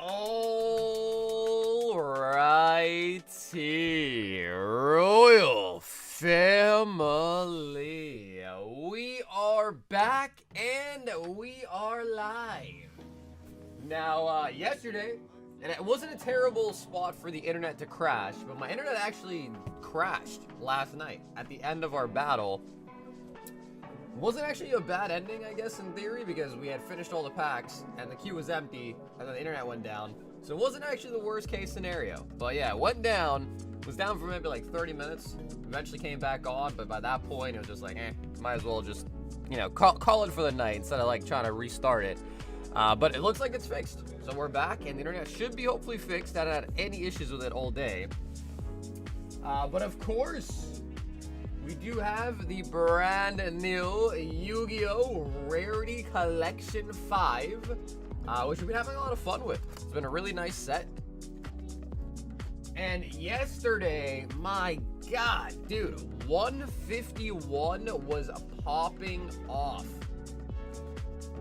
Alrighty, Royal Family, we are back and we are live. Now, yesterday, and it wasn't a terrible spot for the internet to crash, but my internet actually crashed last night at the end of our battle. Wasn't actually a bad ending, I guess, in theory, because we had finished all the packs and the queue was empty and then the internet went down. So it wasn't actually the worst case scenario. But yeah, it went down, was down for maybe like 30 minutes, eventually came back on, but by that point it was just like, might as well just, you know, call it for the night instead of like trying to restart it. But it looks like it's fixed. So we're back and the internet should be hopefully fixed. I haven't had any issues with it all day. But of course, we do have the brand new Yu-Gi-Oh! Rarity Collection 5, which we've been having a lot of fun with. It's been a really nice set. And yesterday, my god, dude, 151 was popping off.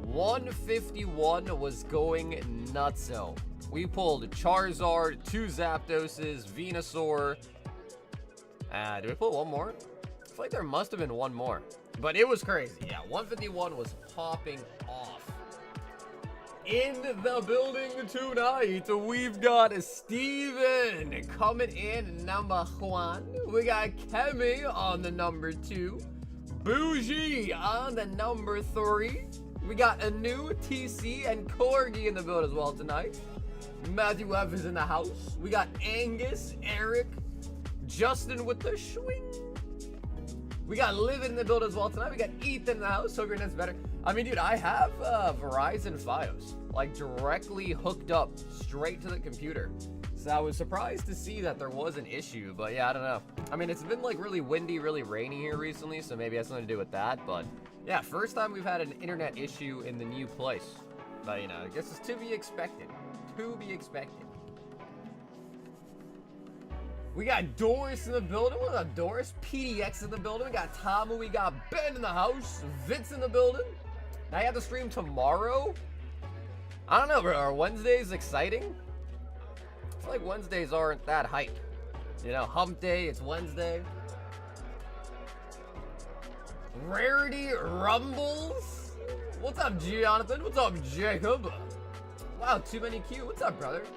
151 was going nutso. We pulled Charizard, 2 Zapdoses, Venusaur. Did we pull one more? I feel like there must have been one more, but it was crazy. Yeah, 151 was popping off. In the building tonight, we've got Steven coming in number 1. We got Kemi on the number 2. Bougie on the number 3. We got a new TC and Corgi in the build as well tonight. Matthew F is in the house. We got Angus, Eric, Justin with the swing. We got Liv in the build as well tonight. We got Ethan in the house. Hope your net's better. I mean, dude, I have Verizon Fios, like, directly hooked up straight to the computer. So I was surprised to see that there was an issue, but yeah, I don't know. I mean, it's been, like, really windy, really rainy here recently, so maybe it has something to do with that. But yeah, first time we've had an internet issue in the new place. But, you know, I guess it's to be expected. To be expected. We got Doris in the building. We got Doris, PDX in the building. We got Tamu. We got Ben in the house. Vince in the building. Now you have to stream tomorrow. I don't know, bro. Are Wednesdays exciting? I feel like Wednesdays aren't that hype. You know, hump day, it's Wednesday. Rarity Rumbles. What's up, Jonathan? What's up, Jacob? Wow, too many Q. What's up, brother?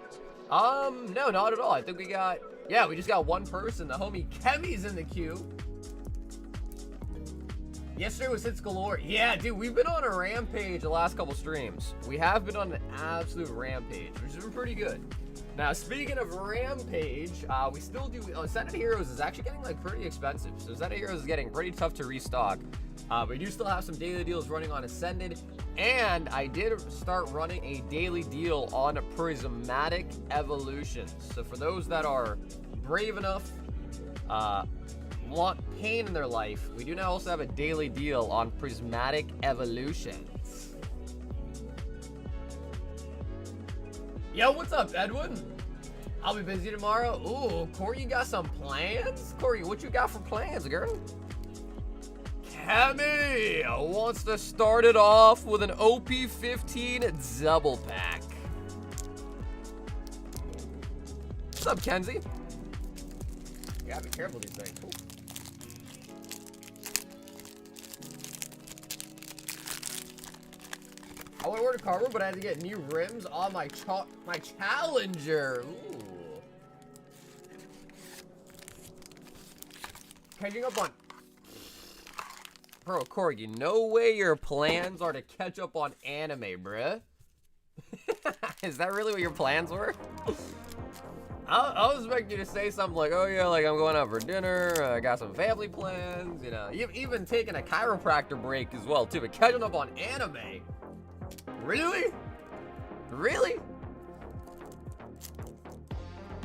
No, not at all. I think we got... Yeah, we just got one person. The homie Kemi's in the queue. Yesterday was hits galore. Yeah, dude, we've been on a rampage the last couple streams. We have been on an absolute rampage, which has been pretty good. Now, speaking of rampage, we still do... Set of Heroes is actually getting, like, pretty expensive. So Set of Heroes is getting pretty tough to restock. We do still have some daily deals running on Ascended. And I did start running a daily deal on Prismatic Evolutions. So for those that are brave enough, want pain in their life, we do now also have a daily deal on Prismatic Evolutions. Yo, what's up, Edwin? I'll be busy tomorrow. Ooh, Corey, you got some plans? Corey, what you got for plans, girl? Kemi wants to start it off with an OP15 double pack. What's up, Kenzie? You gotta be careful these things. Ooh. I went over to Carver, but I had to get new rims on my Challenger. Ooh. Catching up on... Bro, Corgi, no way your plans are to catch up on anime, bruh. Is that really what your plans were? I was expecting you to say something like, oh yeah, like I'm going out for dinner, I got some family plans, you know. You've even taken a chiropractor break as well, too, but catching up on anime? Really? Really?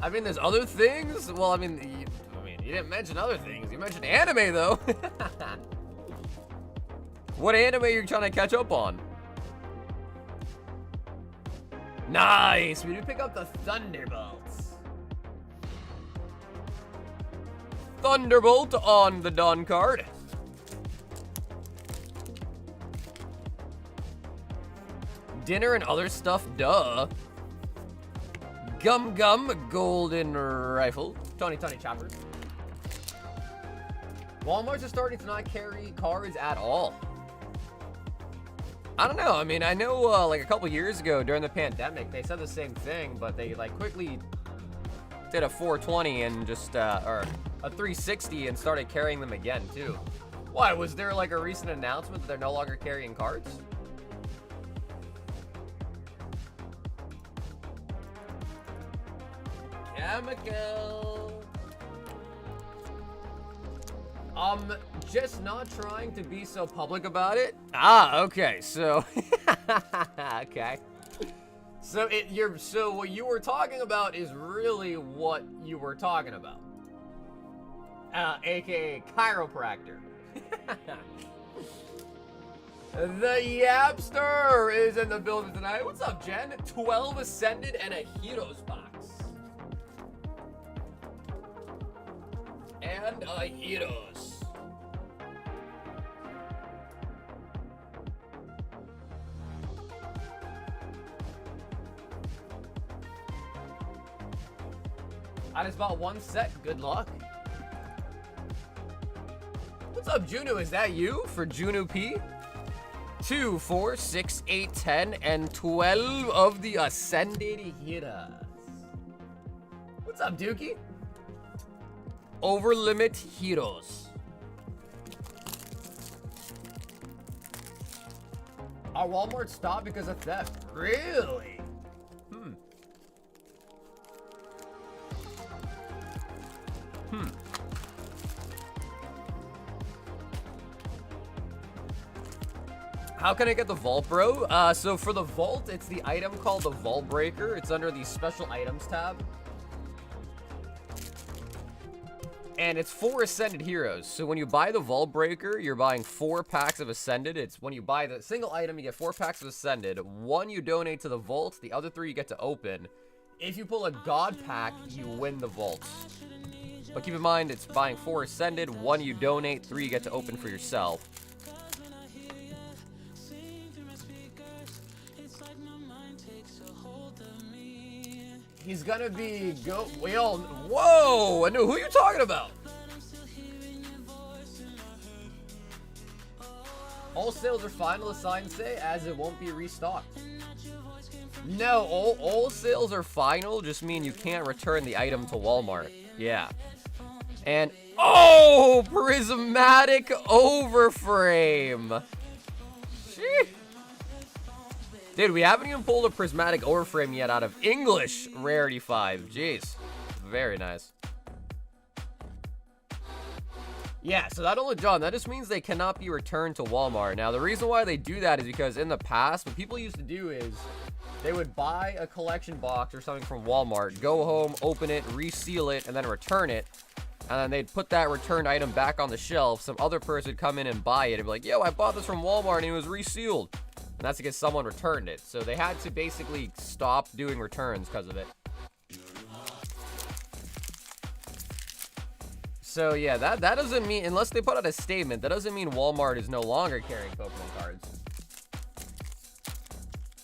I mean, there's other things? Well, I mean, you didn't mention other things. You mentioned anime, though. What anime are you trying to catch up on? Nice! We did pick up the Thunderbolts. Thunderbolt on the Dawn card. Dinner and other stuff, duh. Gum Gum, Golden Rifle. Tony Choppers. Walmarts are starting to not carry cards at all. I don't know. I mean, I know like a couple years ago during the pandemic, they said the same thing, but they like quickly did a 420 and just, or a 360 and started carrying them again too. Why, was there like a recent announcement that they're no longer carrying cards? Chemical. Just not trying to be so public about it. Ah, okay, so, okay. So so what you were talking about is really what you were talking about. AKA chiropractor. The Yapster is in the building tonight. What's up, Jen? 12 Ascended and a Heroes box. And a Heroes. I just bought one set. Good luck. What's up, Juno? Is that you for Juno P? 2, 4, 6, 8, 10, and 12 of the Ascended Heroes. What's up, Dookie? Over Limit Heroes. Our Walmart stopped because of theft. Really? How can I get the Vault, bro? So for the Vault, it's the item called the Vault Breaker. It's under the Special Items tab. And it's 4 Ascended Heroes. So when you buy the Vault Breaker, you're buying 4 packs of Ascended. It's when you buy the single item, you get 4 packs of Ascended. 1 you donate to the Vault, the other 3 you get to open. If you pull a God pack, you win the Vault. But keep in mind, it's buying 4 Ascended, 1 you donate, 3 you get to open for yourself. He's gonna be whoa! I know who you're talking about. All sales are final, the signs say, as it won't be restocked. No, all sales are final, just mean you can't return the item to Walmart. Yeah. And oh, prismatic overframe. Sheesh. Dude, we haven't even pulled a prismatic overframe yet out of English Rarity 5. Jeez. Very nice. Yeah, so that only, John, that just means they cannot be returned to Walmart. Now, the reason why they do that is because in the past, what people used to do is they would buy a collection box or something from Walmart, go home, open it, reseal it, and then return it. And then they'd put that returned item back on the shelf. Some other person would come in and buy it and be like, yo, I bought this from Walmart and it was resealed. And that's because someone returned it. So they had to basically stop doing returns because of it. So yeah, that doesn't mean, unless they put out a statement, that doesn't mean Walmart is no longer carrying Pokemon cards.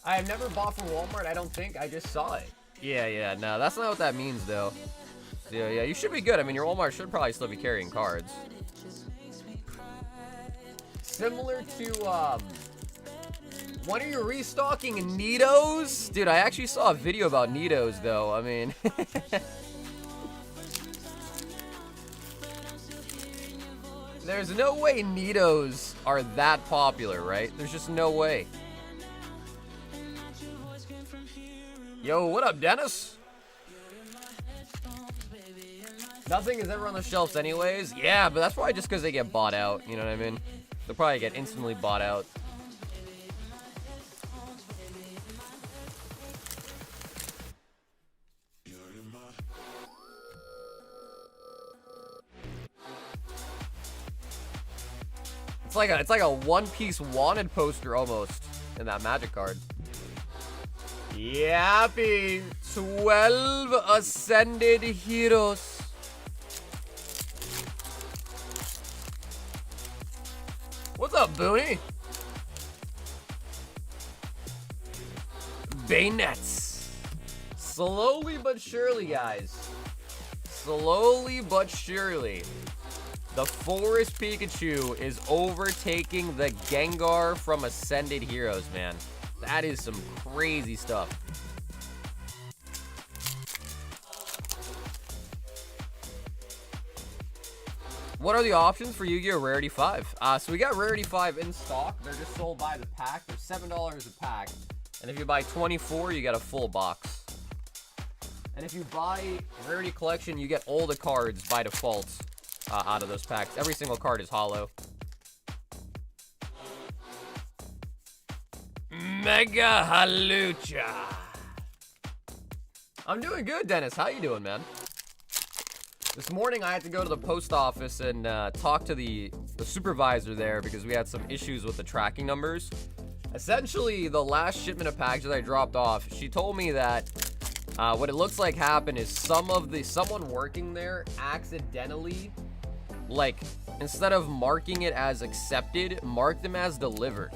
I have never bought from Walmart, I don't think. I just saw it. Yeah, no, that's not what that means though. Yeah, you should be good. I mean, your Walmart should probably still be carrying cards. Similar to, when are you restocking Nidos? Dude, I actually saw a video about Nidos, though. I mean... There's no way Nidos are that popular, right? There's just no way. Yo, what up, Dennis? Nothing is ever on the shelves anyways. Yeah, but that's probably just because they get bought out. You know what I mean? They'll probably get instantly bought out. It's like a One Piece wanted poster almost in that magic card. Yappy, 12 Ascended Heroes. What's up, Booney? Bayonets. Slowly but surely, guys. Slowly but surely. The Forest Pikachu is overtaking the Gengar from Ascended Heroes, man. That is some crazy stuff. What are the options for Yu-Gi-Oh! Rarity 5? So we got Rarity 5 in stock. They're just sold by the pack. They're $7 a pack. And if you buy 24, you get a full box. And if you buy Rarity Collection, you get all the cards by default out of those packs. Every single card is holo. Mega Halucha. I'm doing good, Dennis. How you doing, man? This morning, I had to go to the post office and talk to the supervisor there because we had some issues with the tracking numbers. Essentially, the last shipment of packages I dropped off, she told me that what it looks like happened is someone working there accidentally, like, instead of marking it as accepted, marked them as delivered.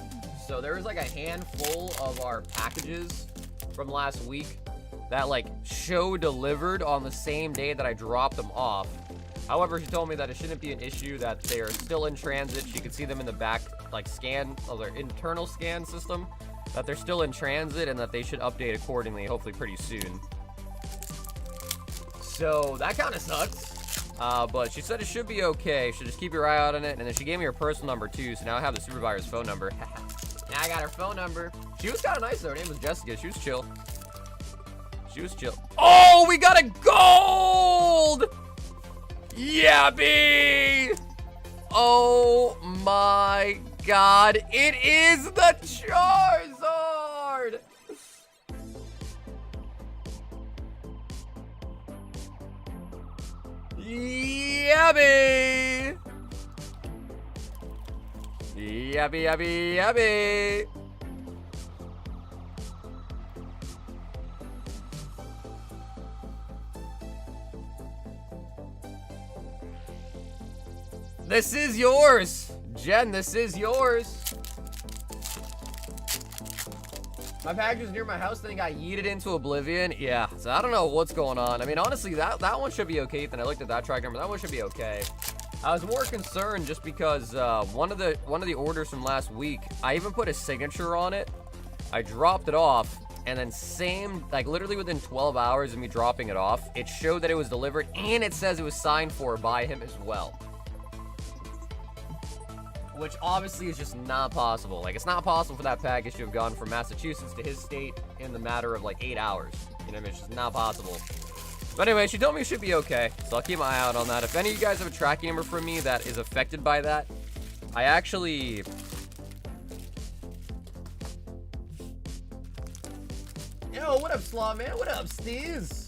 So there was like a handful of our packages from last week that like show delivered on the same day that I dropped them off. However, she told me that it shouldn't be an issue, that they are still in transit. She could see them in the back like scan of their internal scan system, that they're still in transit and that they should update accordingly, hopefully pretty soon. So that kind of sucks. But she said it should be okay. So just keep your eye out on it. And then she gave me her personal number too, so now I have the supervisor's phone number. Now I got her phone number. She was kind of nice though. Her name was Jessica. She was chill. She was chill. Oh, we got a gold! Yappy! Oh my god. It is the Charizard! Yappy! Yappy, yappy, yappy! This is yours! Jen, this is yours! My package was near my house, then it got yeeted into oblivion. Yeah, so I don't know what's going on. I mean, honestly, that one should be okay. Then I looked at that track number. That one should be okay. I was more concerned just because one of the orders from last week, I even put a signature on it. I dropped it off, and then like literally within 12 hours of me dropping it off, it showed that it was delivered, and it says it was signed for by him as well. Which obviously is just not possible. Like, it's not possible for that package to have gone from Massachusetts to his state in the matter of like 8 hours. You know what I mean? It's just not possible. But anyway, she told me it should be okay, so I'll keep my eye out on that. If any of you guys have a tracking number from me that is affected by that, I actually... Yo, what up, Slaw, man? What up, Steez?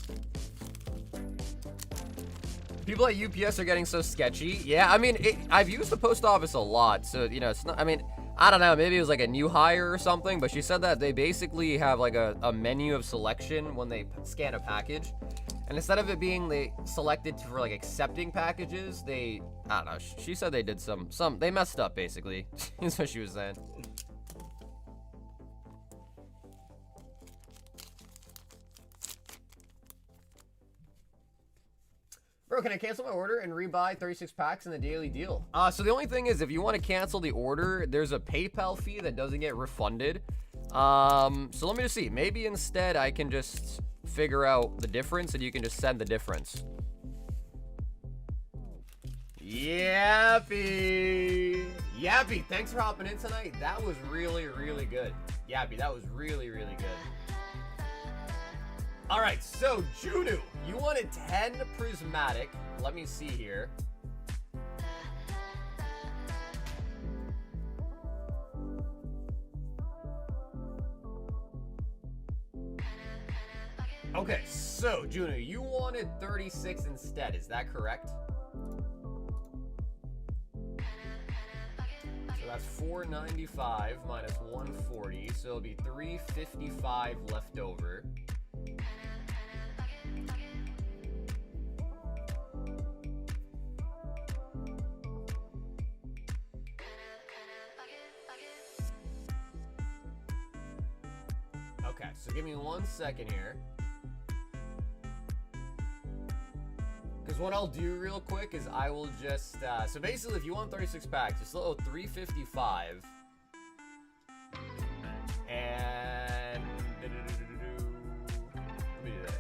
People at UPS are getting so sketchy. Yeah, I mean, I've used the post office a lot, so, you know, it's not, I mean, I don't know, maybe it was like a new hire or something, but she said that they basically have like a menu of selection when they scan a package. And instead of it being selected for like accepting packages, I don't know, she said they did they messed up basically, is what she was saying. Bro, can I cancel my order and rebuy 36 packs in the daily deal? So the only thing is, if you want to cancel the order, there's a PayPal fee that doesn't get refunded. So let me just see. Maybe instead I can just figure out the difference and you can just send the difference. Yappy! Yappy, thanks for hopping in tonight. That was really, really good. Yappy, that was really, really good. All right, so Juno, you wanted 10 prismatic. Let me see here. Okay, so Juno, you wanted 36 instead. Is that correct? So that's 495 minus 140, so it'll be 355 left over. Okay, so give me 1 second here. Because what I'll do real quick is I will just, so basically if you want 36 packs, just owe 355. And, let me do this.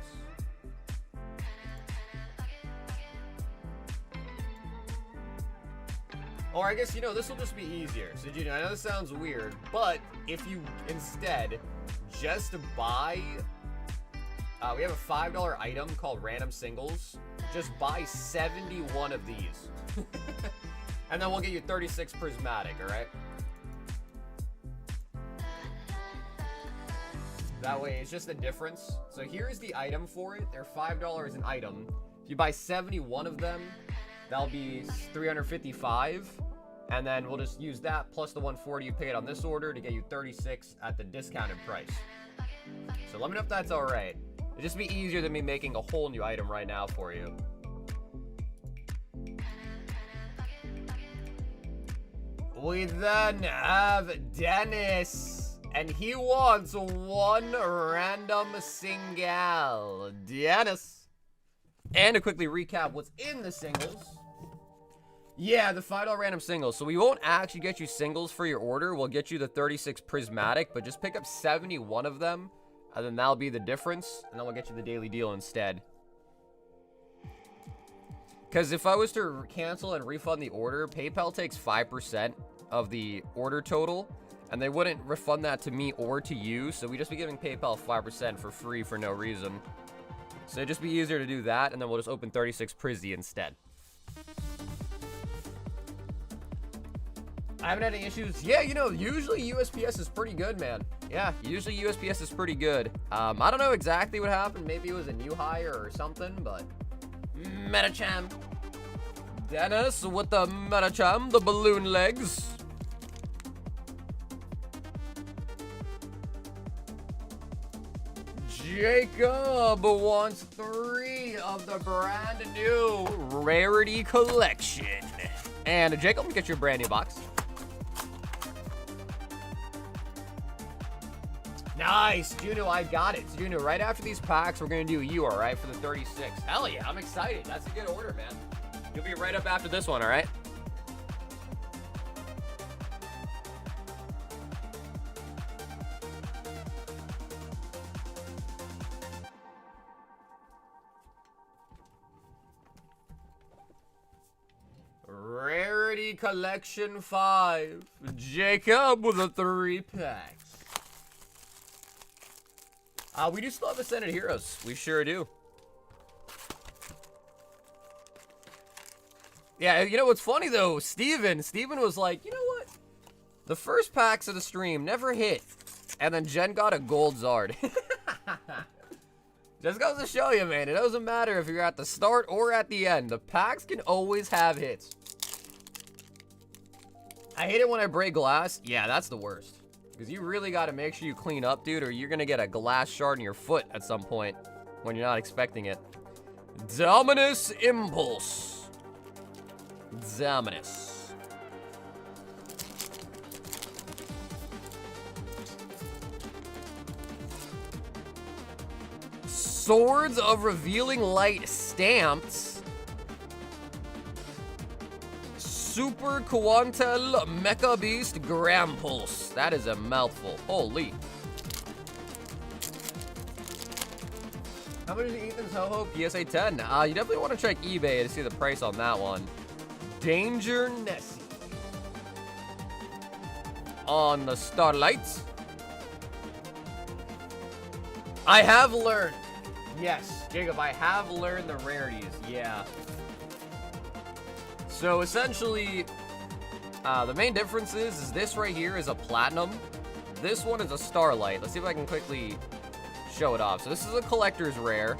Or I guess, you know, this will just be easier. So, you know, I know this sounds weird, but if you instead just buy, we have a $5 item called Random Singles. Just buy 71 of these. And then we'll get you 36 prismatic, alright? That way, it's just the difference. So here's the item for it. They're $5 an item. If you buy 71 of them, that'll be 355. And then we'll just use that plus the 140 you paid on this order to get you 36 at the discounted price. So let me know if that's alright. It'd just be easier than me making a whole new item right now for you. We then have Dennis, and he wants one random single. Dennis. And to quickly recap what's in the singles. Yeah, the $5 random singles. So we won't actually get you singles for your order. We'll get you the 36 prismatic, but just pick up 71 of them. And then that'll be the difference, and then we'll get you the daily deal instead. Because if I was to cancel and refund the order, PayPal takes 5% of the order total, and they wouldn't refund that to me or to you, so we'd just be giving PayPal 5% for free for no reason. So it'd just be easier to do that, and then we'll just open 36 Prizzy instead. I haven't had any issues. Yeah, you know, usually USPS is pretty good, man. Yeah, usually USPS is pretty good. I don't know exactly what happened. Maybe it was a new hire or something, but... Metacham. Dennis with the Metacham, the balloon legs. Jacob wants 3 of the brand new Rarity collection. And Jacob, let me get your brand new box. Nice, Juno, I got it. So, Juno, right after these packs, we're going to do you, all right, for the 36. Hell yeah, I'm excited. That's a good order, man. You'll be right up after this one, all right? Rarity Collection 5. Jacob with the 3 packs. We do still have Ascended Heroes. We sure do. Yeah, you know what's funny though? Steven was like, you know what? The first packs of the stream never hit. And then Jen got a gold Zard. Just goes to show you, man. It doesn't matter if you're at the start or at the end. The packs can always have hits. I hate it when I break glass. Yeah, that's the worst. Because you really got to make sure you clean up, dude, or you're going to get a glass shard in your foot at some point when you're not expecting it. Dominus Impulse. Dominus. Swords of Revealing Light stamped. Super Quantel Mecha Beast Grampulse. That is a mouthful. Holy. How much is Ethan's Ho-Ho PSA 10? You definitely want to check eBay to see the price on that one. Danger Nessie. On the Starlight. I have learned. Yes, Jacob, I have learned the rarities. Yeah. So essentially, the main difference is this right here is a platinum. This one is a starlight. Let's see if I can quickly show it off. So this is a collector's rare.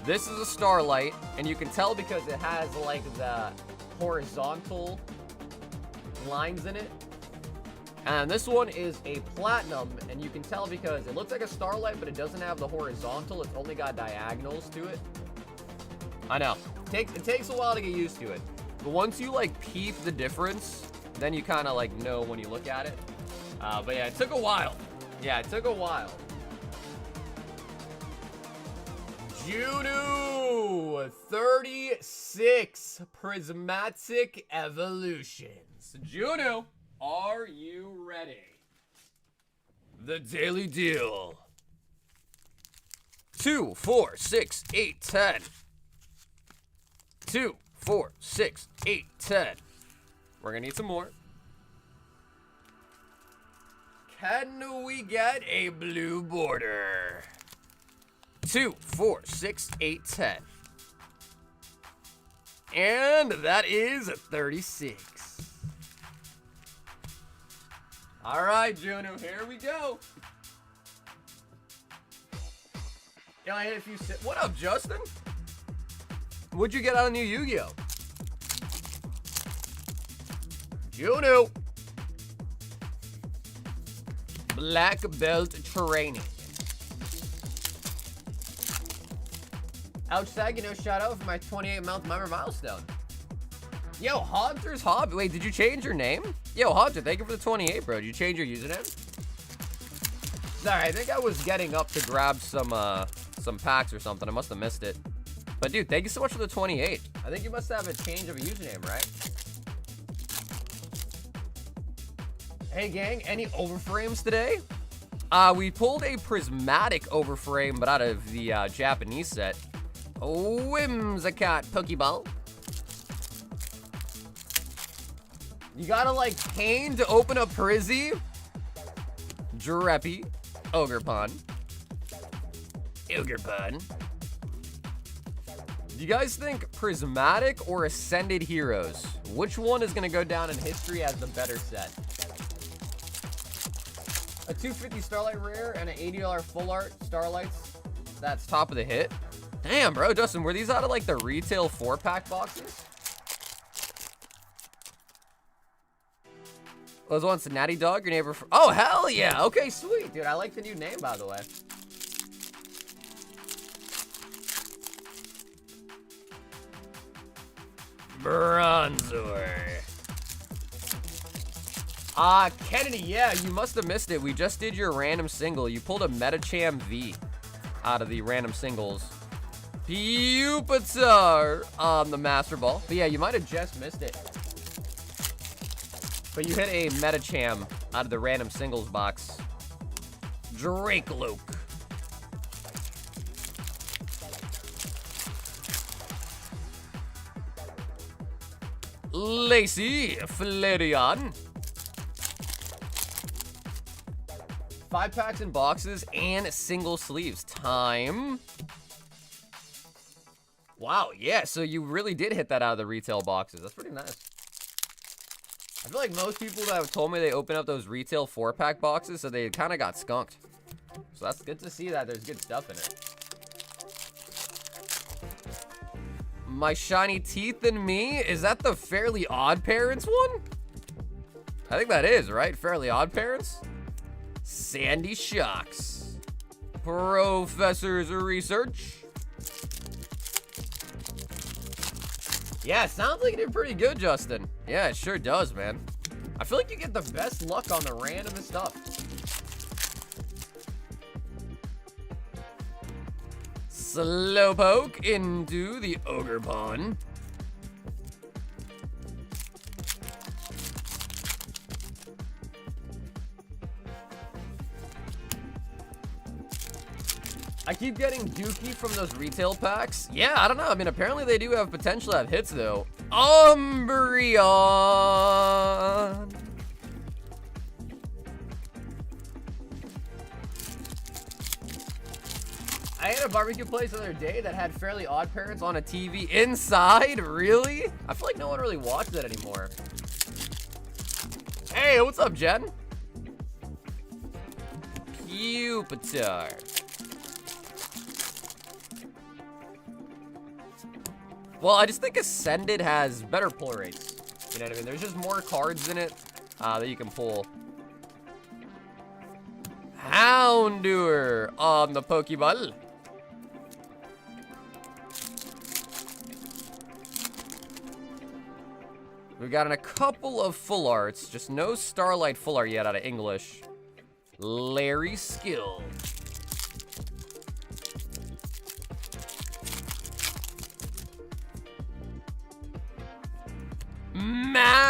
This is a starlight, and you can tell because it has like the horizontal lines in it. And this one is a platinum, and you can tell because it looks like a starlight, but it doesn't have the horizontal. It's only got diagonals to it. I know. It takes a while to get used to it. But once you like peep the difference, then you kind of like know when you look at it. But yeah, it took a while. Yeah, it took a while. Juno, 36 prismatic evolutions. Juno, are you ready? The daily deal. 2, 4, 6, 8, 10. 2, 4, 6, 8, 10. We're gonna need some more. Can we get a blue border? 2, 4, 6, 8, 10. And that is 36. All right, Juno, here we go. Yeah, I hit a few. What up, Justin? What'd you get out of new Yu-Gi-Oh? Juno. Black belt training. Ouch, Sag, shout out for my 28-month member milestone. Yo, Hunter's Hobby. Wait, did you change your name? Yo, Hunter, thank you for the 28, bro. Did you change your username? Sorry, I think I was getting up to grab some packs or something. I must have missed it. But dude, thank you so much for the 28. I think you must have a change of a username, right? Hey gang, any overframes today? We pulled a prismatic overframe, but out of the Japanese set. Whimsicott Pokeball. You gotta like pain to open up Prizzy. Dreppy. Ogerpon. Ogerpon. Do you guys think prismatic or ascended heroes? Which one is gonna go down in history as the better set? A 250 Starlight Rare and an $80 full art Starlights. That's top of the hit. Damn, bro, Justin, were these out of like the retail 4-pack boxes? Those ones, Natty Dog, your neighbor. Oh, hell yeah. Okay, sweet, dude. I like the new name, by the way. Bronzor. Kennedy, yeah, you must have missed it. We just did your random single. You pulled a Metacham V out of the random singles. Pupitar on the Master Ball. But yeah, you might have just missed it. But you hit a Metacham out of the random singles box. Drake Luke. Lacey Flareon. 5 packs and boxes and single sleeves. Time. Wow, yeah, so you really did hit that out of the retail boxes. That's pretty nice. I feel like most people that have told me they open up those retail 4-pack boxes, so they kind of got skunked. So that's good to see that there's good stuff in it. My Shiny Teeth and Me? Is that the Fairly Odd Parents one? I think that is, right? Fairly Odd Parents? Sandy Shocks. Professor's Research. Yeah, sounds like you did pretty good, Justin. Yeah, it sure does, man. I feel like you get the best luck on the randomest stuff. Slowpoke into the Ogerpon. I keep getting Dookie from those retail packs. Yeah, I don't know. I mean, apparently they do have potential to have hits, though. Umbreon. I had a barbecue place the other day that had Fairly Odd Parents on a TV inside. Really? I feel like no one really watches that anymore. Hey, what's up, Jen? Pupitar. Well, I just think Ascended has better pull rates. You know what I mean? There's just more cards in it that you can pull. Houndour on the Pokeball. We've gotten a couple of full arts, just no Starlight full art yet out of English. Larry Skill.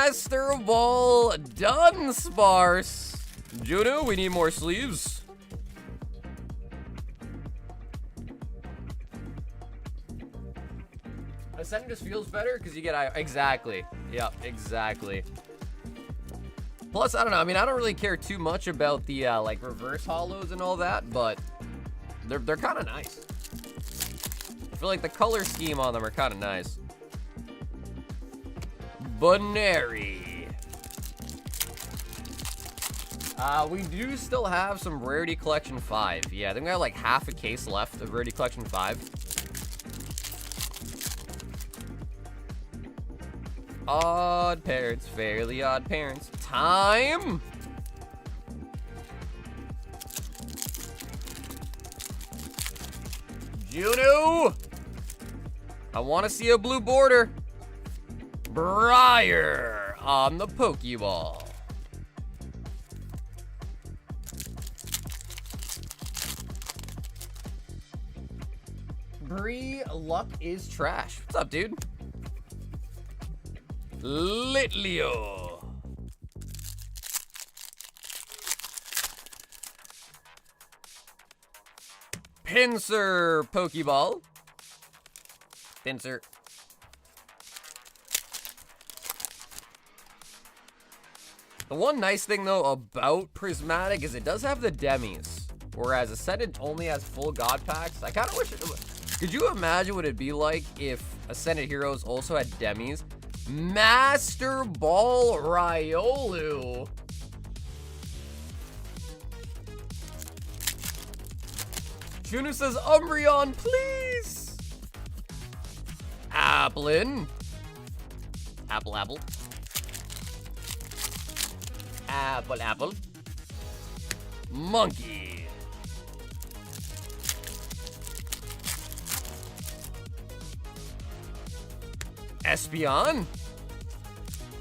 Master Ball Dunsparce. Juno, we need more sleeves. Ascendant just feels better because you get exactly. Yep, exactly. Plus, I don't know. I mean, I don't really care too much about the like reverse holos and all that, but they're kind of nice. I feel like the color scheme on them are kind of nice. Bunary. We do still have some Rarity Collection 5. Yeah, I think we have like half a case left of Rarity Collection 5. Odd parents, fairly odd parents. Time! Juno! I want to see a blue border. Briar on the Pokeball. Bree, luck is trash. What's up, dude? Litleo. Pinsir Pokeball. Pinsir. The one nice thing, though, about Prismatic is it does have the demis, whereas Ascendant only has full God Packs. I kind of wish it... Could you imagine what it'd be like if Ascendant Heroes also had demis? Master Ball Riolu. Juno says, Umbreon, please. Applin. Apple. Apple. Monkey. Espeon.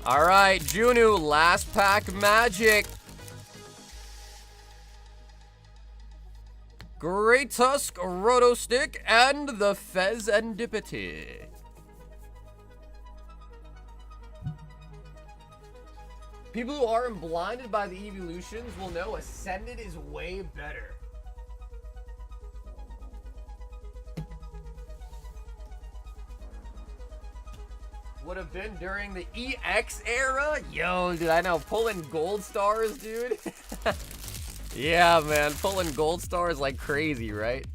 All right, Juno, last pack magic. Great Tusk, Roto Stick, and the Fezandipity. People who aren't blinded by the evolutions will know Ascendant is way better. Would have been during the EX era? Yo, dude, I know. Pulling gold stars, dude. Yeah, man. Pulling gold stars like crazy, right?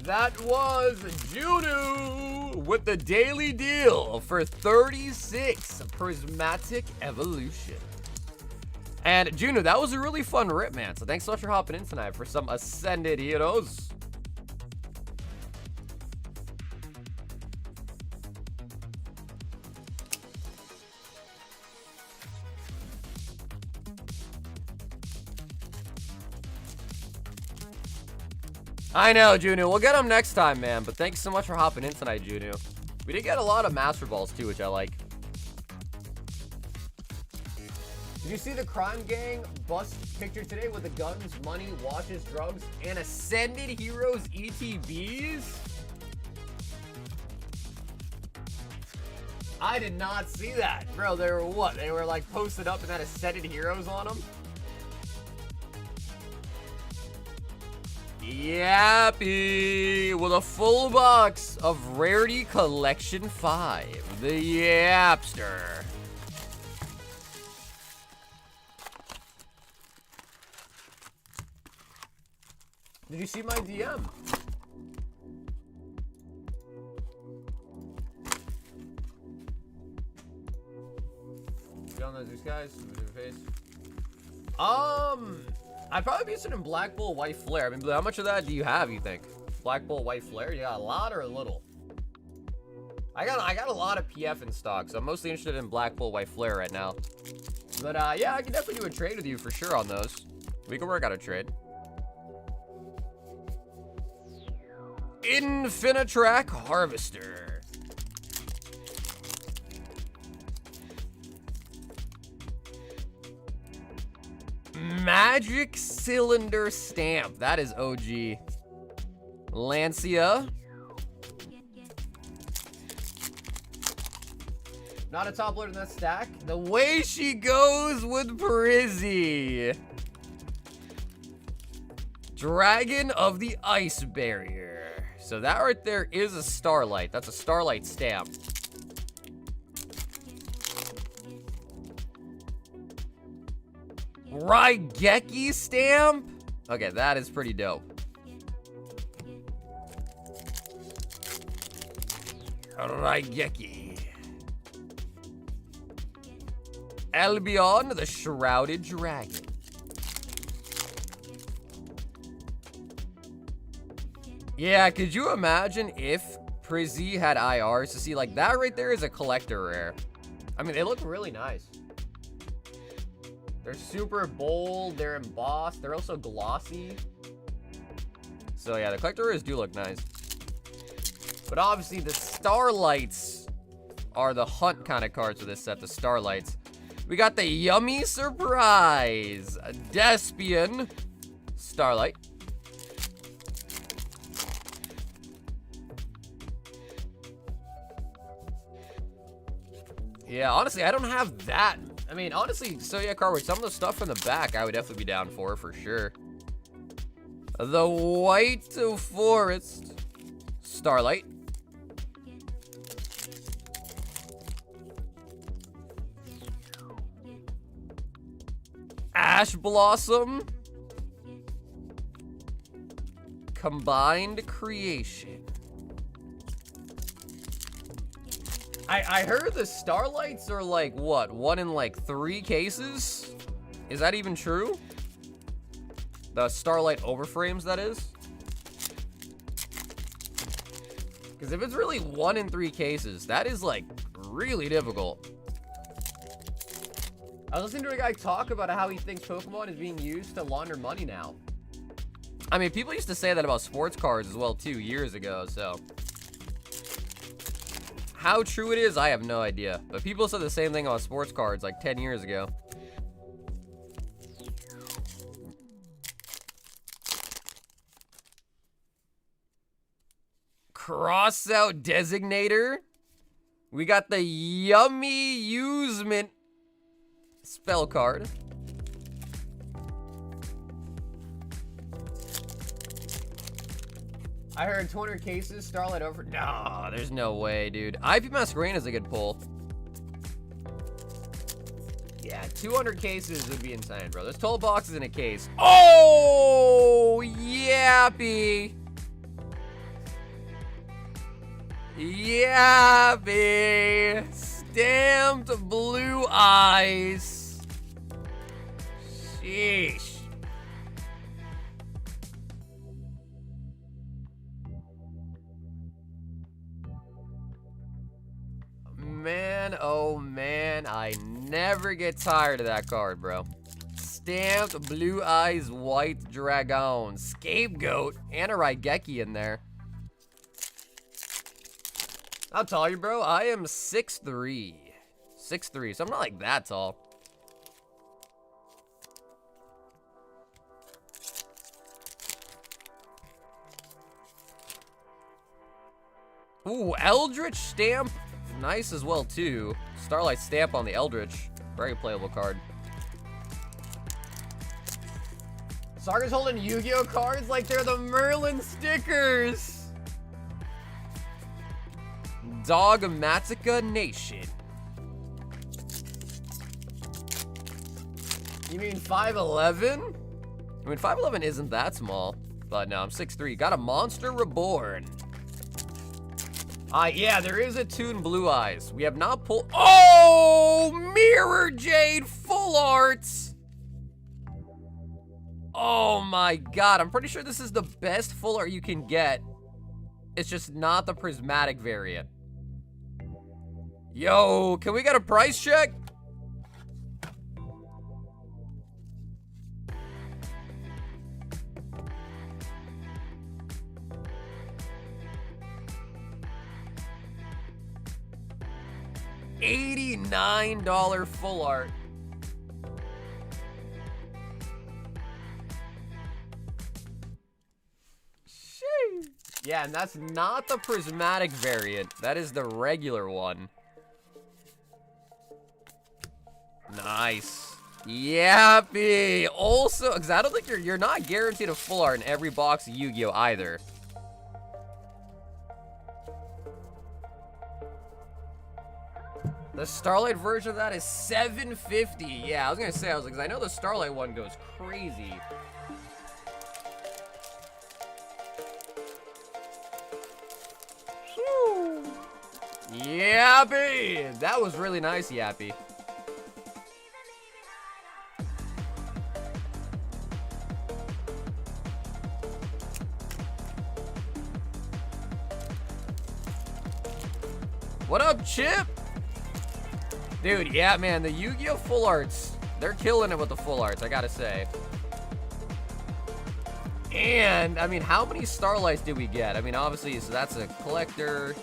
That was Juno with the daily deal for 36 Prismatic Evolution. And Juno, that was a really fun rip, man. So thanks so much for hopping in tonight for some Ascended Heroes. I know, Juno. We'll get them next time, man. But thanks so much for hopping in tonight, Juno. We did get a lot of Master Balls, too, which I like. Did you see the crime gang bust picture today with the guns, money, watches, drugs, and Ascended Heroes ETBs? I did not see that. Bro, they were what? They were like posted up and had Ascended Heroes on them? Yappy with a full box of Rarity Collection 5. The Yapster. Did you see my DM? You on those guys? Face. I'd probably be interested in Black Bull White Flare. I mean, how much of that do you have, you think? Black Bull White Flare? You got a lot or a little? I got a lot of PF in stock, so I'm mostly interested in Black Bull White Flare right now. But yeah, I can definitely do a trade with you for sure on those. We can work out a trade. Infinitrack Harvester. Magic Cylinder Stamp. That is OG. Lancia. Not a top loader in that stack. The way she goes with Prizzy. Dragon of the Ice Barrier. So that right there is a Starlight. That's a Starlight stamp. Raigeki stamp? Okay, that is pretty dope. Raigeki. Albion, the Shrouded Dragon. Yeah, could you imagine if Prizzy had IRs to see, like, that right there is a collector rare. I mean, they look really nice. They're super bold, they're embossed, they're also glossy. So yeah, the collector rares do look nice. But obviously the Starlights are the hunt kind of cards for this set, the Starlights. We got the Yummy Surprise, a Despian Starlight. Yeah, honestly, I don't have that. I mean, honestly, so yeah, Carver, some of the stuff from the back I would definitely be down for sure. The White Forest Starlight. Ash Blossom. Combined Creation. I heard the Starlights are like, what, 1 in like 3 cases? Is that even true? The Starlight overframes, that is? Because if it's really 1 in 3 cases, that is like really difficult. I was listening to a guy talk about how he thinks Pokemon is being used to launder money now. I mean, people used to say that about sports cards as well too, years ago, so. How true it is, I have no idea. But people said the same thing about sports cards like 10 years ago. Cross out Designator. We got the Yummy Usement spell card. I heard 200 cases, Starlight over. No, there's no way, dude. IP Masquerade is a good pull. Yeah, 200 cases would be insane, bro. There's 12 boxes in a case. Oh, yappy. Yappy. Stamped Blue Eyes. Sheesh. Man, oh man, I never get tired of that card, bro. Stamped Blue Eyes White Dragon. Scapegoat. And a Raigeki in there. I'll tell you, bro, I am 6'3". 6'3", so I'm not like that tall. Ooh, Eldritch Stamp. Nice as well, too. Starlight Stamp on the Eldritch. Very playable card. Sarga's holding Yu-Gi-Oh cards like they're the Merlin stickers. Dogmatica Nation. You mean 5'11"? I mean, 5'11" isn't that small. But no, I'm 6'3". Got a Monster Reborn. Yeah, there is a Toon Blue Eyes. We have not pulled. Oh, Mirror Jade Full Arts. Oh my god, I'm pretty sure this is the best full art you can get. It's just not the prismatic variant. Yo, can we get a price check? $89 full art. Sheesh. Yeah, and that's not the prismatic variant. That is the regular one. Nice. Yappy. Also, because I don't think you're not guaranteed a full art in every box of Yu-Gi-Oh either. The Starlight version of that is $750. Yeah, I was gonna say, because I know the Starlight one goes crazy. Whew. Yappy! That was really nice, Yappy. What up, Chip? Dude, yeah, man, the Yu-Gi-Oh! Full arts, they're killing it with the full arts, I gotta say. And, I mean, how many Starlights did we get? I mean, obviously, so that's a collector,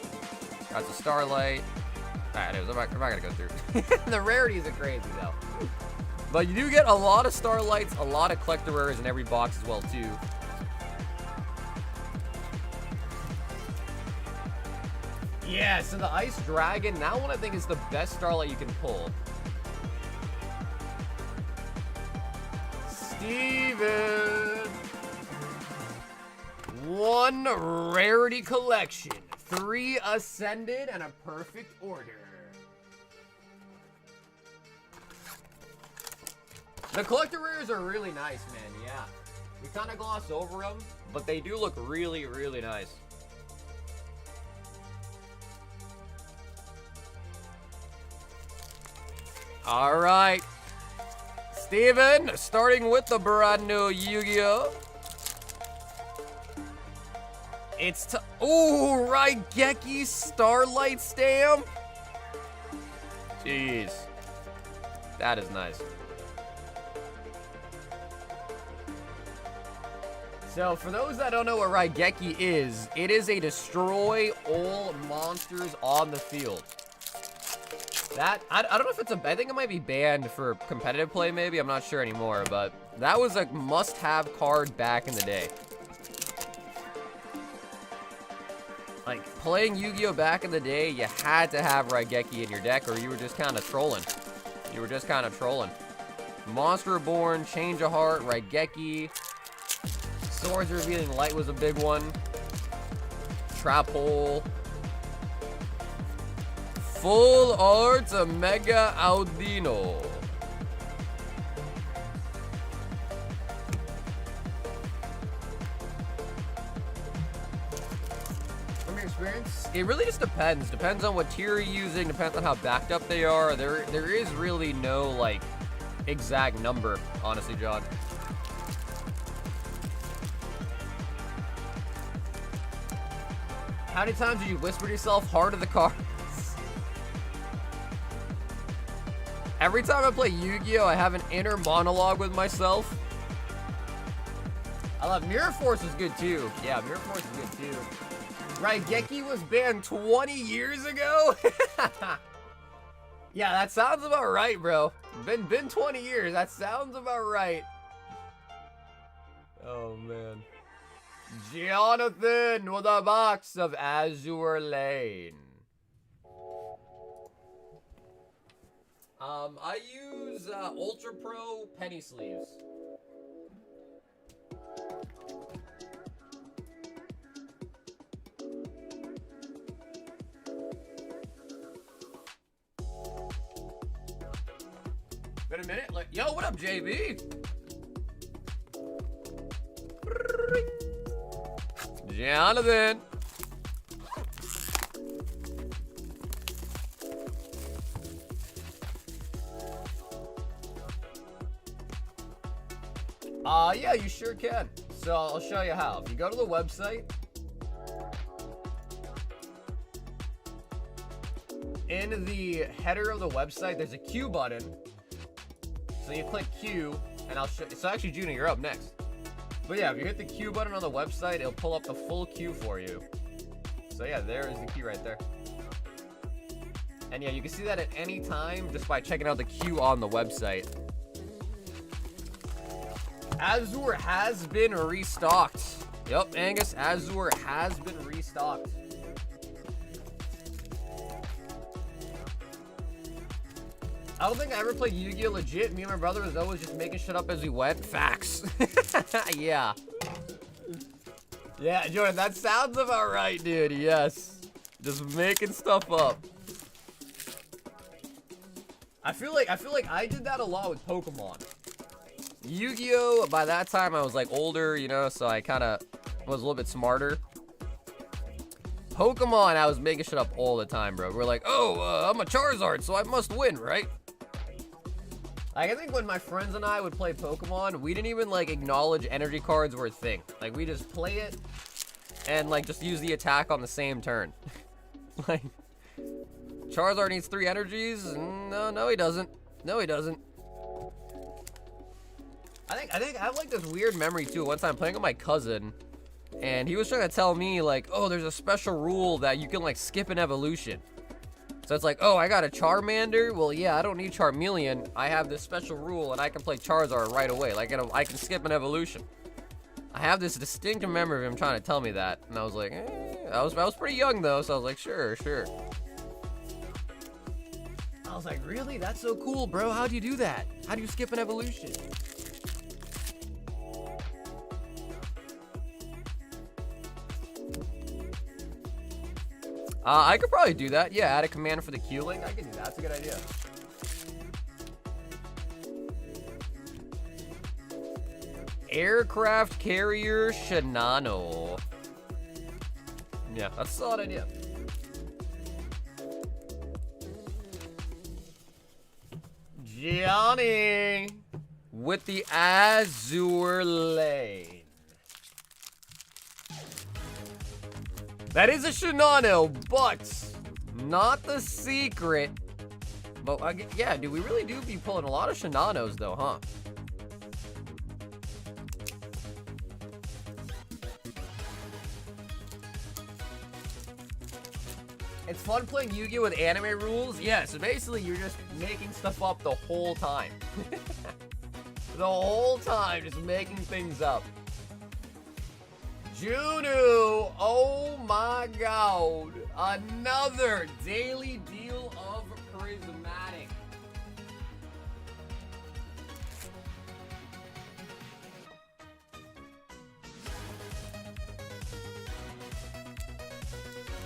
that's a Starlight. Alright, I'm not gonna go through. The rarities are crazy, though. But you do get a lot of Starlights, a lot of collector rares in every box as well, too. Yeah, so the Ice Dragon, that one I think is the best Starlight you can pull. Steven! One Rarity collection. 3 Ascended and a perfect order. The collector rares are really nice, man, yeah. We kind of gloss over them, but they do look really, really nice. All right, Steven, starting with the brand new Yu-Gi-Oh! It's ooh, Raigeki Starlight stamp. Jeez, that is nice. So, for those that don't know what Raigeki is, it is a destroy all monsters on the field. That, I don't know if it's I think it might be banned for competitive play maybe, I'm not sure anymore, but that was a must-have card back in the day. Like, playing Yu-Gi-Oh! Back in the day, you had to have Raigeki in your deck or you were just kind of trolling. You were just kind of trolling. Monster Reborn, Change of Heart, Raigeki. Swords Revealing Light was a big one. Trap Hole. Full Arts Mega Audino. From your experience, it really just depends. Depends on what tier you're using, depends on how backed up they are. There is really no, like, exact number, honestly, John. How many times did you whisper to yourself, heart of the cards? Every time I play Yu-Gi-Oh, I have an inner monologue with myself. I love Mirror Force is good too. Yeah, Mirror Force is good too. Raigeki was banned 20 years ago? Yeah, that sounds about right, bro. Been 20 years. That sounds about right. Oh, man. Jonathan with a box of Azure Lane. I use Ultra Pro penny sleeves. Been a minute. Like, yo, what up, JB? Jonathan. Yeah, you sure can. So I'll show you how. If you go to the website, in the header of the website, there's a Q button. So you click Q, and I'll show. So actually, Junior, you're up next. But yeah, if you hit the Q button on the website, it'll pull up the full queue for you. So yeah, there is the queue right there. And yeah, you can see that at any time just by checking out the queue on the website. Azure has been restocked. Yep, Angus, Azure has been restocked. I don't think I ever played Yu-Gi-Oh! Legit. Me and my brother was always just making shit up as we went. Facts. Yeah. Yeah, Jordan, that sounds about right, dude. Yes. Just making stuff up. I feel like I did that a lot with Pokemon. Yu-Gi-Oh! By that time, I was like older, you know, so I kind of was a little bit smarter. Pokemon, I was making shit up all the time, bro. We're like, oh, I'm a Charizard, so I must win, right? Like, I think when my friends and I would play Pokemon, we didn't even, like, acknowledge energy cards were a thing. Like, we just play it and, like, just use the attack on the same turn. Like, Charizard needs 3 energies? No, he doesn't. No, he doesn't. I think I have, like, this weird memory, too. One time, playing with my cousin, and he was trying to tell me, like, oh, there's a special rule that you can, like, skip an evolution. So it's like, oh, I got a Charmander? Well, yeah, I don't need Charmeleon. I have this special rule, and I can play Charizard right away. Like, I can skip an evolution. I have this distinct memory of him trying to tell me that. And I was like, I was pretty young, though, so I was like, sure. I was like, really? That's so cool, bro. How do you do that? How do you skip an evolution? I could probably do that. Yeah, add a command for the Q-Link. I can do that. That's a good idea. Aircraft carrier Shinano. Yeah, that's a solid idea. Johnny with the Azure Lane. That is a Shinano, but not the secret. But yeah, dude, we really do be pulling a lot of Shinanos, though, huh? It's fun playing Yu-Gi-Oh! With anime rules. Yeah, so basically you're just making stuff up the whole time. The whole time, just making things up. Juno, oh my god, another daily deal of Prismatic.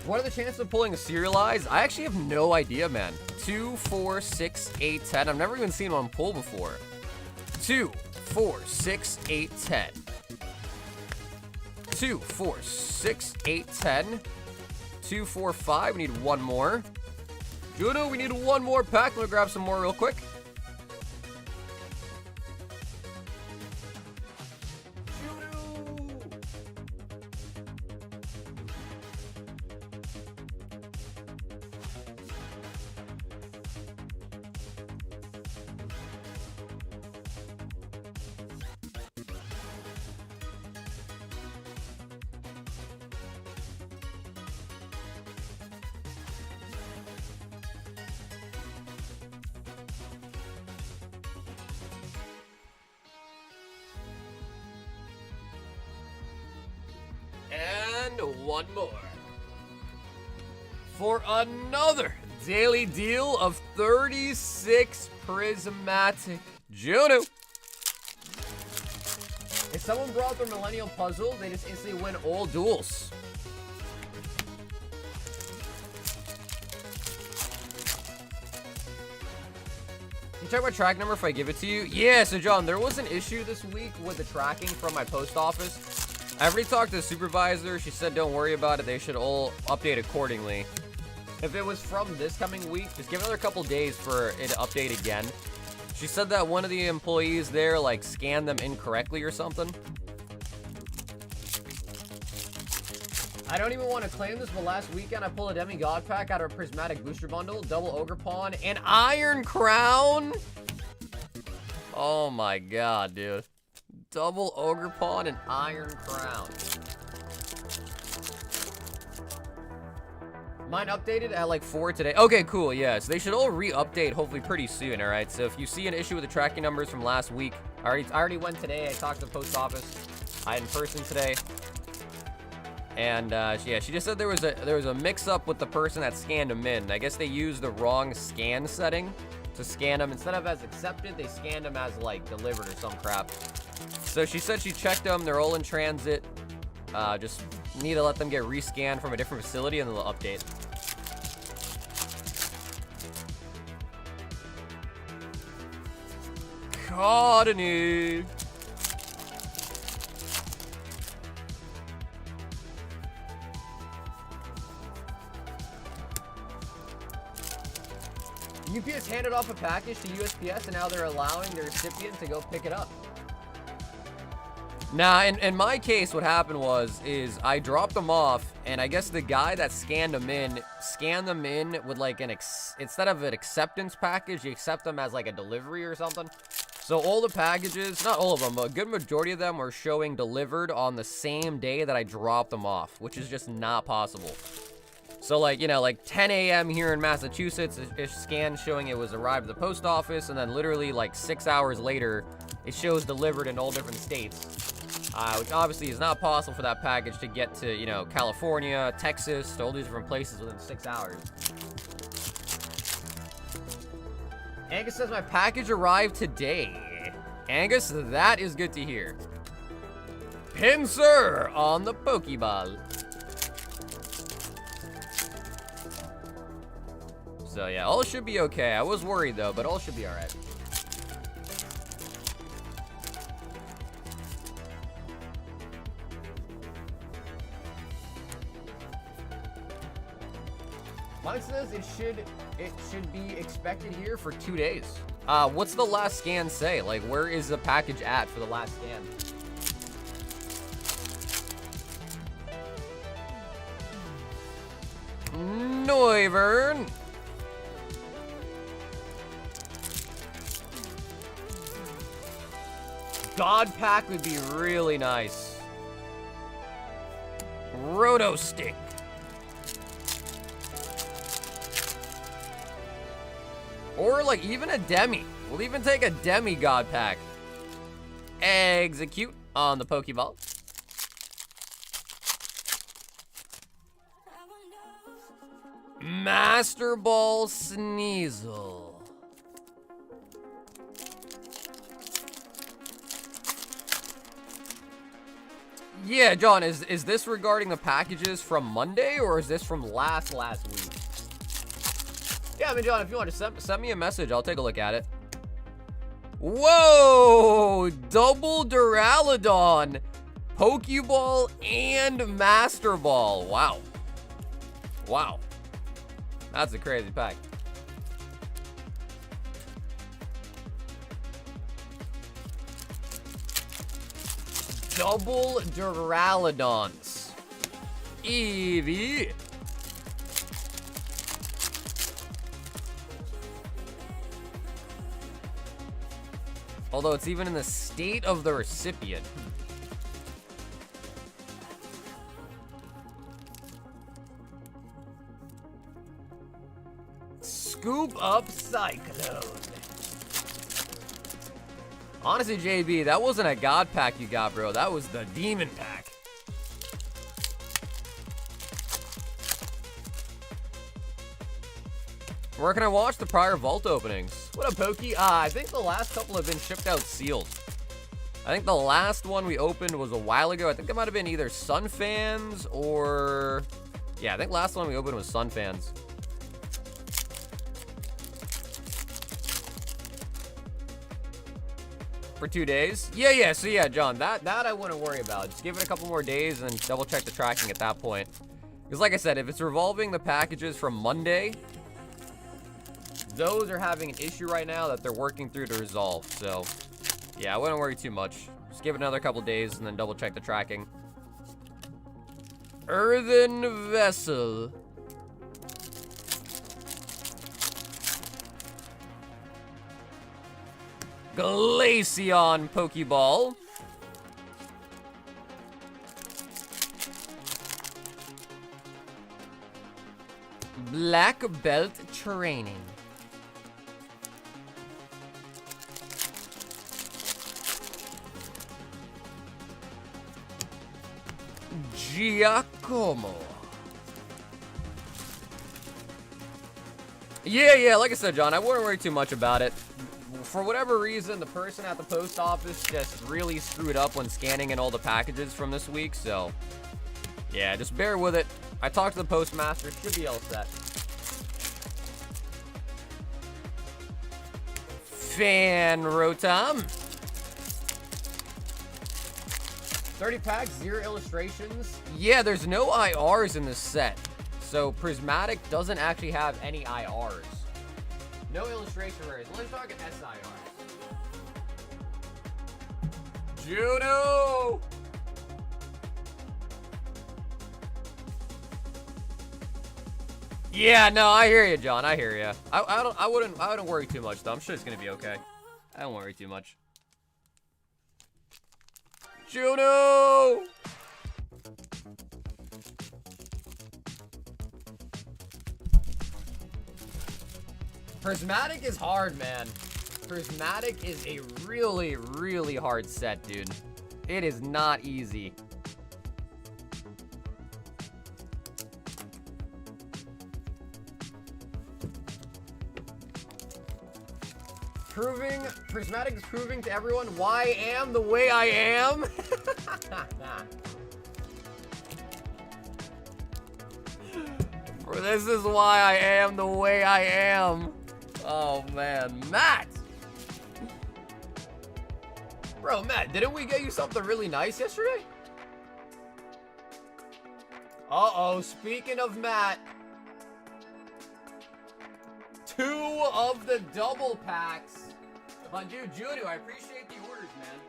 What are the chances of pulling a serialized? I actually have no idea, man. 2, 4, 6, 8, 10. I've never even seen one pull before. 2, 4, 6, 8, 10. 2, 4, 6, 8, 10. 2, 4, 5. We need one more. Juno, we need one more pack. I'm gonna grab some more real quick. And one more. For another daily deal of 36 Prismatic Juno. If someone brought their Millennial Puzzle, they just instantly win all duels. Can you check my track number if I give it to you? Yeah, so John, there was an issue this week with the tracking from my post office. I already talked to the supervisor. She said don't worry about it. They should all update accordingly. If it was from this coming week, just give it another couple days for it to update again. She said that one of the employees there, like, scanned them incorrectly or something. I don't even want to claim this, but last weekend I pulled a Demigod pack out of a Prismatic Booster Bundle, double Ogre Pawn, and Iron Crown. Oh my god, dude. Double Ogre Pawn and Iron Crown. Mine updated at like 4 today. Okay, cool, yeah. So they should all re-update hopefully pretty soon, all right? So if you see an issue with the tracking numbers from last week, I already went today. I talked to the post office. I had in person today. And yeah, she just said there was a mix-up with the person that scanned them in. I guess they used the wrong scan setting. to scan them. Instead of as accepted, they scanned them as, like, delivered or some crap. So she said she checked them. They're all in transit. Just need to let them get rescanned from a different facility and then they'll update. Cottony. UPS handed off a package to USPS and now they're allowing the recipient to go pick it up. Nah, in my case, what happened is I dropped them off, and I guess the guy that scanned them in with like instead of an acceptance package, you accept them as like a delivery or something. So all the packages, not all of them, but a good majority of them were showing delivered on the same day that I dropped them off, which is just not possible. So like, you know, like 10 a.m. here in Massachusetts, it's scanned showing it was arrived at the post office, and then literally like 6 hours later, it shows delivered in all different states. Which obviously is not possible for that package to get to, you know, California, Texas, all these different places within 6 hours. Angus says my package arrived today. Angus, that is good to hear. Pincer on the Pokeball. So yeah, all should be okay. I was worried though, but all should be alright. Mine says it should be expected here for 2 days. What's the last scan say? Like, where is the package at for the last scan? Noivern. God Pack would be really nice. Roto Stick. Or, like, even a Demi. We'll even take a Demi God Pack. Execute on the Pokeball. Master Ball Sneasel. Yeah, John, is this regarding the packages from Monday, or is this from last week? Yeah, I mean, John, if you want to send me a message, I'll take a look at it. Whoa! Double Duraludon, Pokeball, and Master Ball. Wow. Wow. That's a crazy pack. Double Duraludons. Eevee. Although it's even in the state of the recipient. Scoop up Cyclone. Honestly, JB, that wasn't a God Pack you got, bro. That was the Demon Pack. Where can I watch the prior vault openings? What up, Pokey? I think the last couple have been shipped out sealed. I think the last one we opened was a while ago. I think it might have been either Sun Fans or... Yeah, I think last one we opened was Sun Fans. For 2 days? Yeah, so yeah, John, that I wouldn't worry about. Just give it a couple more days and double check the tracking at that point. Because like I said, if it's revolving the packages from Monday, those are having an issue right now that they're working through to resolve. So, yeah, I wouldn't worry too much. Just give it another couple days and then double check the tracking. Earthen Vessel. Glaceon Pokeball. Black Belt Training. Giacomo. Yeah, like I said, John, I wouldn't worry too much about it. For whatever reason, the person at the post office just really screwed up when scanning in all the packages from this week, so yeah, just bear with it. I talked to the postmaster, should be all set. Fan Rotom. 30 packs, 0 illustrations. Yeah, there's no IRs in this set. So Prismatic doesn't actually have any IRs. No illustration rares. Let's talk an SIR. Juno! Yeah, no, I hear you, John. I hear you. I wouldn't worry too much though. I'm sure it's gonna be okay. I don't worry too much. Juno! Prismatic is hard, man. Prismatic is a really, really hard set, dude. It is not easy. Prismatic is proving to everyone why I am the way I am. This is why I am the way I am. Oh man, Matt! Bro, Matt, didn't we get you something really nice yesterday? Uh-oh, speaking of Matt. 2 of the double packs. But dude, Judo, I appreciate the orders, man.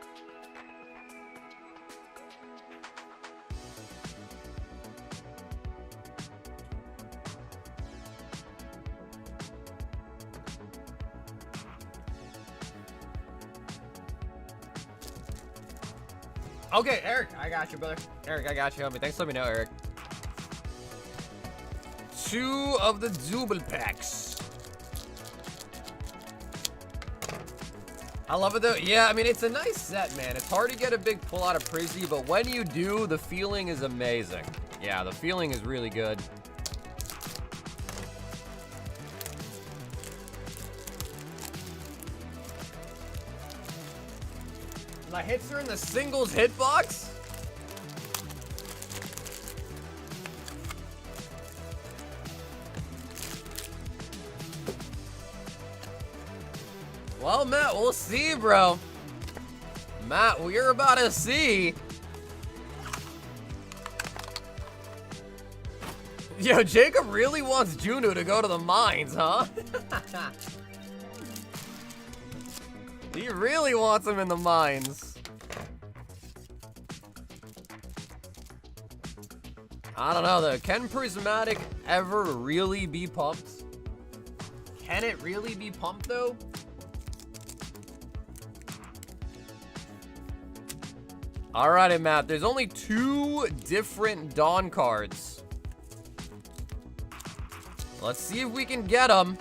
Okay, Eric, I got you, brother. Eric, I got you. Thanks for letting me know, Eric. 2 of the double packs. I love it though. Yeah, I mean, it's a nice set, man. It's hard to get a big pull out of Prizzy, but when you do, the feeling is amazing. Yeah, the feeling is really good. My hits are in the singles hitbox? Well, Matt, we'll see, bro. Matt, we're about to see. Yo, Jacob really wants Juno to go to the mines, huh? He really wants him in the mines. I don't know, though. Can Prismatic ever really be pumped? Can it really be pumped, though? Alrighty, Matt. There's only 2 different Dawn cards. Let's see if we can get them.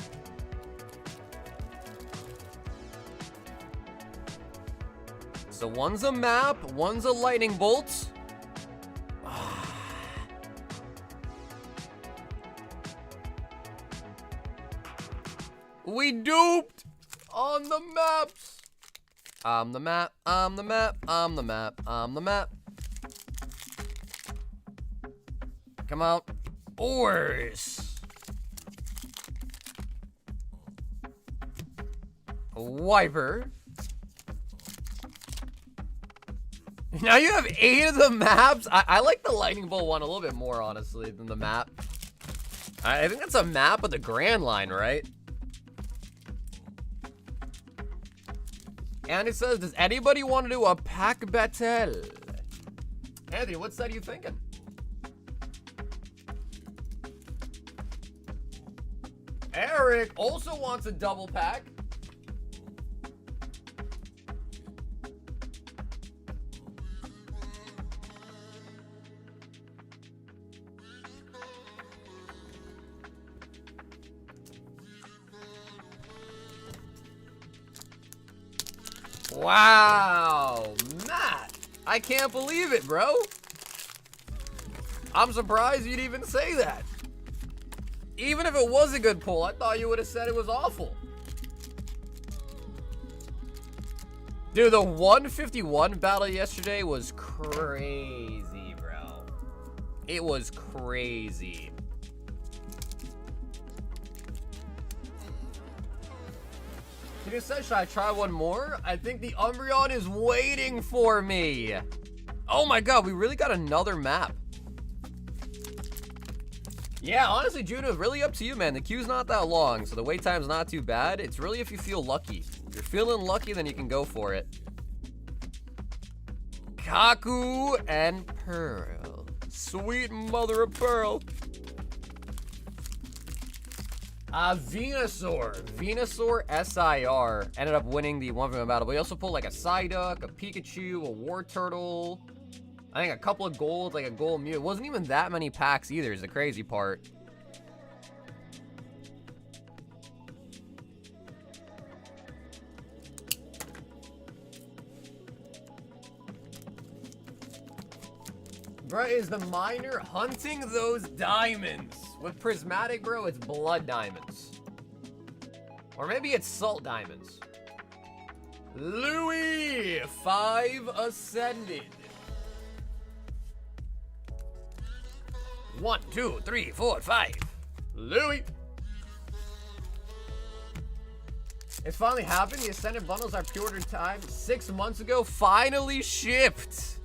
So one's a map, one's a lightning bolt. We duped on the maps. I'm the map, I'm the map, I'm the map, I'm the map. Come out. Ores. Wiper. Now you have 8 of the maps. I like the lightning bolt one a little bit more, honestly, than the map. I think that's a map of the Grand Line, right? And it says, does anybody want to do a pack battle? Anthony, what set are you thinking? Eric also wants a double pack. Wow, Matt, I can't believe it, bro. I'm surprised you'd even say that. Even if it was a good pull, I thought you would have said it was awful. Dude, the 151 battle yesterday was crazy, bro. It was crazy. Dude said, should I try one more? I think the Umbreon is waiting for me. Oh my god, we really got another map. Yeah, honestly, Juno, really up to you, man. The queue's not that long, so the wait time's not too bad. It's really if you feel lucky. If you're feeling lucky, then you can go for it. Kaku and Pearl. Sweet mother of pearl. Venusaur. Venusaur SIR ended up winning the 1v1 battle. But we also pulled like a Psyduck, a Pikachu, a War Turtle. I think a couple of golds, like a gold Mew. It wasn't even that many packs either, is the crazy part. Bro, is the miner hunting those diamonds? With prismatic, bro, it's blood diamonds. Or maybe it's salt diamonds. Louis, 5 ascended. 1, 2, 3, 4, 5. Louis. It's finally happened. The Ascended bundles I pre-ordered time 6 months ago finally shipped.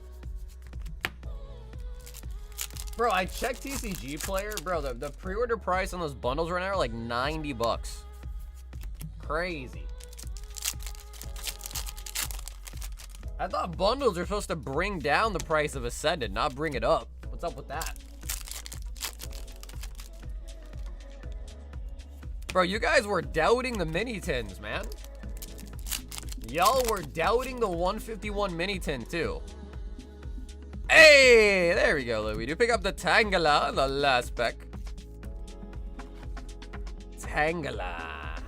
Bro, I checked TCG Player. Bro, the pre-order price on those bundles right now are like 90 bucks. Crazy. I thought bundles are supposed to bring down the price of Ascended, not bring it up. What's up with that? Bro, you guys were doubting the mini tins, man. Y'all were doubting the 151 mini tin too. Hey, there we go, Louis. Do pick up the Tangela on the last pack. Tangela.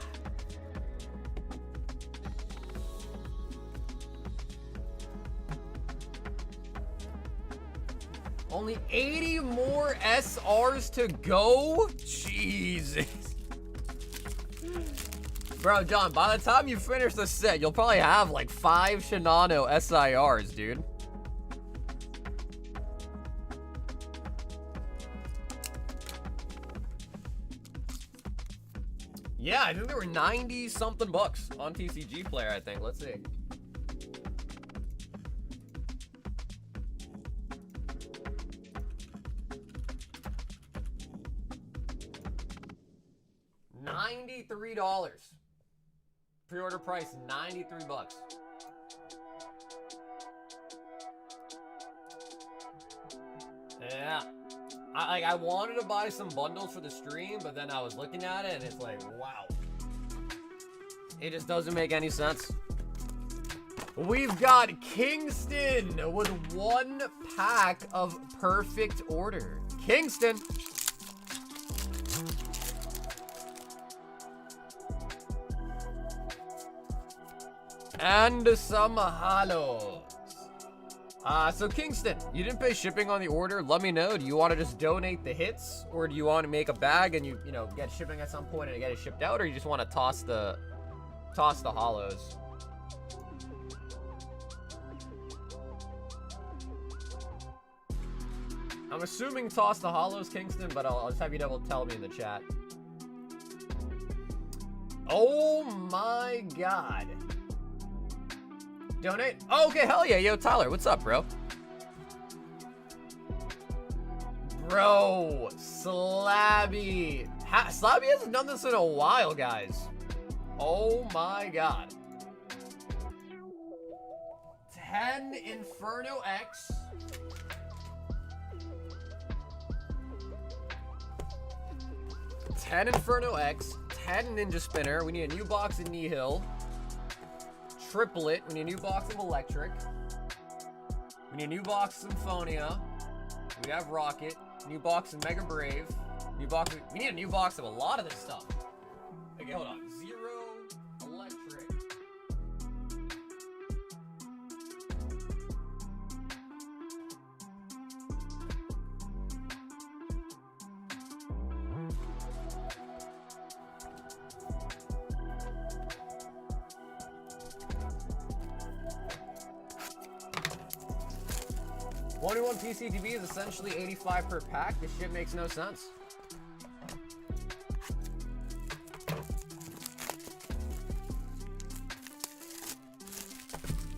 Only 80 more SRs to go? Jesus. Bro, John, by the time you finish the set, you'll probably have like 5 Shinano SIRs, dude. Yeah, I think there were 90 something bucks on TCG Player, I think. Let's see. $93. Pre-order price, 93 bucks. Yeah. I wanted to buy some bundles for the stream, but then I was looking at it and it's like, wow. It just doesn't make any sense. We've got Kingston with 1 pack of perfect order. Kingston. And some holos. So Kingston, you didn't pay shipping on the order. Let me know. Do you want to just donate the hits, or do you want to make a bag and you know get shipping at some point and get it shipped out, or you just want to toss the holos? I'm assuming toss the holos, Kingston, but I'll just have you double tell me in the chat. Oh my god. Donate? Oh, okay, hell yeah. Yo, Tyler, what's up, bro? Bro, Slabby. Slabby hasn't done this in a while, guys. Oh my god. 10 Inferno X. 10 Inferno X. 10 Ninja Spinner. We need a new box of Nihil. Triplet. We need a new box of Electric. We need a new box of Symphonia. We have Rocket. New box of Mega Brave. New box. We need a new box of a lot of this stuff. Okay, hold on. 0 Electric. 1v1 PCTV is essentially 85 per pack. This shit makes no sense.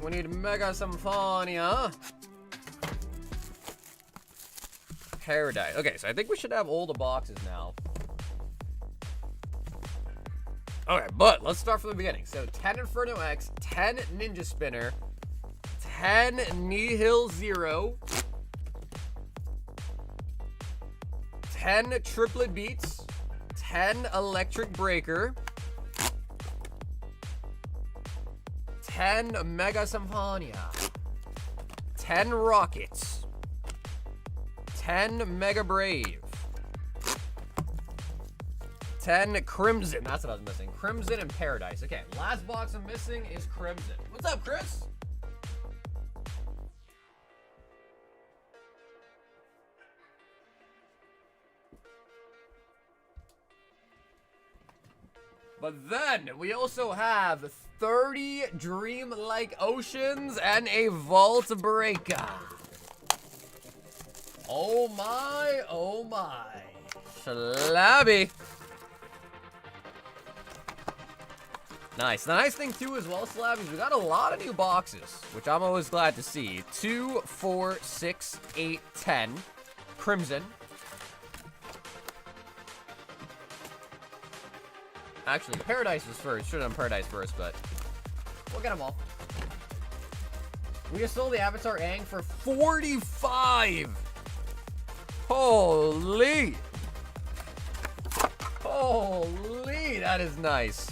We need Mega Symphonia. Paradise. Okay, so I think we should have all the boxes now. Okay, but let's start from the beginning. So 10 Inferno X, 10 Ninja Spinner, 10 Nihil Zero, 10 Triplet Beats, 10 Electric Breaker, 10 Mega Symphonia, 10 Rockets, 10 Mega Brave, 10 Crimson. That's what I was missing. Crimson and Paradise. Okay, last box I'm missing is Crimson. What's up, Chris? But then we also have 30 Dreamlike Oceans and a Vault Breaker. Oh my, oh my. Slabby. Nice. The nice thing too as well, Slab, is we got a lot of new boxes, which I'm always glad to see. 2, 4, 6, 8, 10. Crimson. Actually, Paradise was first. Should have done Paradise first, but we'll get them all. We just sold the Avatar Aang for 45. Holy. Holy, that is nice.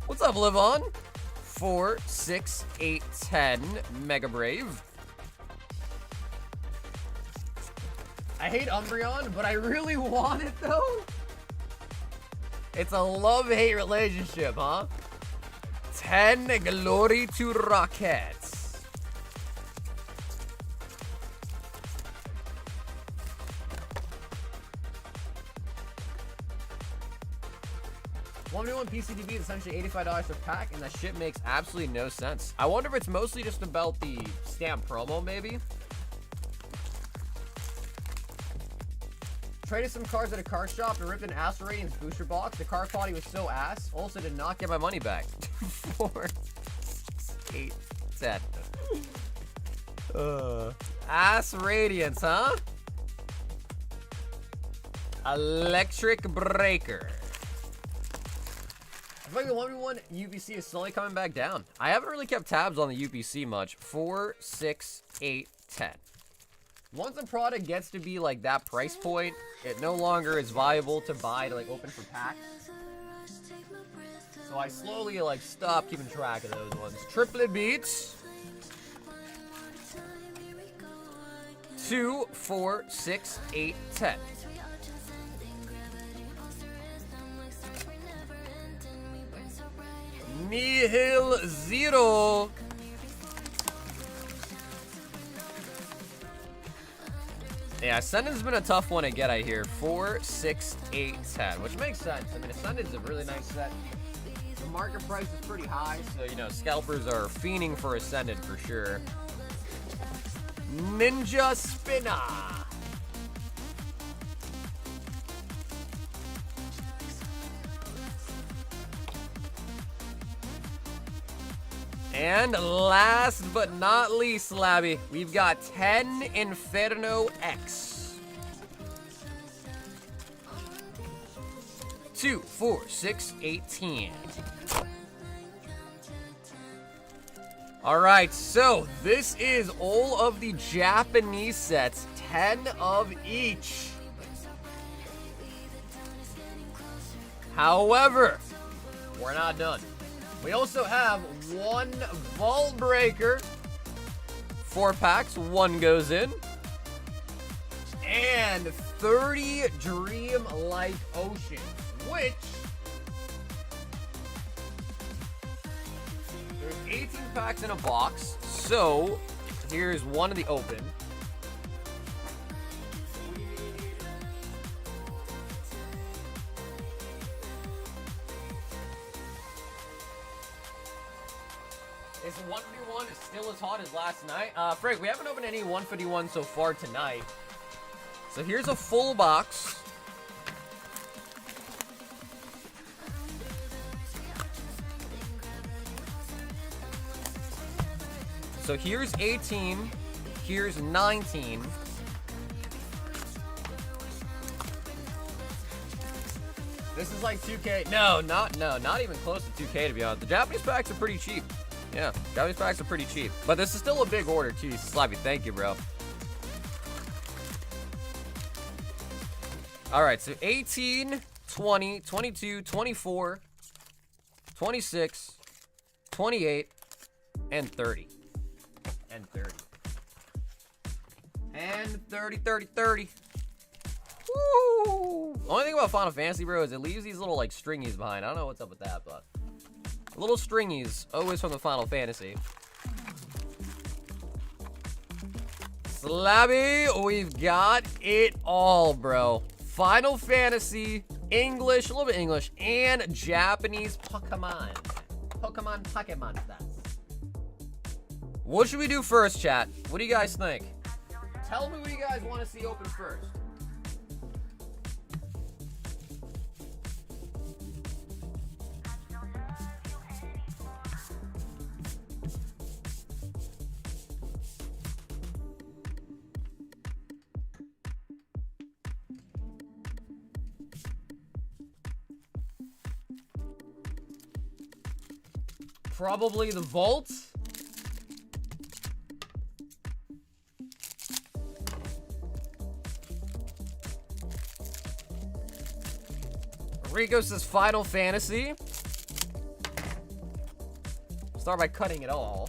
What's up, Livon? 4, 6, 8, 10. Mega Brave. I hate Umbreon, but I really want it, though. It's a love-hate relationship, huh? 10 Glory to Rockets. $1v1 PCDB is essentially $85 per pack, and that shit makes absolutely no sense. I wonder if it's mostly just about the stamp promo, maybe? Traded some cards at a card shop and ripped an Astral Radiance booster box. The card quality was so ass. Also did not get my money back. 4, 8, 10. Ass Radiance, huh? Electric Breaker. I feel like the 1v1 UPC is slowly coming back down. I haven't really kept tabs on the UPC much. 4, 6, 8, 10. Once a product gets to be like that price point, it no longer is viable to buy to like open for packs. So I slowly like stop keeping track of those ones. Triplet Beats. 2, 4, 6, 8, 10. Nihil Zero. Yeah, Ascendant's been a tough one to get, I hear. 4, 6, 8, 10, which makes sense. I mean, Ascendant's a really nice set. The market price is pretty high, so, you know, scalpers are fiending for Ascendant for sure. Ninja Spinner. And last but not least, Labby, we've got 10 Inferno X. 2, 4, 6, 18. Alright, so this is all of the Japanese sets, 10 of each. However, we're not done. We also have 1 Vault Breaker. 4 packs, 1 goes in. And 30 Dreamlike Oceans, which there's 18 packs in a box. So here's one of the open. Is 151 still as hot as last night? Frank, we haven't opened any 151 so far tonight. So here's a full box. So here's 18. Here's 19. This is like 2K. No, not even close to 2K, to be honest. The Japanese packs are pretty cheap. Yeah, Japanese packs are pretty cheap. But this is still a big order, too. Slappy, thank you, bro. All right, so 18, 20, 22, 24, 26, 28, and 30. And 30. And 30. Woo! Only thing about Final Fantasy, bro, is it leaves these little, like, stringies behind. I don't know what's up with that, but... little stringies, always from the Final Fantasy. Slabby, we've got it all, bro. Final Fantasy, English, a little bit English, and Japanese Pokemon. Pokemon stats. What should we do first, chat? What do you guys think? Tell me what you guys want to see open first. Probably the Vault. Rico says Final Fantasy. Start by cutting it all.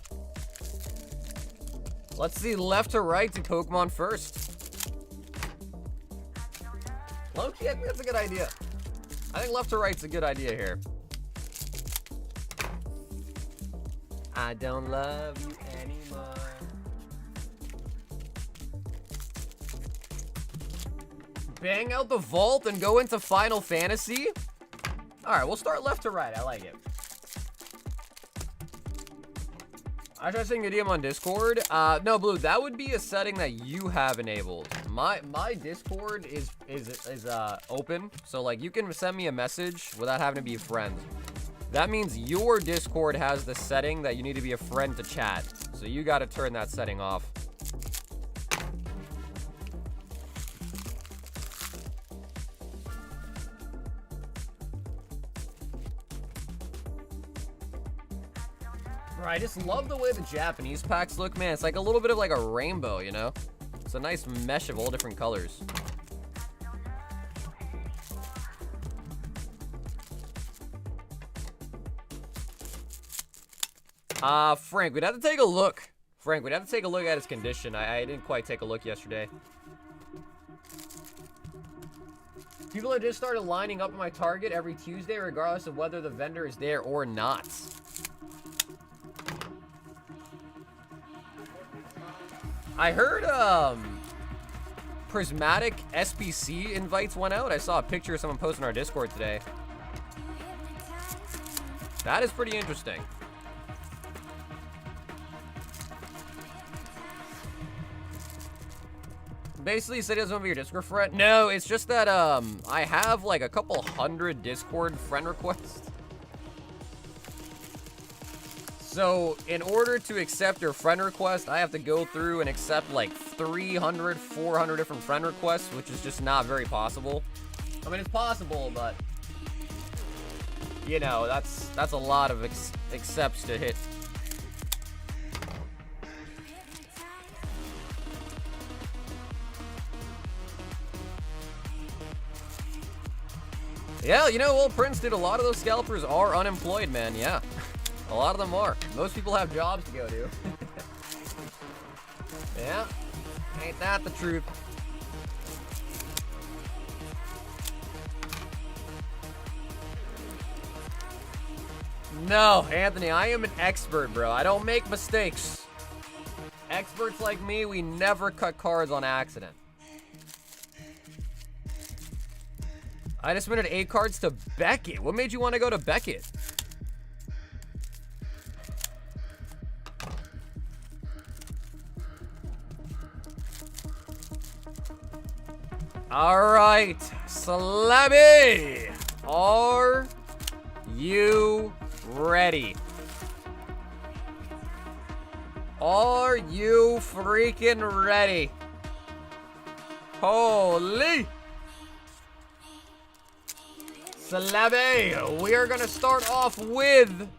Let's see left to right to Pokemon first. Low-key, I think that's a good idea. I think left to right's a good idea here. I don't love you anymore. Bang out the Vault and go into Final Fantasy? Alright, we'll start left to right. I like it. I tried sending a DM on Discord. No, Blue, that would be a setting that you have enabled. My Discord is open, so like you can send me a message without having to be a friend. That means your Discord has the setting that you need to be a friend to chat. So you got to turn that setting off. Bro, I just love the way the Japanese packs look, man. It's like a little bit of like a rainbow, you know? It's a nice mesh of all different colors. Frank, we'd have to take a look. Frank, we'd have to take a look at his condition. I didn't quite take a look yesterday. People have just started lining up at my Target every Tuesday, regardless of whether the vendor is there or not. I heard, Prismatic SBC invites went out. I saw a picture of someone posting on our Discord today. That is pretty interesting. Basically, he said he doesn't want to be your Discord friend. No, it's just that, I have, like, a couple hundred Discord friend requests. So, in order to accept your friend request, I have to go through and accept, like, 300, 400 different friend requests, which is just not very possible. I mean, it's possible, but, you know, that's a lot of accepts to hit. Yeah, you know, well, Prince, dude, a lot of those scalpers are unemployed, man, yeah. A lot of them are. Most people have jobs to go to. Yeah, ain't that the truth? No, Anthony, I am an expert, bro. I don't make mistakes. Experts like me, we never cut cards on accident. I just submitted 8 cards to Beckett. What made you want to go to Beckett? Alright, Slabby! Are you ready? Are you freaking ready? Holy! Slabby! We are gonna start off with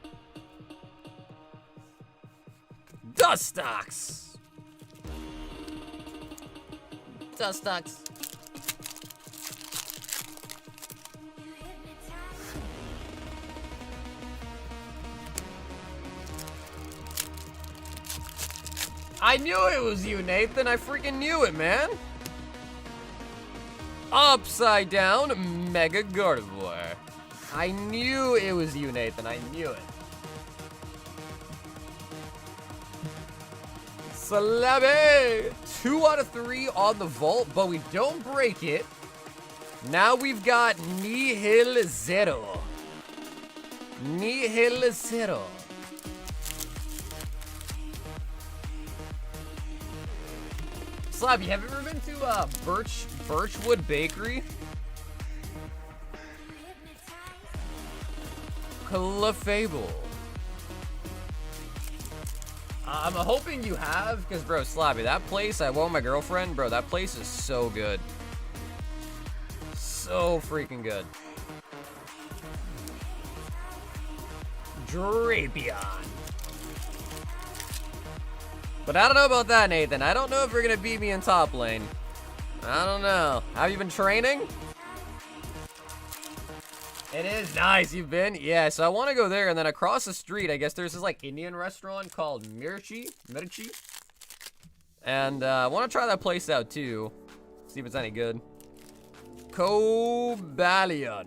Dustox. Dustox. I knew it was you, Nathan. I freaking knew it, man. Upside down Mega Gardevoir. I knew it was you, Nathan. I knew it. Slabby! 2 out of 3 on the vault, but we don't break it. Now we've got Nihil Zero. Nihil Zero. Slabby, have you ever been to Birchwood Bakery? Clefable. I'm hoping you have, because, bro, Slabby, that place, I went with my girlfriend, bro, that place is so good. So freaking good. Drapion. But I don't know about that, Nathan. I don't know if you're going to beat me in top lane. I don't know. Have you been training? It is nice. You've been? Yeah, so I want to go there. And then across the street, I guess there's this, like, Indian restaurant called Mirchi. And I want to try that place out, too. See if it's any good. Cobalion.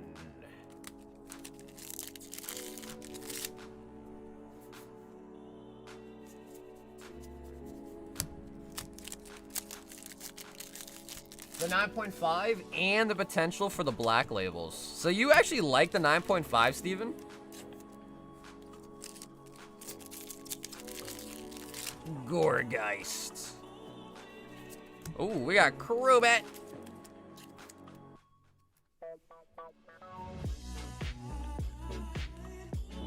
The 9.5 and the potential for the black labels. So you actually like the 9.5, Steven? Gourgeist. Oh, we got Crobat.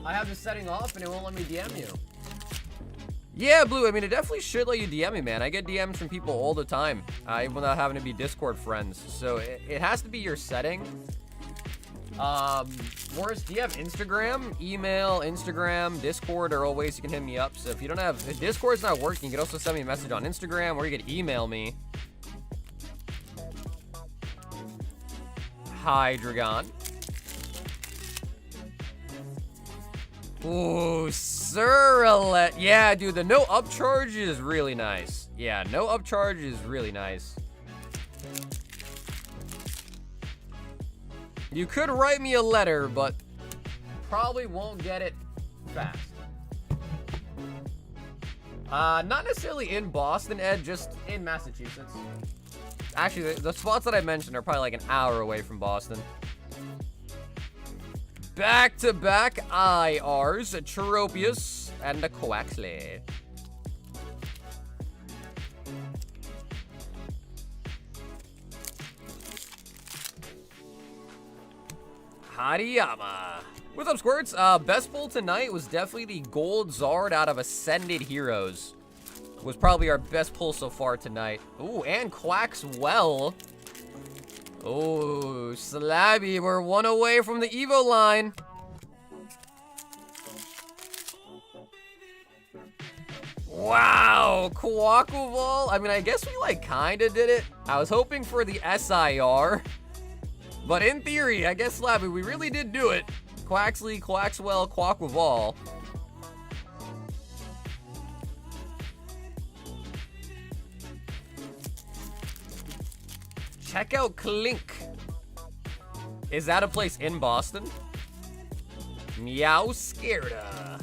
I have the setting off and it won't let me DM you. Yeah, Blue, I mean, it definitely should let you DM me, man. I get DMs from people all the time, even without having to be Discord friends. So it has to be your setting. Morris, do you have Instagram? Email, Instagram, Discord are all ways you can hit me up. So if you don't have, if Discord's not working, you can also send me a message on Instagram or you can email me. Hi, Dragon. Ooh, Surrelet. Yeah, dude, the no upcharge is really nice. Yeah, no upcharge is really nice. You could write me a letter, but probably won't get it fast. Not necessarily in Boston, Ed, just in Massachusetts. Actually, the spots that I mentioned are probably like an hour away from Boston. Back-to-back IRs, a Tropius and a Quaxley. Hariyama. What's up, Squirts? Best pull tonight was definitely the Gold Zard out of Ascended Heroes. Was probably our best pull so far tonight. Ooh, and Quaxwell. Oh, Slabby, we're 1 away from the Evo line. Wow, Quaquaval. I mean, I guess we, like, kind of did it. I was hoping for the SIR. But in theory, I guess, Slabby, we really did do it. Quaxley, Quaxwell, Quaquaval. Check out Clink. Is that a place in Boston? Meow Scareda.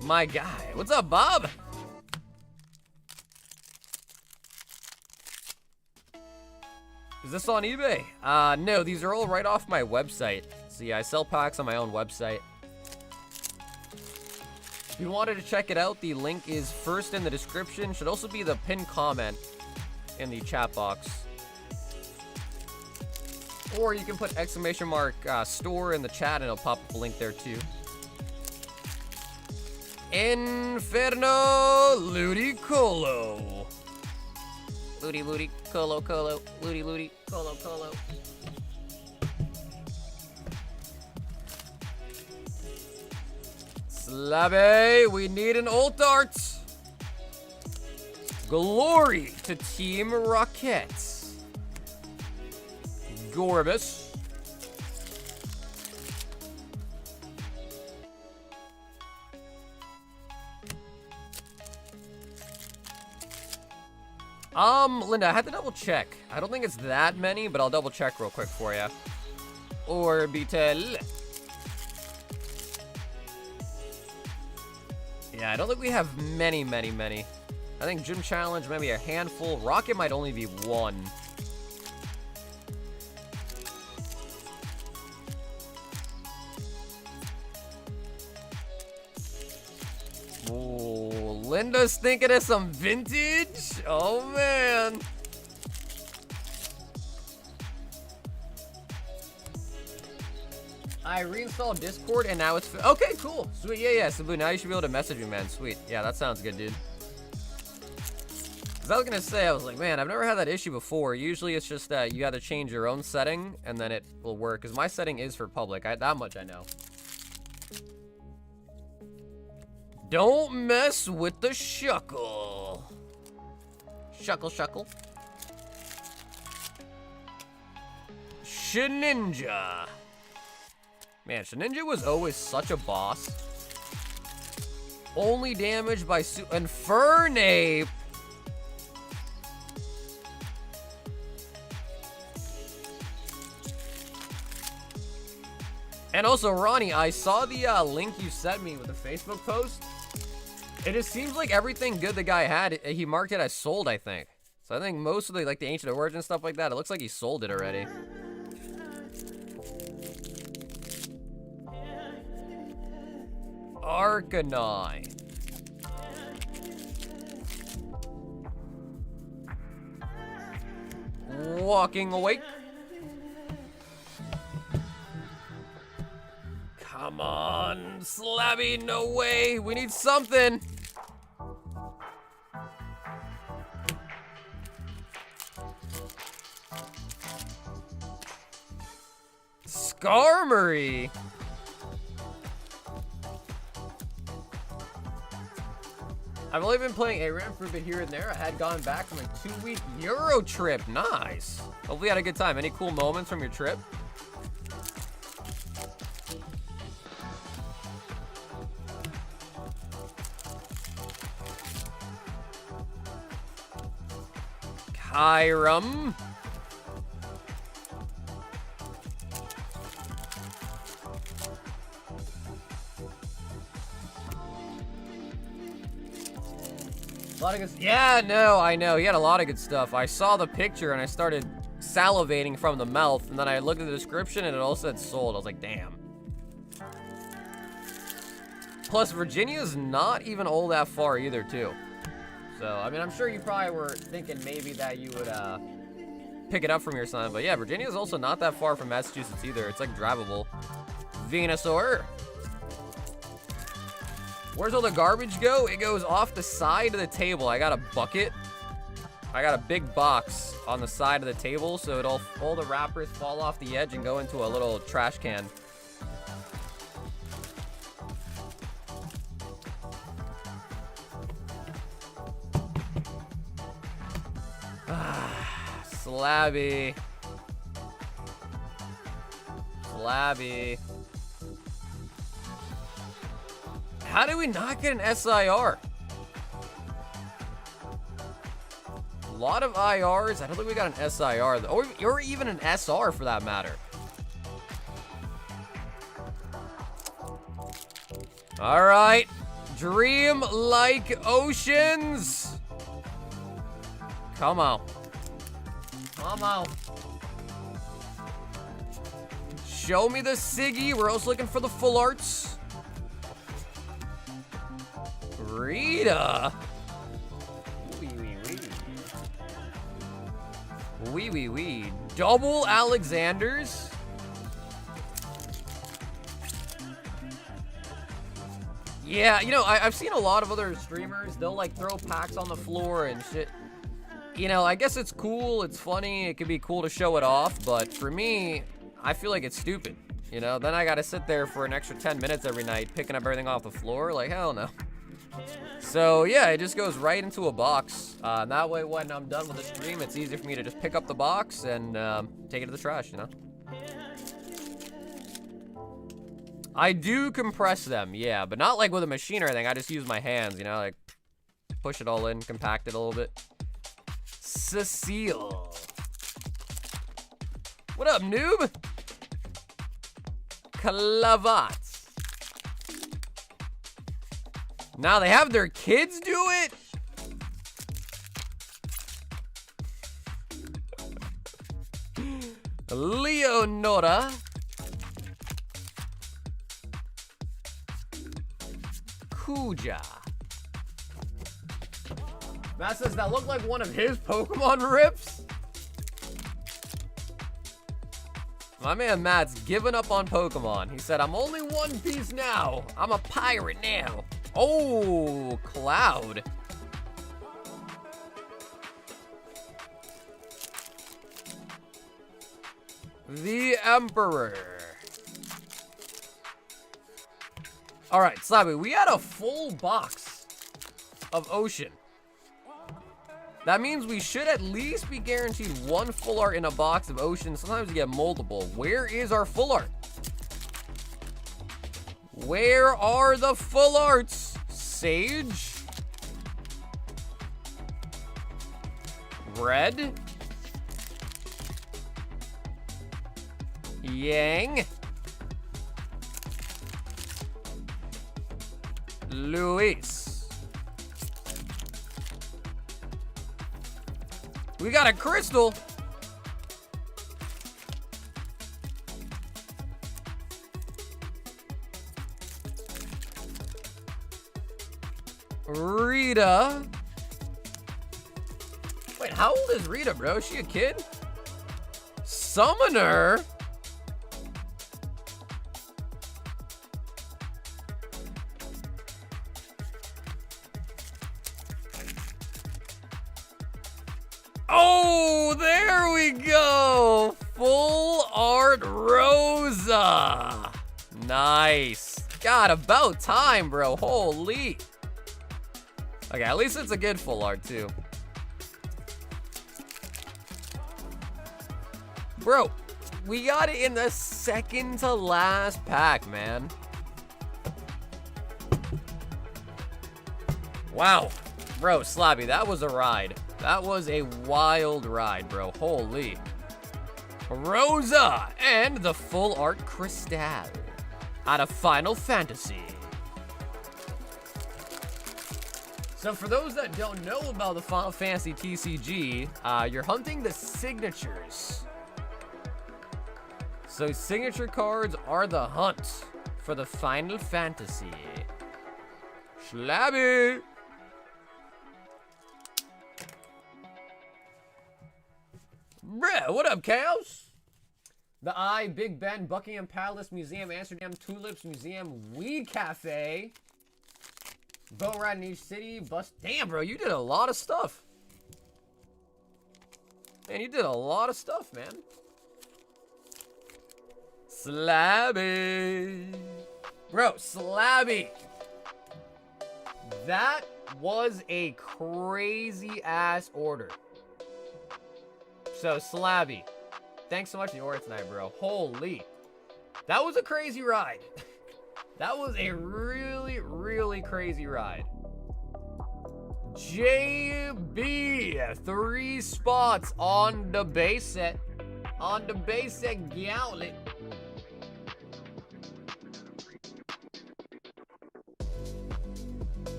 My guy. What's up, Bob? Is this on eBay? No, these are all right off my website. So yeah, I sell packs on my own website. If you wanted to check it out, the link is first in the description. Should also be the pinned comment. in the chat box. Or you can put exclamation mark store in the chat and it'll pop up a link there too. Inferno Ludicolo. Ludi Colo Colo. Ludi Colo Colo. Slabby, we need an ult art. Glory to Team Rocket. Gorbis. Linda, I had to double check. I don't think it's that many, but I'll double check real quick for you. Orbital. Yeah, I don't think we have many. I think Gym Challenge, maybe a handful. Rocket might only be one. Ooh, Linda's thinking of some vintage? Oh, man. I reinstalled Discord and now it's... Okay, cool. Sweet. Yeah, Sabu. Now you should be able to message me, man. Sweet. Yeah, that sounds good, dude. Because I was going to say, I was like, man, I've never had that issue before. Usually it's just that you got to change your own setting and then it will work. Because my setting is for public. That much I know. Don't mess with the shuckle. Shuckle. Sheninja. Man, Sheninja was always such a boss. Only damaged by Infernape. And also, Ronnie, I saw the link you sent me with the Facebook post. It just seems like everything good the guy had, he marked it as sold, I think. So I think most of the, like, the Ancient Origin stuff like that, it looks like he sold it already. Arcanine. Walking Awake. Come on, Slabby, no way. We need something. Skarmory. I've only been playing ARAM for a bit here and there. I had gone back from a 2-week Euro trip. Nice. Hopefully you had a good time. Any cool moments from your trip? Kyurem. A lot of good. Yeah, no, I know. He had a lot of good stuff. I saw the picture and I started salivating from the mouth, and then I looked at the description and it all said sold. I was like, damn. Plus, Virginia's not even all that far either, too. So, I mean, I'm sure you probably were thinking maybe that you would pick it up from your son. But yeah, Virginia's also not that far from Massachusetts either. It's like drivable. Venusaur. Where's all the garbage go? It goes off the side of the table. I got a bucket. I got a big box on the side of the table, so all the wrappers fall off the edge and go into a little trash can. Slabby. How did we not get an SIR? A lot of IRs. I don't think we got an SIR, or even an SR for that matter. All right. Dream like oceans. Come on. Come on. Show me the Siggy. We're also looking for the full arts. Rita. Wee. Double Alexanders. Yeah, you know, I've seen a lot of other streamers. They'll, like, throw packs on the floor and shit. You know, I guess it's cool. It's funny. It could be cool to show it off. But for me, I feel like it's stupid. You know, then I got to sit there for an extra 10 minutes every night picking up everything off the floor. Like, hell no. So, yeah, it just goes right into a box. And that way, when I'm done with the stream, it's easier for me to just pick up the box and take it to the trash, you know? I do compress them, yeah, but not like with a machine or anything. I just use my hands, you know, like push it all in, compact it a little bit. Cecile. What up, noob? Clavat. Now they have their kids do it? Leonora. Kuja. Matt says that looked like one of his Pokemon rips. My man Matt's given up on Pokemon. He said, I'm only One Piece now. I'm a pirate now. Oh, Cloud. The Emperor. All right, Slabby, we had a full box of Ocean. That means we should at least be guaranteed one full art in a box of Ocean. Sometimes we get multiple. Where is our full art? Where are the full arts? Sage? Red? Yang? Luis. We got a crystal. Rita. Wait, how old is Rita, bro? Is she a kid? Summoner? Oh, there we go. Full art Rosa. Nice. God, about time, bro. Holy. Okay, at least it's a good full art, too. Bro, we got it in the second to last pack, man. Wow. Bro, Slabby, that was a ride. That was a wild ride, bro. Holy. Rosa and the full art Crystal out of Final Fantasy. So for those that don't know about the Final Fantasy TCG, you're hunting the signatures. So signature cards are the hunt for the Final Fantasy. Slabby. Bruh, what up, Chaos? The Eye, Big Ben, Buckingham Palace Museum, Amsterdam Tulips Museum, Weed Cafe, boat ride in each city, bus. Damn, bro, you did a lot of stuff. Man, you did a lot of stuff, man. Slabby. Bro, Slabby. That was a crazy ass order. So, Slabby, thanks so much for the order tonight, bro. Holy. That was a crazy ride. That was a really, really crazy ride. JB, 3 spots on the base set. On the base set gauntlet.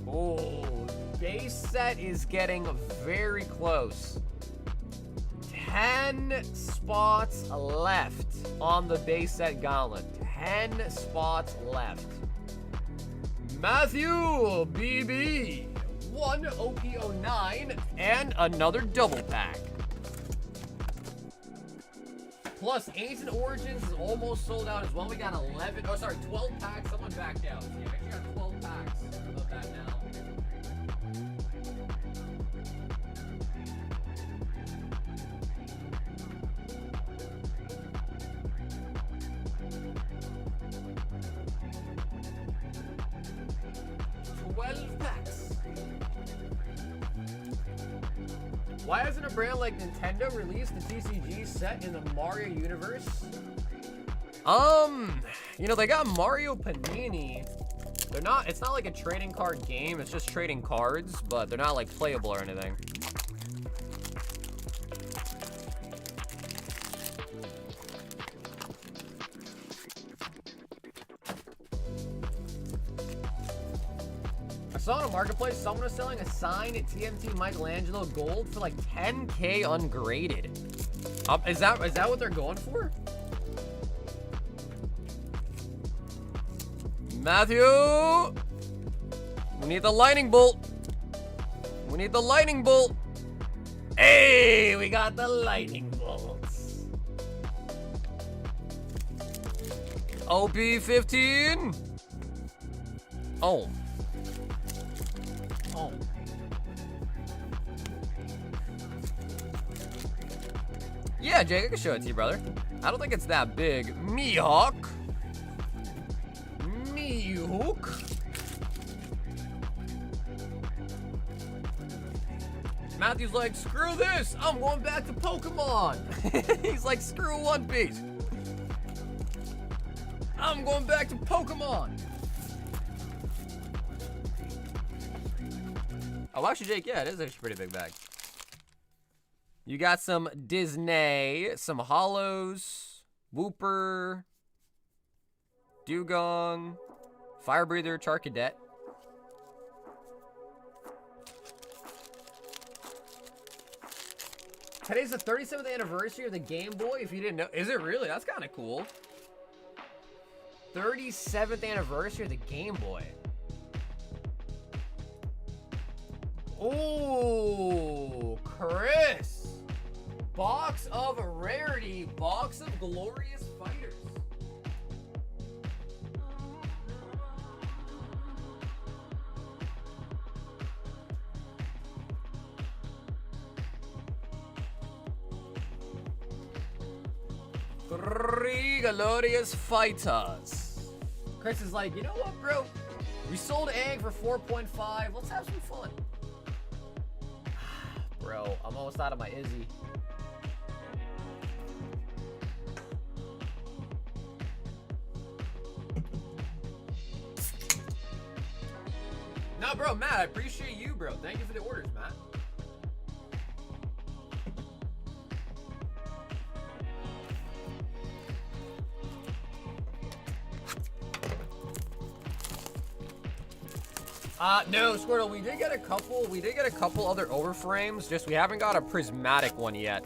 Oh, base set is getting very close. 10 spots left on the base set gauntlet. 10 spots left. Matthew BB. 1 OP09 and another double pack. Plus, Ancient Origins is almost sold out as well. We got 12 packs. Someone backed out. Yeah, we got 12 packs of that now. Why hasn't a brand like Nintendo released the TCG set in the Mario universe? You know, they got Mario Panini. It's not like a trading card game, it's just trading cards, but they're not like playable or anything. I saw on a marketplace someone was selling a signed TMT Michelangelo gold for like 10K ungraded. Is that what they're going for? Matthew, we need the lightning bolt. We need the lightning bolt. Hey, we got the lightning bolts. OP15. Oh. Oh. Yeah, Jake, I can show it to you, brother. I don't think it's that big. Mihawk. Mihawk. Matthew's like, screw this. I'm going back to Pokemon. He's like, screw One Piece. I'm going back to Pokemon. Oh, actually, Jake, yeah, it is actually a pretty big bag. You got some Disney, some Holos, Wooper, Dugong, Fire Breather, Charcadet. Today's the 37th anniversary of the Game Boy, if you didn't know. Is it really? That's kind of cool. 37th anniversary of the Game Boy. Ooh, Chris. Box of Rarity, box of Glorious Fighters. Three Glorious Fighters. Chris is like, you know what, bro? We sold egg for 4.5. Let's have some fun. Bro, I'm almost out of my Izzy. No, bro, Matt, I appreciate you, bro. Thank you for the orders, Matt. No, Squirtle, we did get a couple other overframes, just we haven't got a prismatic one yet.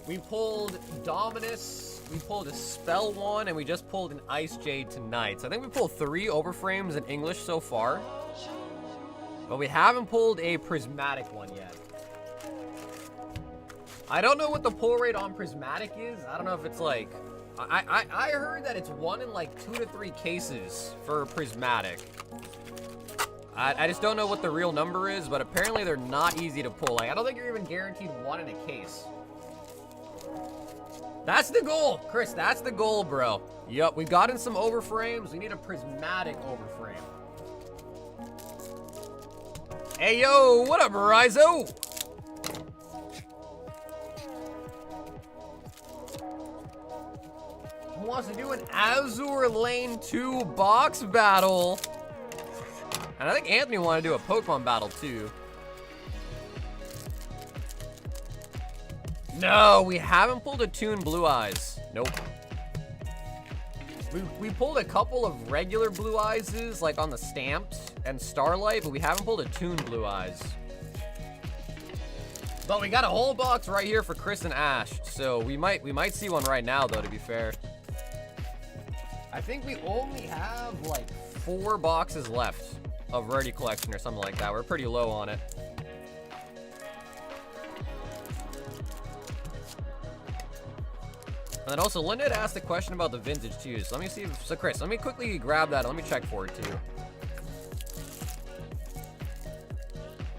We pulled Dominus, we pulled a Spell one, and we just pulled an Ice Jade tonight. So I think we pulled 3 overframes in English so far. But we haven't pulled a prismatic one yet. I don't know what the pull rate on prismatic is. I don't know if it's like... I heard that it's 1 in like 2 to 3 cases for prismatic. I just don't know what the real number is, but apparently they're not easy to pull. Like, I don't think you're even guaranteed 1 in a case. That's the goal, Chris. That's the goal, bro. Yup, we got in some overframes. We need a prismatic overframe. Hey, yo, what up, Rizzo? Who wants to do an Azure Lane 2 box battle? And I think Anthony wanted to do a Pokemon battle too. No, we haven't pulled a Toon Blue Eyes. Nope. We pulled a couple of regular Blue Eyes, like on the Stamped and Starlight, but we haven't pulled a Toon Blue Eyes. But we got a whole box right here for Chris and Ash, so we might see one right now though, to be fair. I think we only have like 4 boxes left of Rarity collection or something like that. We're pretty low on it. And then also, Linda had asked a question about the vintage too. So let me see if, so Chris, let me quickly grab that. Let me check for it too.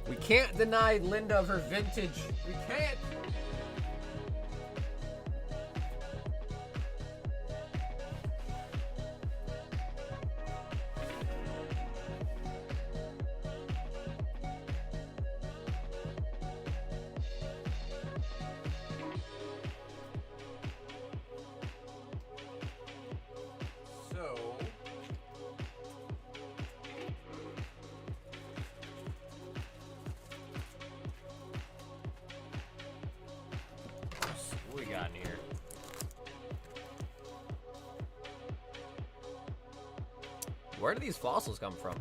We can't deny Linda of her vintage. We can't. What we got in here? Where do these fossils come from?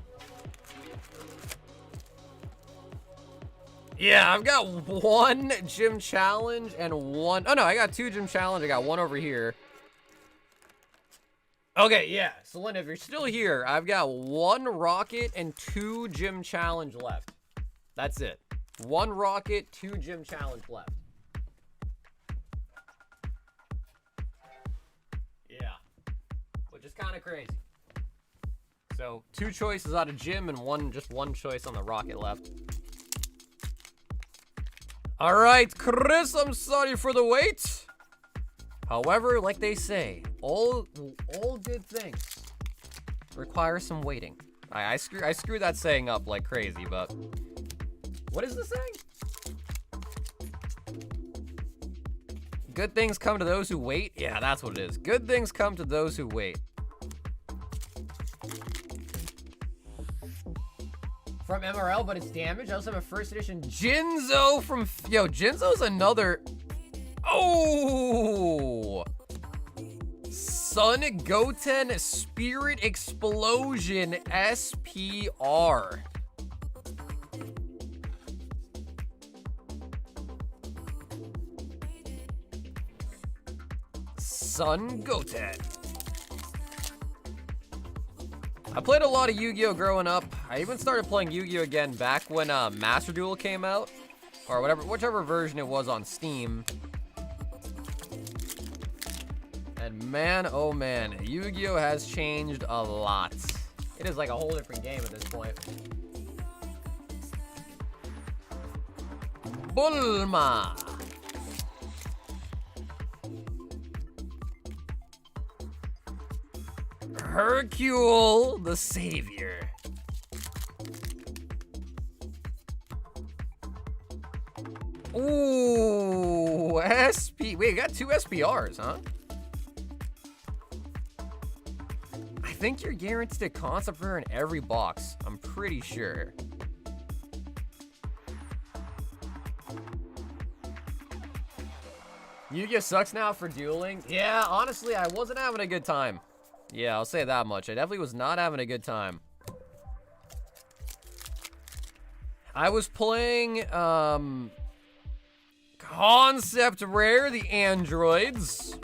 Yeah, I've got 1 gym challenge and 1... Oh, no, I got 2 gym challenge. I got 1 over here. Okay, yeah. So, Linda, if you're still here, I've got 1 rocket and 2 gym challenge left. That's it. 1 rocket, 2 gym challenge left. Yeah. Which is kind of crazy. So, 2 choices out of gym and just one choice on the rocket left. All right, Chris, I'm sorry for the wait. However, like they say, all good things require some waiting. I screwed that saying up like crazy, but what is the saying? Good things come to those who wait? Yeah, that's what it is. Good things come to those who wait. From MRL, but it's damaged. I also have a first edition Jinzo from... Yo, Jinzo's another... Oh! Sun Goten Spirit Explosion SPR. Sun Goten. I played a lot of Yu-Gi-Oh growing up. I even started playing Yu-Gi-Oh again back when Master Duel came out, or whichever version it was on Steam. And man, oh man, Yu-Gi-Oh has changed a lot. It is like a whole different game at this point. Bulma. Hercule the Savior. Ooh, SP. Wait, you got 2 SPRs, huh? I think you're guaranteed a concept rare in every box. I'm pretty sure. Yu-Gi-Oh sucks now for dueling. Yeah, honestly, I wasn't having a good time. Yeah, I'll say that much. I definitely was not having a good time. I was playing, Concept Rare, the androids.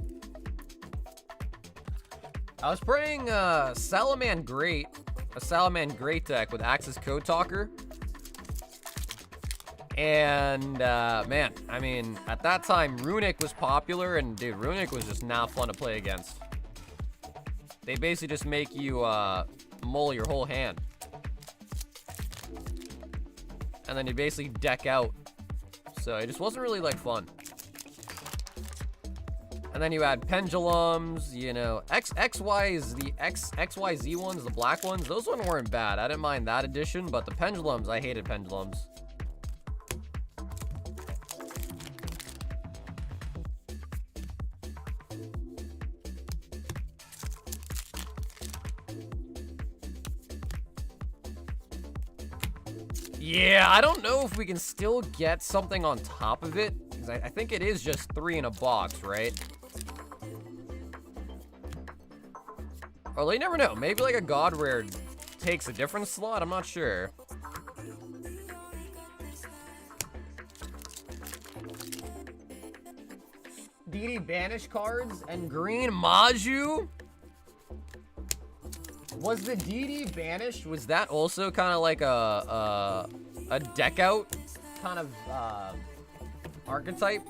I was playing, Salaman Great, a Salaman Great deck with Axis Code Talker. And, man, I mean, at that time, Runic was popular, and dude, Runic was just not fun to play against. They basically just make you mull your whole hand. And then you basically deck out. So it just wasn't really like fun. And then you add pendulums, you know, XYZ ones, the black ones, those ones weren't bad. I didn't mind that addition, but the pendulums, I hated pendulums. Yeah, I don't know if we can still get something on top of it, because I think it is just 3 in a box, right? Or you never know. Maybe like a God Rare takes a different slot. I'm not sure. DD banish cards and green Maju. Was the DD banished? Was that also kind of like a deck out kind of archetype?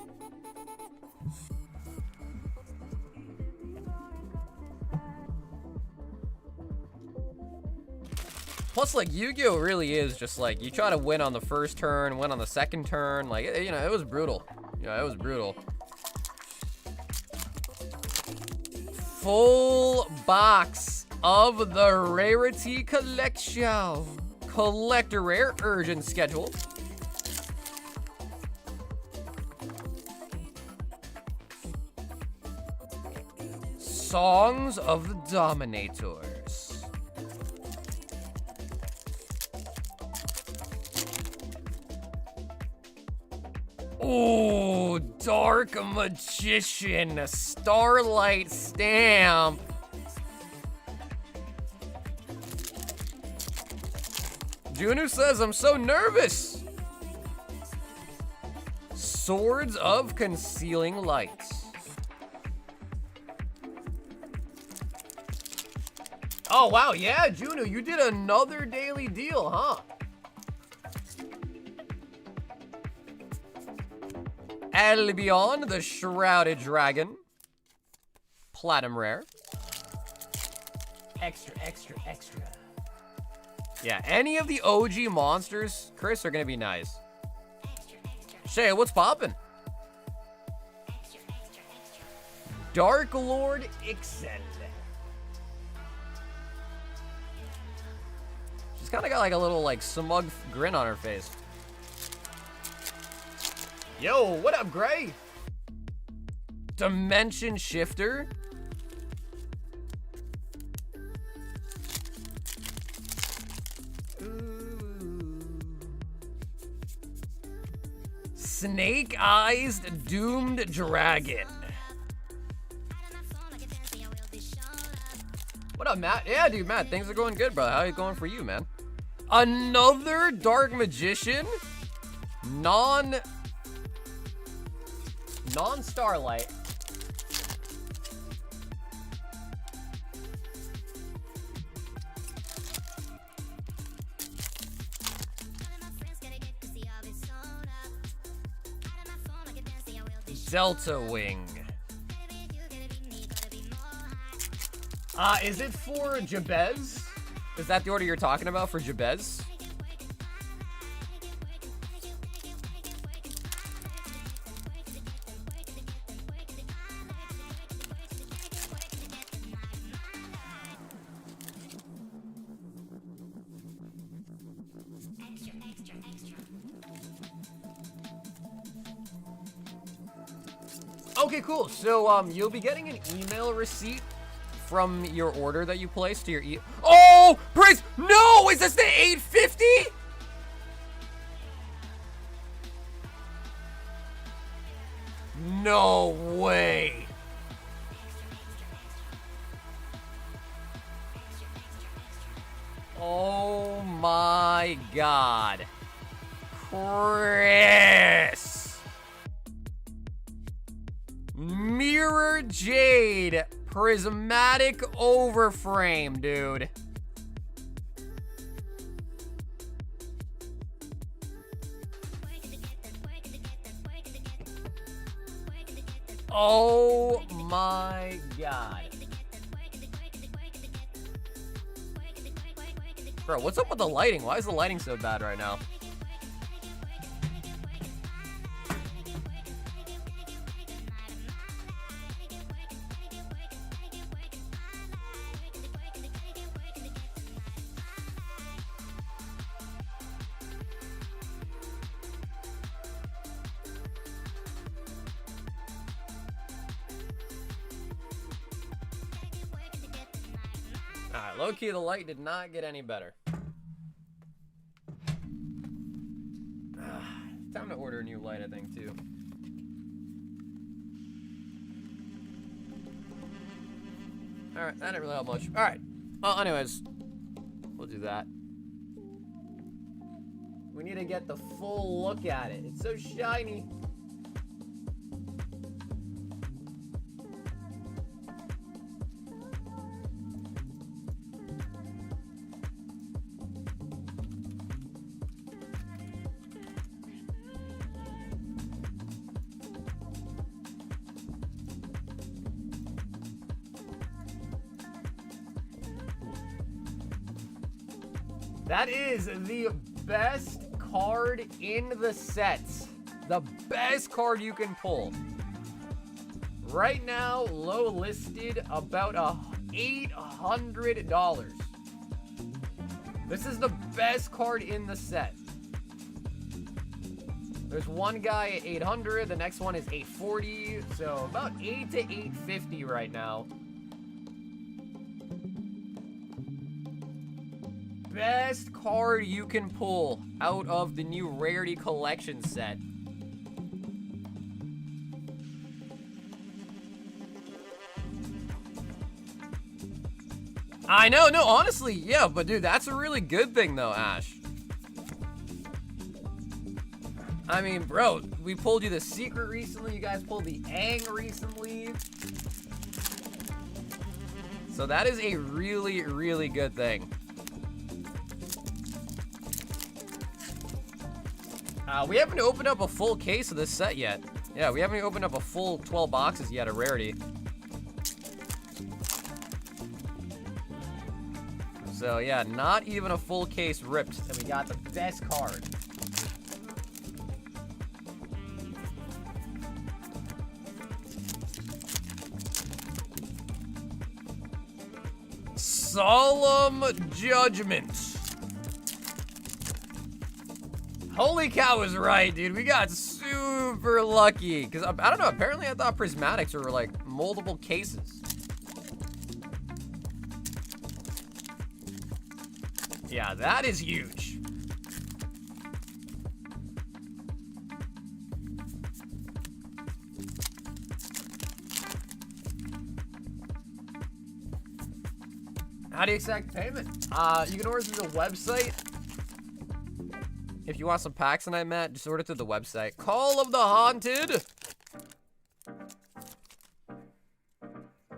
Plus, like, Yu-Gi-Oh! Really is just like, you try to win on the first turn, win on the second turn. Like, you know, it was brutal. Yeah, it was brutal. Full box of the Rarity collection. Collector Rare, urgent schedule. Songs of the Dominators. Ooh, Dark Magician, Starlight Stamp. Junu says, I'm so nervous. Swords of Concealing Lights. Oh, wow, yeah, Junu, you did another daily deal, huh? Albion, the Shrouded Dragon. Platinum Rare. Extra, extra, extra. Yeah, any of the OG monsters, Chris, are gonna be nice. Shay, what's poppin'? Dark Lord Ixen. She's kind of got like a little like smug grin on her face. Yo, what up, Gray? Dimension Shifter. Snake Eyes Doomed Dragon. What up, Matt? Yeah, dude, Matt, things are going good, bro. How are you going for you, man? Another Dark Magician? Non-Starlight. Delta Wing. Is it for Jabez? Is that the order you're talking about for Jabez? Okay, cool. So, you'll be getting an email receipt from your order that you placed to your Oh, Prince! No! Is this the 850? No way. Oh my God. Chris. Mirror Jade Prismatic Overframe, dude. Oh my God. Bro, what's up with the lighting? Why is the lighting so bad right now? Alright, low-key, the light did not get any better. Time to order a new light, I think, too. Alright, that didn't really help much. Alright. Well, anyways, we'll do that. We need to get the full look at it. It's so shiny. That is the best card in the set. The best card you can pull. Right now, low listed about $800. This is the best card in the set. There's one guy at 800, the next one is 840, so about 8 to 850 right now. Best card you can pull out of the new Rarity collection set. I know, no, honestly, yeah, but dude, that's a really good thing though, Ash. I mean, bro, we pulled you the Secret recently, you guys pulled the Aang recently. So that is a really, really good thing. We haven't opened up a full case of this set yet. Yeah, we haven't opened up a full 12 boxes yet of Rarity. So yeah, not even a full case ripped, and we got the best card. Solemn Judgment. Holy cow is right, dude. We got super lucky. Because, I don't know, apparently I thought prismatics were, like, multiple cases. Yeah, that is huge. How do you expect payment? You can order through the website. If you want some packs tonight, Matt, just order through the website. Call of the Haunted.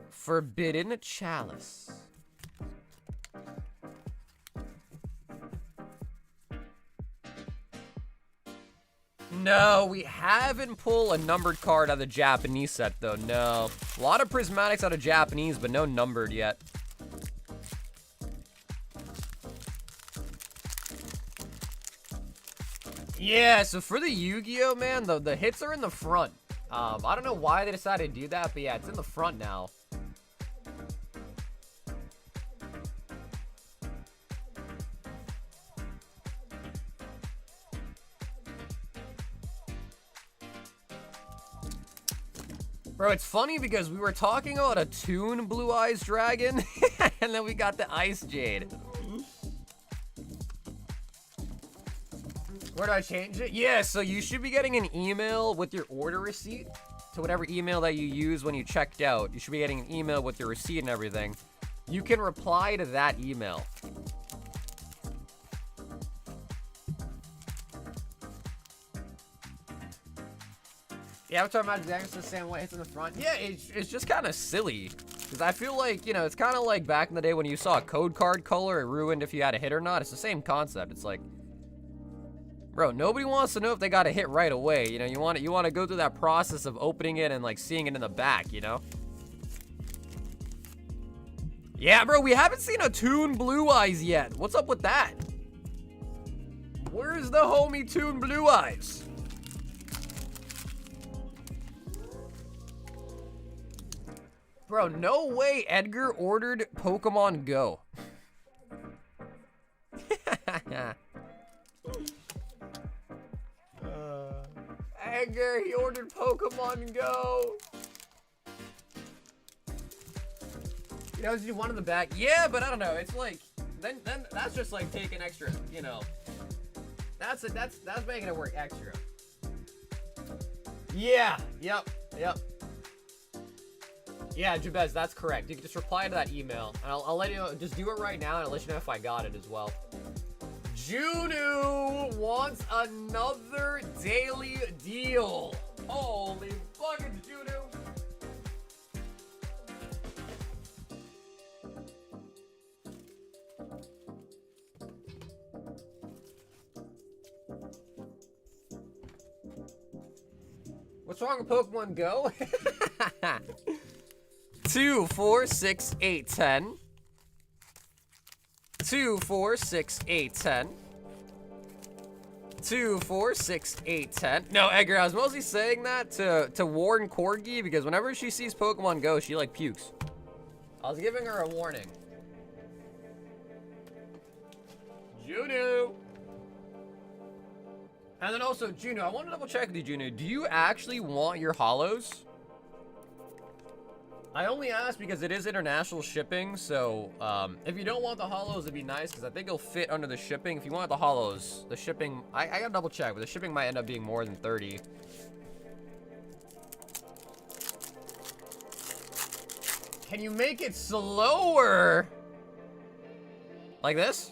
Forbidden Chalice. No, we haven't pulled a numbered card out of the Japanese set, though. No. A lot of prismatics out of Japanese, but no numbered yet. Yeah, so for the Yugioh, man, the hits are in the front. I don't know why they decided to do that, but yeah, it's in the front now. Bro, it's funny because we were talking about a Toon Blue Eyes Dragon, and then we got the Ice Jade. Where do I change it? Yeah, so you should be getting an email with your order receipt to whatever email that you used when you checked out. You should be getting an email with your receipt and everything. You can reply to that email. The Avatar Magic Dragon's the same way, it's in the front. Yeah, it's just kind of silly. Because I feel like, you know, it's kind of like back in the day when you saw a code card color, it ruined if you had a hit or not. It's the same concept. It's like, bro, nobody wants to know if they got a hit right away. You know, you want to go through that process of opening it and like seeing it in the back, you know? Yeah, bro, we haven't seen a Toon Blue Eyes yet. What's up with that? Where's the homie Toon Blue Eyes? Bro, no way Edgar ordered Pokemon Go. Edgar, he ordered Pokemon Go. You know, you one in the back. Yeah, but I don't know. It's like, then that's just like taking extra, you know. That's making it work extra. Yeah, yep. Yeah, Jabez, that's correct. You can just reply to that email, and I'll let you know. Just do it right now, and I'll let you know if I got it as well. Juno wants another daily deal. Holy fucking Juno. What's wrong with Pokemon Go? 2, 4, 6, 8, 10. 2, 4, 6, 8, 10. 2, 4, 6, 8, 10. No, Edgar, I was mostly saying that to warn Corgi because whenever she sees Pokemon Go, she like pukes. I was giving her a warning. Juno. And then also, Juno, I want to double check with you, Juno. Do you actually want your holos? I only asked because it is international shipping, so if you don't want the holos, it'd be nice because I think it'll fit under the shipping. If you want the holos, the shipping, I gotta double check, but the shipping might end up being more than 30. Can you make it slower? Like this?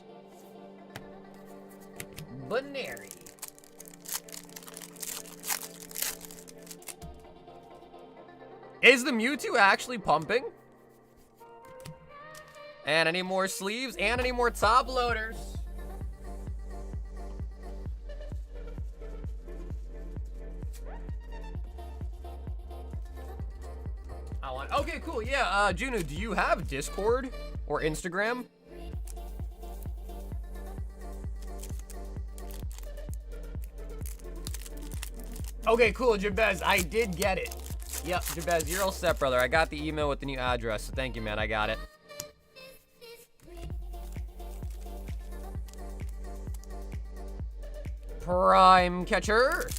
Binary. Is the Mewtwo actually pumping? And any more sleeves? And any more top loaders? Okay, cool. Yeah, Juno, do you have Discord or Instagram? Okay, cool, Jabez. I did get it. Yep, Jabez, you're all set, brother. I got the email with the new address, so thank you, man. I got it. Prime catcher.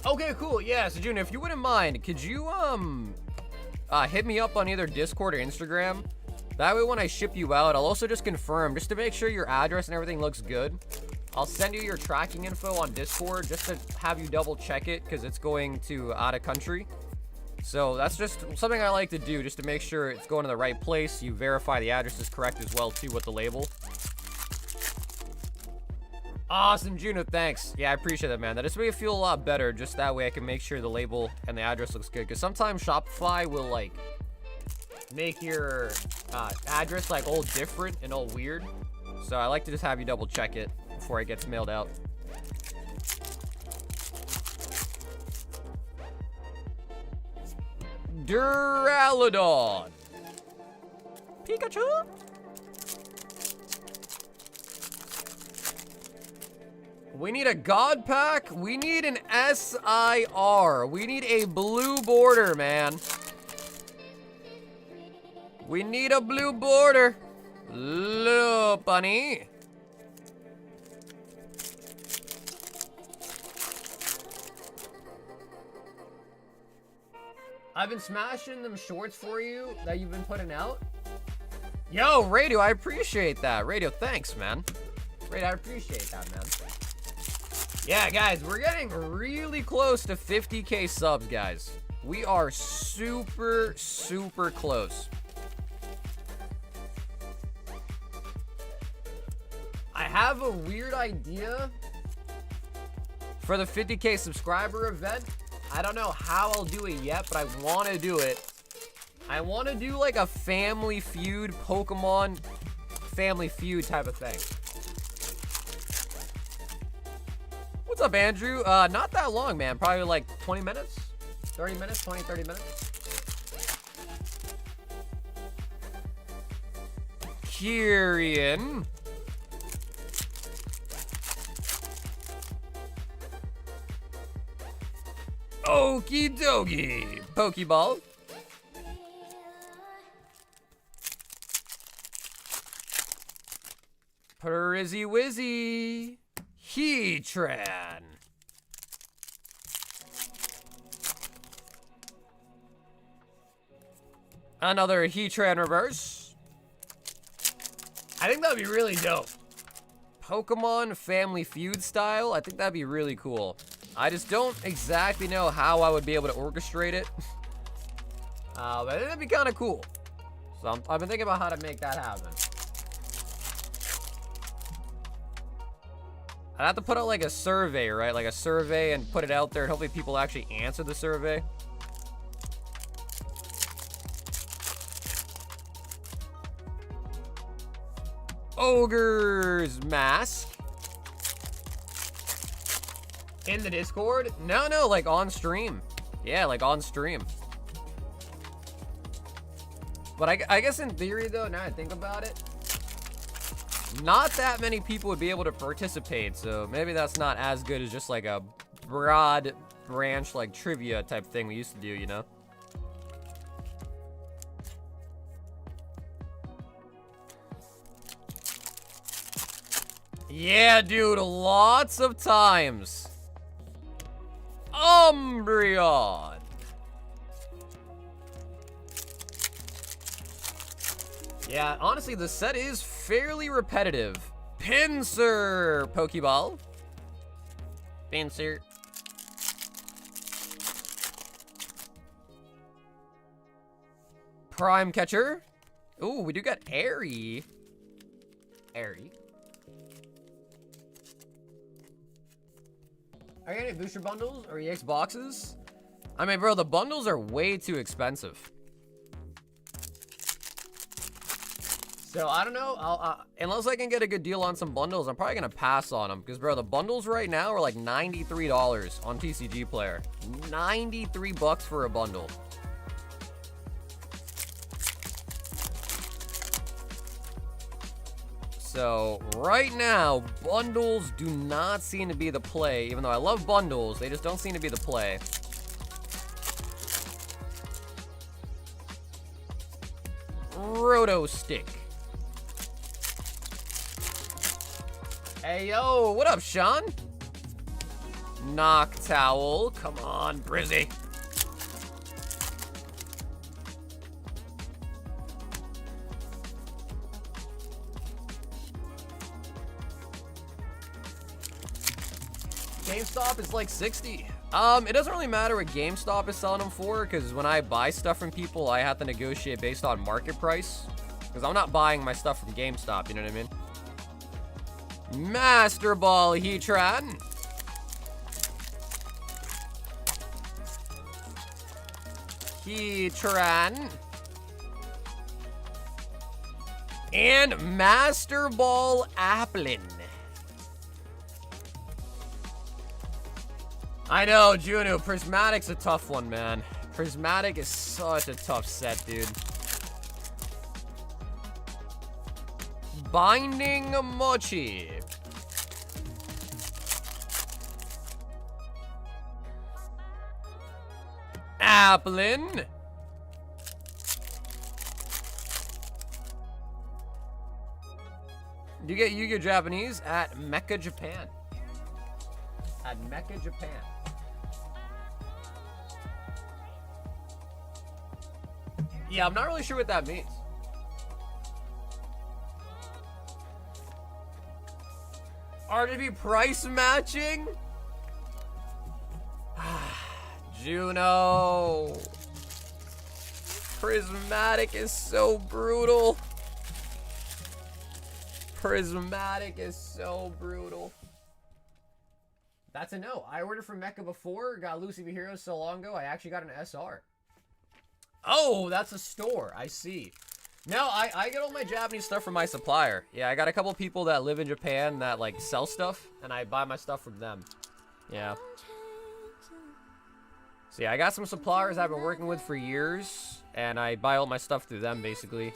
Okay, cool. Yeah, so June, if you wouldn't mind, could you hit me up on either Discord or Instagram? That way when I ship you out, I'll also just confirm, just to make sure your address and everything looks good. I'll send you your tracking info on Discord just to have you double check it because it's going to out of country. So that's just something I like to do just to make sure it's going to the right place. You verify the address is correct as well too with the label. Awesome, Juno, thanks. Yeah, I appreciate that, man. That just made me feel a lot better. Just that way I can make sure the label and the address looks good. Because sometimes Shopify will, like, make your address, like, all different and all weird. So I like to just have you double check it before it gets mailed out. Duraludon. Pikachu? We need a God Pack. We need an SIR. We need a blue border, man. We need a blue border. Little bunny. I've been smashing them shorts for you that you've been putting out. Yo, Radio, I appreciate that. Radio, thanks, man. Radio, I appreciate that, man. Yeah, guys, we're getting really close to 50K subs, guys. We are super, super close. I have a weird idea for the 50K subscriber event. I don't know how I'll do it yet, but I want to do it. I want to do like a Family Feud, Pokemon Family Feud type of thing. What's up, Andrew? Not that long, man. Probably like 20 minutes? 30 minutes? 20, 30 minutes? Kyrian. Okie dokie. Pokeball. Prizzy Wizzy. Heatran. Another Heatran reverse. I think that'd be really dope. Pokemon Family Feud style. I think that'd be really cool. I just don't exactly know how I would be able to orchestrate it. But I think that'd be kind of cool. So I've been thinking about how to make that happen. I'd have to put out like a survey, right? Like a survey and put it out there and hopefully people actually answer the survey. Ogre's Mask. In the Discord? No, like on stream. Yeah, like on stream. But I guess in theory, though, now I think about it, not that many people would be able to participate, so maybe that's not as good as just like a broad branch, like trivia type thing we used to do, you know? Yeah, dude, lots of times. Umbreon. Yeah, honestly, the set is fairly repetitive. Pinsir Pokeball. Pinsir. Prime Catcher. Ooh, we do got Airy. Airy. Are you getting booster bundles or EX boxes? I mean, bro, the bundles are way too expensive. So, I don't know. Unless I can get a good deal on some bundles, I'm probably going to pass on them. Because, bro, the bundles right now are like $93 on TCG Player. 93 bucks for a bundle. So, right now, bundles do not seem to be the play. Even though I love bundles, they just don't seem to be the play. Roto Stick. Hey, yo, what up, Sean? Noctowl. Come on, Brizzy. GameStop is like 60. It doesn't really matter what GameStop is selling them for, because when I buy stuff from people, I have to negotiate based on market price. Because I'm not buying my stuff from GameStop, you know what I mean? Master Ball Heatran. Heatran. And Master Ball Applin. I know, Juno, Prismatic's a tough one, man. Prismatic is such a tough set, dude. Binding Mochi. Applin. You get Yu-Gi-Oh! Japanese at Mecca, Japan. At Mecca, Japan. Yeah, I'm not really sure what that means. RGB price matching? Juno. Prismatic is so brutal. Prismatic is so brutal. That's a no. I ordered from Mecca before, got Lucy V Heroes so long ago, I actually got an SR. Oh, that's a store. I see. No, I get all my Japanese stuff from my supplier. Yeah, I got a couple people that live in Japan that, like, sell stuff, and I buy my stuff from them. Yeah. So, yeah, I got some suppliers I've been working with for years, and I buy all my stuff through them, basically.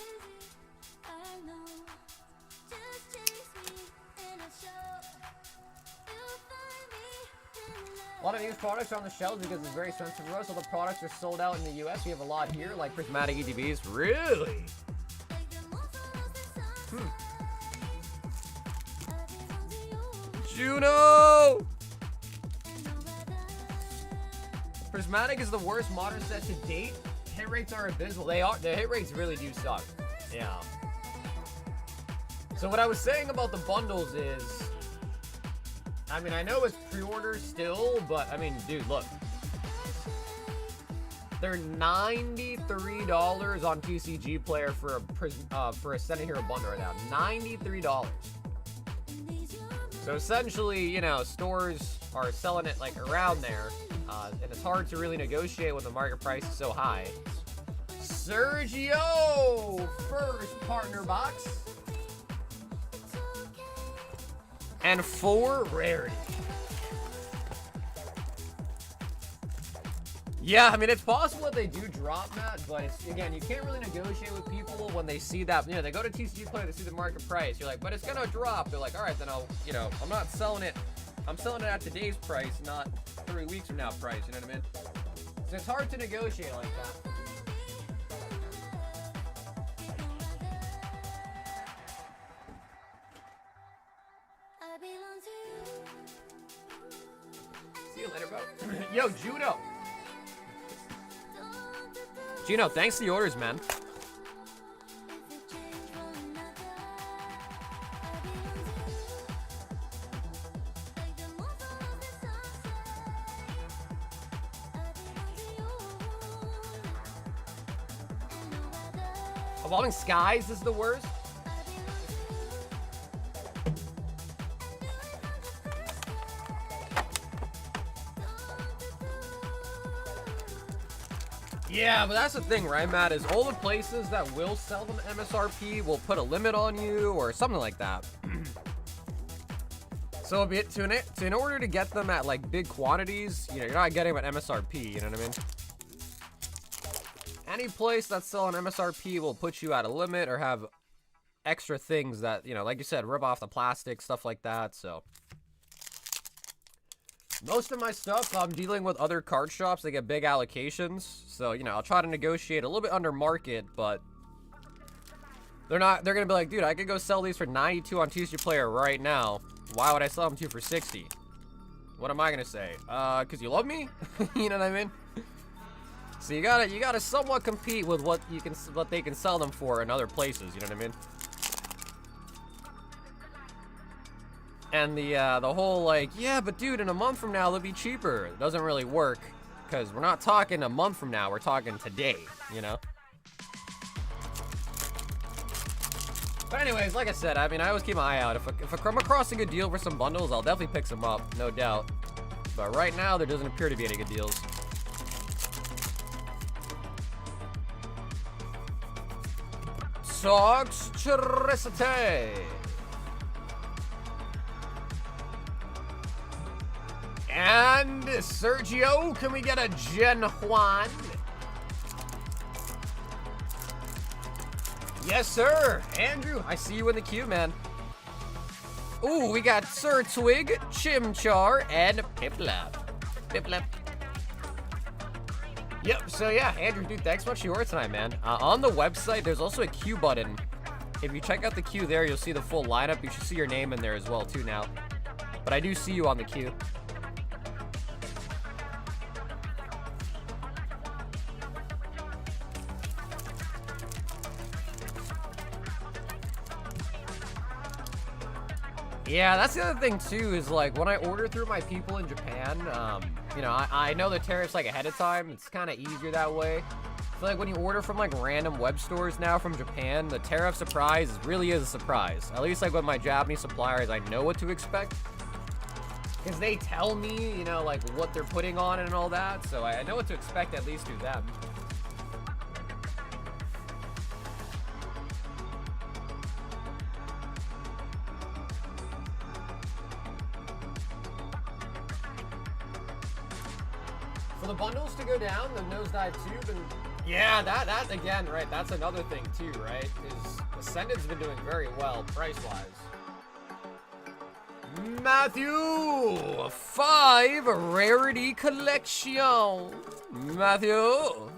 A lot of used products are on the shelves because it's very expensive for us. All the products are sold out in the US. We have a lot here, like Prismatic ETBs. Really? Juno! Prismatic is the worst modern set to date. Hit rates are abysmal. They are. The hit rates really do suck. Yeah. So what I was saying about the bundles is, I mean, I know it's pre-order still, but I mean, dude, look. They're $93 on TCG Player for a Senate Hero bundle right now. $93. So essentially, you know, stores are selling it like around there, and it's hard to really negotiate when the market price is so high. Sergio, first partner box. And 4 Rarity. Yeah, I mean, it's possible that they do drop that, but it's, again, you can't really negotiate with people when they see that, you know, they go to TCG Play, they see the market price. You're like, but it's gonna drop. They're like, all right, then I'll, you know, I'm not selling it. I'm selling it at today's price, not 3 weeks from now price, you know what I mean? So it's hard to negotiate like that. See you later, bro. Yo, Juno. Gino, thanks for the orders, man. Evolving Skies is the worst. Yeah, but that's the thing, right, Matt? Is all the places that will sell them MSRP will put a limit on you or something like that. So in order to get them at like big quantities, you know, you're not getting them at MSRP. You know what I mean? Any place that's selling MSRP will put you at a limit or have extra things that, you know, like you said, rip off the plastic, stuff like that. So most of my stuff, I'm dealing with other card shops. They get big allocations. So, you know, I'll try to negotiate a little bit under market, but they're going to be like, dude, I could go sell these for 92 on TCG Player right now. Why would I sell them to you for 60? What am I going to say? Because you love me? You know what I mean? So you gotta somewhat compete with what they can sell them for in other places, you know what I mean? And the whole like, yeah, but dude, in a month from now they'll be cheaper. It doesn't really work, because we're not talking a month from now, we're talking today, you know? But anyways, like I said, I mean, I always keep my eye out. If I come across a good deal for some bundles, I'll definitely pick some up, no doubt. But right now, there doesn't appear to be any good deals. Toxtricity. And Sergio, can we get a Gen Juan? Yes, sir. Andrew, I see you in the queue, man. Ooh, we got Sir Twig, Chimchar, and Piplup. Piplup. Yep, so yeah, Andrew, dude, thanks so much for your work tonight, man. On the website, there's also a queue button. If you check out the queue there, you'll see the full lineup. You should see your name in there as well, too, now. But I do see you on the queue. Yeah, that's the other thing, too, is, like, when I order through my people in Japan, you know, I know the tariffs, like, ahead of time. It's kind of easier that way. I feel like when you order from, like, random web stores now from Japan, the tariff surprise really is a surprise. At least, like, with my Japanese suppliers, I know what to expect. Because they tell me, you know, like, what they're putting on it and all that. So I know what to expect, at least through them. The bundles to go down, the nosedive tube, and yeah, that again, right? That's another thing too, right? Is Ascendant's been doing very well price-wise. Matthew, 5 Rarity collection. Matthew.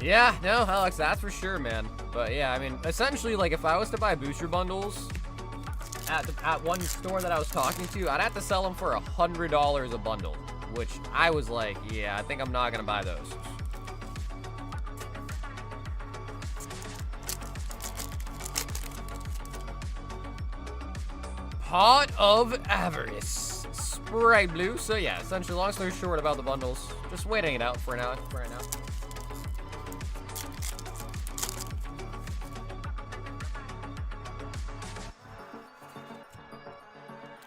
Yeah, no, Alex, that's for sure, man. But yeah, I mean, essentially, like, if I was to buy booster bundles at one store that I was talking to, I'd have to sell them for $100 a bundle, which I was like, yeah, I think I'm not gonna buy those. Pot of Avarice. Spray blue. So yeah, essentially, long story short about the bundles, just waiting it out for now.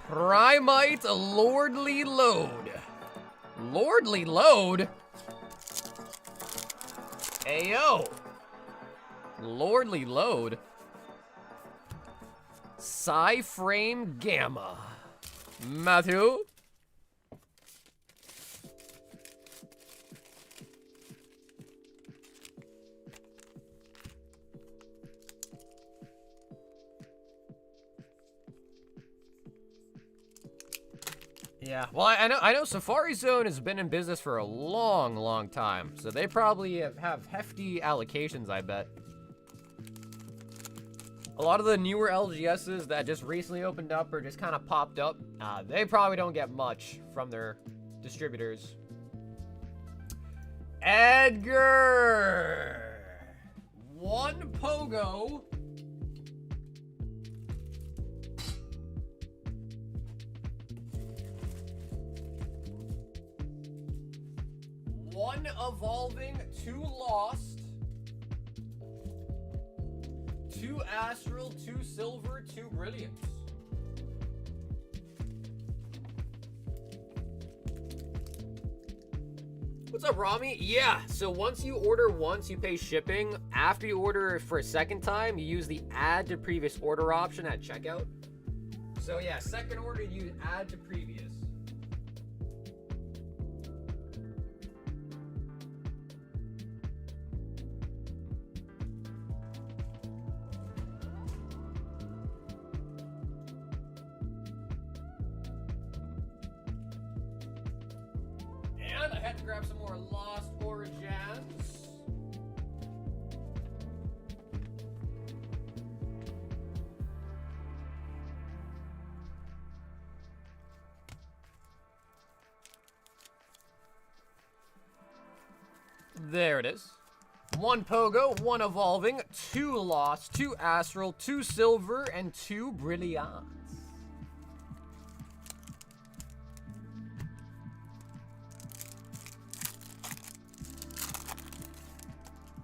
Primite Lordly Load. Lordly Load? Ayo. Lordly Load? Frame Gamma. Matthew? Yeah, well, I know Safari Zone has been in business for a long, long time, so they probably have hefty allocations, I bet. A lot of the newer LGSs that just recently opened up or just kind of popped up, they probably don't get much from their distributors. Edgar! 1 Pogo. One Evolving, 2 Lost, 2 Astral, 2 Silver, 2 Brilliant. What's up, Rami? Yeah, so once you order once, you pay shipping. After you order for a second time, you use the add to previous order option at checkout. So yeah, second order, you add to previous. I had to grab some more Lost Origins. There it is. 1 Pogo, 1 Evolving, 2 Lost, 2 Astral, 2 Silver, and 2 Brilliant.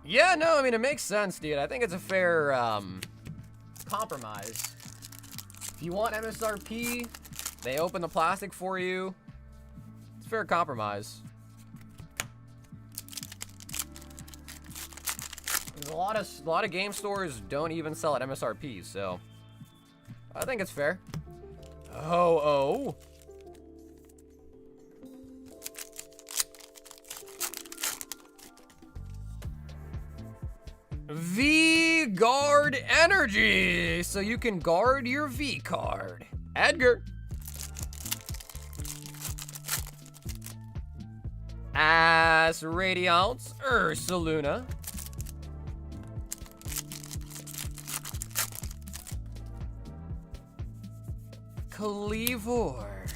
Yeah, no, I mean, it makes sense, dude. I think it's a fair, compromise. If you want MSRP, they open the plastic for you. It's a fair compromise. There's a lot of game stores don't even sell at MSRP, so I think it's fair. Oh. V-Guard Energy, so you can guard your V-card. Edgar. As Radiance, Ursaluna. Cleavor.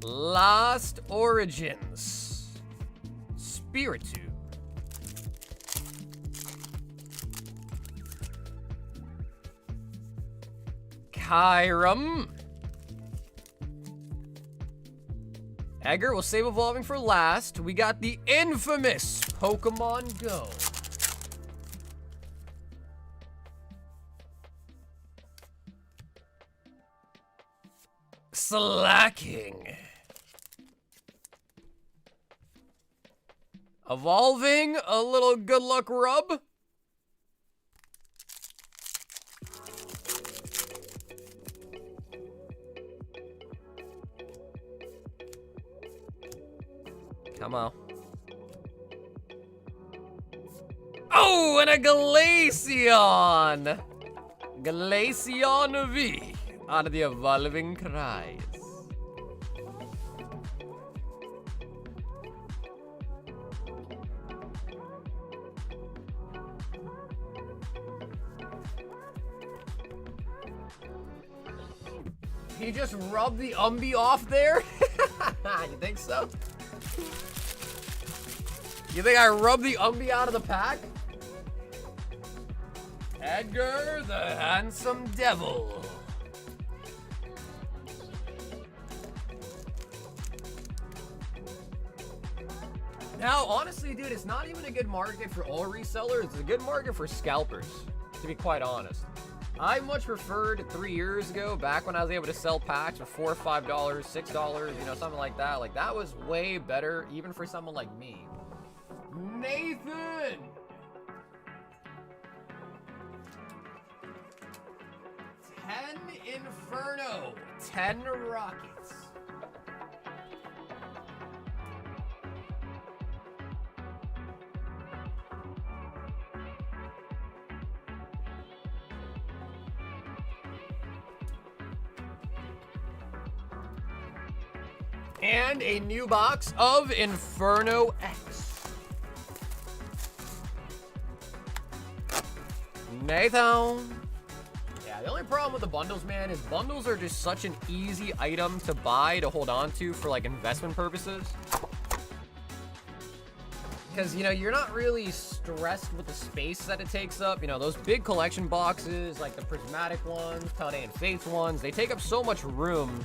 Lost Origins. Spiritu. Kyurem. Edgar, we'll save evolving for last. We got the infamous Pokemon Go. Slacking. Evolving, a little good luck rub. Come on. Oh, and a Glaceon! Glaceon V out of the Evolving Cries. He just rubbed the Umbi off there? You think so? You think I rubbed the Umbi out of the pack? Edgar, the handsome devil. Now, honestly, dude, it's not even a good market for all resellers. It's a good market for scalpers, to be quite honest. I much preferred 3 years ago, back when I was able to sell packs for $4 or $5, $6, you know, something like that. Like, that was way better, even for someone like me. Nathan! Inferno. 10 rockets. And a new box of Inferno X. Nathan. Yeah, the only problem with the bundles, man, is bundles are just such an easy item to buy, to hold on to for, like, investment purposes. Because, you know, you're not really stressed with the space that it takes up. You know, those big collection boxes, like the prismatic ones, Pele and Faith ones, they take up so much room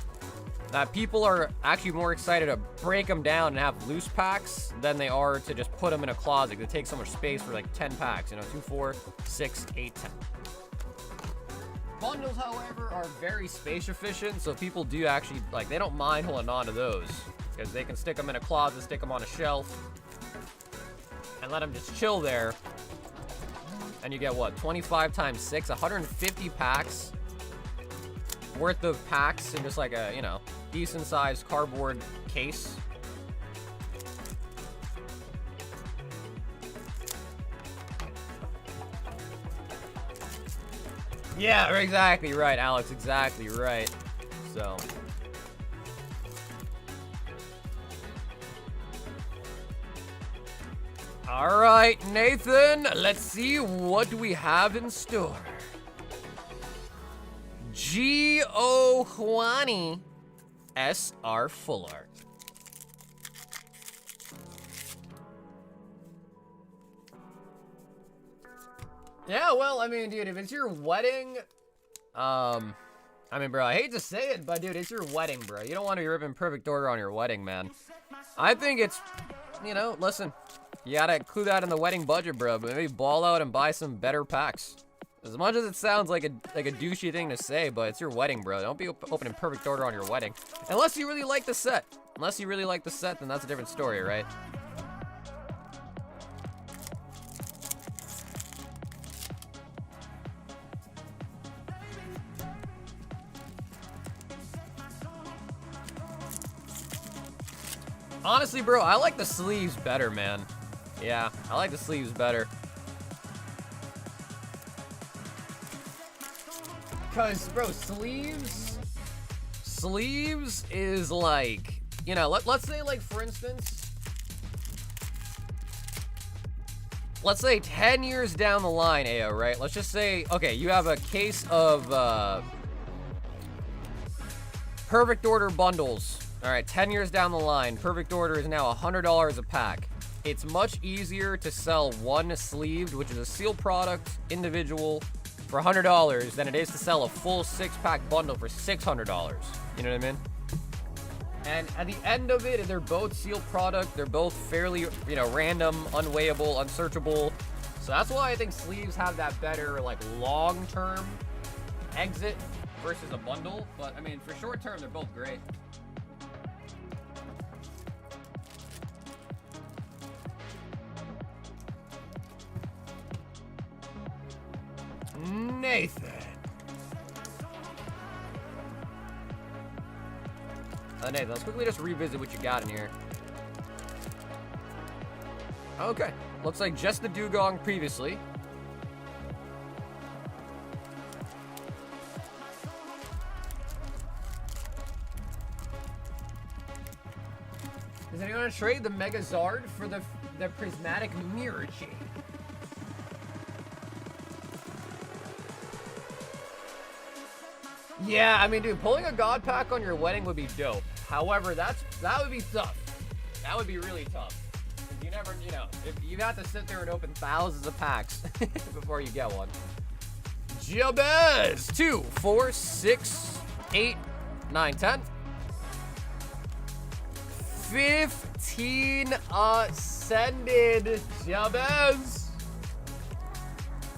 that people are actually more excited to break them down and have loose packs than they are to just put them in a closet. They take so much space for like 10 packs, you know, 2, 4, 6, 8, 10. Bundles, however, are very space efficient, so people do actually, like, they don't mind holding on to those because they can stick them in a closet, stick them on a shelf, and let them just chill there. And you get what, 25 times 6, 150 packs worth of packs in just like a, you know, decent sized cardboard case. Yeah, exactly right, Alex, exactly right. So all right, Nathan, let's see what we have in store. Yugioh SR Full Art. Yeah, well, I mean, dude, if it's your wedding, I mean, bro, I hate to say it, but dude, it's your wedding, bro. You don't want to be ripping perfect order on your wedding, man. I think it's, you know, listen, you gotta include that in the wedding budget, bro, but maybe ball out and buy some better packs. As much as it sounds like a douchey thing to say, but it's your wedding, bro. Don't be opening perfect order on your wedding. Unless you really like the set. Unless you really like the set, then that's a different story, right? Honestly, bro, I like the sleeves better, man. Yeah, I like the sleeves better. Because, bro, sleeves is like, you know, let's say, like, for instance, let's say 10 years down the line, Ayo, right? Let's just say, okay, you have a case of perfect order bundles. All right, 10 years down the line, perfect order is now $100 a pack. It's much easier to sell one sleeved, which is a sealed product, individual, for $100 than it is to sell a full 6-pack bundle for $600. You know what I mean? And at the end of it, they're both sealed product. They're both fairly, you know, random, unweighable, unsearchable. So that's why I think sleeves have that better, like, long-term exit versus a bundle. But, I mean, for short-term, they're both great. Nathan. Nathan, let's quickly just revisit what you got in here. Okay. Looks like just the dugong previously. Does anyone want to trade the Megazard for the prismatic mirror chain? Yeah, I mean, dude, pulling a God Pack on your wedding would be dope. However, that would be tough. That would be really tough. You never, you know, if you have to sit there and open thousands of packs before you get one. Jabez! 2, 4, 6, 8, 9, 10. 15 ascended. Jabez!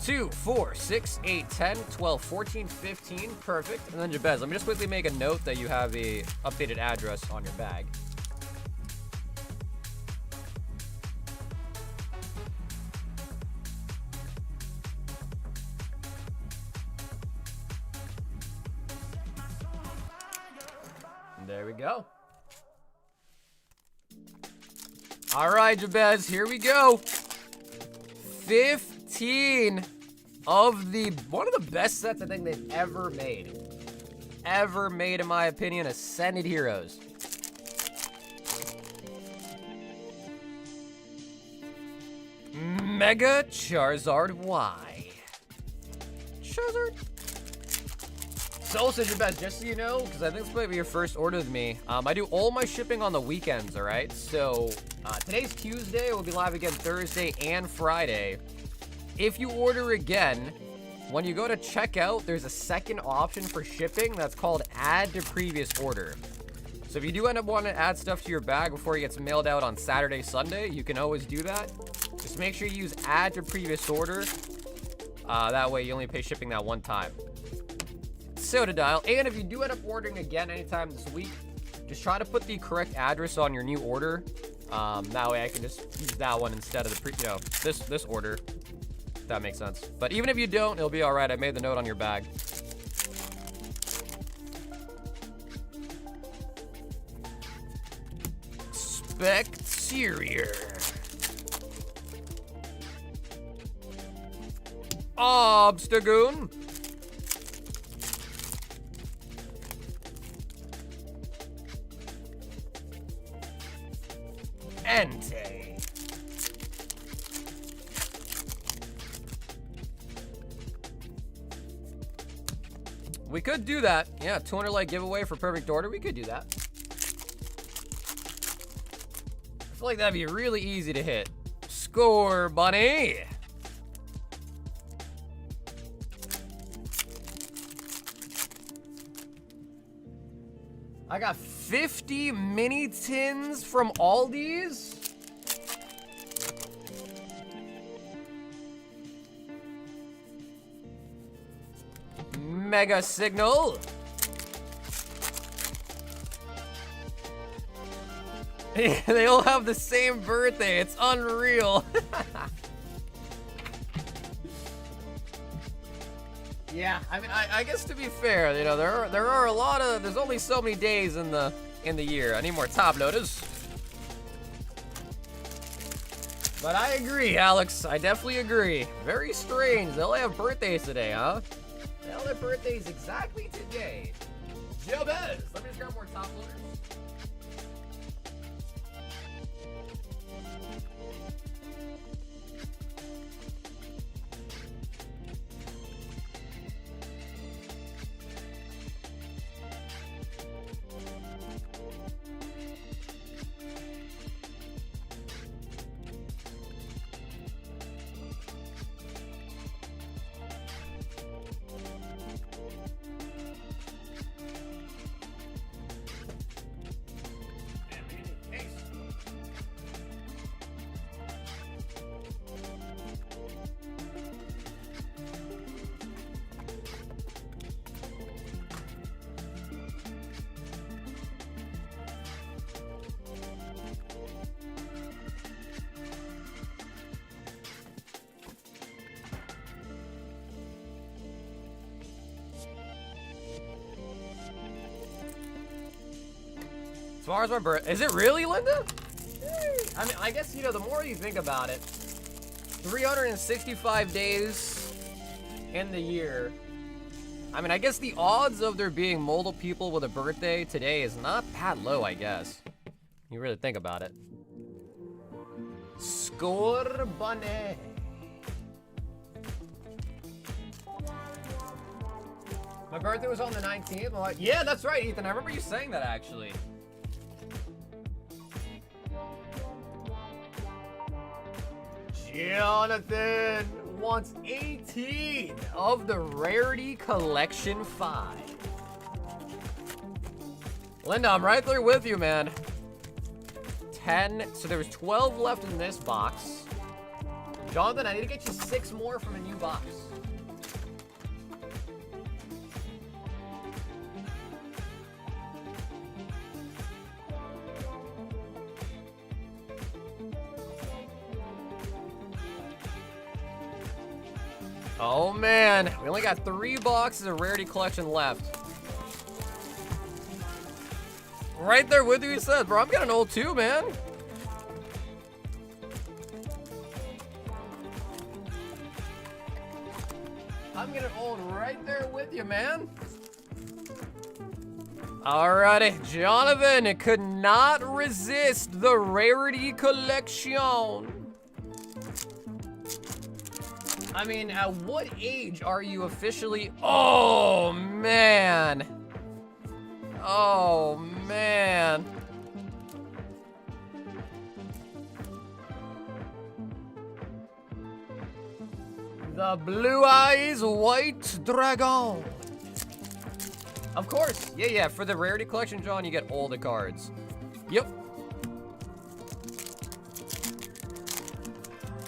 2, 4, 6, 8, 10, 12, 14, 15. Perfect. And then Jabez, let me just quickly make a note that you have a updated address on your bag. There we go. All right, Jabez, here we go. 15 of one of the best sets I think they've ever made. Ever made, in my opinion, Ascended Heroes. Mega Charizard Y. Charizard. So also, Jabez, just so you know, because I think this might be your first order with me, I do all my shipping on the weekends, all right? So today's Tuesday. We'll be live again Thursday and Friday. If you order again, when you go to checkout, there's a second option for shipping that's called Add to Previous Order. So if you do end up wanting to add stuff to your bag before it gets mailed out on Saturday, Sunday, you can always do that. Just make sure you use Add to Previous Order. That way you only pay shipping that one time. Soda Dial. And if you do end up ordering again anytime this week, just try to put the correct address on your new order. That way I can just use that one instead of the this order. If that makes sense. But even if you don't, it'll be all right. I made the note on your bag. Specterior. Obstagoon. Entei. We could do that. Yeah, 200 like giveaway for perfect order. We could do that. I feel like that'd be really easy to hit. Score, bunny. I got 50 mini tins from Aldi's. Mega Signal. They all have the same birthday. It's unreal. Yeah, I mean, I guess to be fair, you know, there are a lot of, there's only so many days in the year. I need more top loaders. But I agree, Alex. I definitely agree. Very strange. They all have birthdays today, huh? They all have birthdays exactly today. Jobez. Let me just grab more top loaders. As far as my birthday, is it really, Linda? I mean, I guess, you know, the more you think about it, 365 days in the year. I mean, I guess the odds of there being multiple people with a birthday today is not that low, I guess. You really think about it. Scorbunny. My birthday was on the 19th. I'm like, yeah, that's right, Ethan. I remember you saying that, actually. Jonathan wants 18 of the Rarity Collection 5. Linda, I'm right there with you, man. 10. So there was 12 left in this box. Jonathan, I need to get you 6 more from a new box. Oh man, we only got 3 boxes of Rarity Collection left. Right there with you, he said. Bro, I'm getting old too, man. I'm getting old right there with you, man. Alrighty, Jonathan could not resist the Rarity collection. I mean, at what age are you officially... Oh, man. Oh, man. The Blue Eyes White Dragon. Of course. Yeah, for the Rarity collection, John, you get all the cards. Yep.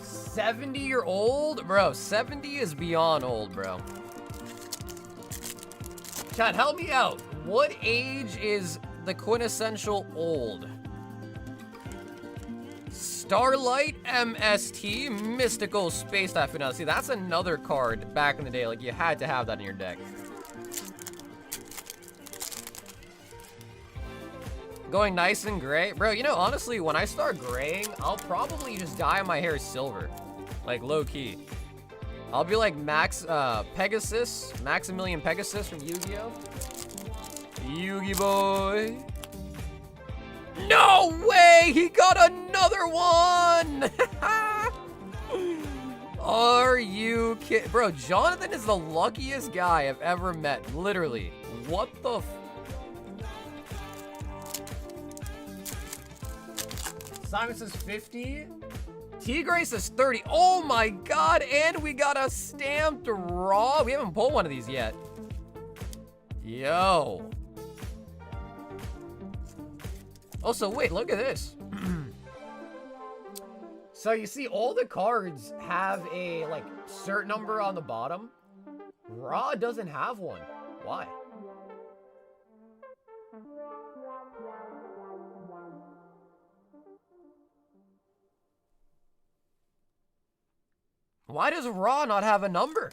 70-year-old? Bro, 70 is beyond old, bro. Chat, help me out. What age is the quintessential old? Starlight MST, Mystical Space Typhoon. Now, see, that's another card back in the day. Like, you had to have that in your deck. Going nice and gray. Bro, you know, honestly, when I start graying, I'll probably just dye my hair silver. Like, low-key. I'll be like Maximilian Pegasus from Yu-Gi-Oh! Yugi boy. No way! He got another one! Are you kidding? Bro, Jonathan is the luckiest guy I've ever met. Literally. What the f... Simon says 50. T-Gray says 30. Oh my god, and we got a stamped raw. We haven't pulled one of these yet. Yo. Also, wait, look at this. So you see all the cards have a, like, cert number on the bottom. Raw doesn't have one. Why? Why does Raw not have a number?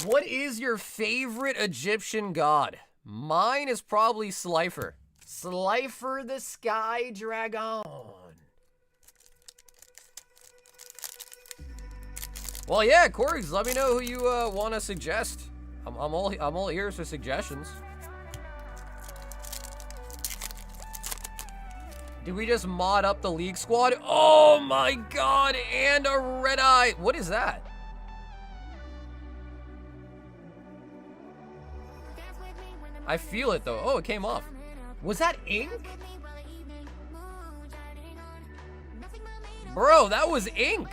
What is your favorite Egyptian god? Mine is probably Slifer. Slifer the Sky Dragon. Well, yeah, Corgs, let me know who you want to suggest. I'm all ears for suggestions. Did we just mod up the league squad? Oh my god, and a red eye. What is that? I feel it though. Oh, it came off. Was that ink? Bro, that was ink.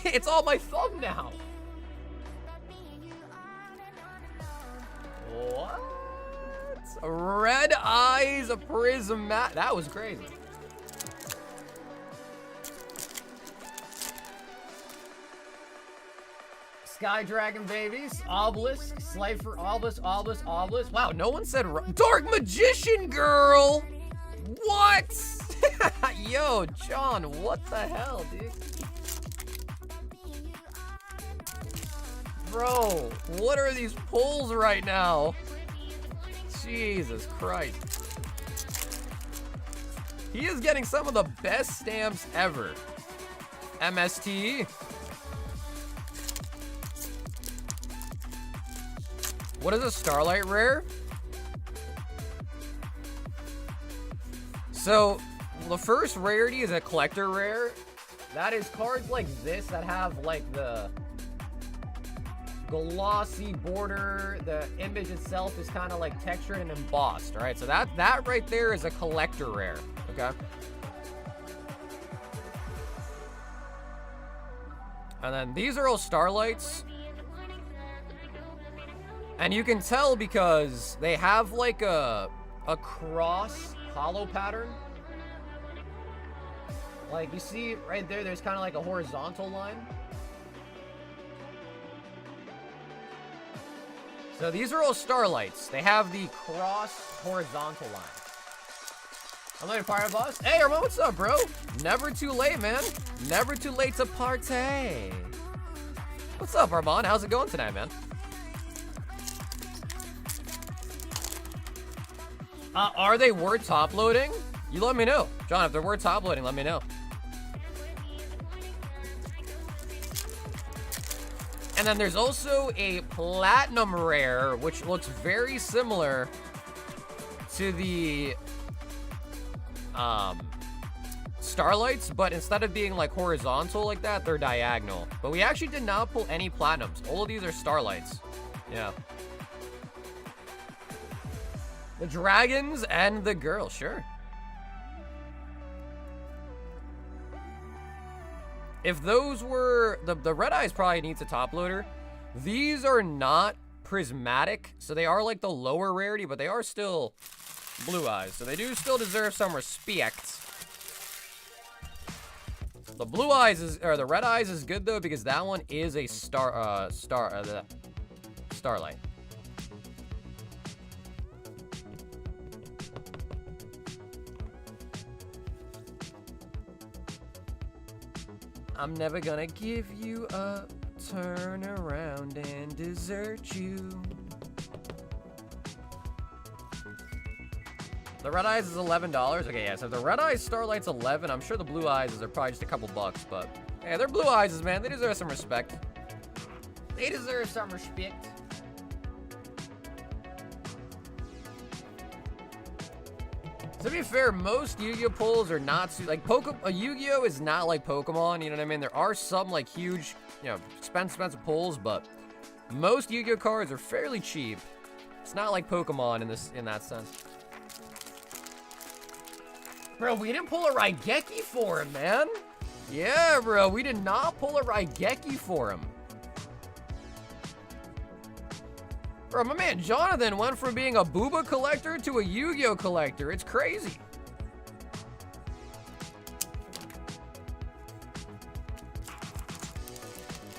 It's on my thumb now. What? Red eyes, a prismatic. That was crazy. Sky Dragon babies, Obelisk, Slifer, Obelisk. Wow, no one said Dark Magician Girl. What? Yo, John, what the hell, dude? Bro, what are these pulls right now? Jesus Christ. He is getting some of the best stamps ever. MST. What is a Starlight rare? So, the first rarity is a collector rare. That is cards like this that have like the glossy border. The image itself is kind of like textured and embossed. All right, so that right there is a collector rare. Okay. And then these are all Starlights. And you can tell because they have like a cross hollow pattern. Like you see right there, there's kind of like a horizontal line. So these are all Starlights. They have the cross horizontal line. I'm later, Pirate Boss. Hey, Ramon, what's up, bro? Never too late, man. Never too late to party. What's up, Arbon? How's it going tonight, man? Are they worth top loading? You let me know. John, if they're worth top loading, let me know. And then there's also a platinum rare, which looks very similar to the Starlights, but instead of being like horizontal like that, they're diagonal. But we actually did not pull any platinums. All of these are Starlights. Yeah. The dragons and the girl, sure. If those were, the red eyes probably needs a top loader. These are not prismatic, so they are like the lower rarity, but they are still blue eyes, so they do still deserve some respect. The blue eyes is, or the red eyes is good though, because that one is a starlight. I'm never gonna give you up, turn around and desert you. The red eyes is $11. Okay, yeah, so the red eyes Starlight's 11. I'm sure the blue eyes are probably just a couple bucks, but yeah, they're blue eyes, man. They deserve some respect. They deserve some respect. To be fair, most Yu-Gi-Oh pulls are not like Yu-Gi-Oh is not like Pokemon, you know what I mean? There are some like huge, you know, expensive pulls, but most Yu-Gi-Oh cards are fairly cheap. It's not like Pokemon in that sense. Bro, we didn't pull a Raigeki for him, man. Yeah, bro, we did not pull a Raigeki for him. Bro, my man Jonathan went from being a Booba collector to a Yu-Gi-Oh collector. It's crazy.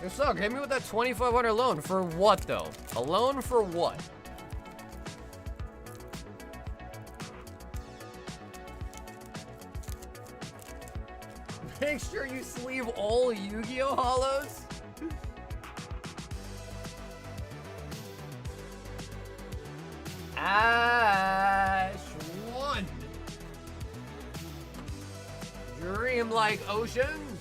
Yo, so, hit me with that 2,500 loan. For what, though? A loan for what? Make sure you sleeve all Yu-Gi-Oh holos. Ash 1. Dreamlike Oceans.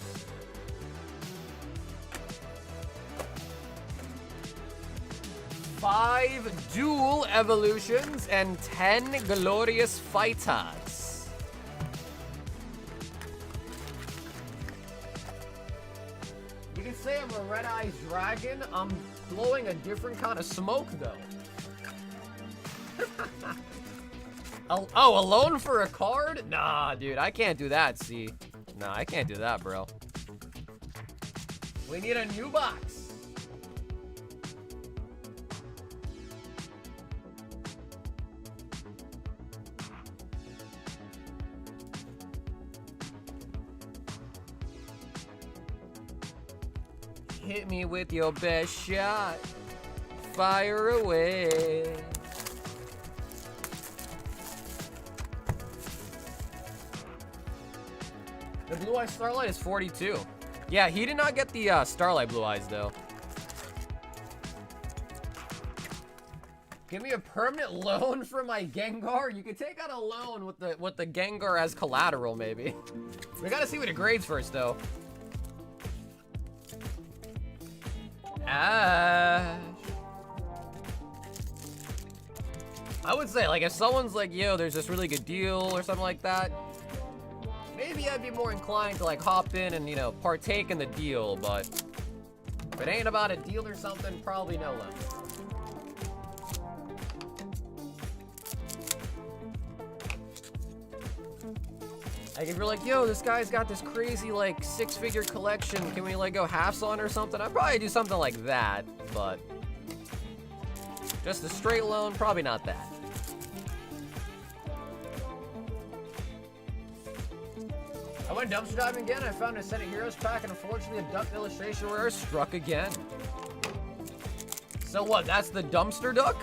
5 Dual Evolutions and 10 Glorious Fighters. You can say I'm a red-eyed dragon. I'm blowing a different kind of smoke, though. Oh, a loan for a card? Nah, dude, I can't do that, see? Nah, I can't do that, bro. We need a new box. Hit me with your best shot. Fire away. The Blue Eyes Starlight is 42. Yeah, he did not get the Starlight Blue Eyes, though. Give me a permanent loan for my Gengar? You could take out a loan with the Gengar as collateral, maybe. We gotta see what it grades first, though. Ash. I would say, like, if someone's like, yo, there's this really good deal or something like that, maybe I'd be more inclined to, like, hop in and, you know, partake in the deal, but if it ain't about a deal or something, probably no loan. Like, if you're like, yo, this guy's got this crazy, like, 6-figure collection, can we, like, go halves on or something? I'd probably do something like that, but just a straight loan, probably not that. I went dumpster diving again. I found a set of Heroes pack, and unfortunately, a duck illustration rare struck again. So what? That's the dumpster duck?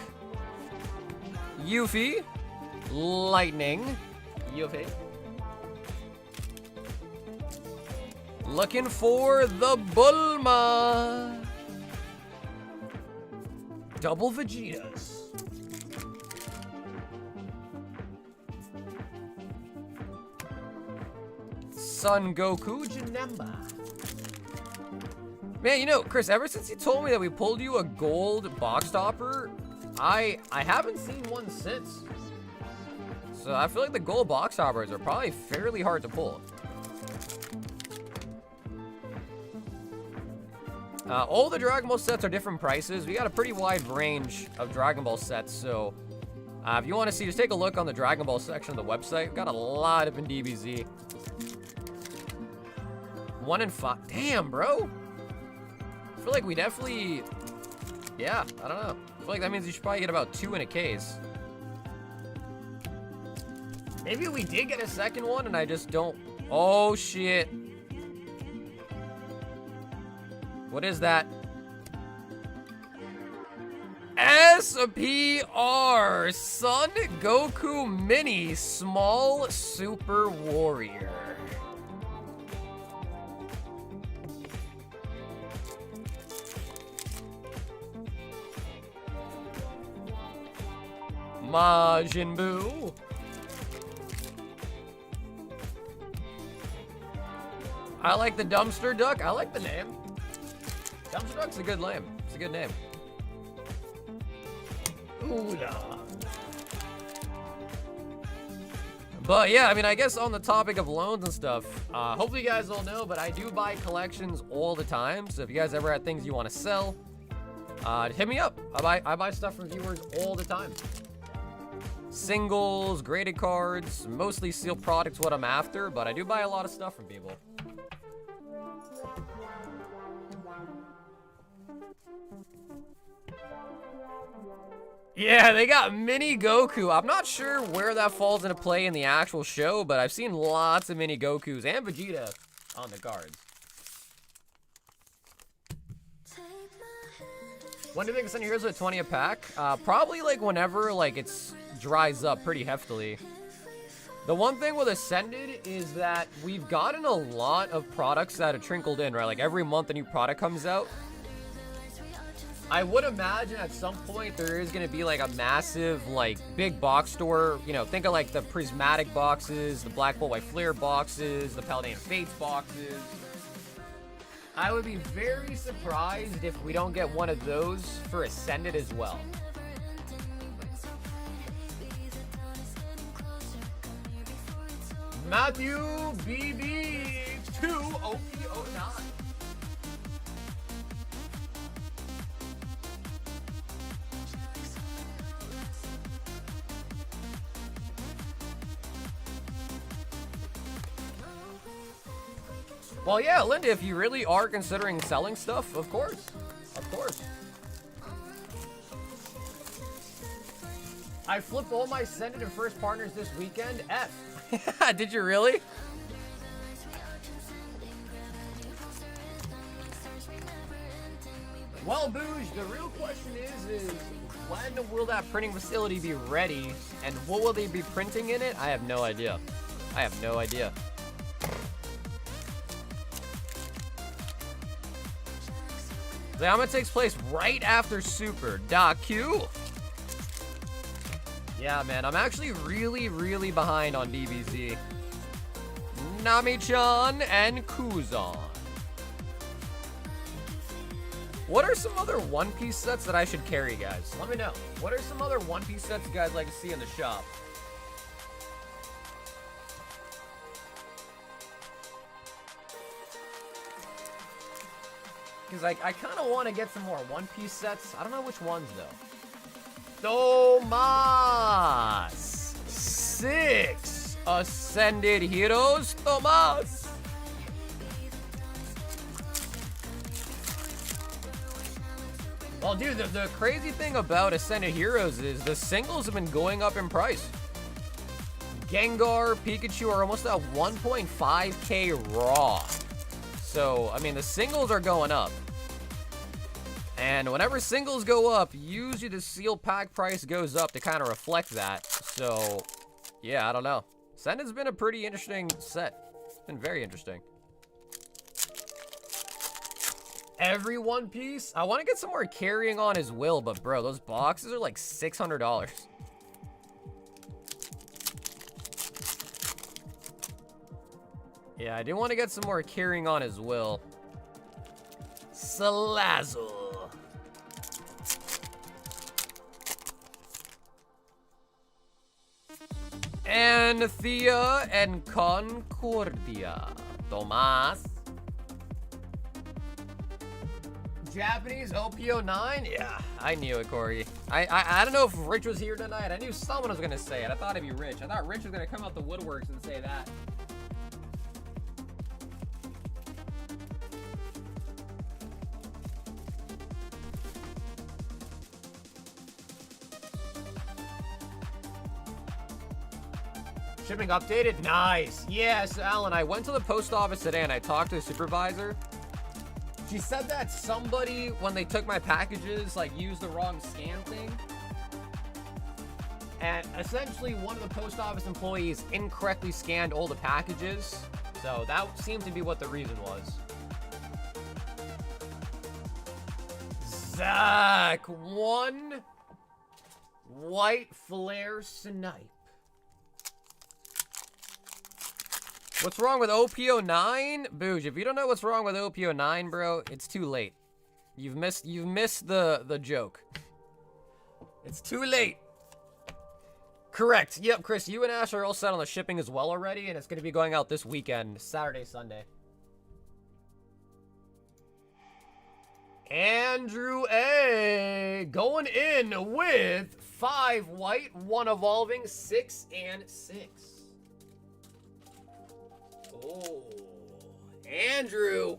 Yuffie. Lightning. Yuffie. Looking for the Bulma. Double Vegetas. Son Goku Janemba. Man, you know, Chris, ever since you told me that we pulled you a gold box topper, I haven't seen one since. So I feel like the gold box toppers are probably fairly hard to pull. All the Dragon Ball sets are different prices. We got a pretty wide range of Dragon Ball sets, so if you want to see, just take a look on the Dragon Ball section of the website. We've got a lot of in DBZ. 1 in 5. Damn, bro. I feel like we definitely... Yeah, I don't know. I feel like that means you should probably get about 2 in a case. Maybe we did get a second one and I just don't... Oh, shit. What is that? SPR Son Goku Mini Small Super Warrior. Majin Buu. I like the Dumpster Duck. I like the name. Dumpster Duck's a good name. It's a good name. Ooh-la. But yeah, I mean, I guess on the topic of loans and stuff, hopefully you guys all know, but I do buy collections all the time. So if you guys ever have things you want to sell, hit me up. I buy stuff from viewers all the time. Singles, graded cards, mostly sealed products what I'm after, but I do buy a lot of stuff from people. Yeah, they got mini Goku. I'm not sure where that falls into play in the actual show, but I've seen lots of mini Gokus and Vegeta on the cards. When do you think Sun Heroes at 20 a pack? Probably like whenever like it's dries up pretty heftily. The one thing with Ascended is that we've gotten a lot of products that have trickled in, right? Like every month a new product comes out. I would imagine at some point there is going to be like a massive, like, big box store. You know, think of like the Prismatic boxes, the Black Bolt White Flare boxes, the Paladin Fates boxes. I would be very surprised if we don't get one of those for Ascended as well. Matthew BB 2OP09. Well, yeah, Linda, if you really are considering selling stuff, of course. Of course. I flipped all my Ascended and First partners this weekend. F. Did you really? Well, Booge, the real question is when will that printing facility be ready? And what will they be printing in it? I have no idea. I have no idea. The Yama takes place right after Super. Q. Yeah, man, I'm actually really behind on DBZ. Nami-chan and Kuzan. What are some other One Piece sets that I should carry, guys? Let me know. What are some other One Piece sets you guys like to see in the shop? Because I kind of want to get some more One Piece sets. I don't know which ones, though. Tomas! 6 Ascended Heroes. Tomas! Well, dude, the crazy thing about Ascended Heroes is the singles have been going up in price. Gengar, Pikachu are almost at 1.5k raw. So, I mean, the singles are going up. And whenever singles go up, usually the sealed pack price goes up to kind of reflect that. So, yeah, I don't know. Ascended's been a pretty interesting set. It's been very interesting. Every One Piece? I want to get some more Carrying On as well, but bro, those boxes are like $600. Yeah, I do want to get some more carrying on as well. Salazzle. Anthea and Concordia. Tomas. Japanese OPO9? Yeah, I knew it, Corey. I don't know if Rich was here tonight. I knew someone was going to say it. I thought it'd be Rich. I thought Rich was going to come out the woodworks and say that. Shipping updated? Nice. Yes, Alan, I went to the post office today and I talked to the supervisor. She said that somebody, when they took my packages, like, used the wrong scan thing. And essentially, one of the post office employees incorrectly scanned all the packages. So that seemed to be what the reason was. Zach, 1 white flare snipe. What's wrong with OPO9? Booge, if you don't know what's wrong with OPO9, bro, it's too late. You've missed the joke. It's too late. Correct. Yep, Chris, you and Ash are all set on the shipping as well already, and it's going to be going out this weekend, Saturday, Sunday. Andrew A. going in with 5 white, 1 evolving, 6 and 6. Oh, Andrew.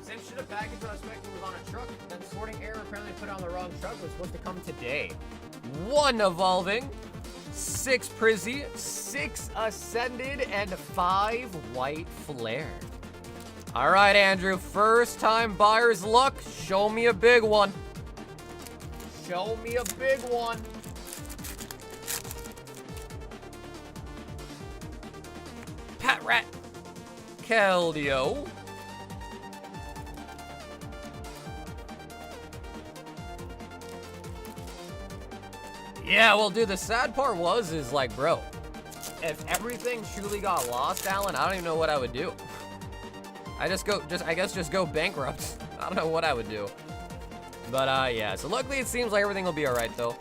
Same shit, a package I was expecting was on a truck. Then sorting error apparently put it on the wrong truck. It was supposed to come today. 1 evolving, 6 Prizzy, 6 ascended, and 5 white flare. All right, Andrew, first time buyer's luck. Show me a big one. Show me a big one. Pat Rat. Keldeo. Yeah, well, dude, the sad part is like, bro, if everything truly got lost, Alan, I don't even know what I would do. I guess just go bankrupt. I don't know what I would do. But, yeah. So, luckily, it seems like everything will be alright, though.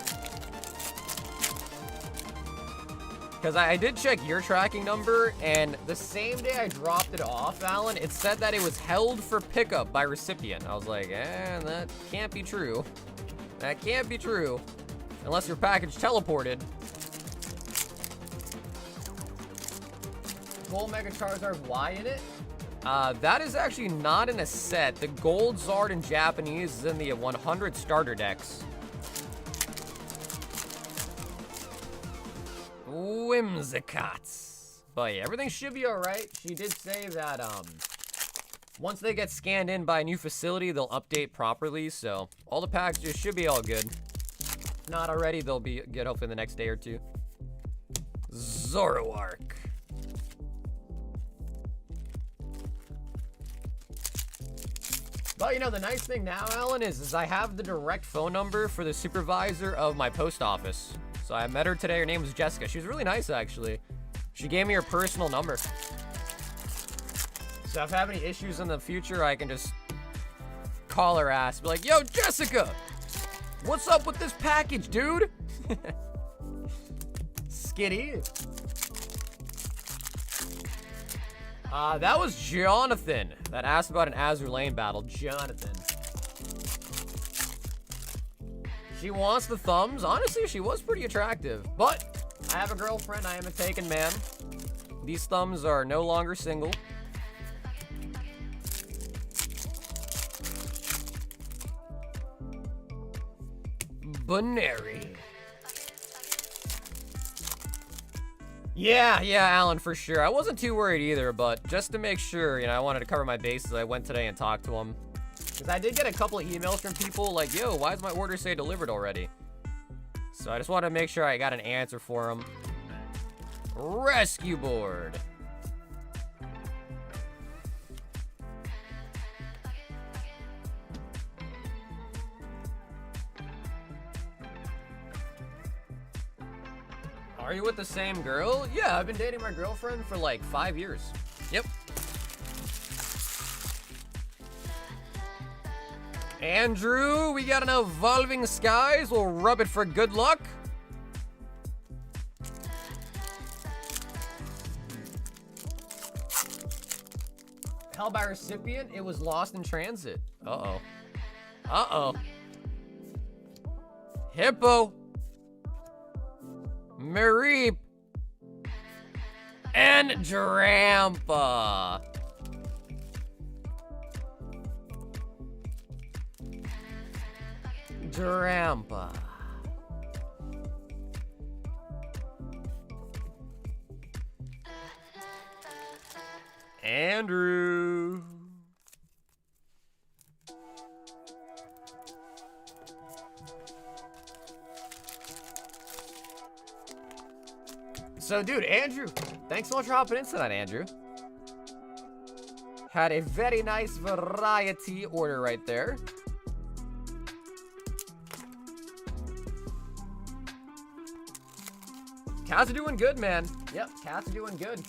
Because I did check your tracking number, and the same day I dropped it off, Alan, it said that it was held for pickup by recipient. I was like, that can't be true. That can't be true. Unless your package teleported. Gold Mega Charizard Y in it? That is actually not in a set. The Gold Zard in Japanese is in the 100 starter decks. Whimsicots. But yeah, everything should be alright. She did say that, once they get scanned in by a new facility, they'll update properly, so all the packages should be all good. If not already, they'll be good hopefully in the next day or two. Zoroark. But, you know, the nice thing now, Alan, is I have the direct phone number for the supervisor of my post office. So I met her today. Her name was Jessica. She was really nice, actually. She gave me her personal number. So if I have any issues in the future, I can just call her ass. Be like, yo, Jessica! What's up with this package, dude? Skitty. That was Jonathan that asked about an Azur Lane battle. Jonathan. She wants the thumbs. Honestly, she was pretty attractive. But I have a girlfriend. I am a taken man. These thumbs are no longer single. Bunary. Yeah, Alan, for sure. I wasn't too worried either, but just to make sure, you know, I wanted to cover my bases. I went today and talked to him. Because I did get a couple of emails from people like, yo, why does my order say delivered already? So I just wanted to make sure I got an answer for him. Rescue board. Are you with the same girl? Yeah, I've been dating my girlfriend for like 5 years. Yep. Andrew, we got an Evolving Skies. We'll rub it for good luck. Held by recipient, it was lost in transit. Uh-oh. Uh-oh. Hippo. Mareep. And Drampa. Drampa. Andrew. So, dude, Andrew, thanks so much for hopping in tonight, Andrew. Had a very nice variety order right there. Cats are doing good, man. Yep, cats are doing good.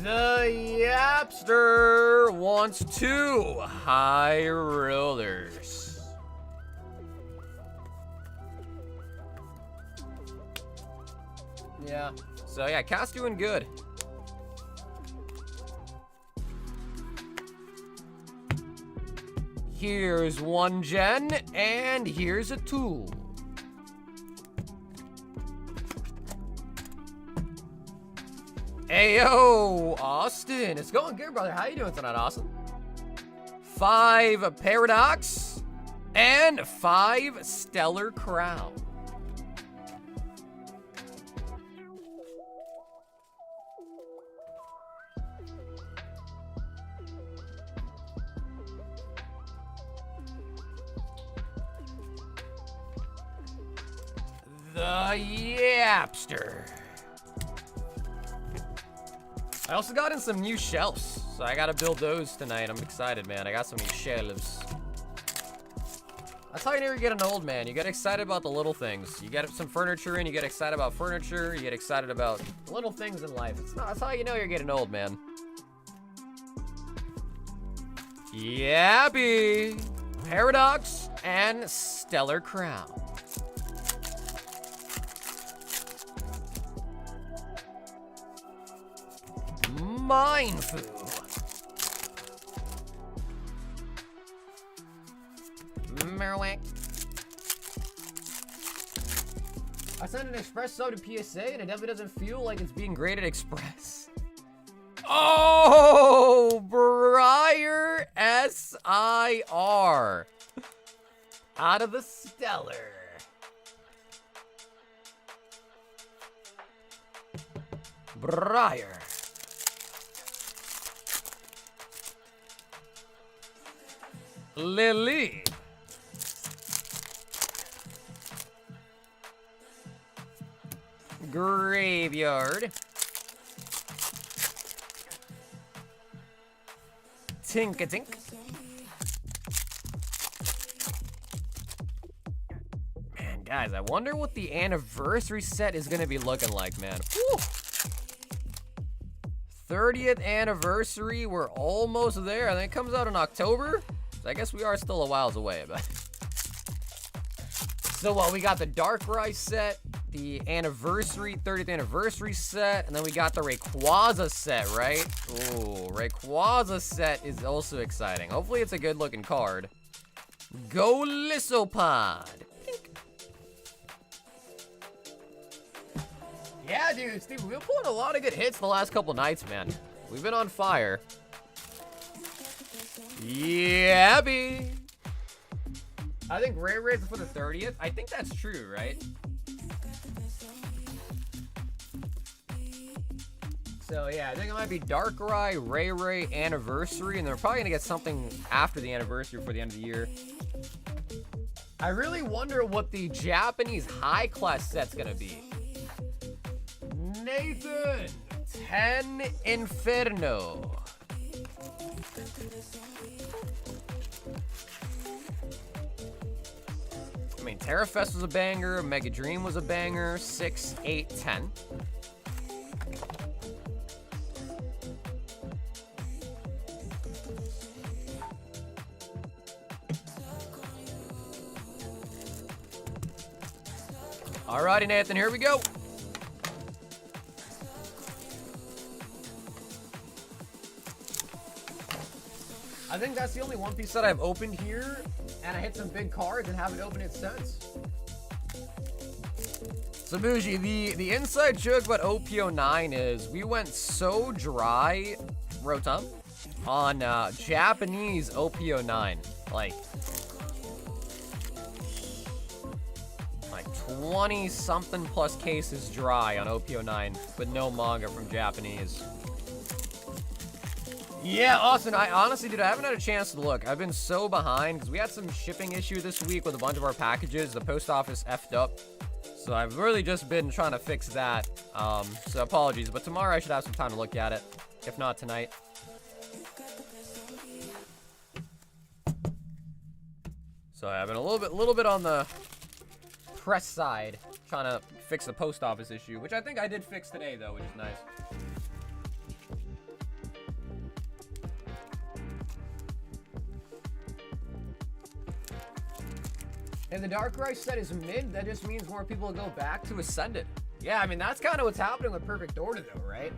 The Yapster wants 2 high rollers. Yeah. So yeah, cat's doing good. Here's 1 gen, and here's a 2. Ayo, Austin. It's going good, brother. How you doing tonight, Austin? 5 Paradox and 5 Stellar Crown. The Yapster. I also got in some new shelves, so I gotta build those tonight. I'm excited, man. I got some new shelves. That's how you know you're getting old, man. You get excited about the little things. You get some furniture in, you get excited about furniture, you get excited about little things in life. That's how you know you're getting old, man. Yappy, Paradox, and Stellar Crown. Mindfu. Merwick. I sent an express sub to PSA and it definitely doesn't feel like it's being graded express. Oh, Briar SIR. Out of the Stellar. Briar. Lily. Graveyard. Tink-a-tink. Man, guys, I wonder what the anniversary set is gonna be looking like, man. Whew. 30th anniversary, we're almost there. I think it comes out in October. So I guess we are still a whiles away, but. So we got the Darkrai set, the anniversary, 30th anniversary set, and then we got the Rayquaza set, right? Ooh, Rayquaza set is also exciting. Hopefully it's a good looking card. Go Lissopod. Yeah, dude, Steve, we've been pulling a lot of good hits the last couple nights, man. We've been on fire. Yeah, B. I think Ray Ray's for the 30th. I think that's true, right? So yeah, I think it might be Darkrai, Ray Ray anniversary, and they're probably gonna get something after the anniversary for the end of the year. I really wonder what the Japanese high class set's gonna be. Nathan, 10 Inferno. I mean, Terrafest was a banger. Mega Dream was a banger. 6, 8, 10. Alrighty, Nathan, here we go. I think that's the only One Piece that I've opened here, and I hit some big cards and haven't opened it since. So, Bougie, the inside joke about OP09 is we went so dry, Rotom, on Japanese OP09. Like 20-something plus cases dry on OP09 with no manga from Japanese. Yeah, Austin, I honestly, dude, I haven't had a chance to look. I've been so behind because we had some shipping issue this week with a bunch of our packages. The post office effed up. So I've really just been trying to fix that. So apologies, but tomorrow I should have some time to look at it. If not tonight. So I've been a little bit on the press side, trying to fix the post office issue, which I think I did fix today though, which is nice. If the Darkrai set is mid, that just means more people will go back to Ascended. Yeah, I mean, that's kind of what's happening with Perfect Order, though, right?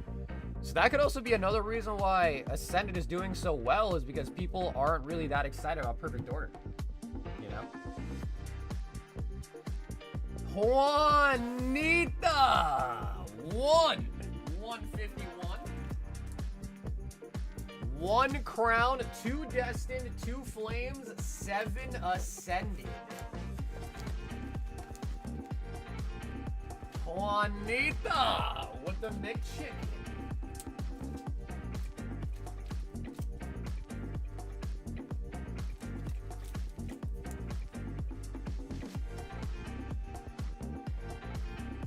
So that could also be another reason why Ascended is doing so well, is because people aren't really that excited about Perfect Order. You know? Juanita! 151. 1 crown, 2 destined, 2 flames, 7 ascended. Juanita with the McChicken.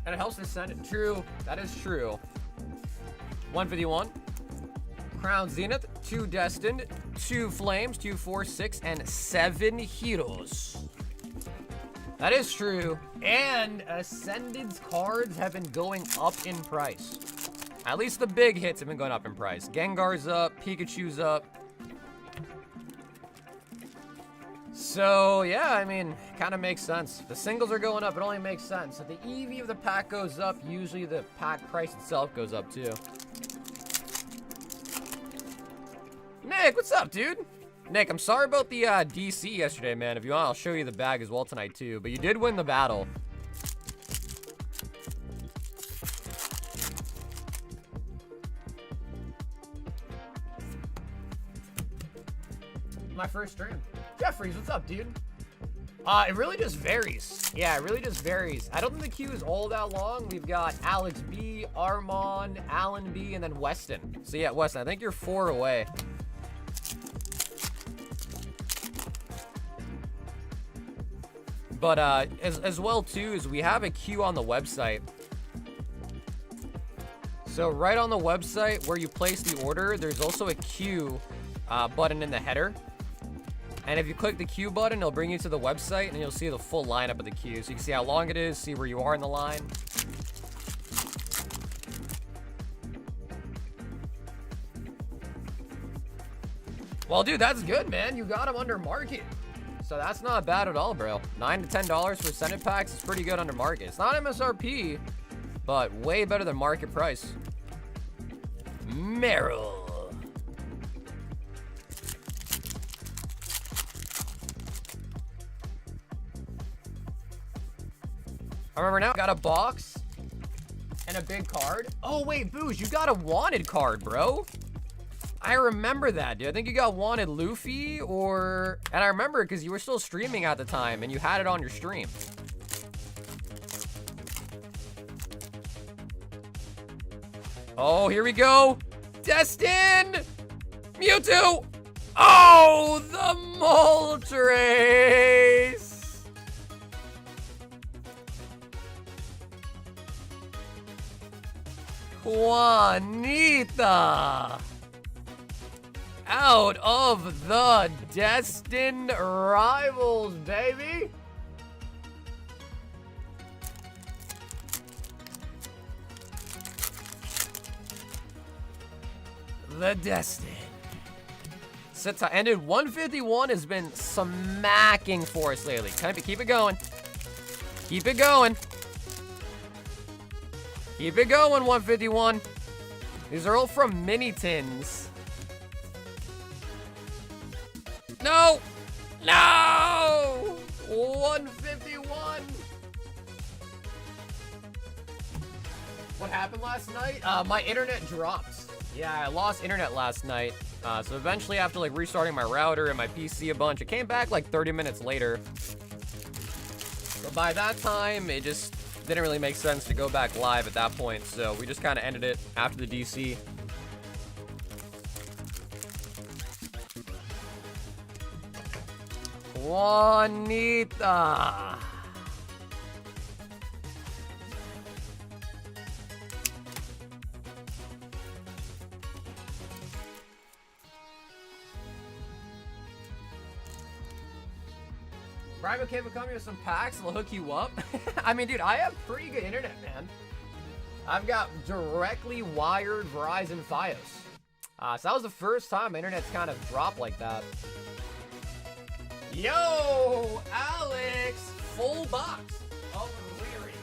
And it helps to send it. True, that is true. 151. Crown Zenith, 2 Destined, 2 Flames, 2, 4, 6, and 7 Heroes. That is true. And Ascended's cards have been going up in price. At least the big hits have been going up in price. Gengar's up, Pikachu's up. So, yeah, I mean, kind of makes sense. The singles are going up, it only makes sense. If the EV of the pack goes up, usually the pack price itself goes up too. Nick, what's up, dude? Nick, I'm sorry about the DC yesterday, man. If you want, I'll show you the bag as well tonight, too. But you did win the battle. My first stream. Jeffries, what's up, dude? It really just varies. Yeah, it really just varies. I don't think the queue is all that long. We've got Alex B, Armand, Alan B, and then Weston. So yeah, Weston, I think you're 4 away. But as well too is we have a queue on the website. So right on the website where you place the order, there's also a queue button in the header. And if you click the queue button, it'll bring you to the website and you'll see the full lineup of the queue. So you can see how long it is, see where you are in the line. Well, dude, that's good, man. You got them under market. So that's not bad at all, bro. $9 to $10 for Ascended packs is pretty good under market. It's not MSRP, but way better than market price. Meryl. I remember now, got a box and a big card. Oh, wait, Booze, you got a wanted card, bro. I remember that, dude. I think you got wanted Luffy or... And I remember it because you were still streaming at the time and you had it on your stream. Oh, here we go. Destined! Mewtwo! Oh, the Moltres! Juanita! out of the Destined Rivals, baby. The Destined. Since I ended 151 has been smacking for us lately. Keep it going. Keep it going. Keep it going, 151. These are all from mini tins. No! No! 151. What happened last night? My internet dropped. Yeah, I lost internet last night. So eventually, after like restarting my router and my PC a bunch, it came back like 30 minutes later. But by that time, it just didn't really make sense to go back live at that point. So we just kind of ended it after the DC. Juanita. Brian, okay, if I come here with some packs, I'll hook you up. I mean, dude, I have pretty good internet, man. I've got directly wired Verizon Fios. So that was the first time internet's kind of dropped like that. Yo, Alex, full box of Rarity.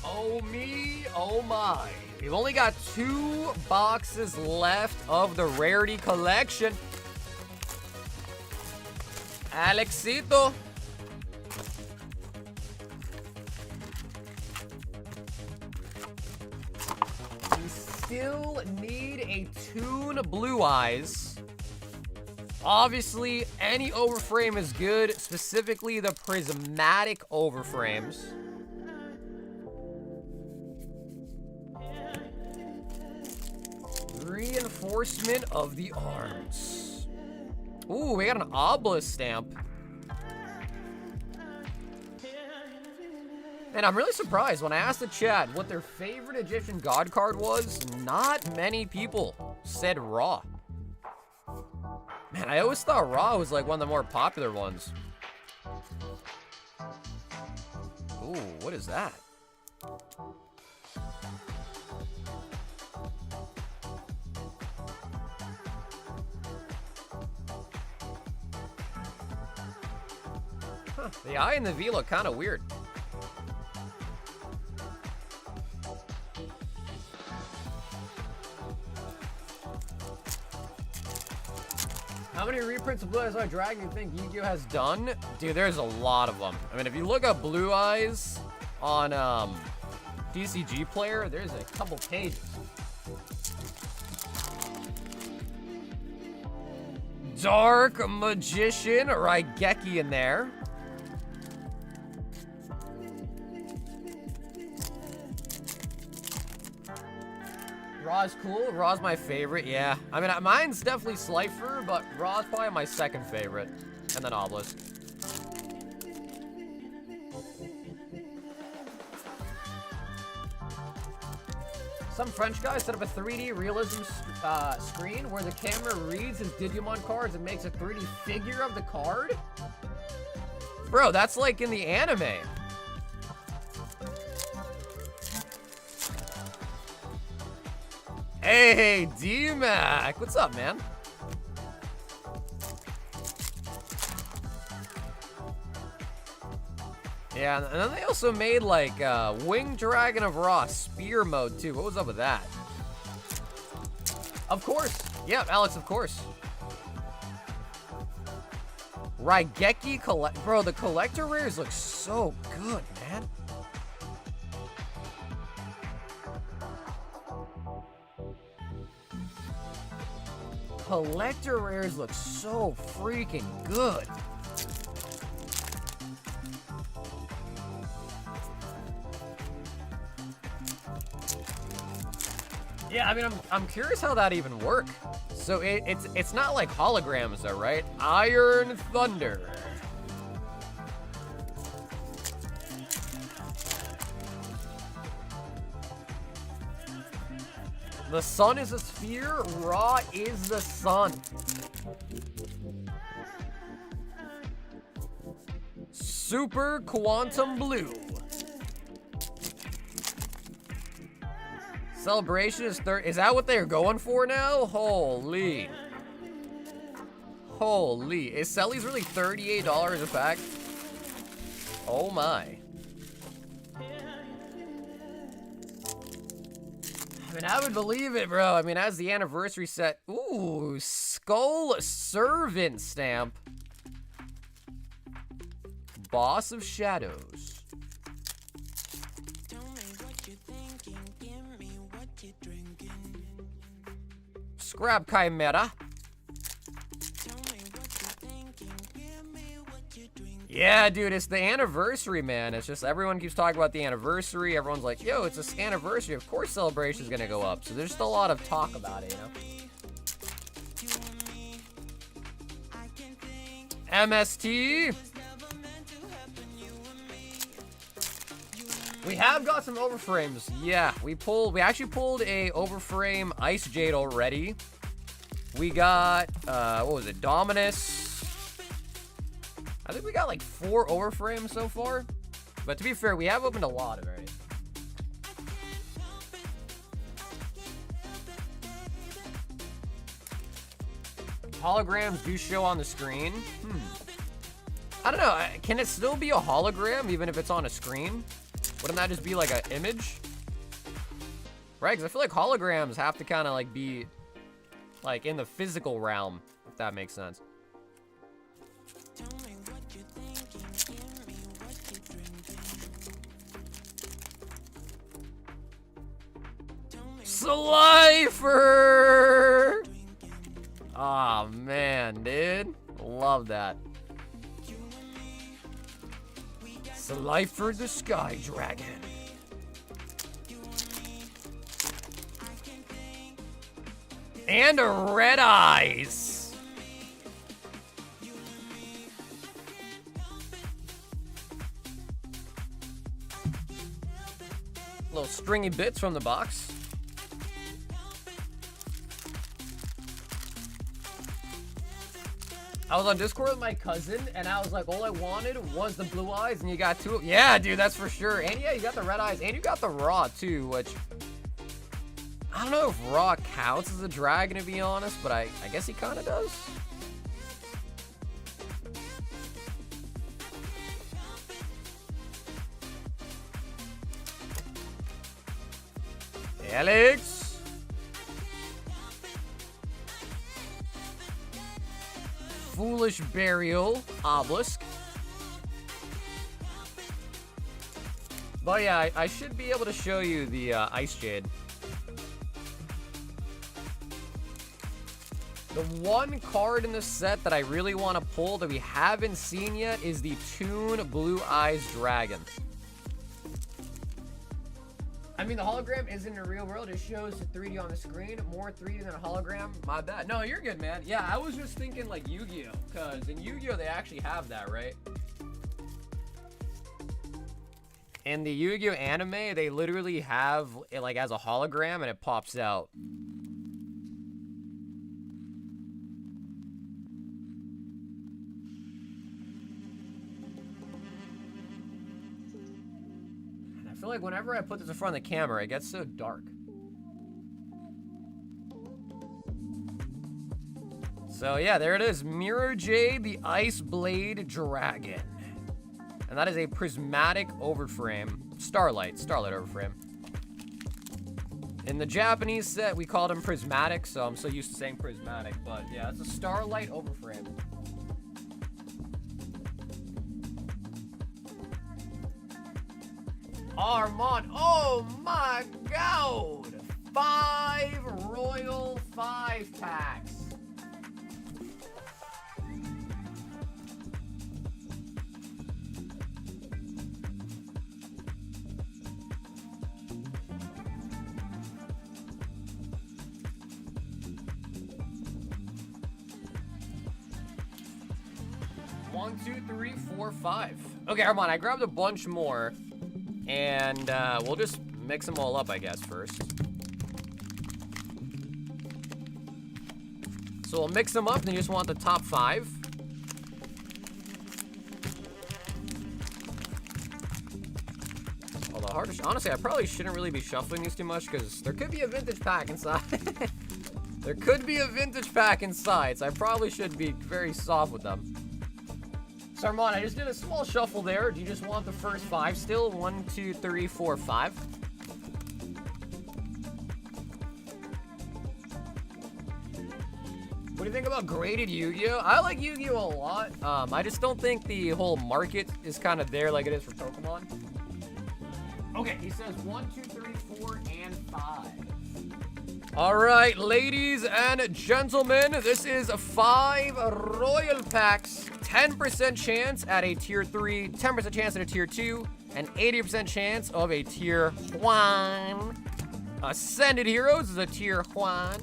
Oh me, oh my. We've only got 2 boxes left of the Rarity collection. Alexito. We still need a Toon Blue Eyes. Obviously, any overframe is good, specifically the prismatic overframes. Reinforcement of the arms. Ooh, we got an obelisk stamp. And I'm really surprised when I asked the chat what their favorite Egyptian god card was, not many people said Ra. Man, I always thought Ra was like one of the more popular ones. Ooh, what is that? Huh, the eye and the V look kind of weird. How many reprints of Blue Eyes White Dragon do you think Yugioh has done? Dude, there's a lot of them. I mean, if you look up Blue Eyes on DCG Player, there's a couple pages. Dark Magician Raigeki in there. Raw's cool. Raw's my favorite, yeah. I mean, mine's definitely Slifer, but Raw's probably my second favorite. And then Obelisk. Some French guy set up a 3D realism screen where the camera reads his Digimon cards and makes a 3D figure of the card? Bro, that's like in the anime. Hey, D-Mac, what's up, man? Yeah, and then they also made like Winged Dragon of Ra Spear mode too. What was up with that? Of course. Yeah, Alex, of course. Raigeki collect, bro, the collector rares look so good, man. Collector rares look so freaking good. Yeah, I mean, I'm curious how that even work. So it's not like holograms though, right? Iron Thunder. The sun is a sphere. Ra is the sun. Super Quantum Blue. Celebration is is that what they're going for now? Holy. Holy. Is Selly's really $38 a pack? Oh my. I mean, I would believe it, bro. I mean, as the anniversary set. Ooh, Skull Servant stamp. Boss of Shadows. Scrap Chimera. Yeah, dude, it's the anniversary, man. It's just everyone keeps talking about the anniversary. Everyone's like, yo, it's this anniversary. Of course Celebration's gonna go up. So there's just a lot of talk about it, you know? MST. We have got some overframes. Yeah, we actually pulled a overframe Ice Jade already. We got, what was it, Dominus. I think we got like 4 overframes so far. But to be fair, we have opened a lot already. Holograms do show on the screen. I don't know. Can it still be a hologram even if it's on a screen? Wouldn't that just be like an image? Right, because I feel like holograms have to kind of like be like in the physical realm, if that makes sense. Slifer! Oh man, dude. Love that. Slifer the Sky Dragon. And a Red Eyes. Little stringy bits from the box. I was on Discord with my cousin, and I was like, all I wanted was the blue eyes, and you got 2 of them. Yeah, dude, that's for sure. And yeah, you got the red eyes, and you got the raw, too, which... I don't know if raw counts as a dragon, to be honest, but I guess he kind of does. Alex! Foolish Burial, Obelisk. But yeah, I should be able to show you the Ice Jade. The one card in the set that I really want to pull that we haven't seen yet is the Toon Blue Eyes Dragon. I mean, the hologram isn't in the real world. It shows the 3D on the screen. More 3D than a hologram. My bad. No, you're good, man. Yeah, I was just thinking like Yu-Gi-Oh! Because in Yu-Gi-Oh! They actually have that, right? In the Yu-Gi-Oh! Anime, they literally have it like as a hologram and it pops out. I feel like whenever I put this in front of the camera, it gets so dark. So yeah, there it is. Mirror Jade, the Ice Blade Dragon. And that is a prismatic overframe. Starlight overframe. In the Japanese set, we called him prismatic, so I'm so used to saying prismatic. But yeah, it's a starlight overframe. Armand, oh my god! 5 Royal 5-packs. One, two, three, four, 5. Okay, Armand, I grabbed a bunch more. And we'll just mix them all up, I guess, first. So we'll mix them up, and you just want the top 5. Although, honestly, I probably shouldn't really be shuffling these too much, because there could be a vintage pack inside. There could be a vintage pack inside, so I probably should be very soft with them. So, Armand, I just did a small shuffle there. Do you just want the first 5 still? 1, 2, 3, 4, 5. What do you think about graded Yu-Gi-Oh? I like Yu-Gi-Oh a lot. I just don't think the whole market is kind of there like it is for Pokemon. Okay, he says 1, 2, 3, 4, and 5. All right, ladies and gentlemen, this is 5 Royal Packs. 10% chance at a Tier 3, 10% chance at a Tier 2, and 80% chance of a Tier 1. Ascended Heroes is a Tier 1.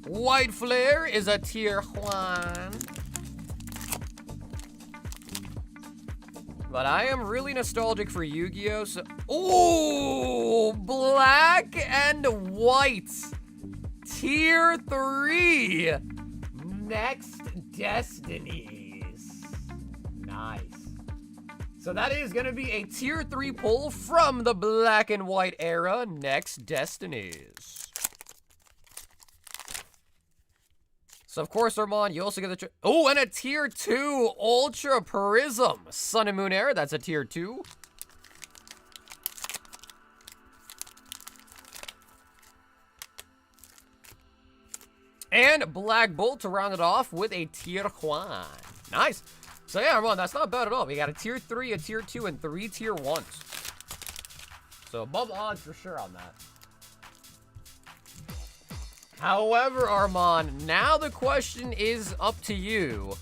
White Flare is a Tier 1. But I am really nostalgic for Yu-Gi-Oh! So, ooh, black and white. Tier 3. Next Destinies. Nice. So that is going to be a Tier 3 pull from the black and white era. Next Destinies. So, of course, Armand, you also get the... Oh, and a Tier 2 Ultra Prism. Sun and Moon Era, that's a Tier 2. And Black Bolt to round it off with a Tier 1. Nice. So, yeah, Armand, that's not bad at all. We got a Tier 3, a Tier 2, and 3 Tier 1s. So, above odds for sure on that. However, Armand, now the question is up to you.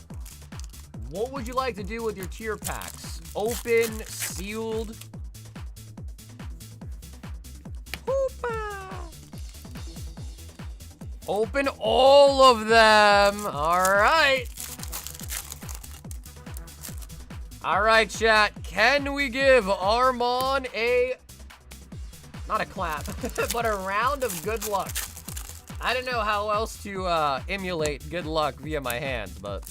What would you like to do with your tier packs? Open, sealed? Hoopa. Open all of them. All right. All right, chat. Can we give Armand not a clap, but a round of good luck? I don't know how else to emulate good luck via my hands, but...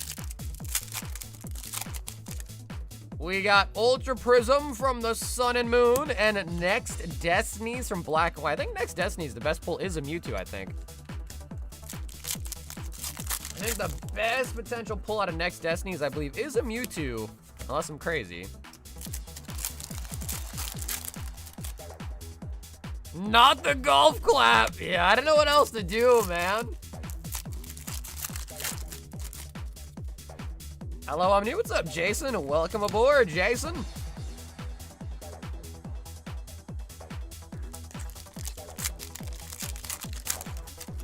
We got Ultra Prism from the Sun and Moon, and Next Destinies from Black and White. I think Next Destinies, the best pull is a Mewtwo, I think. I think the best potential pull out of Next Destinies, I believe, is a Mewtwo, unless I'm crazy. Not the golf clap. Yeah, I don't know what else to do, man. Hello, I'm new. What's up, Jason? Welcome aboard, Jason.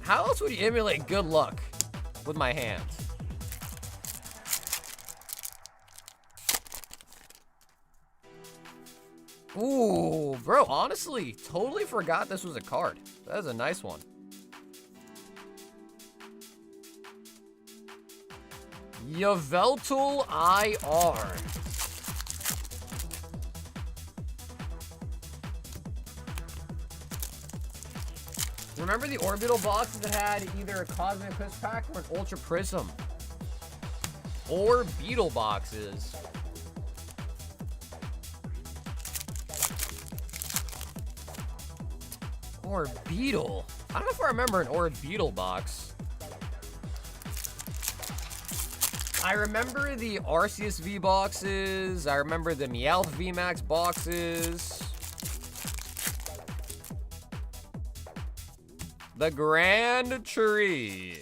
How else would you emulate good luck with my hands? Ooh, bro, honestly, totally forgot this was a card. That is a nice one. Yveltal IR. Remember the orbital boxes that had either a Cosmic Push Pack or an Ultra Prism? Or Beetle boxes. Or Beetle. I don't know if I remember an Or Beetle box. I remember the Arceus V boxes. I remember the Meowth VMAX boxes. The Grand Tree.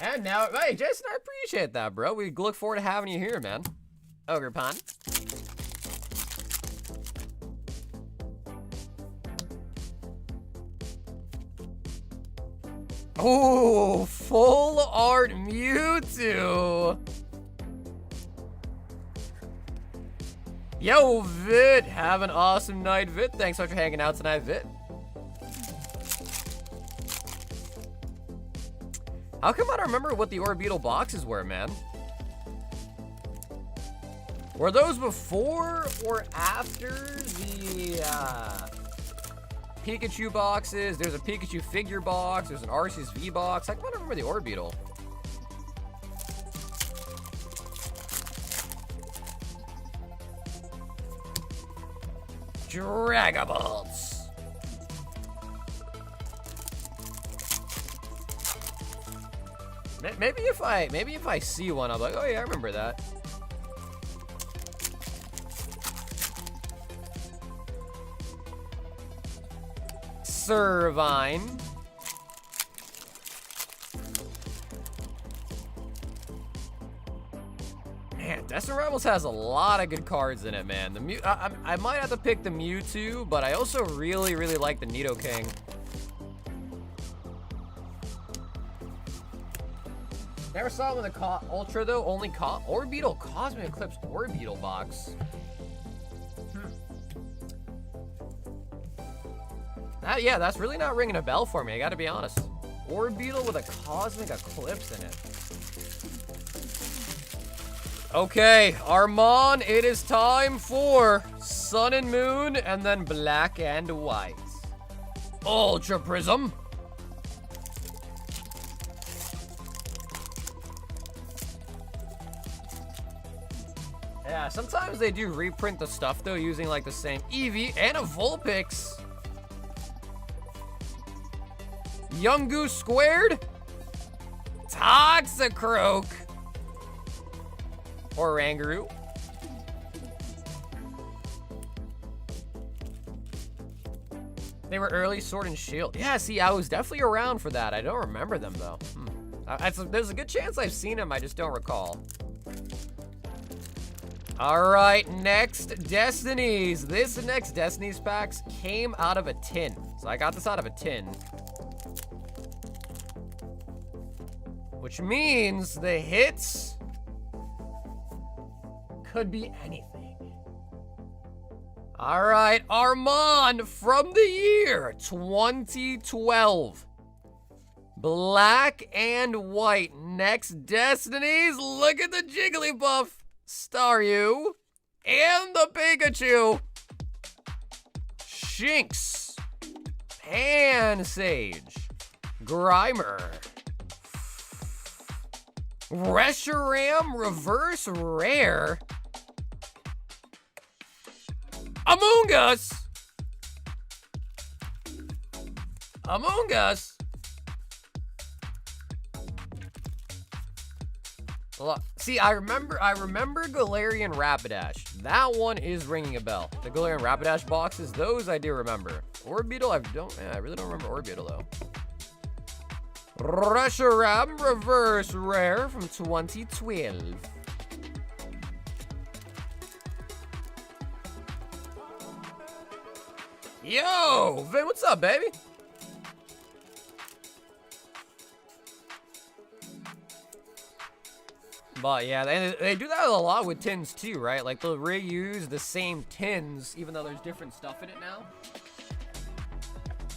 And now, hey, Jason, I appreciate that, bro. We look forward to having you here, man. Ogre Pond. Oh, full art Mewtwo. Yo, Vit, have an awesome night, Vit. Thanks so much for hanging out tonight, Vit. How come I don't remember what the Orbeetle boxes were, man? Were those before or after the Pikachu boxes? There's a Pikachu figure box. There's an Arceus V box. I can't remember the Orbeetle. Dragabolts. Maybe if I see one, I'll be like, oh yeah, I remember that. Servine. Man, Destined Rivals has a lot of good cards in it, man. The I might have to pick the Mewtwo, but I also really like the Nidoking. Never saw it with a Ultra though. Only Orbeetle Cosmic Eclipse Orbeetle box. Yeah, that's really not ringing a bell for me. I got to be honest. Orbeetle with a Cosmic Eclipse in it. Okay, Armand, it is time for Sun and Moon, and then Black and White. Ultra Prism. Yeah, sometimes they do reprint the stuff, though, using, like, the same Eevee and a Vulpix. Yungoos squared. Toxicroak. Oranguru. They were early Sword and Shield. Yeah, see, I was definitely around for that. I don't remember them, though. There's a good chance I've seen them. I just don't recall. All right, next Destinies. This next Destinies packs came out of a tin. So I got this out of a tin. Which means the hits could be anything. All right, Armand from the year 2012. Black and White. Next Destinies. Look at the Jigglypuff. Staryu. And the Pikachu. Shinx. Pansage. Grimer. Reshiram Reverse Rare. Among Us. Among Us. See, I remember Galarian Rapidash. That one is ringing a bell. The Galarian Rapidash boxes, those I do remember. Orbeetle, I really don't remember Orbeetle though. Reshiram Reverse Rare from 2012. Yo, Vin, what's up, baby? But yeah, they do that a lot with tins too, right? Like they'll reuse the same tins, even though there's different stuff in it now.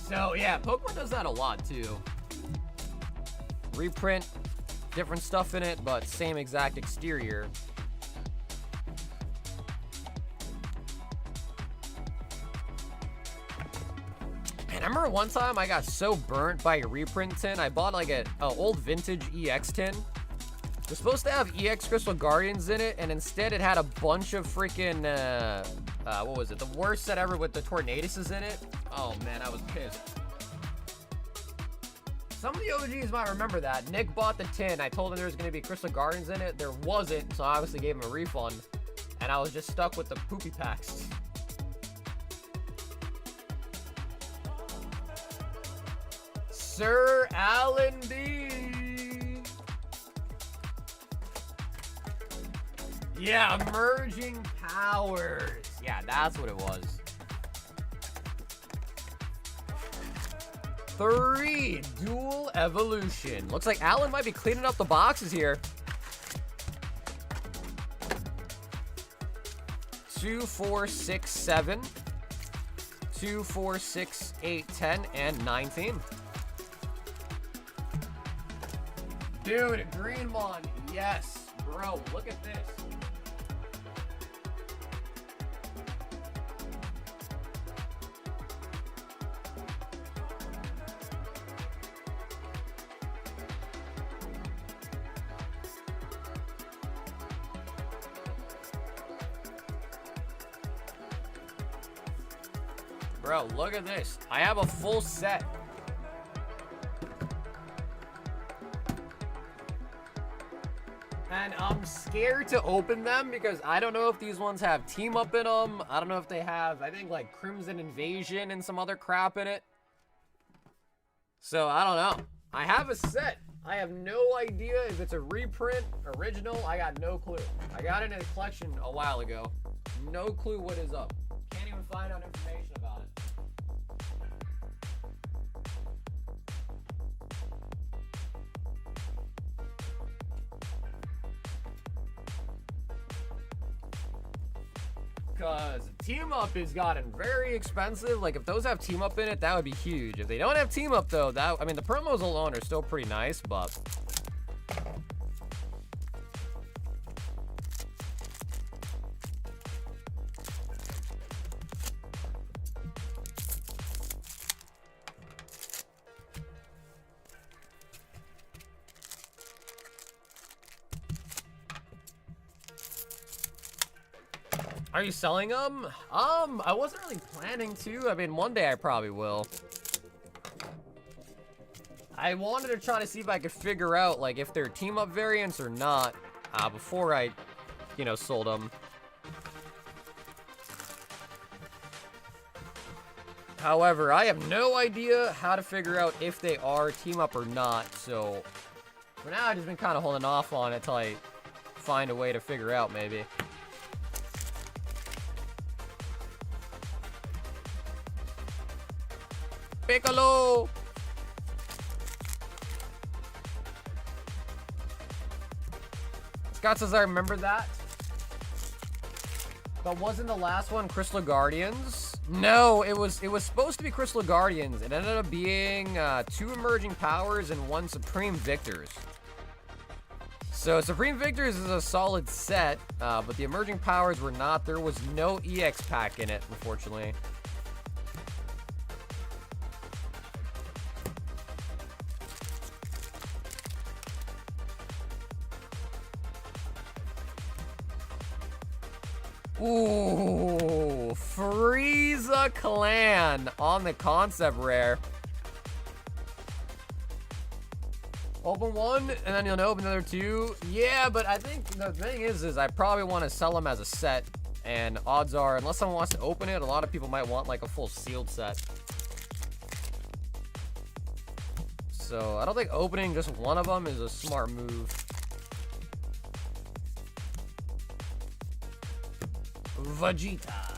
So yeah, Pokemon does that a lot too. Reprint, different stuff in it, but same exact exterior. Man, I remember one time I got so burnt by a reprint tin. I bought like an old vintage EX tin. It was supposed to have EX Crystal Guardians in it, and instead it had a bunch of freaking, what was it? The worst set ever with the Tornaduses in it. Oh man, I was pissed. Some of the OGs might remember that. Nick bought the tin. I told him there was going to be Crystal Guardians in it. There wasn't, so I obviously gave him a refund. And I was just stuck with the poopy packs. Sir Alan D. Yeah, Emerging Powers. Yeah, that's what it was. 3 Dual Evolution. Looks like Alan might be cleaning up the boxes here. 2, 4, 6, 7. 2, 4, 6, 8, 10, and 19. Dude, Greenmon, yes. Bro, look at this. Bro, look at this. I have a full set. And I'm scared to open them because I don't know if these ones have team up in them. I don't know if they have, I think, like Crimson Invasion and some other crap in it. So, I don't know. I have a set. I have no idea if it's a reprint, original. I got no clue. I got it in a collection a while ago. No clue what is up. Can't even find out information about it. Because team up has gotten very expensive. Like if those have team up in it, that would be huge. If they don't have team up though, that, I mean, the promos alone are still pretty nice, but are you selling them? I wasn't really planning to. I mean, one day I probably will. I wanted to try to see if I could figure out, like, if they're team-up variants or not, before I, you know, sold them. However, I have no idea how to figure out if they are team-up or not, so for now I've just been kind of holding off on it till I find a way to figure out, maybe. Piccolo! Scott says, I remember that. But wasn't the last one Crystal Guardians? No, it was supposed to be Crystal Guardians. It ended up being 2 Emerging Powers and 1 Supreme Victors. So Supreme Victors is a solid set, but the Emerging Powers were not. There was no EX pack in it, unfortunately. Ooh, Frieza Clan on the concept rare. Open one, and then you'll open another 2. Yeah, but I think the thing is I probably want to sell them as a set. And odds are, unless someone wants to open it, a lot of people might want like a full sealed set. So I don't think opening just one of them is a smart move. Vegeta.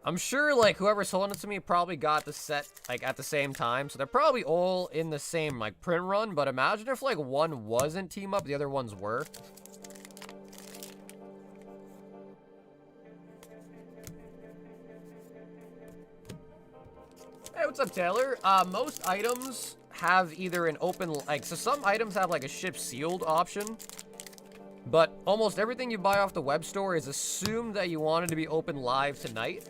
I'm sure like whoever sold it to me probably got the set like at the same time, so they're probably all in the same like print run, but imagine if like one wasn't team up, the other ones were. Hey, what's up, Taylor? Most items have either an open, like, so some items have like a ship sealed option. But almost everything you buy off the web store is assumed that you want it to be open live tonight.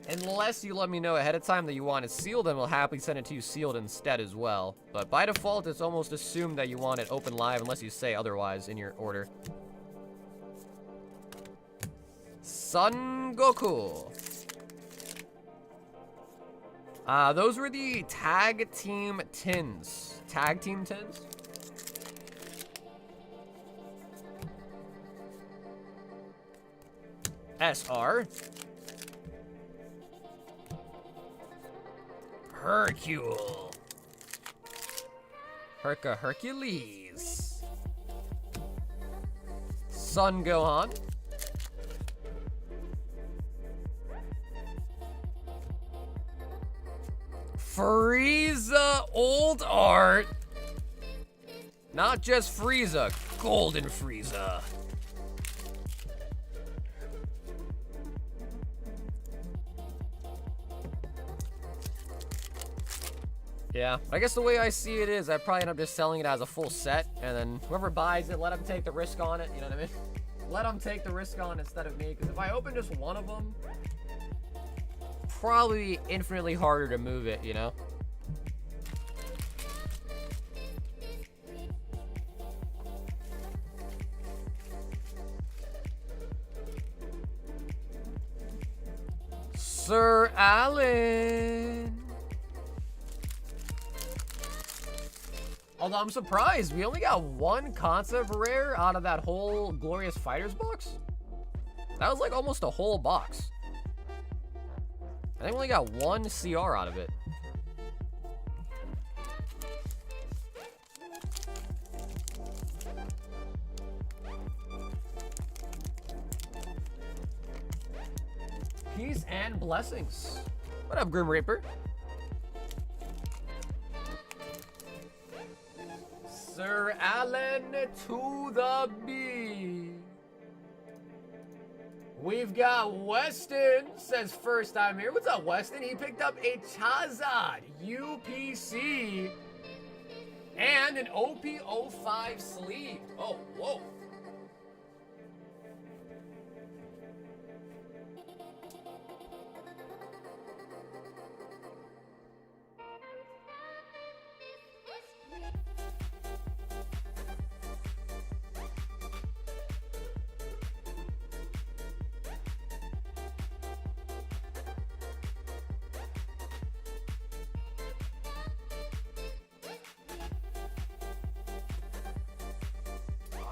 Unless you let me know ahead of time that you want it sealed, then we'll happily send it to you sealed instead as well. But by default, it's almost assumed that you want it open live unless you say otherwise in your order. Son Goku. Those were the tag team tins. Tag team tins? SR. Hercule. Hercules. Son Gohan. Frieza old art. Not just Frieza, golden Frieza. Yeah, I guess the way I see it is I probably end up just selling it as a full set, and then whoever buys it, let them take the risk on it, you know what I mean? Let them take the risk on instead of me, because if I open just one of them, probably infinitely harder to move it, you know? Sir Allen. Although I'm surprised, we only got one concept rare out of that whole Glorious Fighters box. That was like almost a whole box. I think we only got one CR out of it. Peace and blessings. What up, Grim Reaper? Sir Allen to the B. We've got Weston, says first time here. What's up, Weston? He picked up a Charizard UPC and an OP05 sleeve. Oh, whoa.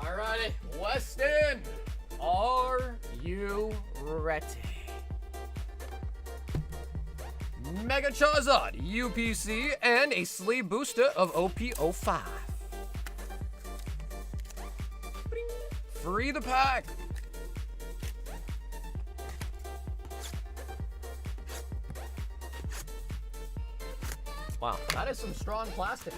Alrighty, Weston, are you ready? Mega Charizard, UPC, and a sleeve booster of OP05. Free the pack. Wow, that is some strong plastic.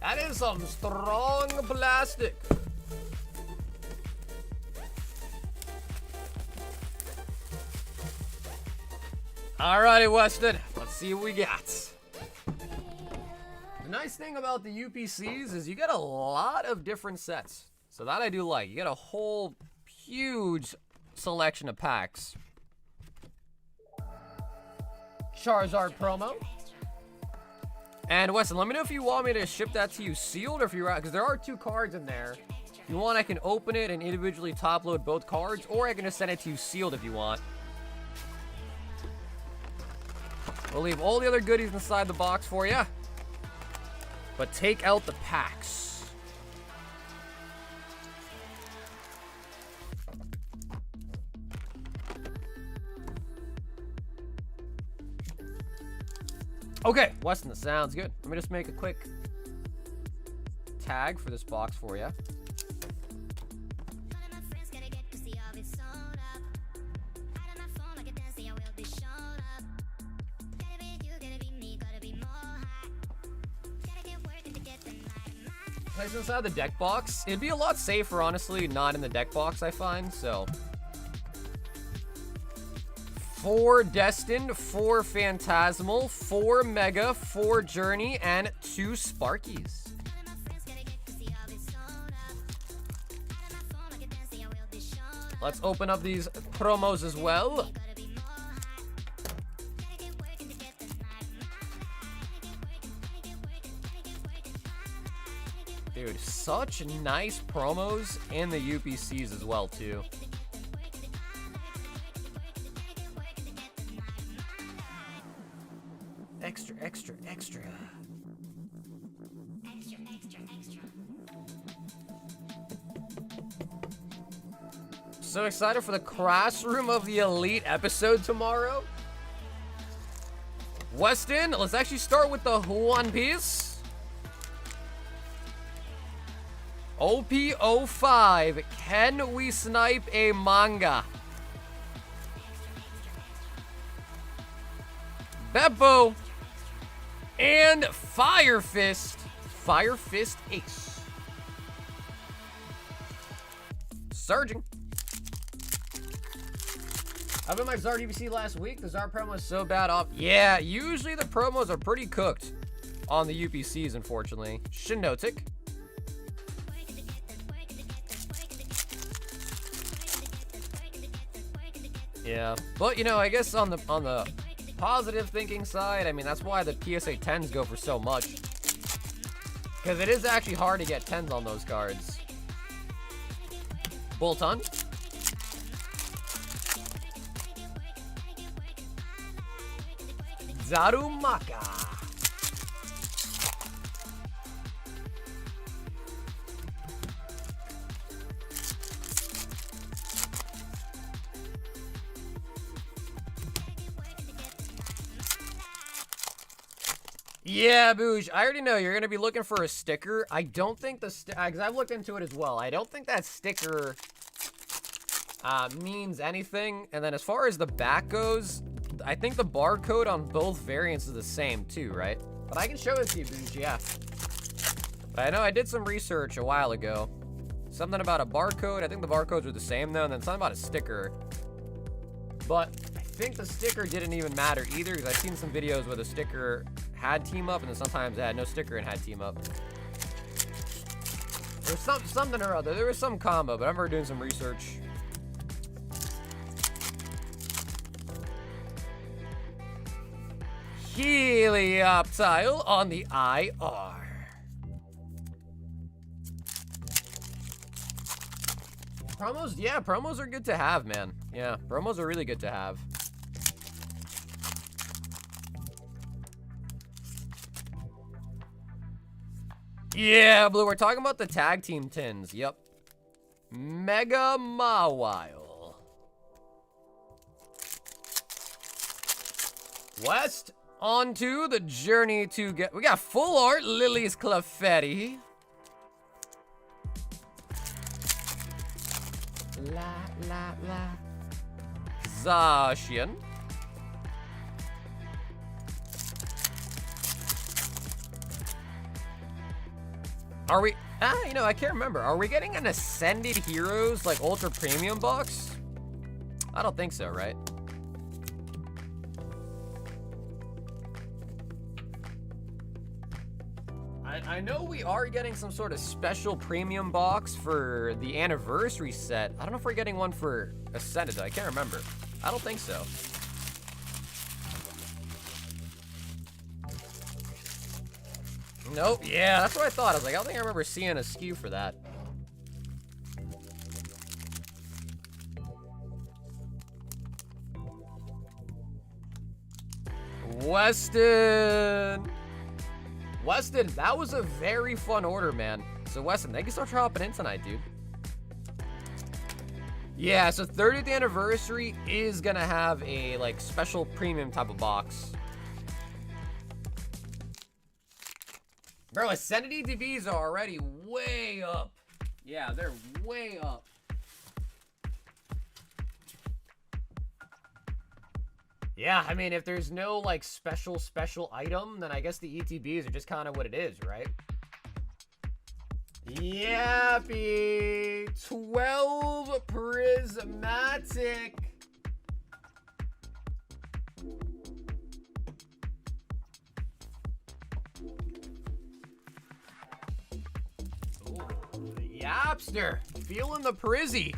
That is some strong plastic. Alrighty, Weston. Let's see what we got. The nice thing about the UPCs is you get a lot of different sets. So that I do like. You get a whole huge selection of packs. Charizard promo. And Weston, let me know if you want me to ship that to you sealed or if you're out, because there are 2 cards in there. If you want, I can open it and individually top load both cards, or I can just send it to you sealed if you want. We'll leave all the other goodies inside the box for you, but take out the packs. Okay, Weston, that sounds good. Let me just make a quick tag for this box for you. Place inside the deck box. It'd be a lot safer, honestly, not in the deck box, I find, so. 4 Destined, 4 Phantasmal, 4 Mega, 4 Journey, and 2 Sparkies. Let's open up these promos as well. Dude, such nice promos in the UPCs as well, too. Extra, extra, extra. Extra, extra, extra. So excited for the Classroom of the Elite episode tomorrow. Weston, let's actually start with the One Piece. OP05, can we snipe a manga? Beppo. And Fire Fist Ace. Surging. I been my Zard UPC last week. The Zard promo was so bad off. Yeah, usually the promos are pretty cooked on the UPCs, unfortunately. Shinotic. Yeah, but you know, I guess on the positive thinking side, I mean, that's why the PSA 10s go for so much. Because it is actually hard to get 10s on those cards. Bolton. Darumaka. Yeah, Boosh, I already know you're going to be looking for a sticker. I don't think the because I've looked into it as well. I don't think that sticker means anything. And then as far as the back goes, I think the barcode on both variants is the same too, right? But I can show it to you, Boosh, yeah. But I know I did some research a while ago. Something about a barcode. I think the barcodes were the same though, and then something about a sticker. But I think the sticker didn't even matter either, because I've seen some videos where the sticker had team up, and then sometimes it had no sticker and had team up. There was something or other. There was some combo, but I remember doing some research. Helioptile on the IR. Promos, yeah, promos are good to have, man. Yeah, promos are really good to have. Yeah, Blue, we're talking about the tag team tins. Yep. Mega Mawile. West, onto the journey to get... We got full art, Lily's Clefairy. La. Zacian. Are we... you know, I can't remember. Are we getting an Ascended Heroes, like, Ultra Premium box? I don't think so, right? I know we are getting some sort of special premium box for the anniversary set. I don't know if we're getting one for Ascended, though. I can't remember. I don't think so. Nope. Yeah, that's what I thought. I was like, I don't think I remember seeing a SKU for that. Weston, that was a very fun order, man. So Weston, thank you so much for hopping in tonight, dude. Yeah, so 30th anniversary is gonna have a like special premium type of box. Bro, Ascended ETBs are already way up. Yeah, they're way up. Yeah, I mean, if there's no, like, special item, then I guess the ETBs are just kind of what it is, right? Yappy! 12 prismatic. Yapster, feeling the prizzy.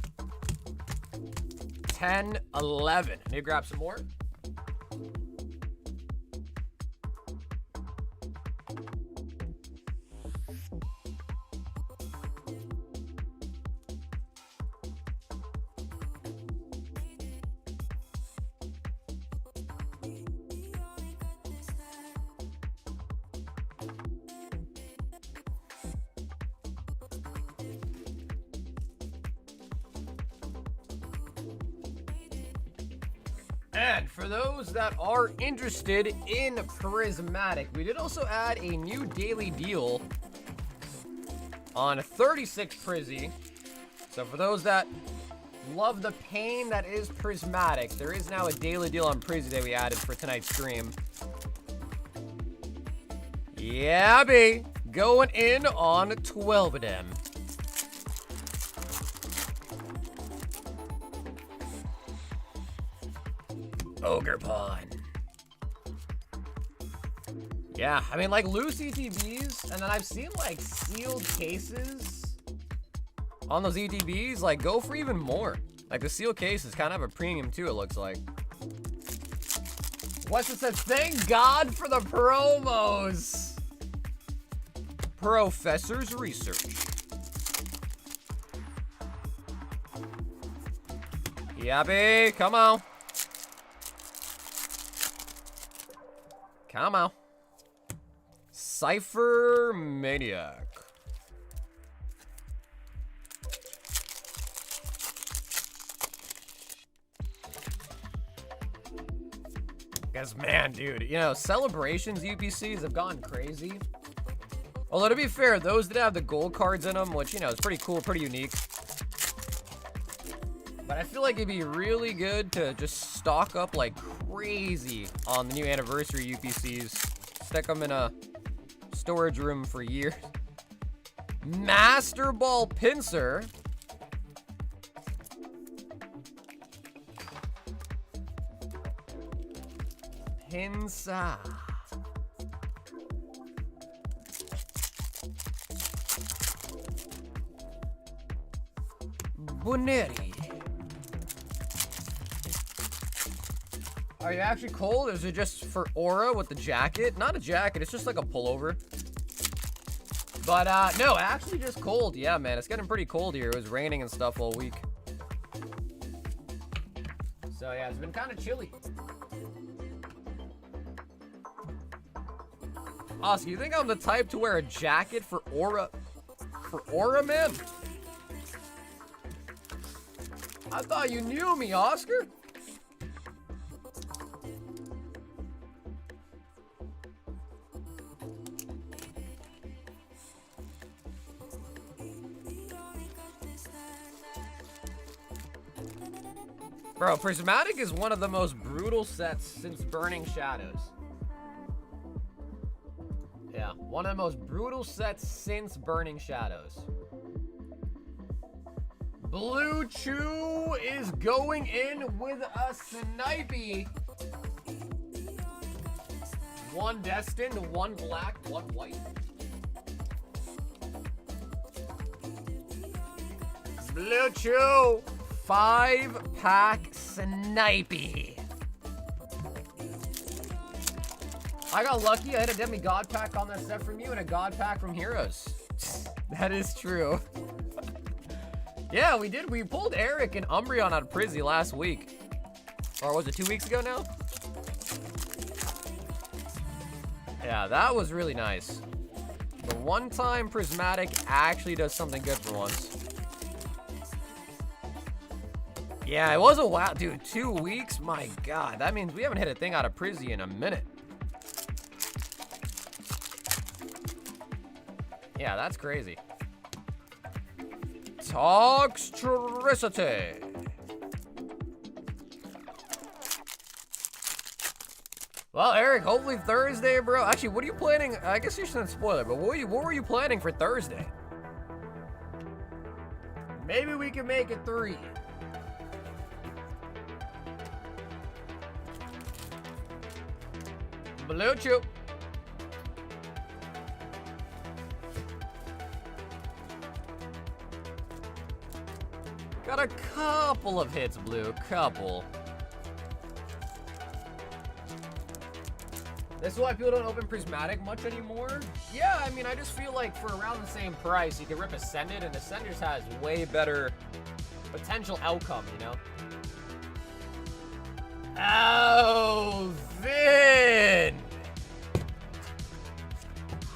10, 11. Need to grab some more. And for those that are interested in Prismatic, we did also add a new daily deal on 36 Prizzy. So for those that love the pain that is Prismatic, there is now a daily deal on Prizzy that we added for tonight's stream. Yeah, B. Going in on 12 of them. Ogre Pawn. Yeah, I mean, like, loose ETBs, and then I've seen, like, sealed cases on those ETBs, like, go for even more. Like, the sealed case is kind of a premium, too, it looks like. Weston says, thank God for the promos. Professor's Research. Yappy, come on. Come on. Cypher Maniac. Because, man, dude, you know, Celebrations UPCs have gone crazy. Although, to be fair, those that have the gold cards in them, which, you know, is pretty cool, pretty unique. But I feel like it'd be really good to just stock up like crazy on the new anniversary UPCs. Stick them in a storage room for years. Master Ball Pincer. Pincer. Boneri. Are you actually cold, or is it just for aura with the jacket? Not a jacket, it's just like a pullover. But, no, actually just cold. Yeah, man, it's getting pretty cold here. It was raining and stuff all week. So, yeah, it's been kind of chilly. Oscar, you think I'm the type to wear a jacket for aura? For aura, man? I thought you knew me, Oscar. Bro, Prismatic is one of the most brutal sets since Burning Shadows. Yeah, one of the most brutal sets since Burning Shadows. Blue Chew is going in with a snipey. One destined, one black, one white. Blue Chew. 5-pack snipey. I got lucky. I had a demigod pack on that set from you and a god pack from Heroes. That is true. Yeah, we did. We pulled Eric and Umbreon out of Prizzy last week. Or was it 2 weeks ago now? Yeah, that was really nice. The one time Prismatic actually does something good for once. Yeah, it was a while, dude. 2 weeks? My God. That means we haven't hit a thing out of Prizzy in a minute. Yeah, that's crazy. Toxtricity. Well, Eric, hopefully Thursday, bro. Actually, what are you planning? I guess you shouldn't spoil it, but what were you planning for Thursday? Maybe we can make it 3. Blue Chew. Got a couple of hits, Blue. Couple. This is why people don't open Prismatic much anymore. Yeah, I mean, I just feel like for around the same price, you can rip Ascended, and Ascended just has way better potential outcome, you know? Oh, Vin!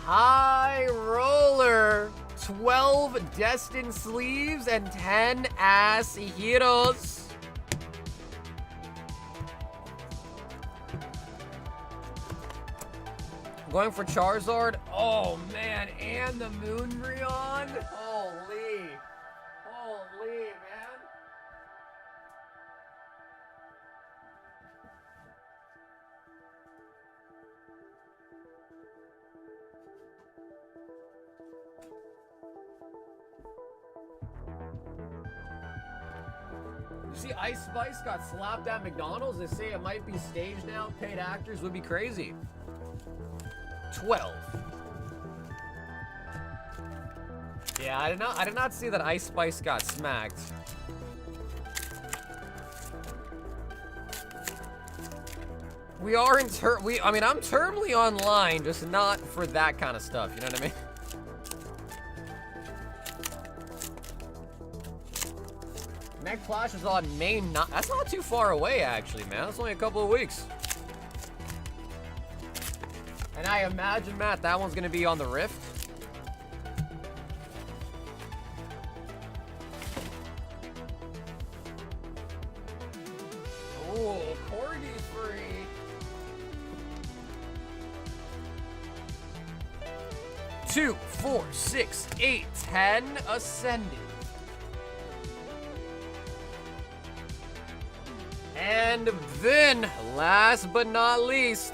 High Roller, 12 Destined Sleeves and 10 Ass Heroes. Going for Charizard. Oh man, and the Moonbreon. Holy, man. You see Ice Spice got slapped at McDonald's? They say it might be staged now. Paid actors would be crazy. 12. Yeah, I did not see that Ice Spice got smacked. We are in I mean, I'm termly online, just not for that kind of stuff, you know what I mean? Meg Clash is on May 9th. That's not too far away, actually, man. That's only a couple of weeks. And I imagine, Matt, that one's gonna be on the Rift. Oh, Cordy's free. 2, 4, 6, 8, 10 ascended. And then, last but not least,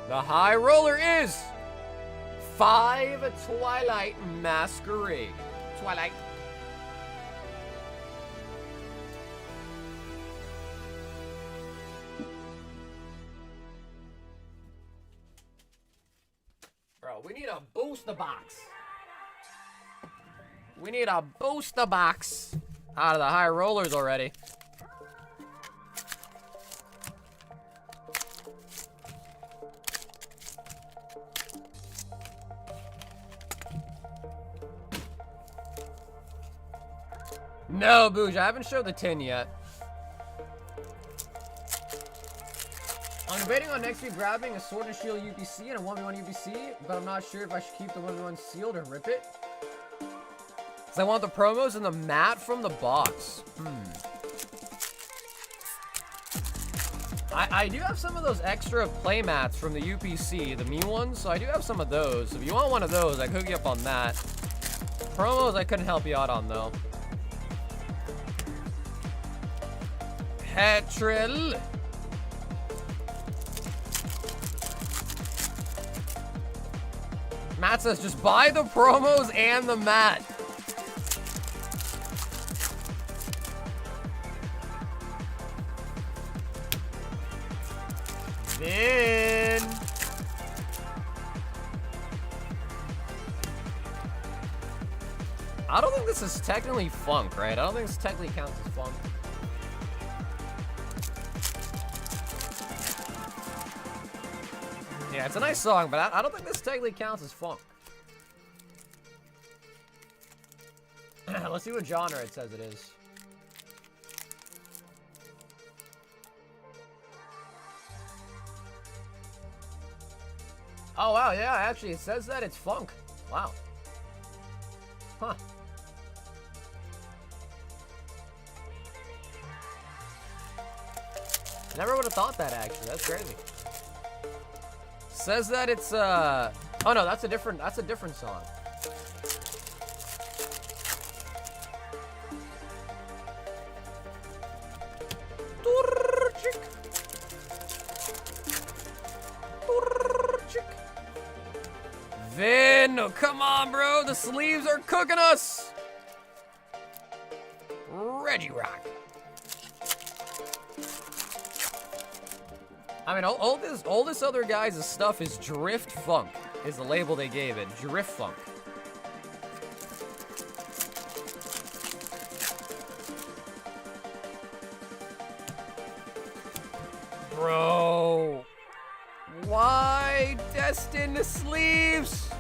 the high roller is 5 Twilight Masquerade. Twilight. Bro, we need a booster box. We need a booster box out of the high rollers already. No, Booge, I haven't showed the tin yet. I'm debating on next week grabbing a Sword and Shield UPC and a 1v1 UPC, but I'm not sure if I should keep the 1v1 sealed or rip it. Because I want the promos and the mat from the box. I do have some of those extra play mats from the UPC, the mean ones, so I do have some of those. If you want one of those, I could hook you up on that. Promos, I couldn't help you out on, though. Petrel. Matt says, just buy the promos and the mat. Then I don't think this is technically funk, right? I don't think this technically counts as funk. Yeah, it's a nice song, but I don't think this technically counts as funk. Let's see what genre it says it is. Oh, wow, yeah, actually, it says that it's funk. Wow. Huh. Never would have thought that, actually. That's crazy. Says that it's oh no, that's a different song. Vin, oh, come on, bro. The sleeves are cooking us. Ready rock. I mean, all this other guys' stuff is Drift Funk, is the label they gave it. Drift Funk. Bro. Why Destined Sleeves?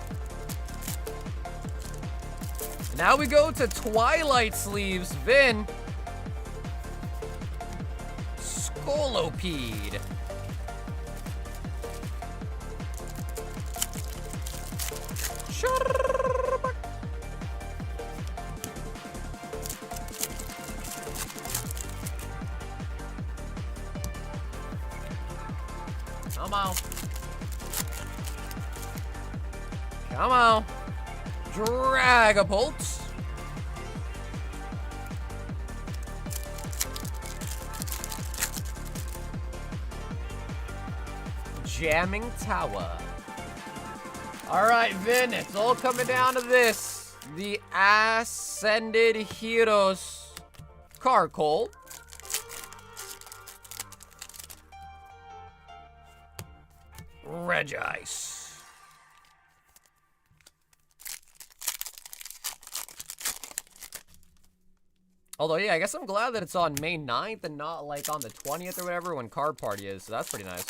Now we go to Twilight Sleeves. Vin. Scolopede. Come on. Come on. Dragapult. Jamming Tower. Alright, Vin, it's all coming down to this. The Ascended Heroes Carcoal. Regice. Although, yeah, I guess I'm glad that it's on May 9th and not, like, on the 20th or whatever when Card Party is. So that's pretty nice.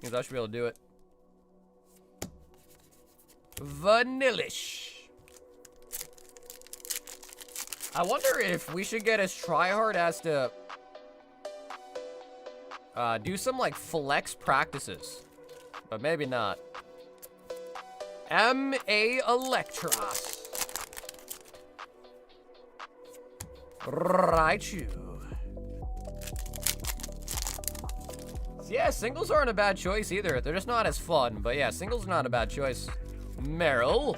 Means I should be able to do it. Vanillish. I wonder if we should get as tryhard as to do some, like, flex practices. But maybe not. M.A. Electros. Raichu. Yeah, singles aren't a bad choice either. They're just not as fun. But yeah, singles are not a bad choice. Meryl.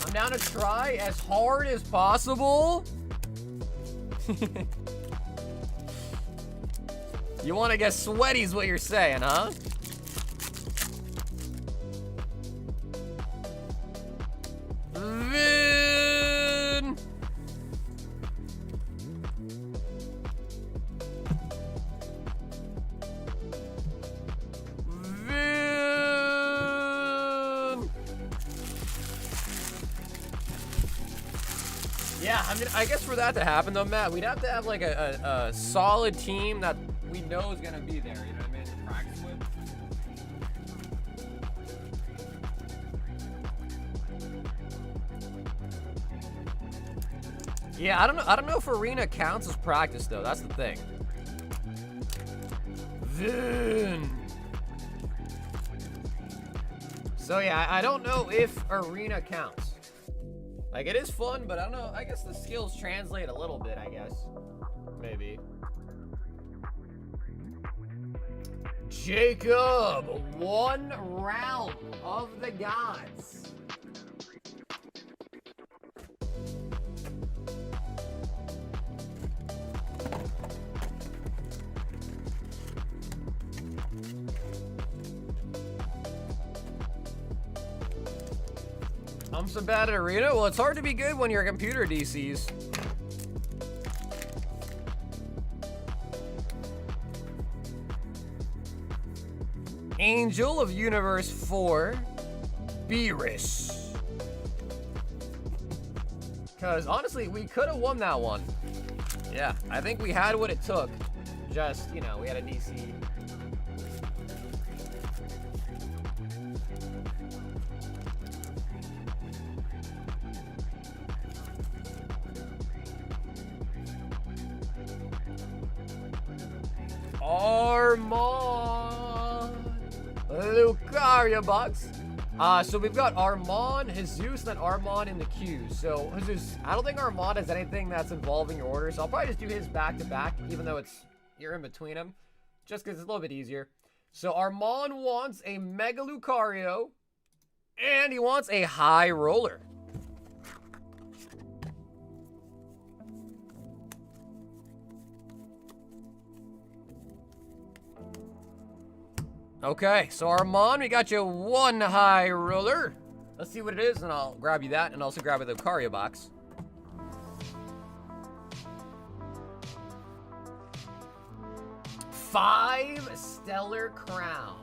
I'm down to try as hard as possible. You want to get sweaty is what you're saying, huh? Vin. Yeah, I guess for that to happen though, Matt, we'd have to have like a solid team that we know is gonna be there, you know what I mean, to practice with. Yeah, I don't know if arena counts as practice though, that's the thing. Vin. So yeah, I don't know if arena counts. Like, it is fun, but I don't know. I guess the skills translate a little bit, I guess. Maybe. Jacob, 1 round of the gods. I'm so bad at arena. Well, it's hard to be good when you're computer DCs. Angel of Universe 4, Beerus. Because honestly, we could have won that one. Yeah, I think we had what it took. Just, you know, we had a DC. Armand Lucario box. So we've got Armand, Jesus, and then Armand in the queue. So Jesus, I don't think Armand has anything that's involving your order. So I'll probably just do his back to back, even though you're in between them, just because it's a little bit easier. So Armand wants a Mega Lucario, and he wants a High Roller. Okay, so Armand, we got you 1 High Roller. Let's see what it is, and I'll grab you that, and also grab you the Lucario box. Five Stellar Crown.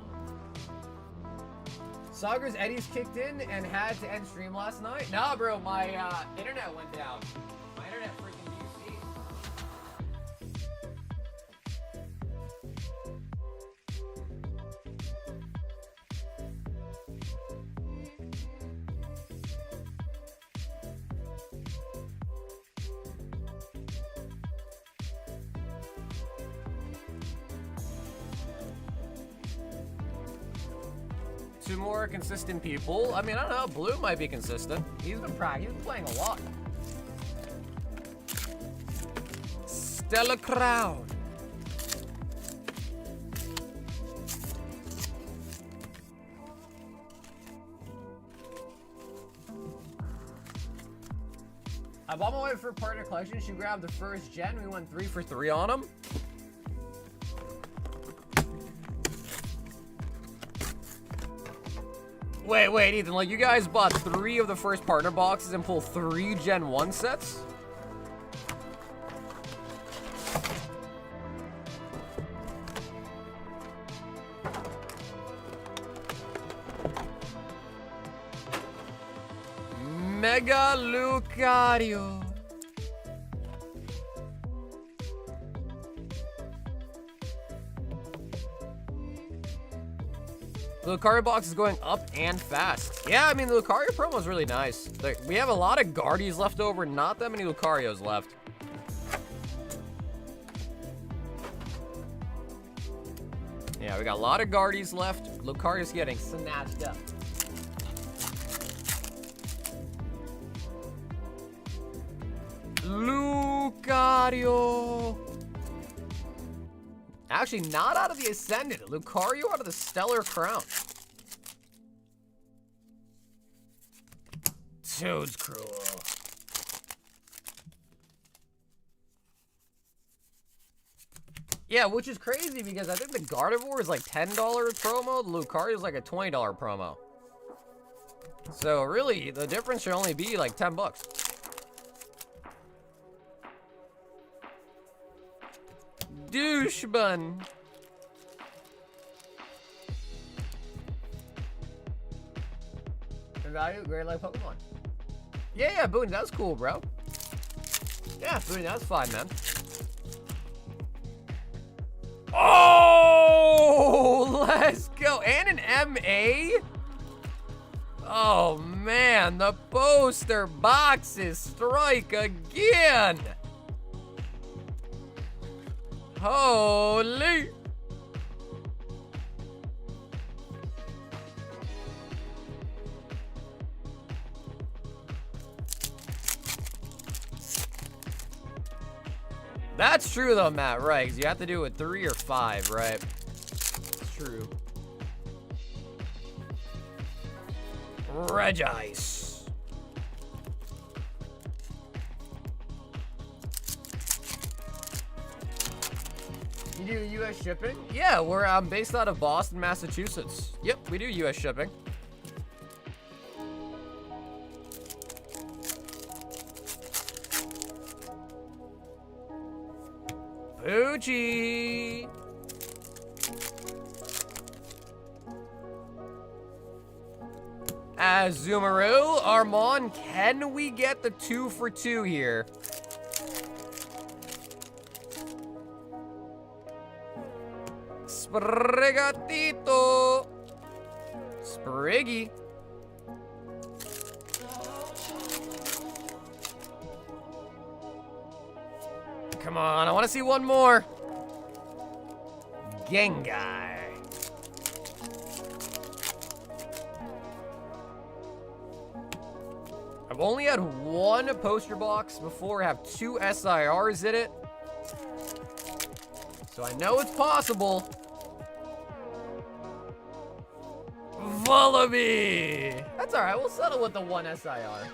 Sagar's Eddie's kicked in and had to end stream last night. Nah, bro, my internet went down. My internet freaking DC. Two more consistent people. I mean, I don't know. Blue might be consistent. He's been playing a lot. Stellar Crown. I bought my wife for partner collection. She grabbed the first gen. We went 3 for 3 on them. Wait, Ethan, like you guys bought 3 of the first partner boxes and pulled 3 Gen 1 sets? Mega Lucario. The Lucario box is going up and fast. Yeah, I mean, the Lucario promo is really nice. We have a lot of Guardies left over, not that many Lucarios left. Yeah, we got a lot of Guardies left. Lucario's getting snatched up. Lucario. Actually, not out of the Ascended. Lucario out of the Stellar Crown. Toad's cruel. Yeah, which is crazy because I think the Gardevoir is like $10 promo. The Lucario is like a $20 promo. So really, the difference should only be like 10 bucks. Douche bun. Value, great like Pokemon. Yeah, Boone, that's cool, bro. Yeah, Boone, that's fine, man. Oh, let's go. And an MA? Oh, man, the poster boxes strike again. Holy. That's true though, Matt, right? Because you have to do it with 3 or 5, right? It's true. Regice. You do US shipping? Yeah, I'm based out of Boston, Massachusetts. Yep, we do US shipping. Poochie. Azumarill, Armand, can we get the 2 for 2 here? Sprigatito. Spriggy. Come on, I want to see one more. Gengar. I've only had 1 poster box before. I have 2 SIRs in it. So I know it's possible. Vullaby. That's all right. We'll settle with the 1 SIR.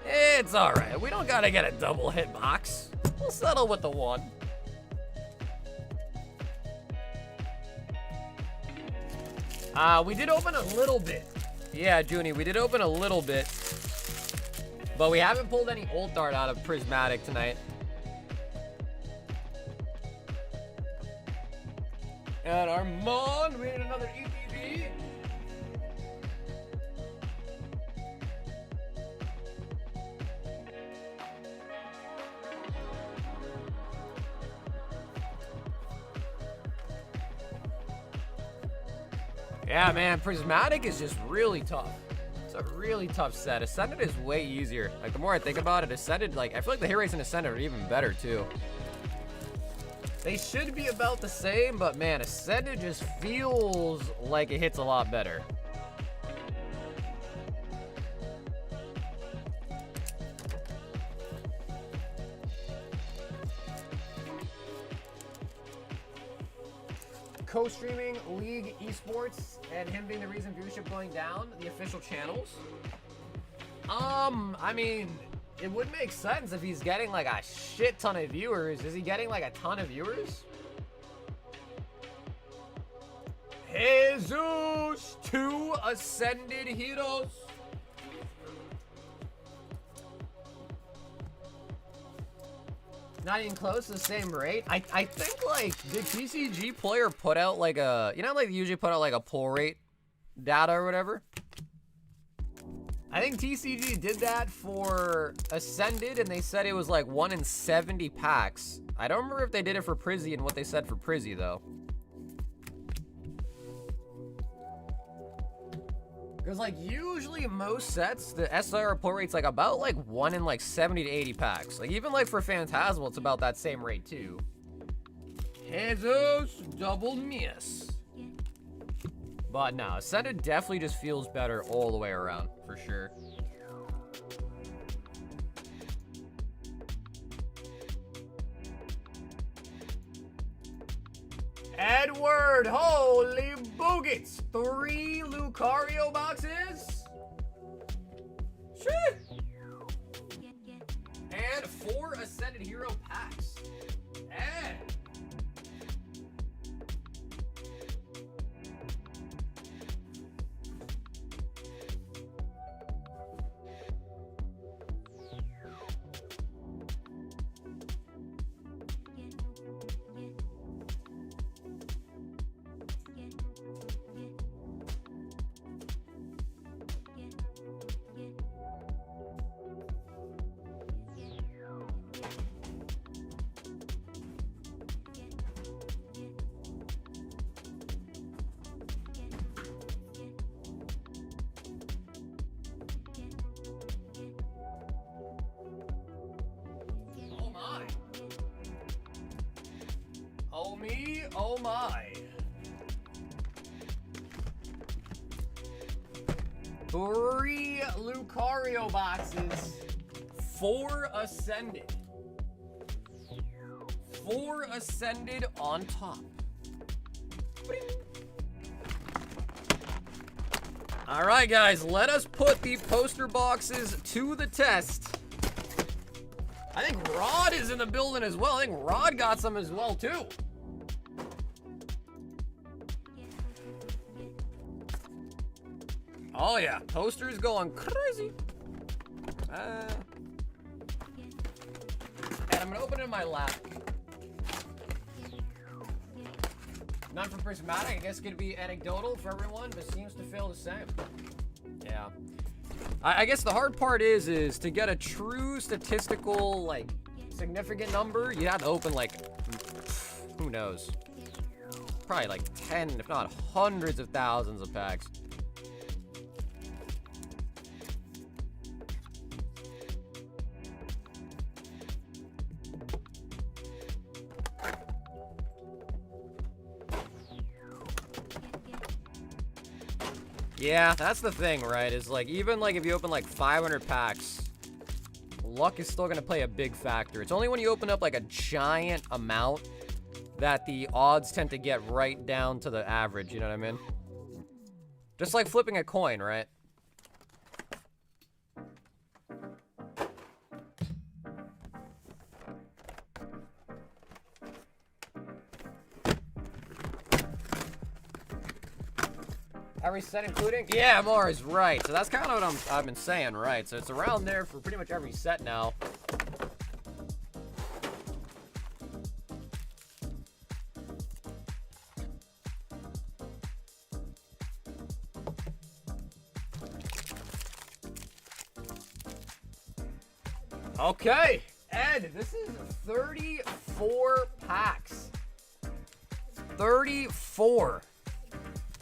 It's all right. We don't got to get a double hit box. We'll settle with the 1. We did open a little bit. Yeah, Junie, we did open a little bit. But we haven't pulled any Old Dart out of Prismatic tonight. And Armand, we need another ETB. Yeah, man, Prismatic is just really tough. It's a really tough set. Ascended is way easier. Like, the more I think about it, Ascended, like, I feel like the hit rates in Ascended are even better, too. They should be about the same, but, man, Ascended just feels like it hits a lot better. Co-streaming League Esports and him being the reason viewership going down, the official channels. I mean, it would make sense if he's getting like a shit ton of viewers. Is he getting like a ton of viewers? Jesus, 2 Ascended Heroes. Not even close to the same rate. I think, like, did TCG player put out, like, a... You know, like, they usually put out, like, a pull rate data or whatever? I think TCG did that for Ascended, and they said it was, like, 1 in 70 packs. I don't remember if they did it for Prizzy and what they said for Prizzy, though. Because, like, usually most sets, the SIR pull rate's, like, about, like, 1 in, like, 70 to 80 packs. Like, even, like, for Phantasmal, it's about that same rate, too. Jesus, double miss. But, no, Ascended definitely just feels better all the way around, for sure. Edward, holy boogits! 3 Lucario boxes. Shit. And 4 Ascended Hero packs. Ed. Oh me, oh my. 3 Lucario boxes. 4 Ascended. 4 Ascended on top. All right, guys, let us put the poster boxes to the test. I think Rod is in the building as well. I think Rod got some as well, too. Oh, yeah. Poster's going crazy. And I'm going to open it in my lap. None for Prismatic. I guess it could be anecdotal for everyone, but seems to feel the same. Yeah. I guess the hard part is to get a true statistical, like, significant number, you have to open, like, who knows? Probably, like, 10, if not hundreds of thousands of packs. Yeah, that's the thing, right? Is like, even like if you open like 500 packs, luck is still gonna play a big factor. It's only when you open up like a giant amount that the odds tend to get right down to the average, you know what I mean? Just like flipping a coin, right? Every set including? Yeah, Mars, right. So that's kind of what I've been saying, right? So it's around there for pretty much every set now. Okay, Ed, this is 34 packs. 34.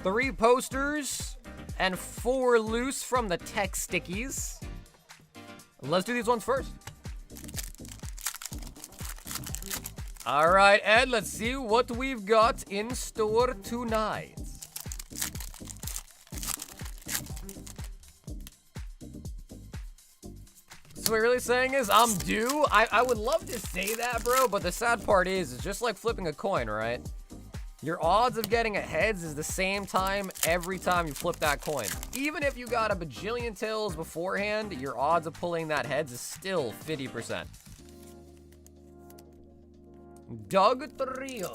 3 posters and 4 loose from the tech stickies. Let's do these ones first. All right, Ed, let's see what we've got in store tonight. So what you're really saying is I'm due? I would love to say that, bro, but the sad part is it's just like flipping a coin, right? Your odds of getting a heads is the same time every time you flip that coin. Even if you got a bajillion tails beforehand, your odds of pulling that heads is still 50%. Doug Trio.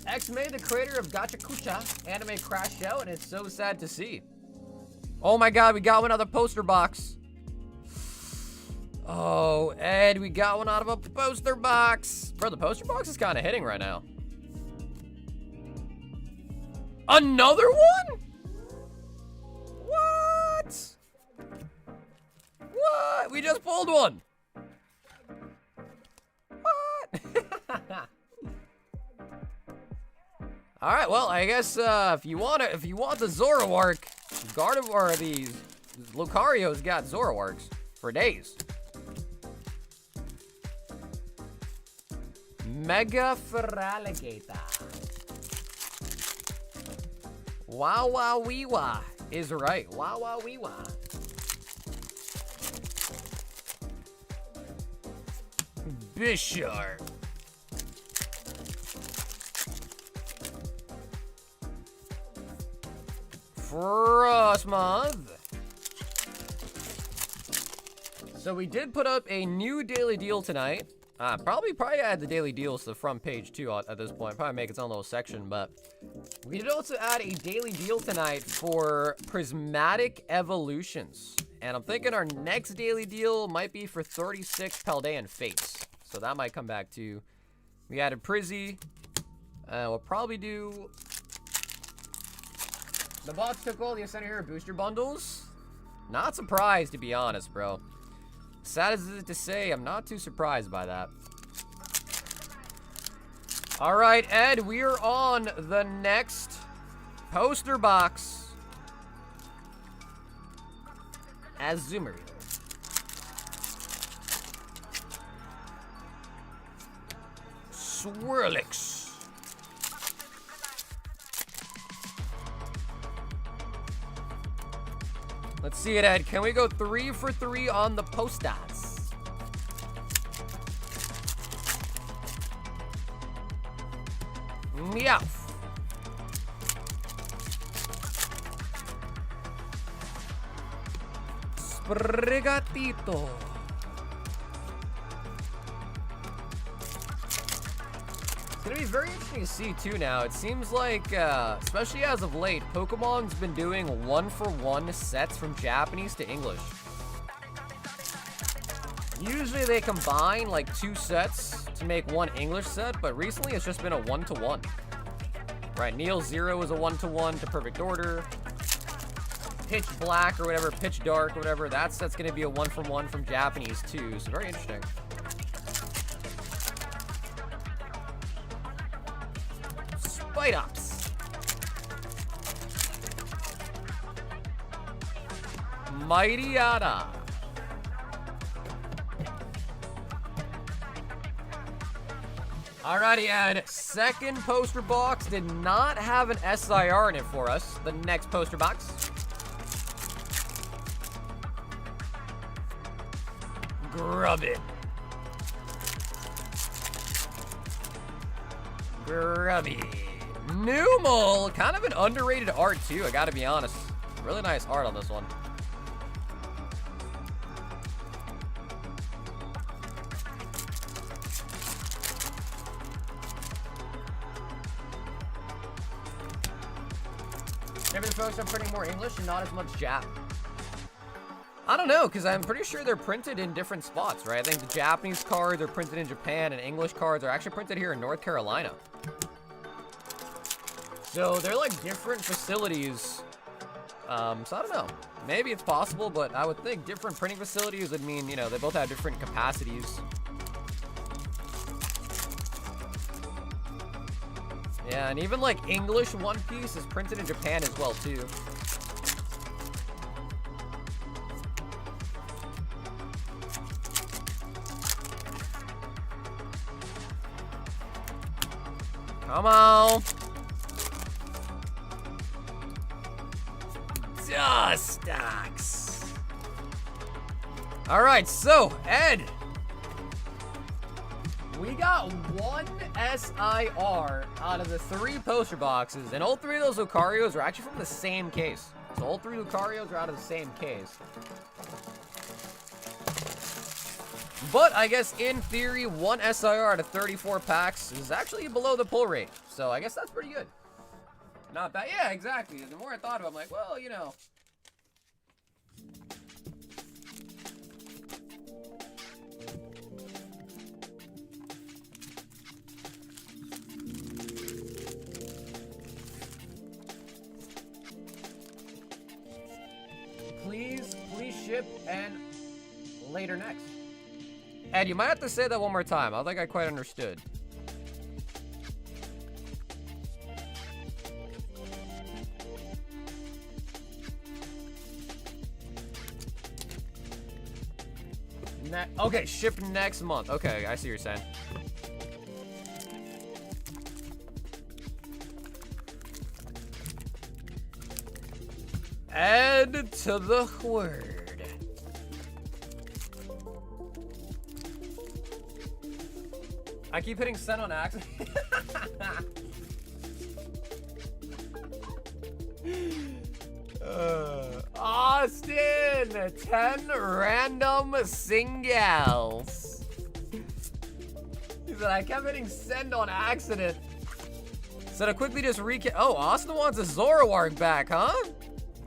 X-May, the creator of Gachakucha, anime crashed out, and it's so sad to see. Oh my god, we got another poster box. Oh, Ed, we got one out of a poster box. Bro, the poster box is kind of hitting right now. Another one? What? What? We just pulled one. What? All right, well, I guess if you want the Zoroark, Gardevoir, these Lucario's got Zoroarks for days. Mega Feraligatr. Wow, wow, wee, wah is right. Wow, wow, wee, wah. Bisharp. Frostmoth. So we did put up a new daily deal tonight. Probably add the daily deals to the front page too at this point. Probably make its own little section, but we did also add a daily deal tonight for Prismatic Evolutions. And I'm thinking our next daily deal might be for 36 Paldean Fates. So that might come back too. We added Prizzy. We'll probably do... The bots took all the Ascended Hero booster bundles. Not surprised, to be honest, bro. Sad as it is to say, I'm not too surprised by that. All right, Ed, we are on the next poster box. Azumarill. Swirlix. Let's see it, Ed. Can we go 3 for 3 on the Postas? Meowth. Sprigatito. It's gonna be very interesting to see too now. It seems like, especially as of late, Pokemon's been doing 1-for-1 sets from Japanese to English. Usually they combine like 2 sets to make 1 English set, but recently it's just been a 1-to-1. Right, Neil Zero is a 1-to-1 to Perfect Order. Pitch Black or whatever, Pitch Dark or whatever, that set's gonna be a 1-for-1 from Japanese too, so very interesting. Fight-ups. Mightyada. Alrighty, Ed. Second poster box did not have an SIR in it for us. The next poster box. Grubbin. Grubby. Numel, kind of an underrated art too, I gotta be honest. Really nice art on this one. Maybe the folks are printing more English and not as much Jap. I don't know, because I'm pretty sure they're printed in different spots, right? I think the Japanese cards are printed in Japan and English cards are actually printed here in North Carolina. So they're like different facilities. So I don't know. Maybe it's possible, but I would think different printing facilities would mean, you know, they both have different capacities. Yeah, and even like English One Piece is printed in Japan as well too. Come on. Dustox. All right, so Ed, we got 1 SIR out of the 3 poster boxes, and all 3 of those Lucarios are actually from the same case. So all 3 Lucarios are out of the same case. But I guess in theory, 1 SIR out of 34 packs is actually below the pull rate. So I guess that's pretty good. Not bad. Yeah, exactly. The more I thought about it, I'm like, well, you know. Please ship and later next. Ed, you might have to say that one more time. I don't think I quite understood. Okay, ship next month. Okay, I see what you're saying. Add to the word. I keep hitting send on accident. Austin, 10 random singles. He said I kept hitting send on accident. Said I quickly just recap. Oh, Austin wants a Zoroark back, huh?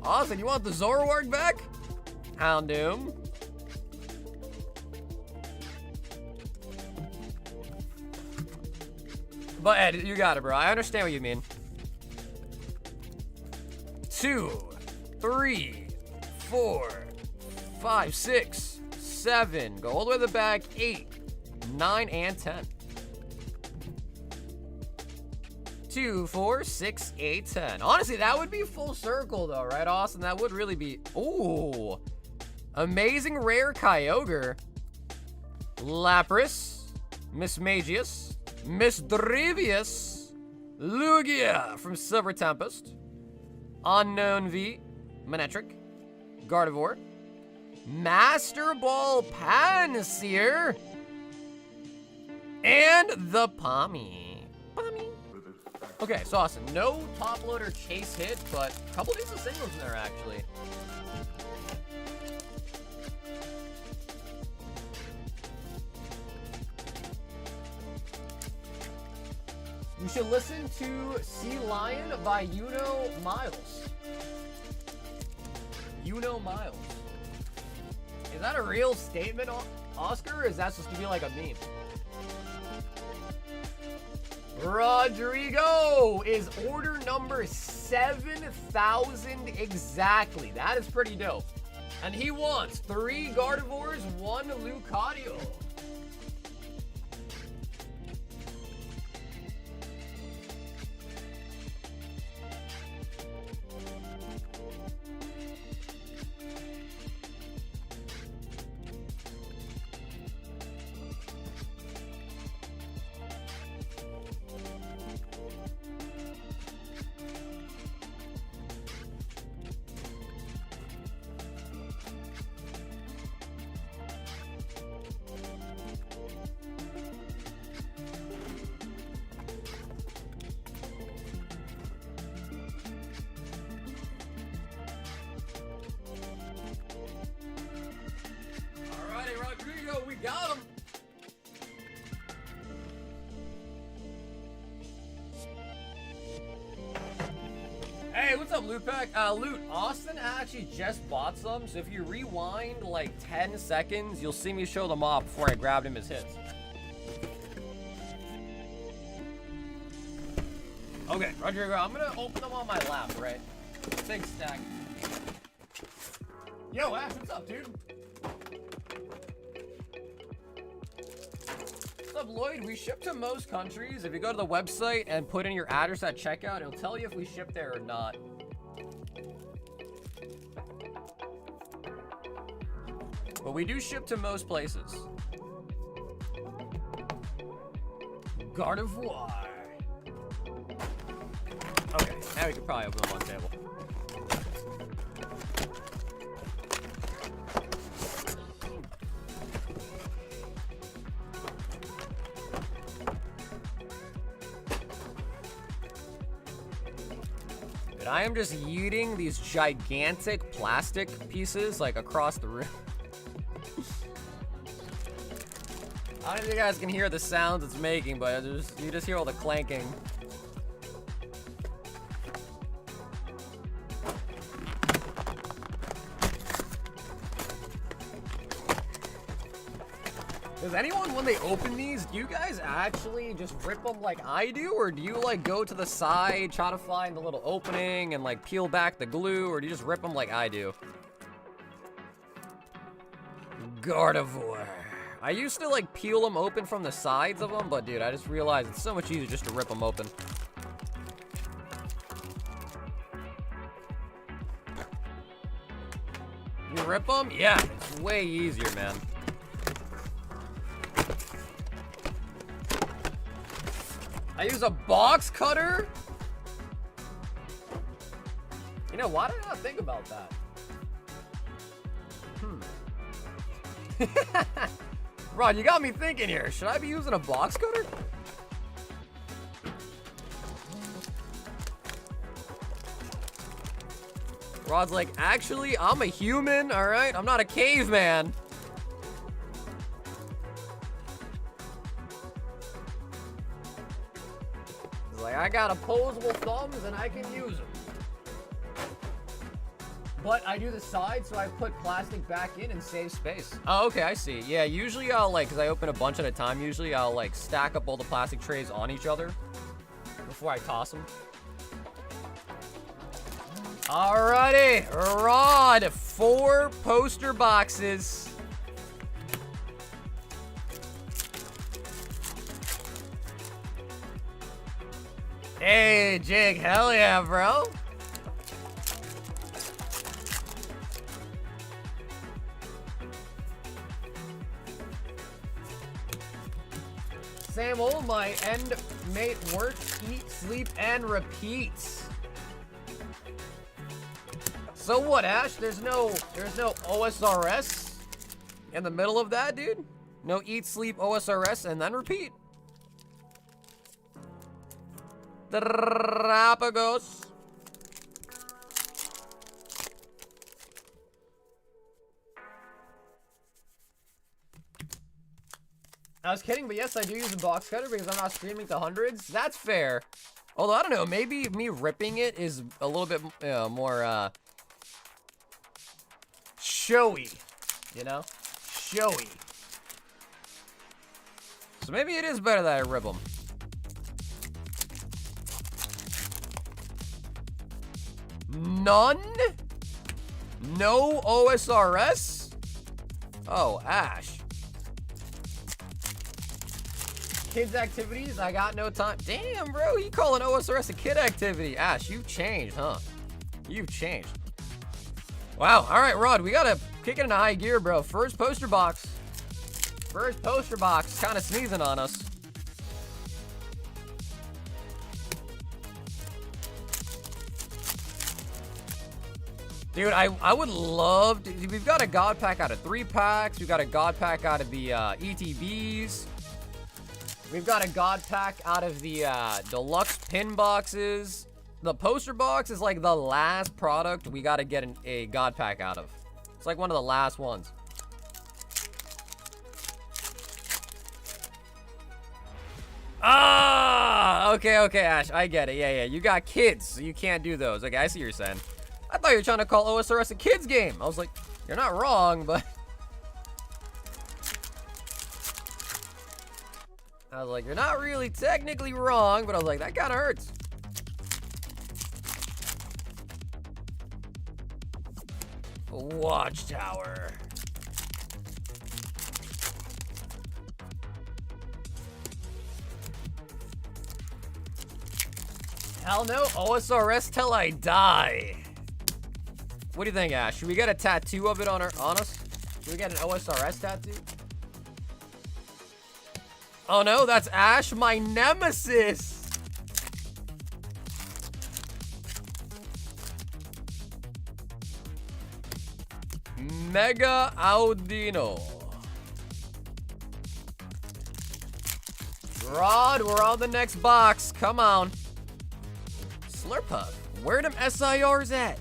Austin, you want the Zoroark back? Houndoom. But Ed, you got it, bro. I understand what you mean. 2, 3, 4, 5, 6, 7. Go all the way to the back. 8, 9, and 10. 2, 4, 6, 8, 10. Honestly, that would be full circle, though, right, Austin? That would really be. Ooh. Amazing rare Kyogre. Lapras. Mismagius. Misdrevious. Lugia from Silver Tempest. Unknown V. Manectric. Gardevoir. Master Ball Panseer. And the Pommy. Okay, so Austin, no top loader chase hit, but a couple decent singles in there, actually. You should listen to Sea Lion by Miles. Miles. Is that a real statement, Oscar, or is that supposed to be like a meme? Rodrigo is order number 7,000 exactly. That is pretty dope. And he wants 3 Gardevoirs, 1 Lucario. We got him. Hey, what's up, Loot Pack? Loot, Austin actually just bought some, so if you rewind like 10 seconds, you'll see me show them off before I grabbed him as hits. Okay, Rodrigo, I'm gonna open them on my lap, right? Big stack. Yo, Ash, what's up, dude? What's up, Lloyd? We ship to most countries. If you go to the website and put in your address at checkout, it'll tell you if we ship there or not. But we do ship to most places. Gardevoir. Okay, now we can probably open them on the table. I am just yeeting these gigantic plastic pieces like across the room. I don't know if you guys can hear the sounds it's making, but you just hear all the clanking. Does anyone, when they open these, do you guys actually just rip them like I do? Or do you like go to the side, try to find the little opening and like peel back the glue? Or do you just rip them like I do? Gardevoir. I used to like peel them open from the sides of them, but dude, I just realized it's so much easier just to rip them open. You rip them? Yeah, it's way easier, man. I use a box cutter? You know, why did I not think about that? Rod, you got me thinking here. Should I be using a box cutter? Rod's like, actually, I'm a human, all right? I'm not a caveman. He's like, I got opposable thumbs and I can use them. But I do the side, so I put plastic back in and save space. Oh, okay, I see. Yeah, usually I'll like, because I open a bunch at a time, usually I'll like stack up all the plastic trays on each other before I toss them. Alrighty, Rod, 4 poster boxes. Hey, Jake, hell yeah, bro. Same old, my end mate works, eat, sleep, and repeats. So what, Ash? There's no OSRS in the middle of that, dude? No eat, sleep, OSRS, and then repeat. Trapagos. I was kidding, but yes, I do use a box cutter because I'm not streaming to hundreds. That's fair. Although, I don't know, maybe me ripping it is a little bit more, showy. You know? Showy. So maybe it is better that I rip them. None? No OSRS? Oh, Ash. Kids activities, I got no time. Damn, bro, you calling OSRS a kid activity. Ash, you've changed, huh? You've changed. Wow, all right, Rod, we gotta kick it into high gear, bro. First poster box. First poster box, kind of sneezing on us. Dude, I would love to, we've got a God pack out of 3 packs. We've got a God pack out of the ETBs. We've got a God pack out of the deluxe pin boxes. The poster box is like the last product we gotta get a God pack out of. It's like one of the last ones. Ah, okay, Ash, I get it. Yeah, you got kids, so you can't do those. Okay, I see what you're saying. I thought you were trying to call OSRS a kids game. I was like, you're not wrong, but... I was like, you're not really technically wrong, but I was like, that kind of hurts. Watchtower. Hell no, OSRS till I die. What do you think, Ash? Should we get a tattoo of it on us? Should we get an OSRS tattoo? Oh no, that's Ash, my nemesis. Mega Audino. Rod, we're on the next box. Come on. Slurpuff. Where them SIRs at?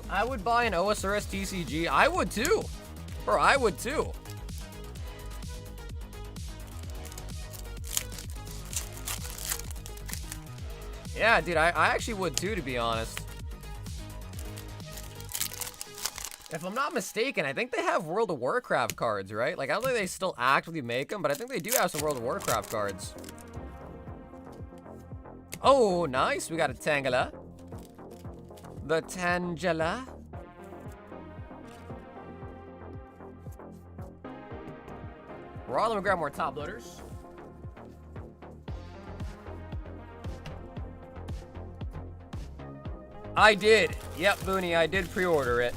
I would buy an OSRS TCG. I would too. Bro, I would too. Yeah, dude, I actually would too, to be honest. If I'm not mistaken, I think they have World of Warcraft cards, right? Like, I don't think they still actively make them, but I think they do have some World of Warcraft cards. Oh, nice. We got a Tangela. The Tangela. Raw, let me grab more top loaders. I did. Yep, Booney, I did pre-order it.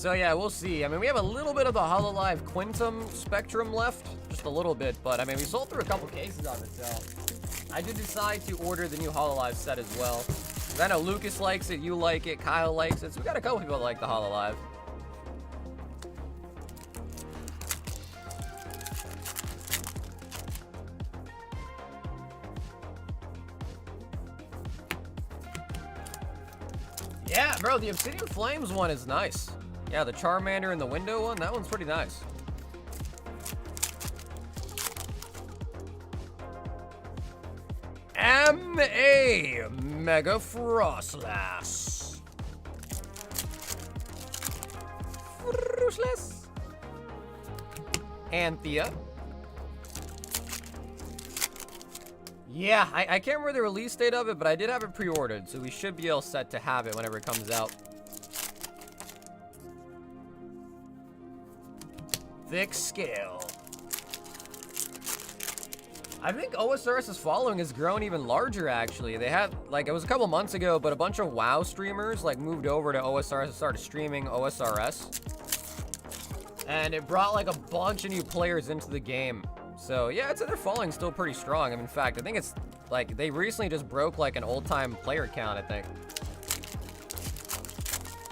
So yeah, we'll see. I mean, we have a little bit of the HoloLive Quantum Spectrum left, just a little bit, but I mean, we sold through a couple cases on it, so I did decide to order the new HoloLive set as well. I know Lucas likes it, you like it, Kyle likes it, so we got a couple people that like the HoloLive. Yeah, bro, the Obsidian Flames one is nice. Yeah, the Charmander and the window one, that one's pretty nice. M.A. Mega Frostless. Frostless. Anthea. Yeah, I can't remember the release date of it, but I did have it pre-ordered, so we should be all set to have it whenever it comes out. Thick Scale. I think OSRS's following has grown even larger, actually. They had, like, it was a couple months ago, but a bunch of WoW streamers, like, moved over to OSRS and started streaming OSRS. And it brought, like, a bunch of new players into the game. So, yeah, I'd say their following's still pretty strong. I mean, in fact, I think it's, like, they recently just broke, like, an old-time player count, I think.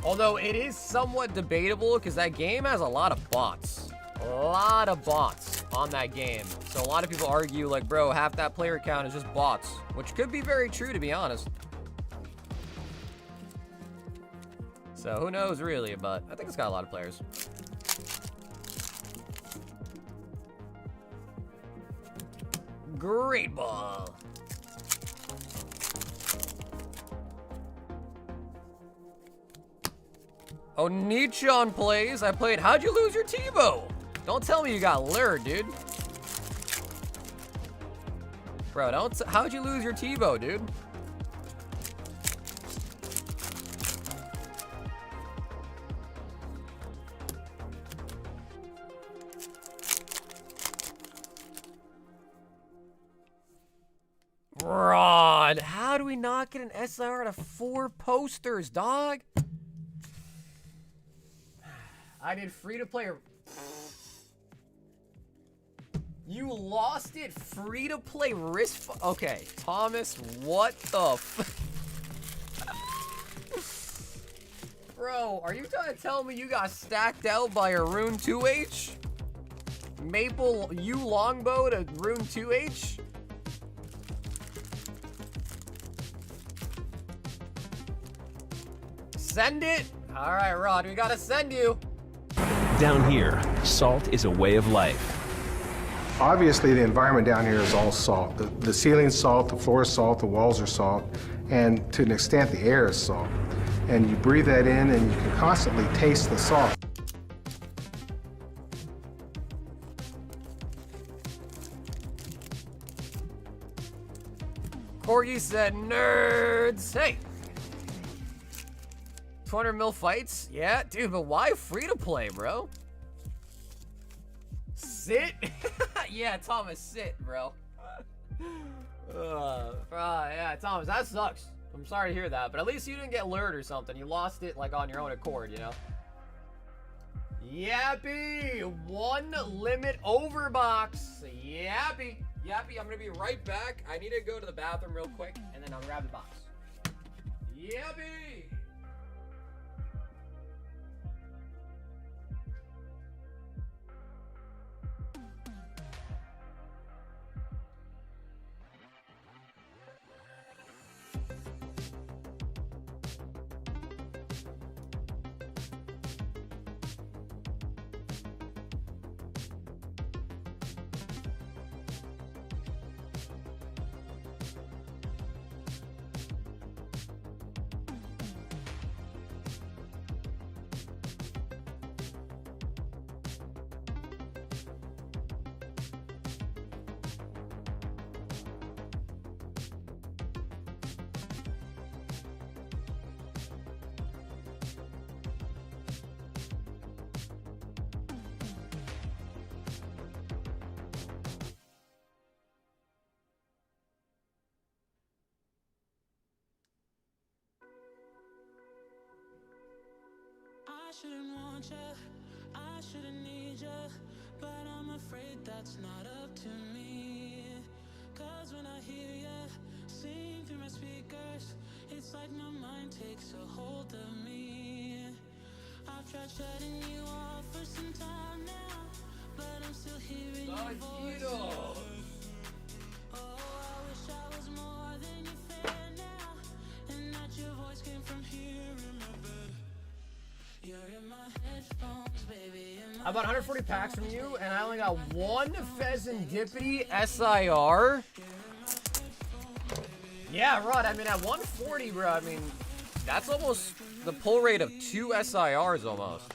Although, it is somewhat debatable, because that game has a lot of bots. A lot of bots on that game. So, a lot of people argue, like, bro, half that player count is just bots. Which could be very true, to be honest. So, who knows, really, but I think it's got a lot of players. Great ball. Oh, Nichon plays. I played. How'd you lose your TiVo? Don't tell me you got lured, dude. Bro, how'd you lose your TiVo, dude? Rod, how do we not get an SR out of 4 posters, dog? I did free-to-play. You lost it free-to-play risk. Okay, Thomas, what the Bro, are you trying to tell me you got stacked out by a Rune 2H? Maple U longbow to Rune 2H? Send it? Alright, Rod, we gotta send you. Down here, salt is a way of life. Obviously, the environment down here is all salt. The ceiling's salt, the floor is salt, the walls are salt, and to an extent, the air is salt. And you breathe that in, and you can constantly taste the salt. Corgi said, nerds. Hey. 200 mil fights? Yeah, dude, but why free to play, bro? Sit? Yeah, Thomas, sit, bro. Yeah, Thomas, that sucks. I'm sorry to hear that, but at least you didn't get lured or something. You lost it, like, on your own accord, you know? Yappy! 1 limit overbox. Yappy. Yappy, I'm gonna be right back. I need to go to the bathroom real quick, and then I'll grab the box. Yappy! shouldn't want ya, I shouldn't need ya, but I'm afraid that's not up to me. Cause when I hear ya sing through my speakers, it's like my mind takes a hold of me. I've tried shutting you off for some time now, but I'm still hearing your voice. Yugioh. Oh, I wish I was more than your fan now, and not your voice came from here in my bed. You're in my headphones, baby. I bought 140 packs from you, and I only got one Pheasantipity SIR. Yeah, Rod, I mean, at 140, bro, I mean, that's almost the pull rate of 2 SIRs almost.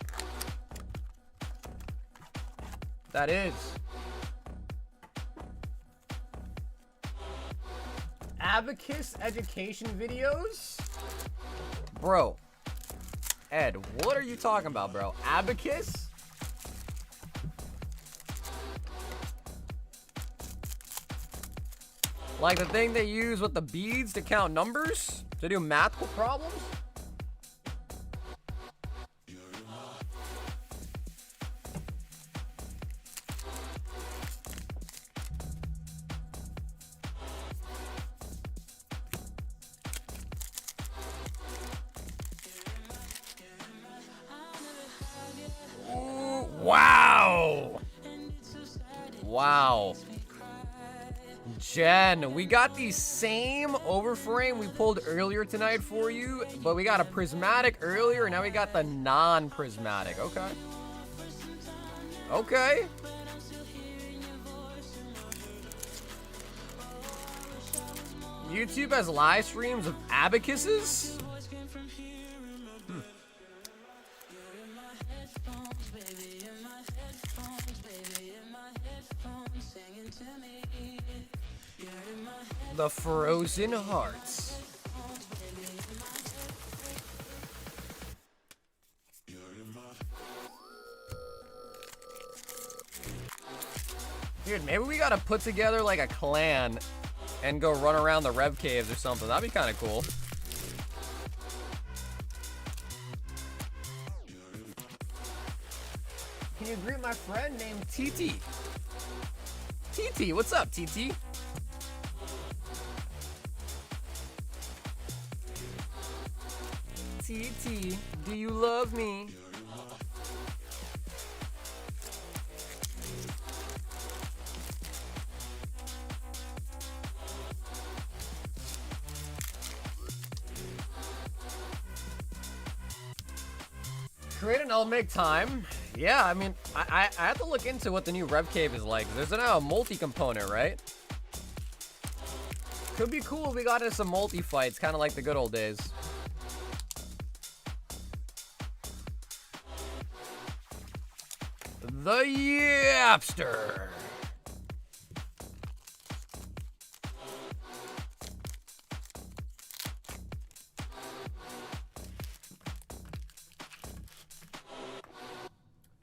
That is. Abacus education videos? Bro. Ed, what are you talking about, bro? Abacus? Like the thing they use with the beads to count numbers? To do math problems? Ooh, wow! Wow. Jen, we got the same overframe we pulled earlier tonight for you, but we got a prismatic earlier, and now we got the non-prismatic. Okay. Okay. YouTube has live streams of abacuses? The Frozen Hearts. Dude, maybe we gotta put together like a clan and go run around the Rev Caves or something. That'd be kind of cool. Can you greet my friend named TT? TT, what's up, TT? TT, do you love me? Create and I'll make time. Yeah, I mean, I have to look into what the new Rev Cave is like. There's now a multi-component, right? Could be cool if we got into some multi-fights, kind of like the good old days. The Yapster.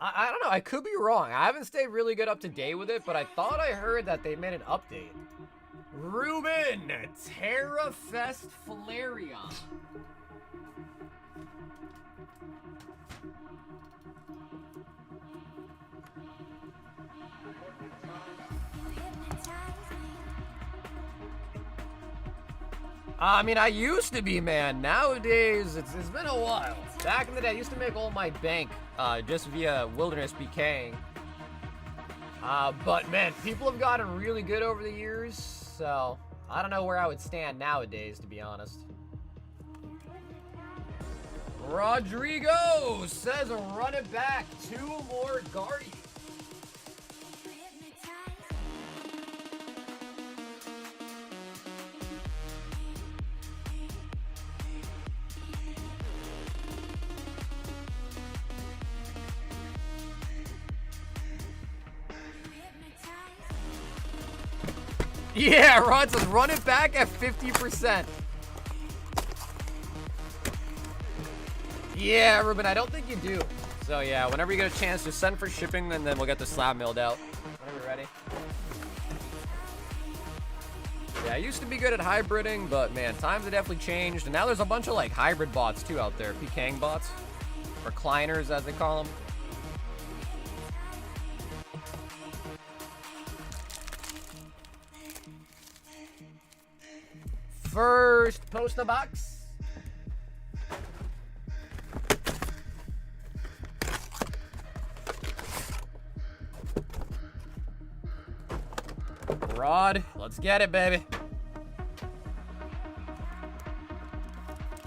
I don't know. I could be wrong. I haven't stayed really good up to date with it, but I thought I heard that they made an update. Ruben, Terrafest Flareon. I mean, I used to be, man. Nowadays, it's been a while. Back in the day, I used to make all my bank just via Wilderness PKing. But, man, people have gotten really good over the years, so I don't know where I would stand nowadays, to be honest. Rodrigo says run it back. 2 more Guardians. Yeah, Rod says run it back at 50%. Yeah, Ruben, I don't think you do. So yeah, whenever you get a chance, just send for shipping, and then we'll get the slab mailed out whenever you're ready. Yeah, I used to be good at hybriding, but man, times have definitely changed, and now there's a bunch of like hybrid bots too out there, PKing bots. recliners, as they call them. First poster box. Rod, let's get it, baby.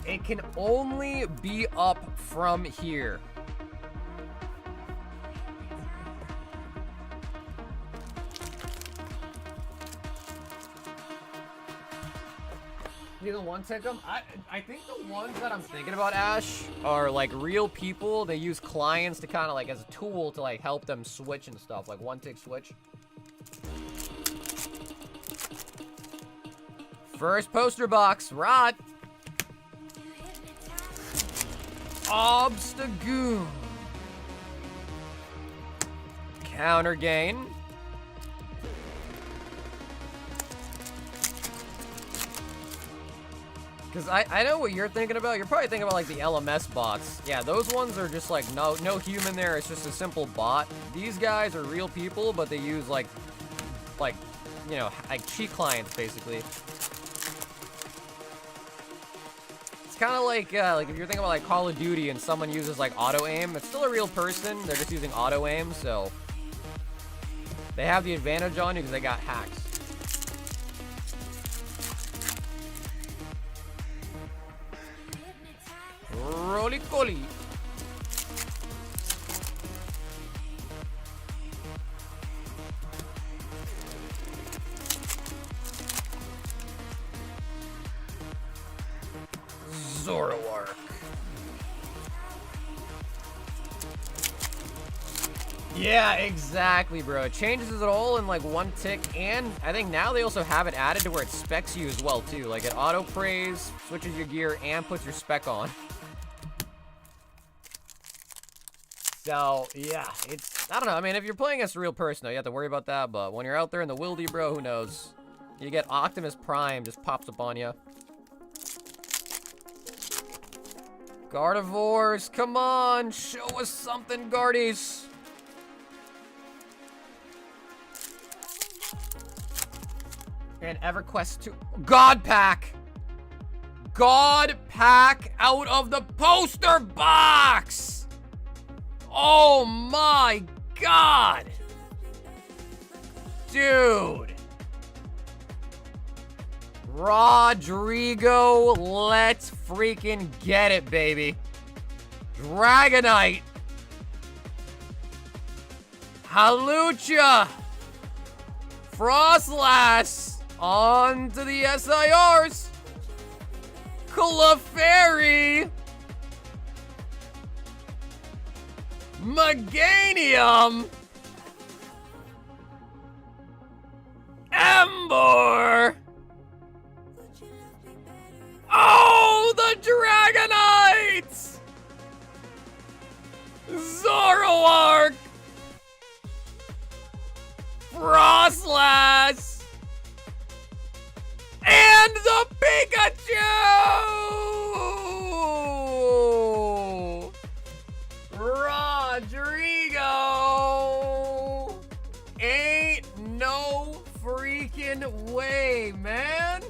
It can only be up from here. You don't one tick them? I think the ones that I'm thinking about, Ash, are like real people. They use clients to kind of like as a tool to like help them switch and stuff, like one tick switch. First poster box, Rod. Obstagoon. Counter gain. Because I know what you're thinking about. You're probably thinking about like the LMS bots. Yeah, those ones are just like no human there. It's just a simple bot. These guys are real people, but they use like you know, like cheat clients basically. It's kind of like if you're thinking about like Call of Duty and someone uses like auto aim, it's still a real person. They're just using auto aim, so they have the advantage on you because they got hacks. Roly poly. Zoroark. Yeah, exactly, bro. It changes it all in like one tick, and I think now they also have it added to where it specs you as well too. Like it auto prays, switches your gear, and puts your spec on. So yeah, it's I don't know. I mean, if you're playing as a real person, though, you have to worry about that. But when you're out there in the wildy, bro, who knows? You get Optimus Prime just pops up on you. Gardevoirs, come on, show us something, Guardies. And EverQuest 2. God Pack! God Pack out of the poster box! Oh my god! Dude! Rodrigo, let's freaking get it, baby. Dragonite. Halucha. Frostlass. On to the SIRs. Clefairy. Meganium. Ember. Oh, the Dragonites! Zoroark! Frostlass! And the Pikachu! Rodrigo! Ain't no freaking way, man!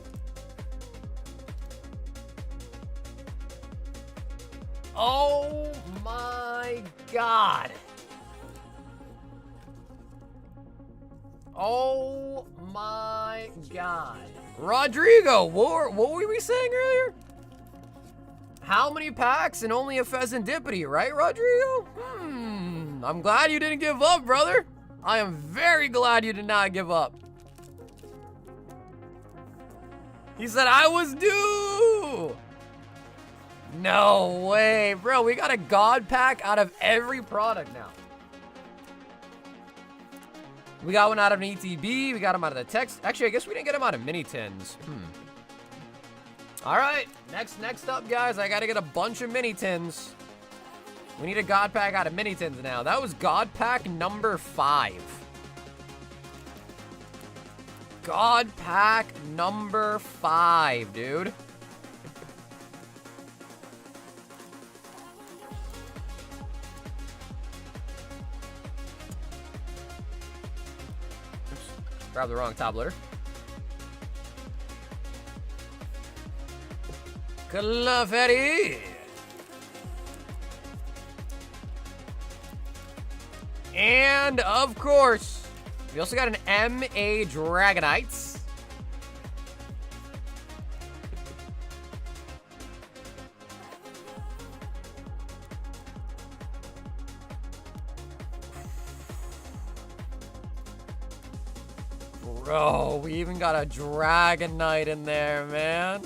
Oh my god. Oh my god. Rodrigo, what were we saying earlier? How many packs and only a Pheasantipity, right, Rodrigo? I'm glad you didn't give up, brother. I am very glad you did not give up. He said I was due. No way, bro. We got a God Pack out of every product now. We got one out of an ETB. We got him out of the text. Actually, I guess we didn't get him out of mini tins. All right, next up, guys. I got to get a bunch of mini tins. We need a God Pack out of mini tins now. That was God Pack number 5. God Pack number 5, dude. Grab the wrong tabler. Confetti. And of course, we also got an MA Dragonites. Bro, we even got a Dragonite in there, man.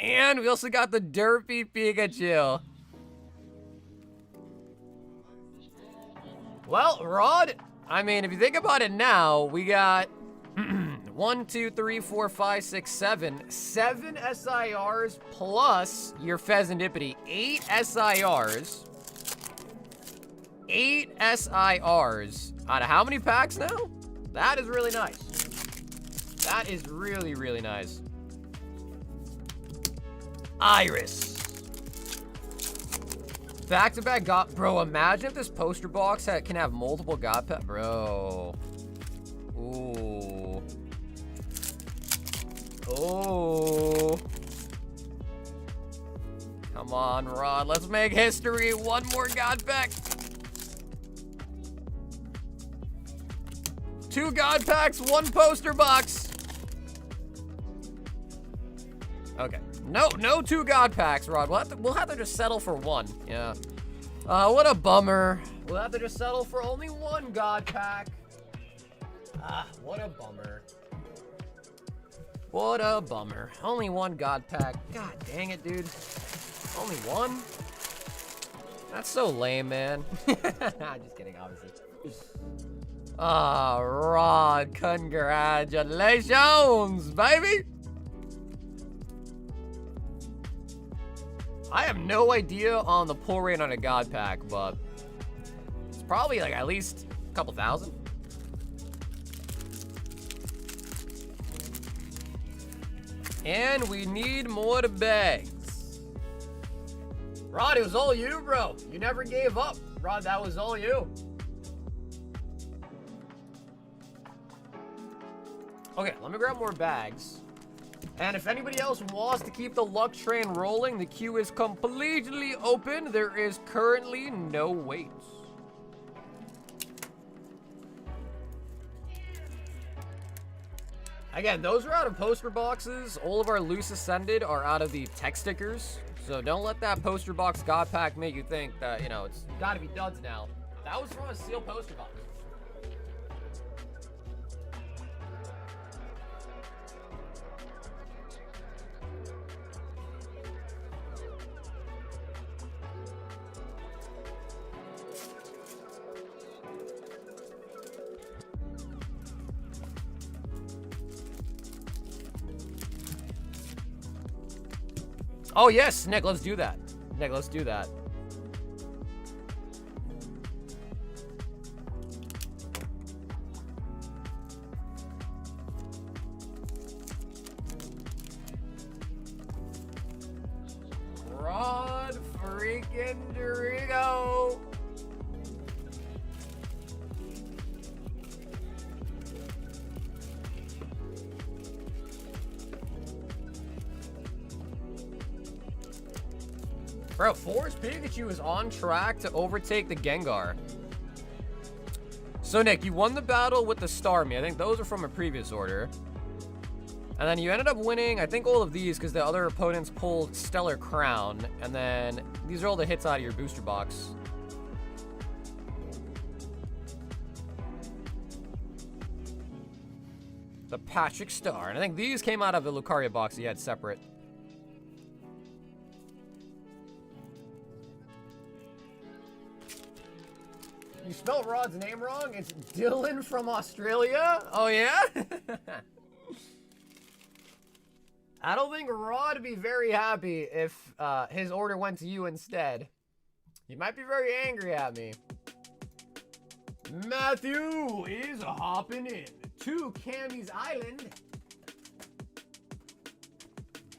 And we also got the Derpy Pikachu. Well, Rod, I mean, if you think about it now, we got 1, 2, 3, 4, 5, 6, 7. 7 SIRs plus your Pheasantipity. 8 SIRs. 8 SIRs out of how many packs now? That is really nice. That is really, really nice. Iris. Back-to-back God... Bro, imagine if this poster box can have multiple God Pet... Bro. Ooh. Oh. Come on, Rod. Let's make history. One more God Pack. 2 God Packs, 1 poster box. Okay. No 2 God Packs, Rod. We'll have to just settle for 1. Yeah. What a bummer. We'll have to just settle for only 1 God Pack. Ah, what a bummer. What a bummer. Only 1 God Pack. God dang it, dude. Only 1? That's so lame, man. Just kidding, obviously. Ah, Rod, congratulations, baby. I have no idea on the pull rate on a God Pack, but it's probably like at least a couple thousand. And we need more bags. Rod, it was all you, bro. You never gave up. Rod, that was all you. Okay, let me grab more bags. And if anybody else wants to keep the luck train rolling, the queue is completely open. There is currently no wait. Again, those are out of poster boxes. All of our loose ascended are out of the tech stickers. So don't let that poster box God Pack make you think that, you know, it's gotta be duds now. That was from a sealed poster box. Oh, yes, Nick, let's do that. Nick, let's do that. Rod freaking Dorigo. Bro, Forest Pikachu is on track to overtake the Gengar. So, Nick, you won the battle with the Starmie. I think those are from a previous order. And then you ended up winning, I think, all of these because the other opponents pulled Stellar Crown. And then these are all the hits out of your booster box. The Patrick Star. And I think these came out of the Lucaria box that you had separate. You spelled Rod's name wrong? It's Dylan from Australia? Oh, yeah? I don't think Rod would be very happy if his order went to you instead. He might be very angry at me. Matthew is hopping in to Cammy's Island.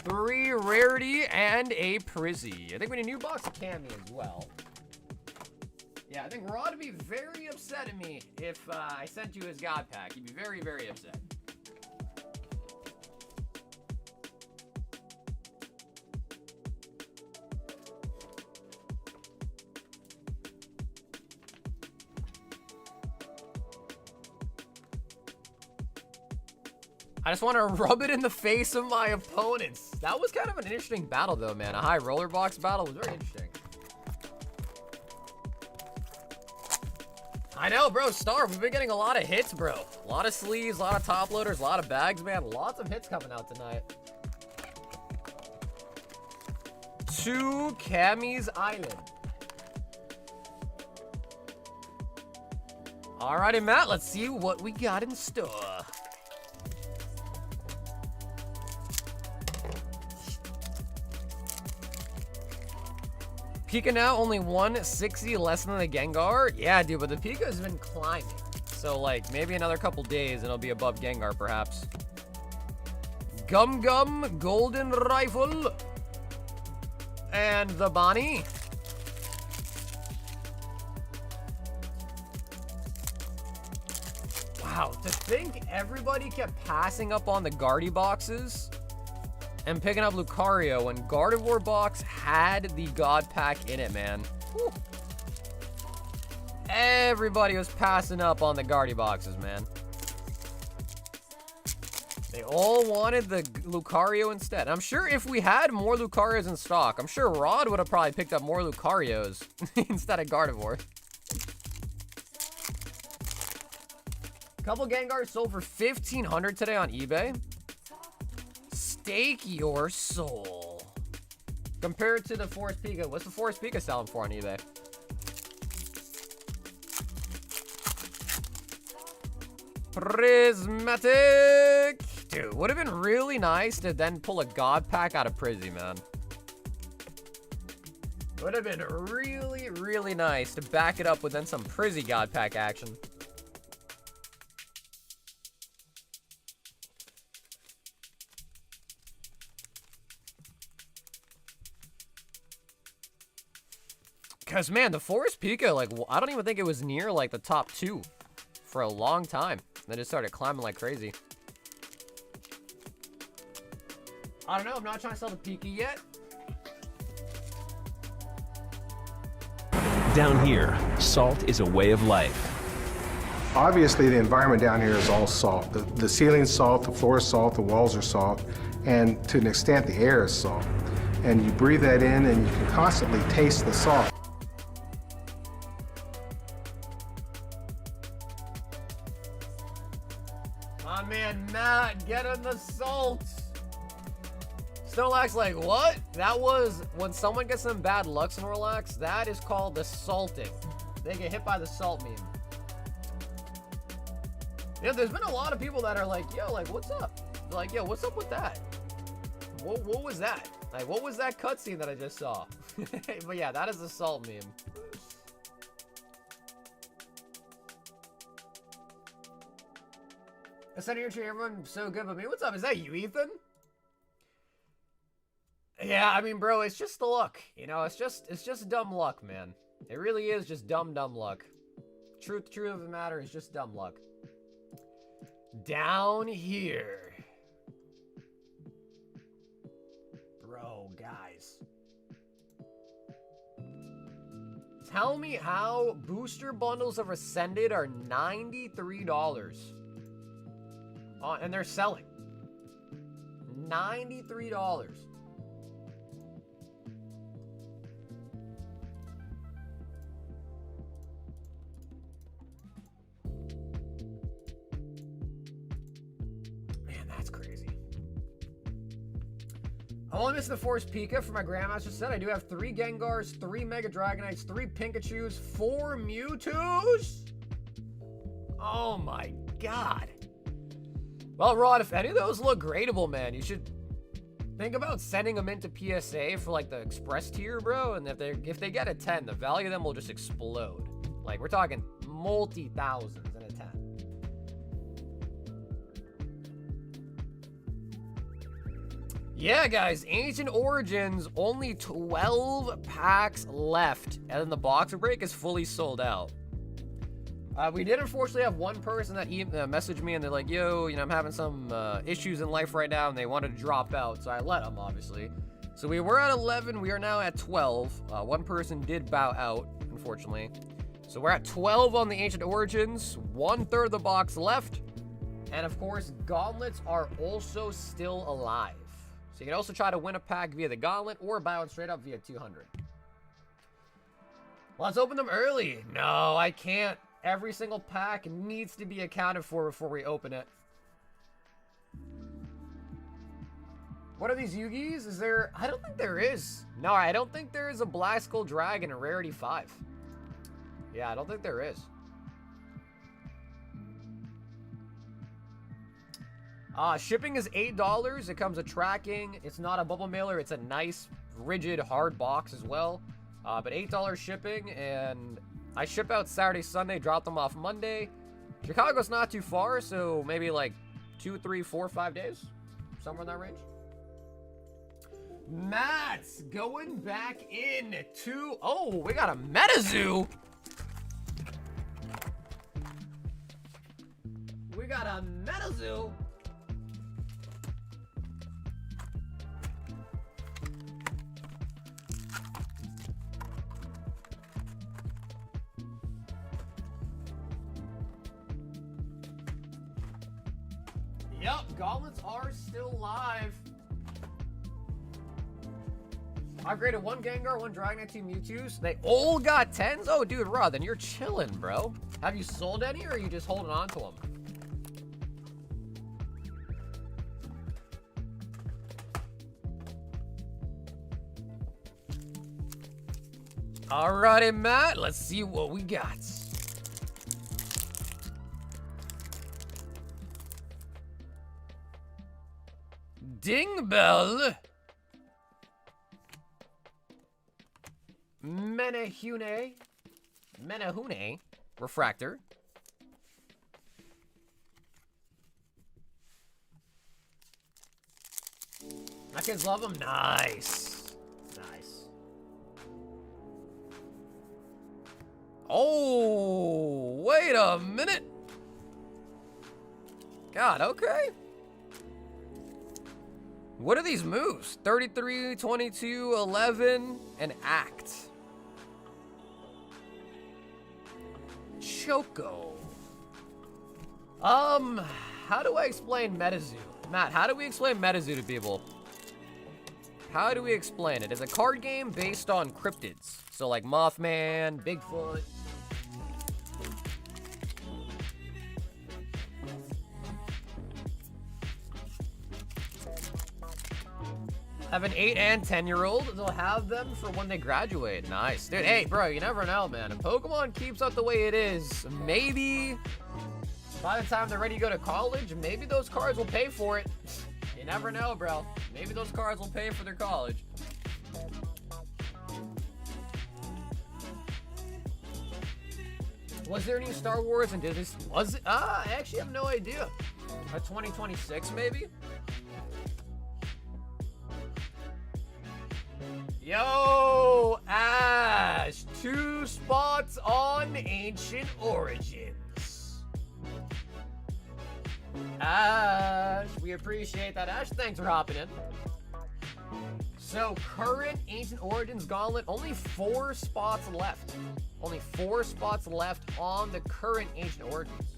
3 Rarity and a Prizzy. I think we need a new box of Cammy as well. Yeah, I think Rod would be very upset at me if I sent you his God pack. He'd be very, very upset. I just want to rub it in the face of my opponents. That was kind of an interesting battle, though, man. A high roller box battle was very interesting. I know, bro. Star, we've been getting a lot of hits, bro. A lot of sleeves, a lot of top loaders, a lot of bags, man. Lots of hits coming out tonight. 2 Cammy's Island. Alrighty, Matt. Let's see what we got in store. Pika now only 160 less than the Gengar? Yeah, dude, but the Pika's been climbing. So, like, maybe another couple days and it'll be above Gengar, perhaps. Gum Gum, Golden Rifle. And the Bonnie. Wow, to think everybody kept passing up on the Guardy boxes and picking up Lucario when Gardevoir box had the God pack in it, man. Whew. Everybody was passing up on the Guardy boxes, man. They all wanted the Lucario instead. I'm sure if we had more Lucarios in stock, I'm sure Rod would have probably picked up more Lucarios instead of Gardevoir. Couple Gengars sold for $1,500 today on eBay. Stake your soul. Compared to the Forest Pika, what's the Forest Pika selling for on eBay? Prismatic. Dude, would have been really nice to then pull a God pack out of Prizzy, man. Would have been really, really nice to back it up with then some Prizzy God pack action. Because, man, the Forest Pika, like, I don't even think it was near, like, the top 2 for a long time. Then it started climbing like crazy. I don't know. I'm not trying to sell the Pika yet. Down here, salt is a way of life. Obviously, the environment down here is all salt. The ceiling's salt, the floor is salt, the walls are salt, and to an extent, the air is salt. And you breathe that in, and you can constantly taste the salt. My man Matt, get him the salt. Snorlax like, what? That was when someone gets some bad luck, Snorlax, that is called the salting. They get hit by the salt meme. Yeah, there's been a lot of people that are like, yo, like, what's up? They're like, yo, what's up with that? What was that? Like, what was that cutscene that I just saw? But yeah, that is the salt meme. I said here to everyone, so good, but me, what's up? Is that you, Ethan? Yeah, I mean, bro, it's just the luck. You know, it's just dumb luck, man. It really is just dumb luck. Truth of the matter is just dumb luck. Down here. Bro, guys. Tell me how booster bundles of Ascended are $93. And they're selling. $93. Man, that's crazy. I'm only missing the Forest Pika for my Grandmaster set. I do have 3 Gengars, 3 Mega Dragonites, 3 Pikachus, 4 Mewtwo's. Oh my god. Well, Rod, if any of those look gradable, man, you should think about sending them into PSA for, like, the Express tier, bro. And if they get a 10, the value of them will just explode. Like, we're talking multi-thousands in a 10. Yeah, guys, Ancient Origins, only 12 packs left, and then the box break is fully sold out. We did unfortunately have one person that messaged me and they're like, yo, you know, I'm having some issues in life right now, and they wanted to drop out, so I let them, obviously. So we were at 11, we are now at 12. One person did bow out, unfortunately. So we're at 12 on the Ancient Origins, 1/3 of the box left, and of course, Gauntlets are also still alive. So you can also try to win a pack via the Gauntlet or buy one straight up via 200. Let's open them early. No, I can't. Every single pack needs to be accounted for before we open it. What are these Yugi's? Is there... I don't think there is. No, I don't think there is a Black Skull Dragon in Rarity 5. Yeah, I don't think there is. Shipping is $8. It comes with tracking. It's not a bubble mailer. It's a nice, rigid, hard box as well. But $8 shipping, and I ship out Saturday, Sunday, drop them off Monday. Chicago's not too far, so maybe like 2, 3, 4, 5 days. Somewhere in that range. Matt's going back in to... Oh, we got a MetaZoo. We got a MetaZoo. Yup, Gauntlets are still live. Upgraded 1 Gengar, 1 Dragonite, 2 Mewtwo's. They all got 10s? Oh, dude, Rod, then you're chilling, bro. Have you sold any, or are you just holding on to them? Alrighty, Matt, let's see what we got. Dingbell. Menehune. Refractor. My kids love them. Nice. Nice. Oh, wait a minute. God, okay. What are these moves? 33, 22, 11, and Act. Choco. How do I explain MetaZoo? Matt, how do we explain MetaZoo to people? How do we explain it? It's a card game based on cryptids. So like Mothman, Bigfoot. Have an 8 and 10-year-old. They'll have them for when they graduate. Nice. Dude, hey, bro, you never know, man. If Pokemon keeps up the way it is, maybe by the time they're ready to go to college, maybe those cards will pay for it. You never know, bro. Maybe those cards will pay for their college. Was there any Star Wars and Disney? Was it? I actually have no idea. A 2026, maybe? Yo, Ash, 2 spots on Ancient Origins. Ash, we appreciate that. Ash, thanks for hopping in. So, current Ancient Origins Gauntlet, only 4 spots left. Only 4 spots left on the current Ancient Origins.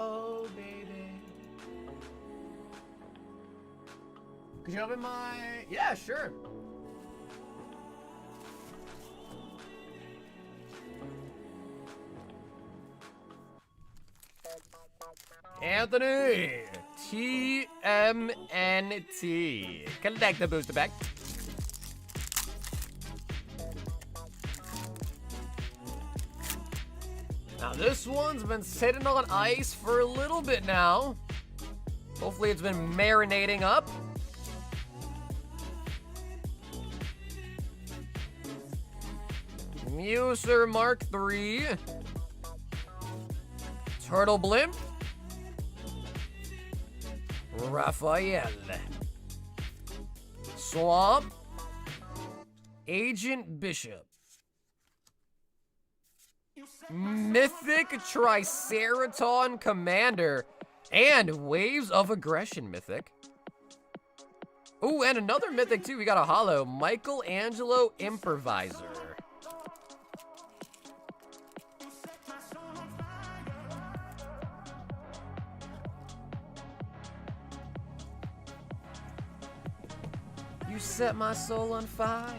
Oh, baby. Could you open my... Yeah, sure. Anthony! TMNT. Collect the booster pack. Now this one's been sitting on ice for a little bit now. Hopefully it's been marinating up. Muser Mark III. Turtle Blimp. Raphael. Swamp. Agent Bishop. Mythic Triceraton Commander. And Waves of Aggression Mythic. Ooh, and another mythic too. We got a holo. Michelangelo Improviser. You set my soul on fire.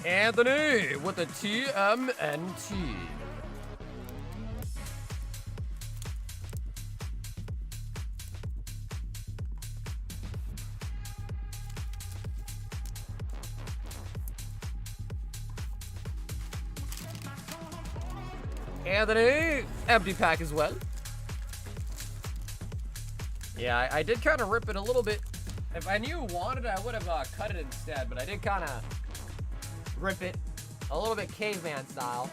Anthony with the TMNT. Anthony, empty pack as well. Yeah, I did kind of rip it a little bit. If I knew you wanted it, I would have cut it instead, but I did kind of rip it a little bit caveman style.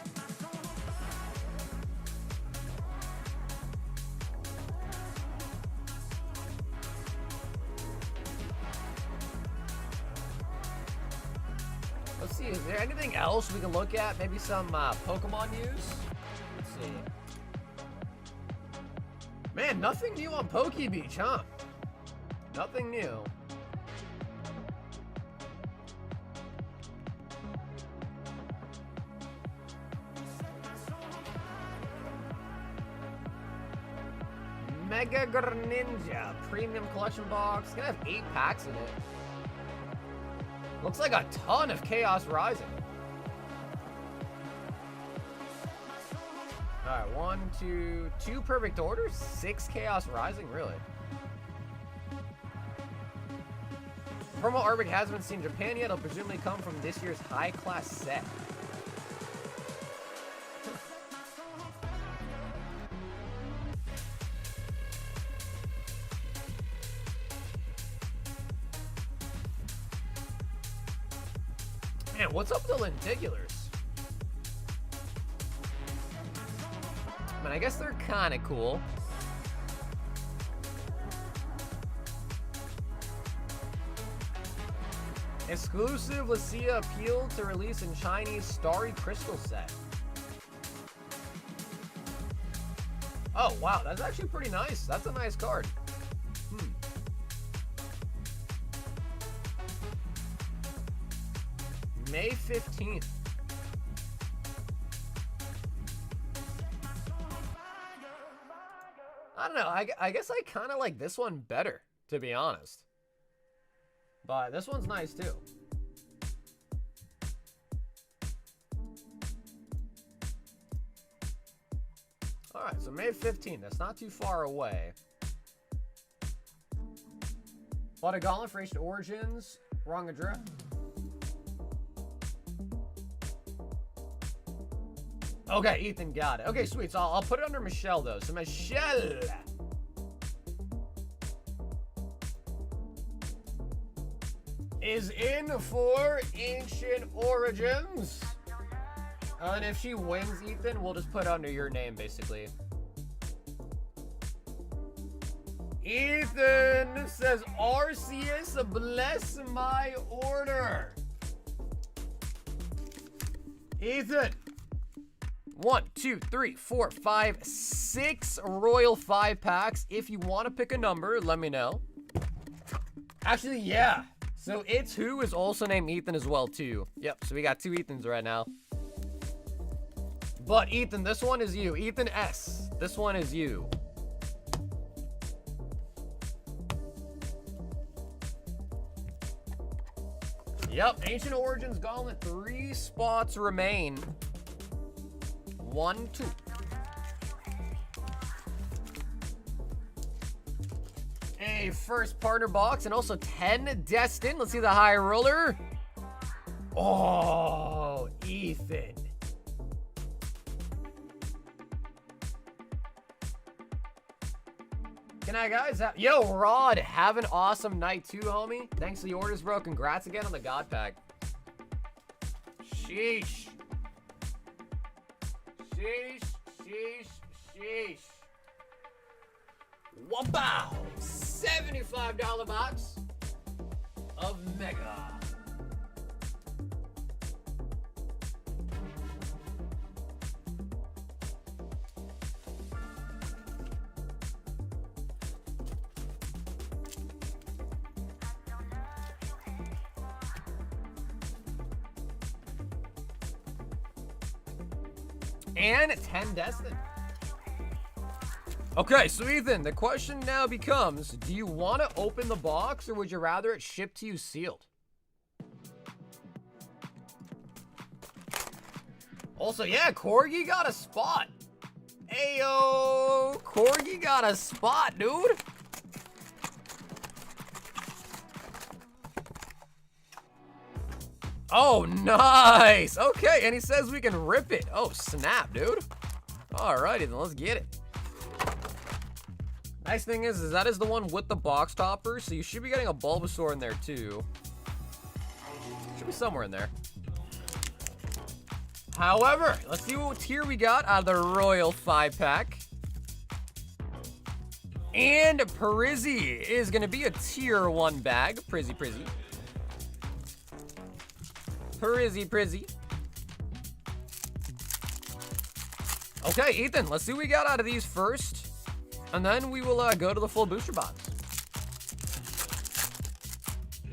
Let's see, is there anything else we can look at? Maybe some Pokemon news? Let's see. Man, nothing new on Poke Beach, huh? Nothing new. Mega Greninja Premium Collection Box. It's gonna have 8 packs in it. Looks like a ton of Chaos Rising. Alright, 1, 2, 2 Perfect Orders, 6 Chaos Rising, really. Promo artwork hasn't been seen in Japan yet. It'll presumably come from this year's high-class set. Man, what's up with the lenticulars? I mean, I guess they're kind of cool. Exclusive Lucia appeal to release in Chinese Starry Crystal set. Oh, wow, that's actually pretty nice. That's a nice card. May 15th. I don't know. I guess I kind of like this one better, to be honest. But this one's nice too. Alright, so May 15th. That's not too far away. Bought a Gauntlet for Ancient Origins. Wrong address. Okay, Ethan got it. Okay, sweet. So I'll put it under Michelle, though. So Michelle is in for Ancient Origins. And if she wins, Ethan, we'll just put under your name, basically. Ethan says, Arceus, bless my order. Ethan. 1, 2, 3, 4, 5, 6 Royal 5 packs. If you want to pick a number, let me know. Actually, yeah. So It's Who is also named Ethan as well, too. Yep, so we got 2 Ethans right now. But Ethan, this one is you. Ethan S. This one is you. Yep, Ancient Origins Gauntlet. 3 spots remain. 1, 2. A first partner box and also 10 Destined. Let's see the high roller. Oh, Ethan. Good night, guys. Yo, Rod, have an awesome night too, homie. Thanks for the orders, bro. Congrats again on the God Pack. Sheesh. Sheesh, sheesh, sheesh. Wow! $75 box of Mega. And 10 Destin. Okay, so Ethan, the question now becomes, do you want to open the box or would you rather it shipped to you sealed? Also, yeah, Corgi got a spot. Ayo, Corgi got a spot, dude. Oh, nice. Okay, and he says we can rip it. Oh, snap, dude. Alrighty, then let's get it. Nice thing is that is the one with the box topper, so you should be getting a Bulbasaur in there too. Should be somewhere in there. However, let's see what tier we got out of the Royal 5-pack. And Prizzy is going to be a tier 1 bag. Prizzy. Prizzy. Okay, Ethan, let's see what we got out of these first. And then we will go to the full booster box.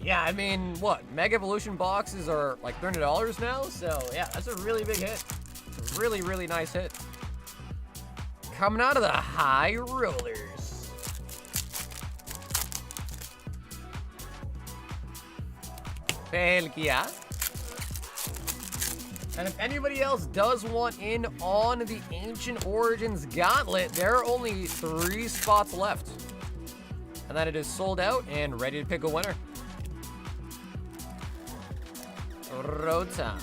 Yeah, I mean, what? Mega Evolution boxes are like $300 now, so yeah, that's a really big hit. Really, really nice hit. Coming out of the high rollers. Pelkia. And if anybody else does want in on the Ancient Origins Gauntlet, there are only 3 spots left. And then it is sold out and ready to pick a winner. Rota.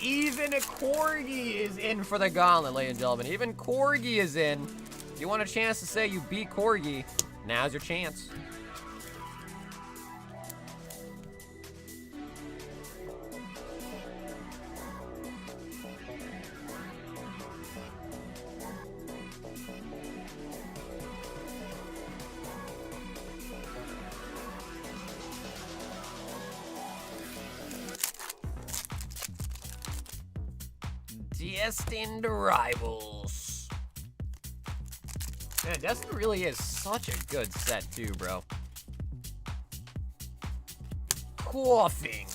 Even Corgi is in for the Gauntlet, ladies and gentlemen. Even Corgi is in. If you want a chance to say you beat Corgi, now's your chance. Destined Rivals. Man, Destin really is such a good set too, bro. Coughing.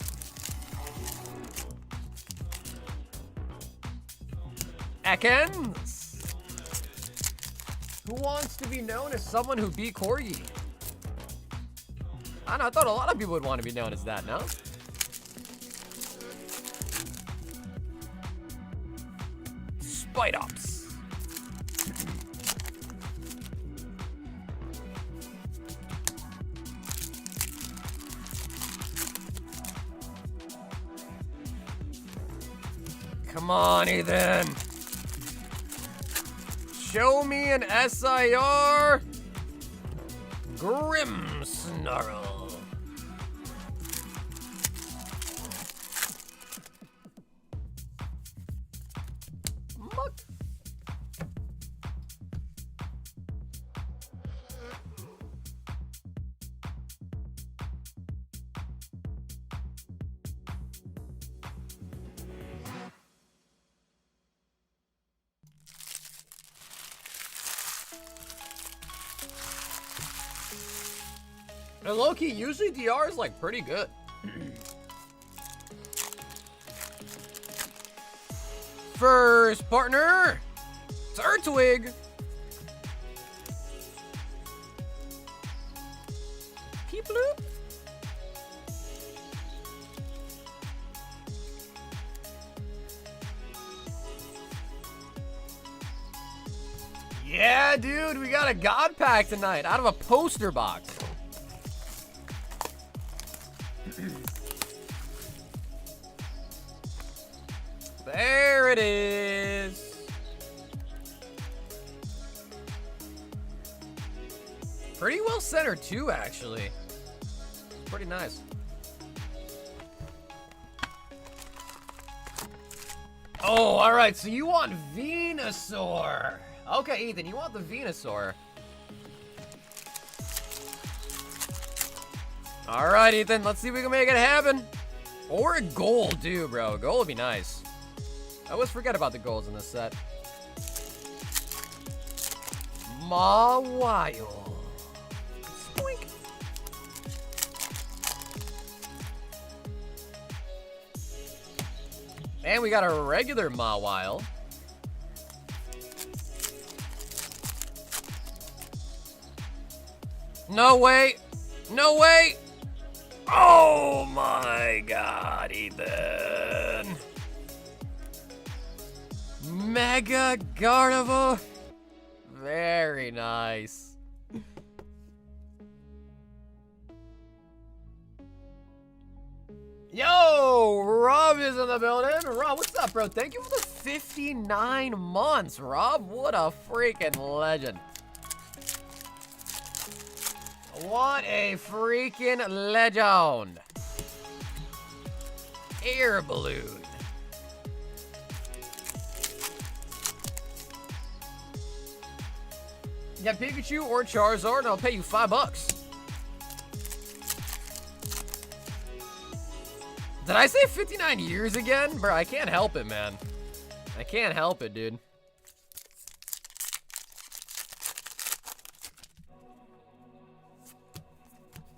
Ekans. Who wants to be known as someone who beat Corgi? I don't know, I thought a lot of people would want to be known as that, no? Spite Ops. Come on, Ethan. Show me an SIR. Grim Snarl. And low-key, usually DR is like pretty good. First partner, Turtwig. Peeploop. Yeah, dude, we got a God Pack tonight out of a poster box. There it is. Pretty well centered too, actually. Pretty nice. Oh, all right, so you want Venusaur. Okay, Ethan, you want the Venusaur. All right, Ethan, let's see if we can make it happen. Or a gold, too, bro. Gold would be nice. I always forget about the golds in this set. Mawile. Spoink. And we got a regular Mawile. No way. No way. Oh my god, Ethan. Mega Gardevoir. Very nice. Yo, Rob is in the building. Rob, what's up, bro? Thank you for the 59 months, Rob. What a freaking legend. What a freaking legend. Air balloon. Get Pikachu or Charizard and I'll pay you $5. Did I say 59 years again? Bro, I can't help it, man. I can't help it, dude.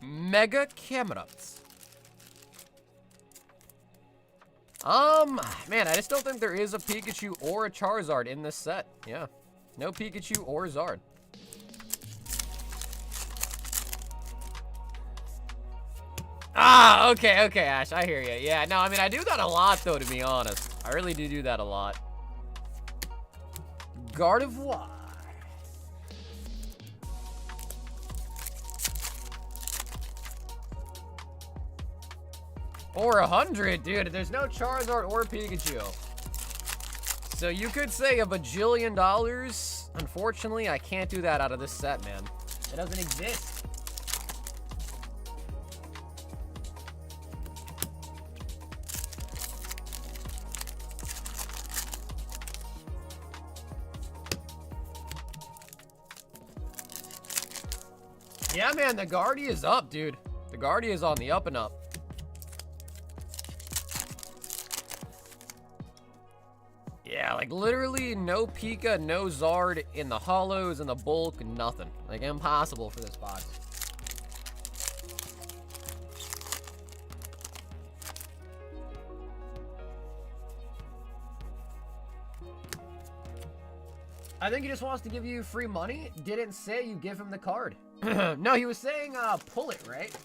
Mega Camerupt. Man, I just don't think there is a Pikachu or a Charizard in this set. Yeah. No Pikachu or Zard. Ah, okay, Ash, I hear you. Yeah, no, I mean, I do that a lot, though, to be honest. I really do that a lot. Gardevoir. Or 100, dude. There's no Charizard or Pikachu. So you could say a bajillion dollars. Unfortunately, I can't do that out of this set, man. It doesn't exist. Yeah, man, the Guardy is up, dude. The Guardy is on the up and up. Yeah, like literally no Pika, no Zard in the holos, in the bulk, nothing. Like impossible for this box. I think he just wants to give you free money. Didn't say you give him the card. No, he was saying pull it, right?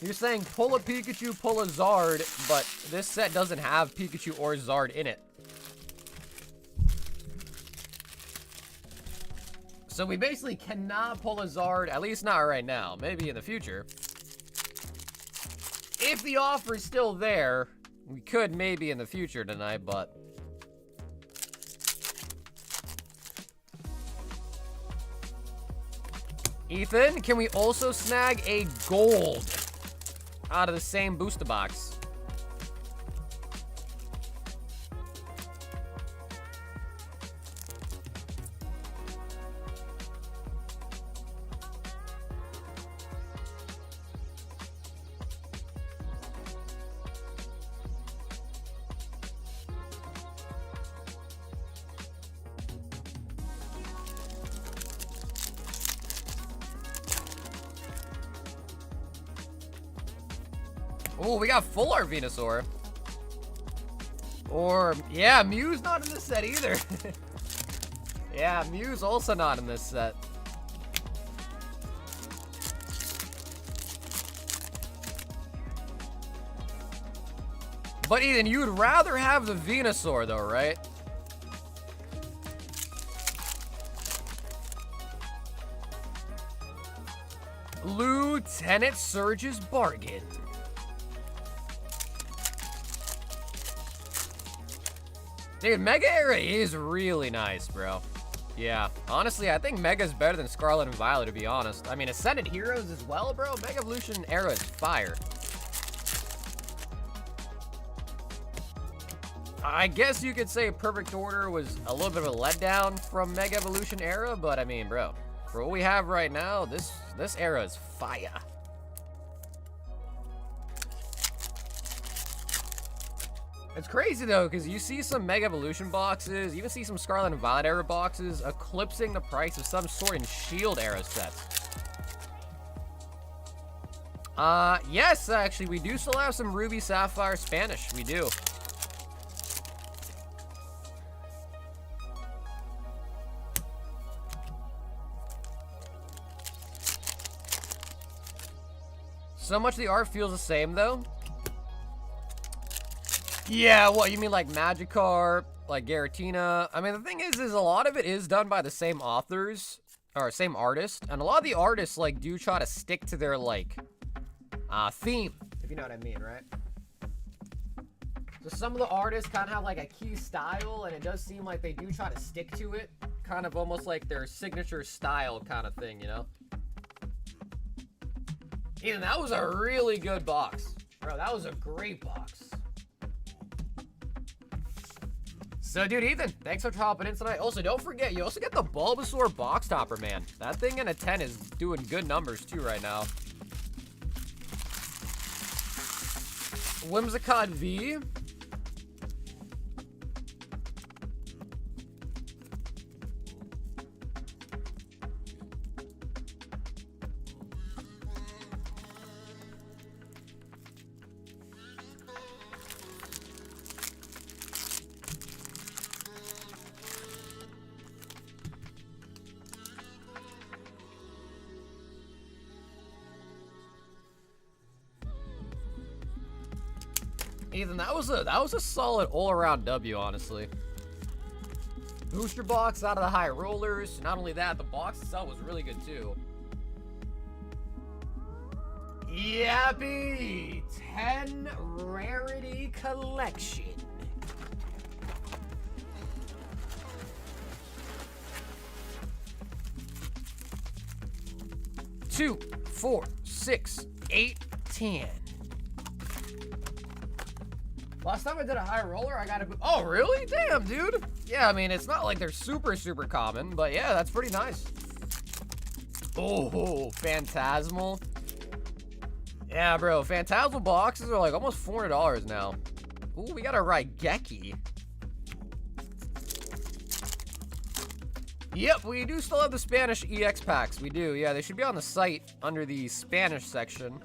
You're saying pull a Pikachu, pull a Zard, but this set doesn't have Pikachu or Zard in it. So we basically cannot pull a Zard, at least not right now. Maybe in the future. If the offer is still there, we could maybe in the future tonight, but... Ethan, can we also snag a gold out of the same booster box? Oh, we got full art Venusaur. Or, yeah, Mew's not in this set either. Yeah, Mew's also not in this set. But Ethan, you would rather have the Venusaur though, right? Lieutenant Surge's bargain. Dude, Mega Era is really nice, bro. Yeah, honestly, I think Mega's better than Scarlet and Violet, to be honest. I mean, Ascended Heroes as well, bro. Mega Evolution Era is fire. I guess you could say Perfect Order was a little bit of a letdown from Mega Evolution Era, but I mean, bro, for what we have right now, this era is fire. It's crazy though, because you see some Mega Evolution boxes, you even see some Scarlet and Violet era boxes eclipsing the price of some Sword and Shield era sets. Yes, actually, we do still have some Ruby Sapphire Spanish. We do. So much of the art feels the same though. Yeah, what, you mean like Magikarp, like Giratina? I mean, the thing is a lot of it is done by the same authors, or same artist, and a lot of the artists, like, do try to stick to their, like, theme, if you know what I mean, right? So some of the artists kind of have, like, a key style, and it does seem like they do try to stick to it, kind of almost like their signature style kind of thing, you know? Ethan, that was a really good box. Bro, that was a great box. So, dude, Ethan, thanks for hopping in tonight. Also, don't forget, you also get the Bulbasaur box topper, man. That thing in a 10 is doing good numbers, too, right now. Whimsicott V. Ethan, that was a solid all-around W, honestly. Booster box out of the high rollers. Not only that, the box itself was really good too. Yappy 10 Rarity Collection. Two, 4, 6, 8, 10. Last time I did a high roller, I got a... Oh, really? Damn, dude. Yeah, I mean, it's not like they're super, super common, but yeah, that's pretty nice. Oh, Phantasmal. Yeah, bro, Phantasmal boxes are like almost $400 now. Ooh, we got a Raigeki. Yep, we do still have the Spanish EX packs. We do, yeah, they should be on the site under the Spanish section.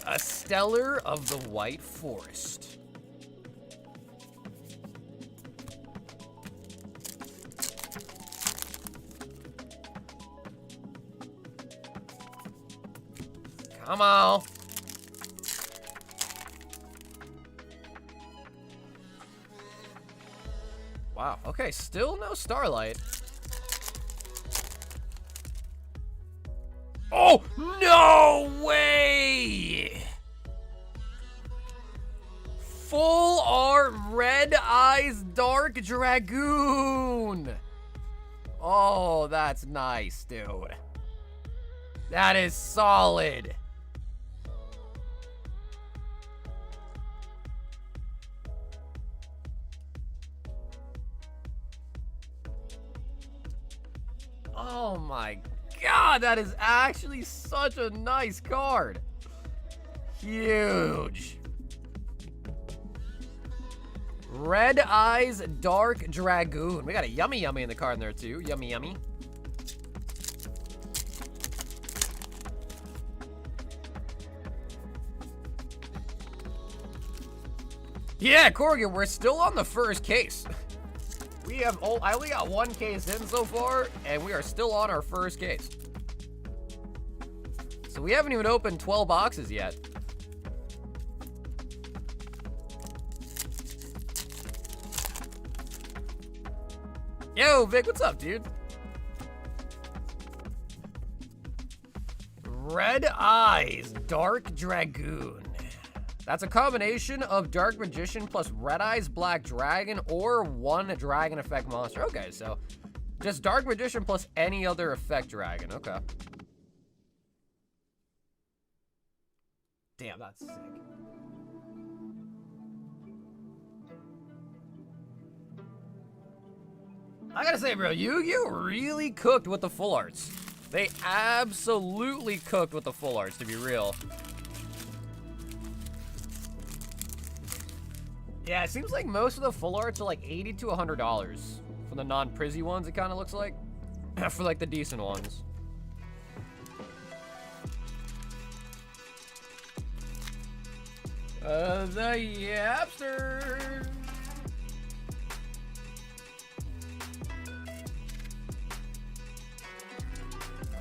A Stellar of the White Forest. Come on. Wow, okay, still no Starlight. Oh, no way! Full art Red Eyes Dark Dragoon. Oh, that's nice, dude. That is solid. Oh my God, that is actually such a nice card. Huge. Red Eyes Dark Dragoon. We got a Yummy Yummy in the card in there too. Yummy Yummy. Yeah, Corrigan, we're still on the first case. I only got one case in so far, and we are still on our first case. So we haven't even opened 12 boxes yet. Yo, Vic, what's up, dude? Red Eyes Dark Dragoon. That's a combination of Dark Magician plus Red Eyes Black Dragon or one Dragon Effect monster. Okay, so just Dark Magician plus any other effect dragon. Okay. Damn, that's sick. I gotta say, bro, Yugioh really cooked with the full arts. They absolutely cooked with the full arts, to be real. Yeah, it seems like most of the full arts are like $80 to $100 for the non-prizzy ones. It kind of looks like for like the decent ones. The Yapster.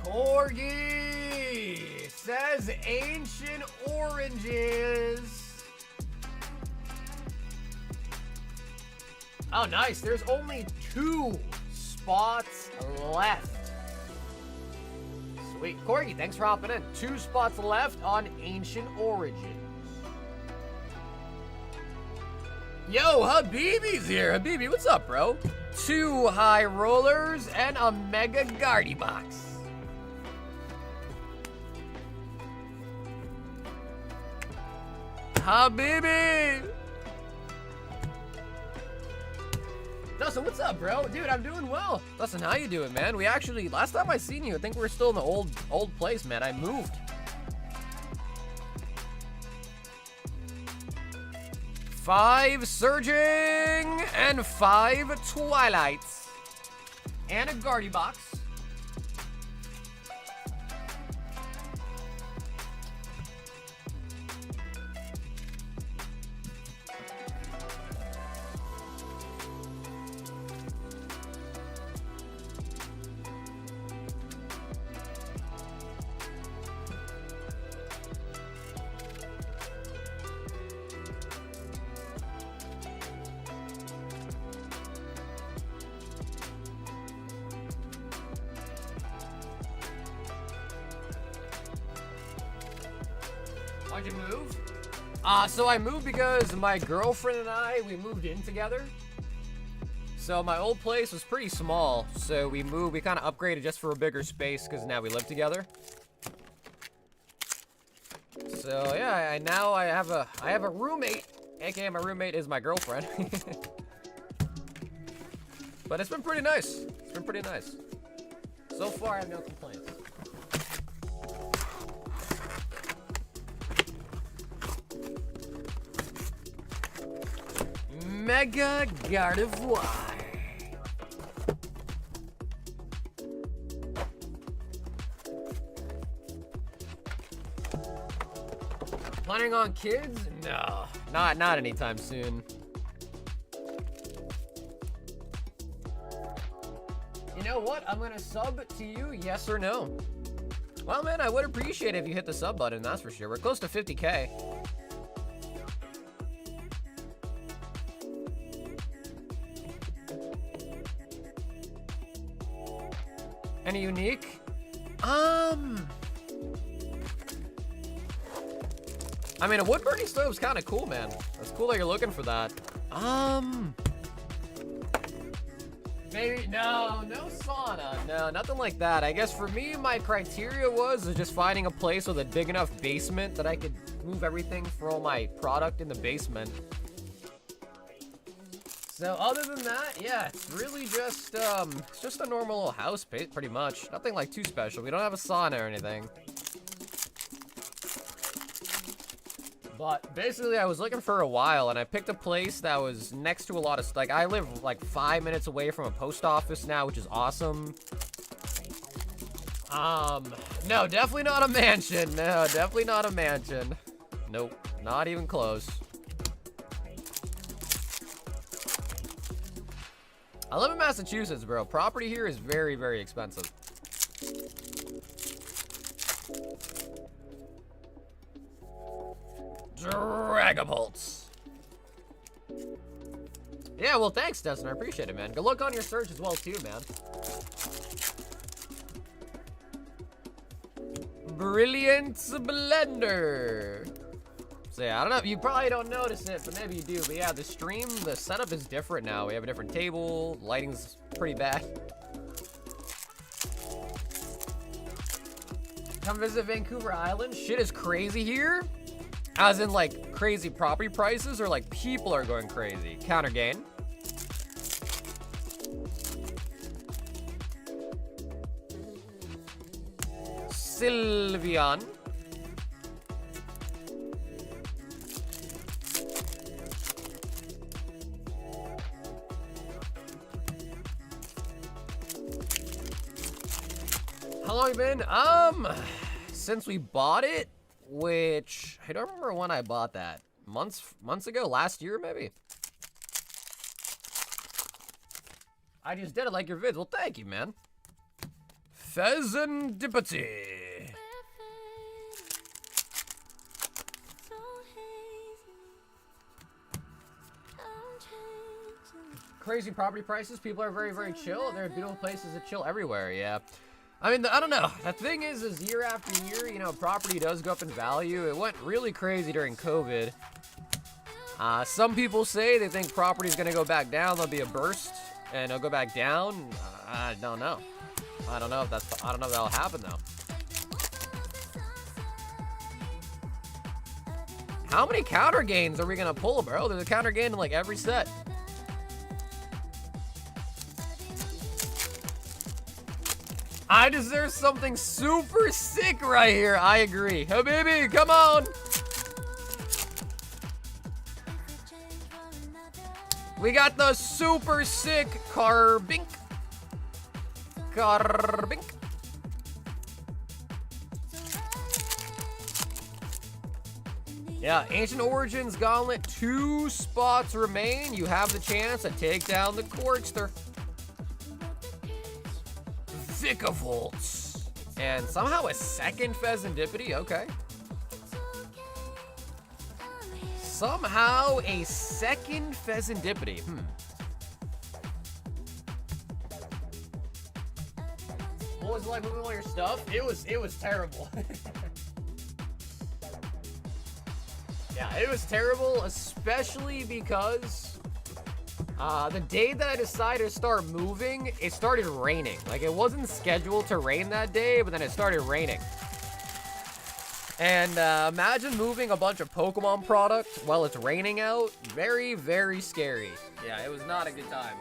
Corgi says ancient oranges. Oh, nice. There's only 2 spots left. Sweet. Corgi, thanks for hopping in. 2 spots left on Ancient Origins. Yo, Habibi's here. Habibi, what's up, bro? 2 high rollers and a mega Guardy box. Habibi! Dustin, what's up, bro? Dude, I'm doing well. Dustin, how you doing, man? We actually, last time I seen you, I think we were still in the old place, man. I moved. Five Surging and 5 Twilights. And a Guardy box. Why'd you move? So I moved because my girlfriend and we moved in together. So my old place was pretty small, so we moved, we kind of upgraded just for a bigger space because now we live together. So yeah, I have a roommate, aka my roommate is my girlfriend. But it's been pretty nice. It's been pretty nice. So far, I have no complaints. Mega Gardevoir. Planning on kids? No, not anytime soon. You know what? I'm gonna sub to you, yes or no? Well, man, I would appreciate it if you hit the sub button, that's for sure. We're close to 50K. Any unique? I mean, a wood burning stove's kind of cool, man. That's cool that you're looking for that. Maybe, no sauna. No, nothing like that. I guess for me, my criteria was just finding a place with a big enough basement that I could move everything for all my product in the basement. So other than that, yeah, it's really just, it's just a normal little house, pretty much. Nothing like too special. We don't have a sauna or anything. But basically, I was looking for a while, and I picked a place that was next to a lot of, like, I live like 5 minutes away from a post office now, which is awesome. No, definitely not a mansion. No, definitely not a mansion. Nope, not even close. I live in Massachusetts, bro. Property here is very, very expensive. Dragapults. Yeah, well, thanks, Dustin. I appreciate it, man. Good luck on your search as well, too, man. Brilliant Blender. So yeah, I don't know. You probably don't notice it, but maybe you do. But yeah, the stream, the setup is different now. We have a different table. Lighting's pretty bad. Come visit Vancouver Island. Shit is crazy here. As in, like, crazy property prices, or like people are going crazy. Counter gain. Sylvian. How long have you been? Since we bought it, which I don't remember when I bought that. Months ago, last year maybe. I just did it like your vids. Well, thank you, man. Pheasantipity. Crazy property prices. People are very, very chill. There are beautiful places to chill everywhere. Yeah. I mean, I don't know. The thing is year after year, you know, property does go up in value. It went really crazy during COVID. Some people say they think property is going to go back down. There'll be a burst, and it'll go back down. I don't know. I don't know if that'll happen though. How many counter gains are we going to pull, bro? There's a counter gain in like every set. I deserve something super sick right here. I agree. Hey, baby, come on. We got the super sick Carbink. Carbink. Yeah, Ancient Origins Gauntlet. 2 spots remain. You have the chance to take down the Corkster. Vicavolts. And somehow a second Pheasantipity, okay. Somehow a second Pheasantipity, What was it like moving all your stuff? It was terrible. Yeah, it was terrible, especially because the day that I decided to start moving, it started raining. Like, it wasn't scheduled to rain that day, but then it started raining. And imagine moving a bunch of Pokemon product while it's raining out. Very, very scary. Yeah, it was not a good time.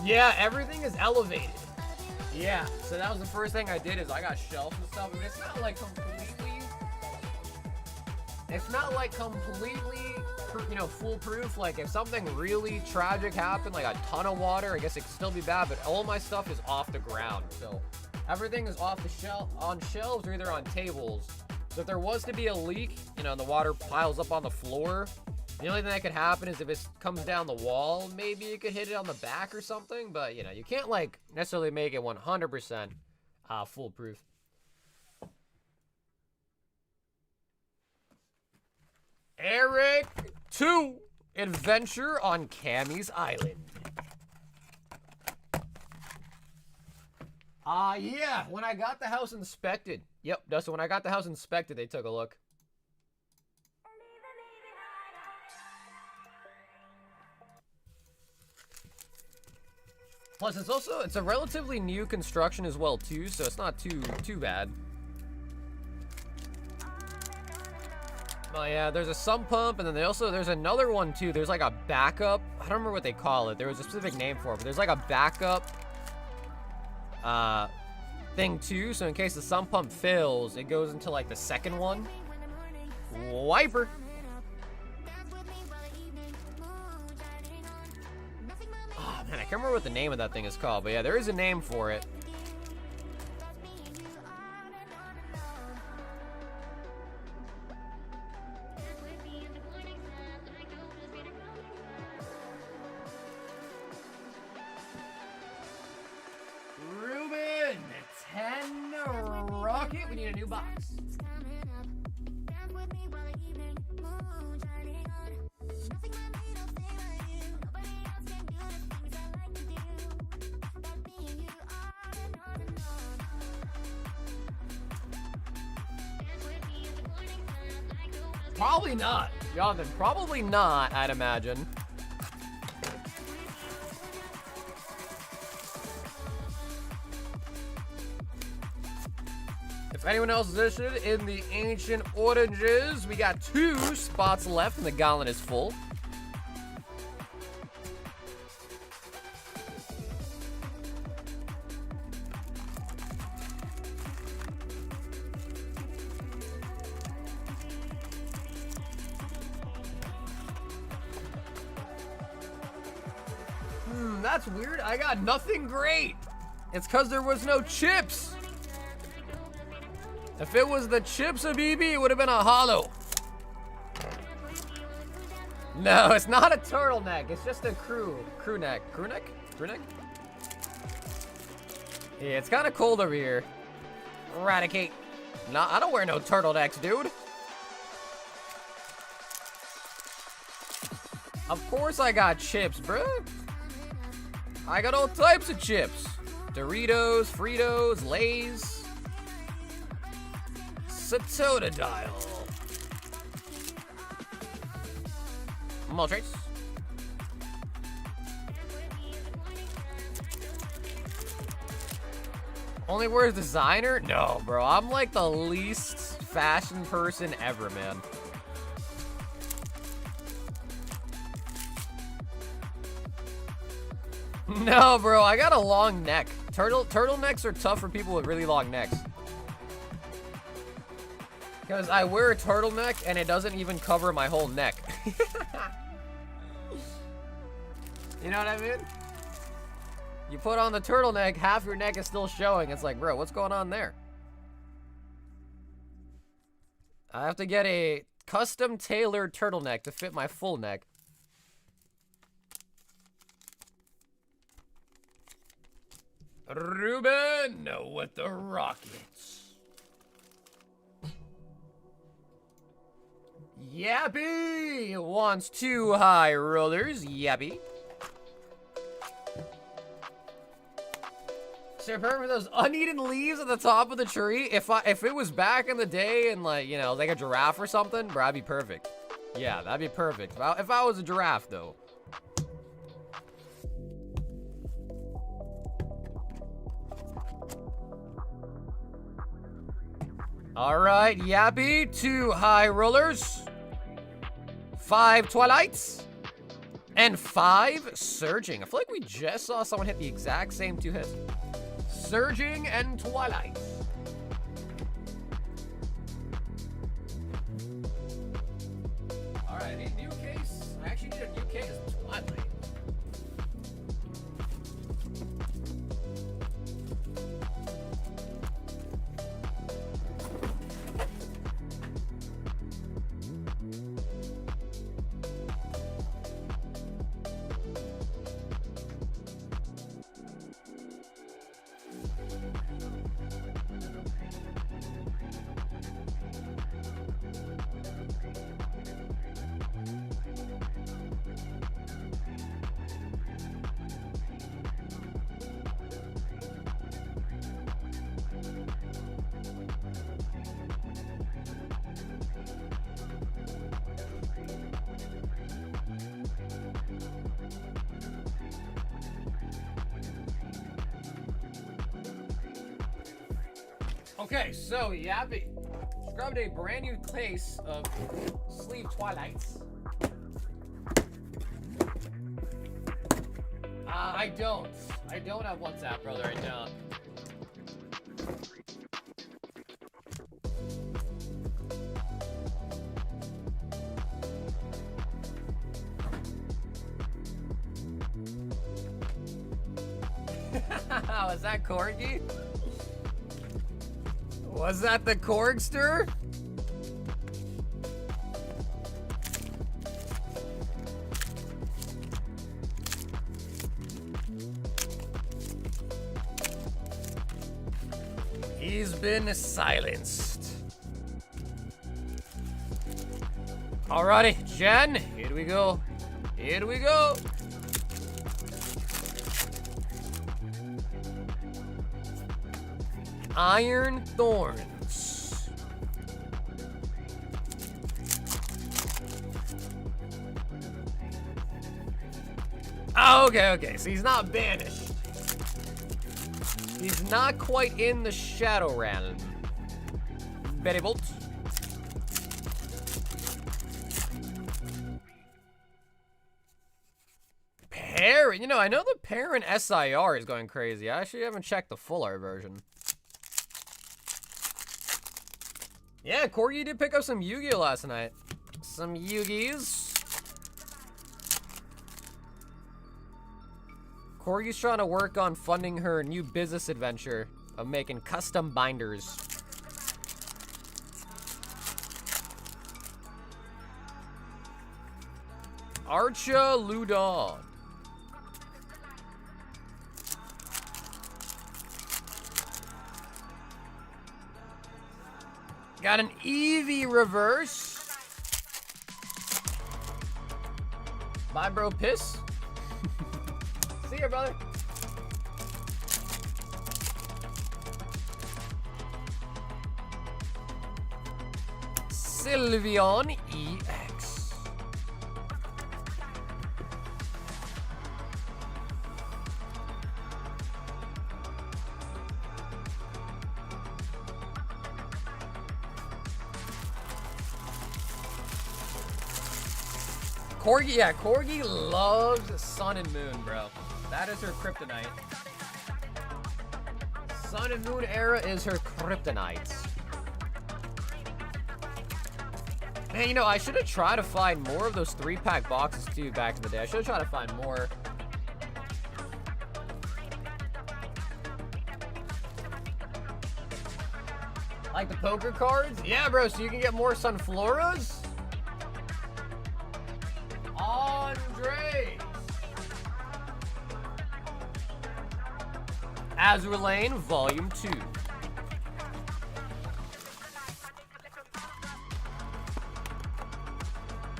Yeah, everything is elevated. Yeah, so that was the first thing I did is I got shelves and stuff. I mean, it's not like completely, you know, foolproof. Like if something really tragic happened, like a ton of water, I guess it could still be bad, but all my stuff is off the ground. So everything is off the shelf, on shelves or either on tables. So if there was to be a leak, you know, and the water piles up on the floor, the only thing that could happen is if it comes down the wall, maybe you could hit it on the back or something. But, you know, you can't, like, necessarily make it 100% foolproof. Eric 2, Adventure on Cammy's Island. Yeah, when I got the house inspected. Yep, Dustin, when I got the house inspected, they took a look. Plus, it's a relatively new construction as well, too, so it's not too bad. Oh, yeah, there's a sump pump, and then there's another one, too. There's, like, a backup. I don't remember what they call it. There was a specific name for it, but there's, like, a backup thing, too. So in case the sump pump fails, it goes into, like, the second one. Wiper. Man, I can't remember what the name of that thing is called, but yeah, there is a name for it. Ruben, 10 Rocket, we need a new box. Probably not. Jonathan, probably not, I'd imagine. If anyone else is interested in the ancient oranges, we got 2 spots left and the gauntlet is full. That's weird. I got nothing great. It's because there was no chips. If it was the chips, Habibi, it would have been a holo. No, it's not a turtleneck. It's just a crew neck. Crew neck? Crew neck? Yeah, it's kind of cold over here. Eradicate. Nah, I don't wear no turtlenecks, dude. Of course I got chips, bruh. I got all types of chips. Doritos, Fritos, Lay's. Satodadile. Maltrace. Only wears designer? No, bro. I'm like the least fashion person ever, man. No, bro, I got a long neck. Turtlenecks are tough for people with really long necks. Because I wear a turtleneck and it doesn't even cover my whole neck. You know what I mean? You put on the turtleneck, half your neck is still showing. It's like, bro, what's going on there? I have to get a custom tailored turtleneck to fit my full neck. Ruben with the Rockets. Yappy wants 2 high rollers. Yappy. So remember those uneaten leaves at the top of the tree? If it was back in the day and like, you know, like a giraffe or something, bro, that'd be perfect. Yeah, that'd be perfect. If I was a giraffe though. All right, Yappy, 2 high rollers, 5 twilights, and 5 surging. I feel like we just saw someone hit the exact same 2 hits. Surging and twilight. All right, I need a new case. I actually need a new case. Twilight. Okay, so Yappy scrubbed a brand new case of sleeve twilights. I don't have WhatsApp, brother. I don't. Was that Corgi? Was that the Corgster? He's been silenced. Alrighty, Jen, here we go. Here we go. Iron Thorns. Oh, okay. So he's not banished. He's not quite in the Shadow Realm. Berry Bolt. Parent, you know, I know the Parent SIR is going crazy. I actually haven't checked the full art version. Yeah, Corgi did pick up some Yugioh last night. Some Yugies. Corgi's trying to work on funding her new business adventure of making custom binders. Archa Ludon. Got an Eevee reverse. Bye, bro. Piss. See ya, brother. Sylveon EX. Corgi, yeah, Corgi loves Sun and Moon, bro. That is her kryptonite. Sun and Moon era is her kryptonite. Man, you know, I should have tried to find more of those 3-pack boxes too back in the day. I should have tried to find more. Like the poker cards? Yeah, bro, so you can get more Sunfloras? Andre! Azure Lane, Volume 2.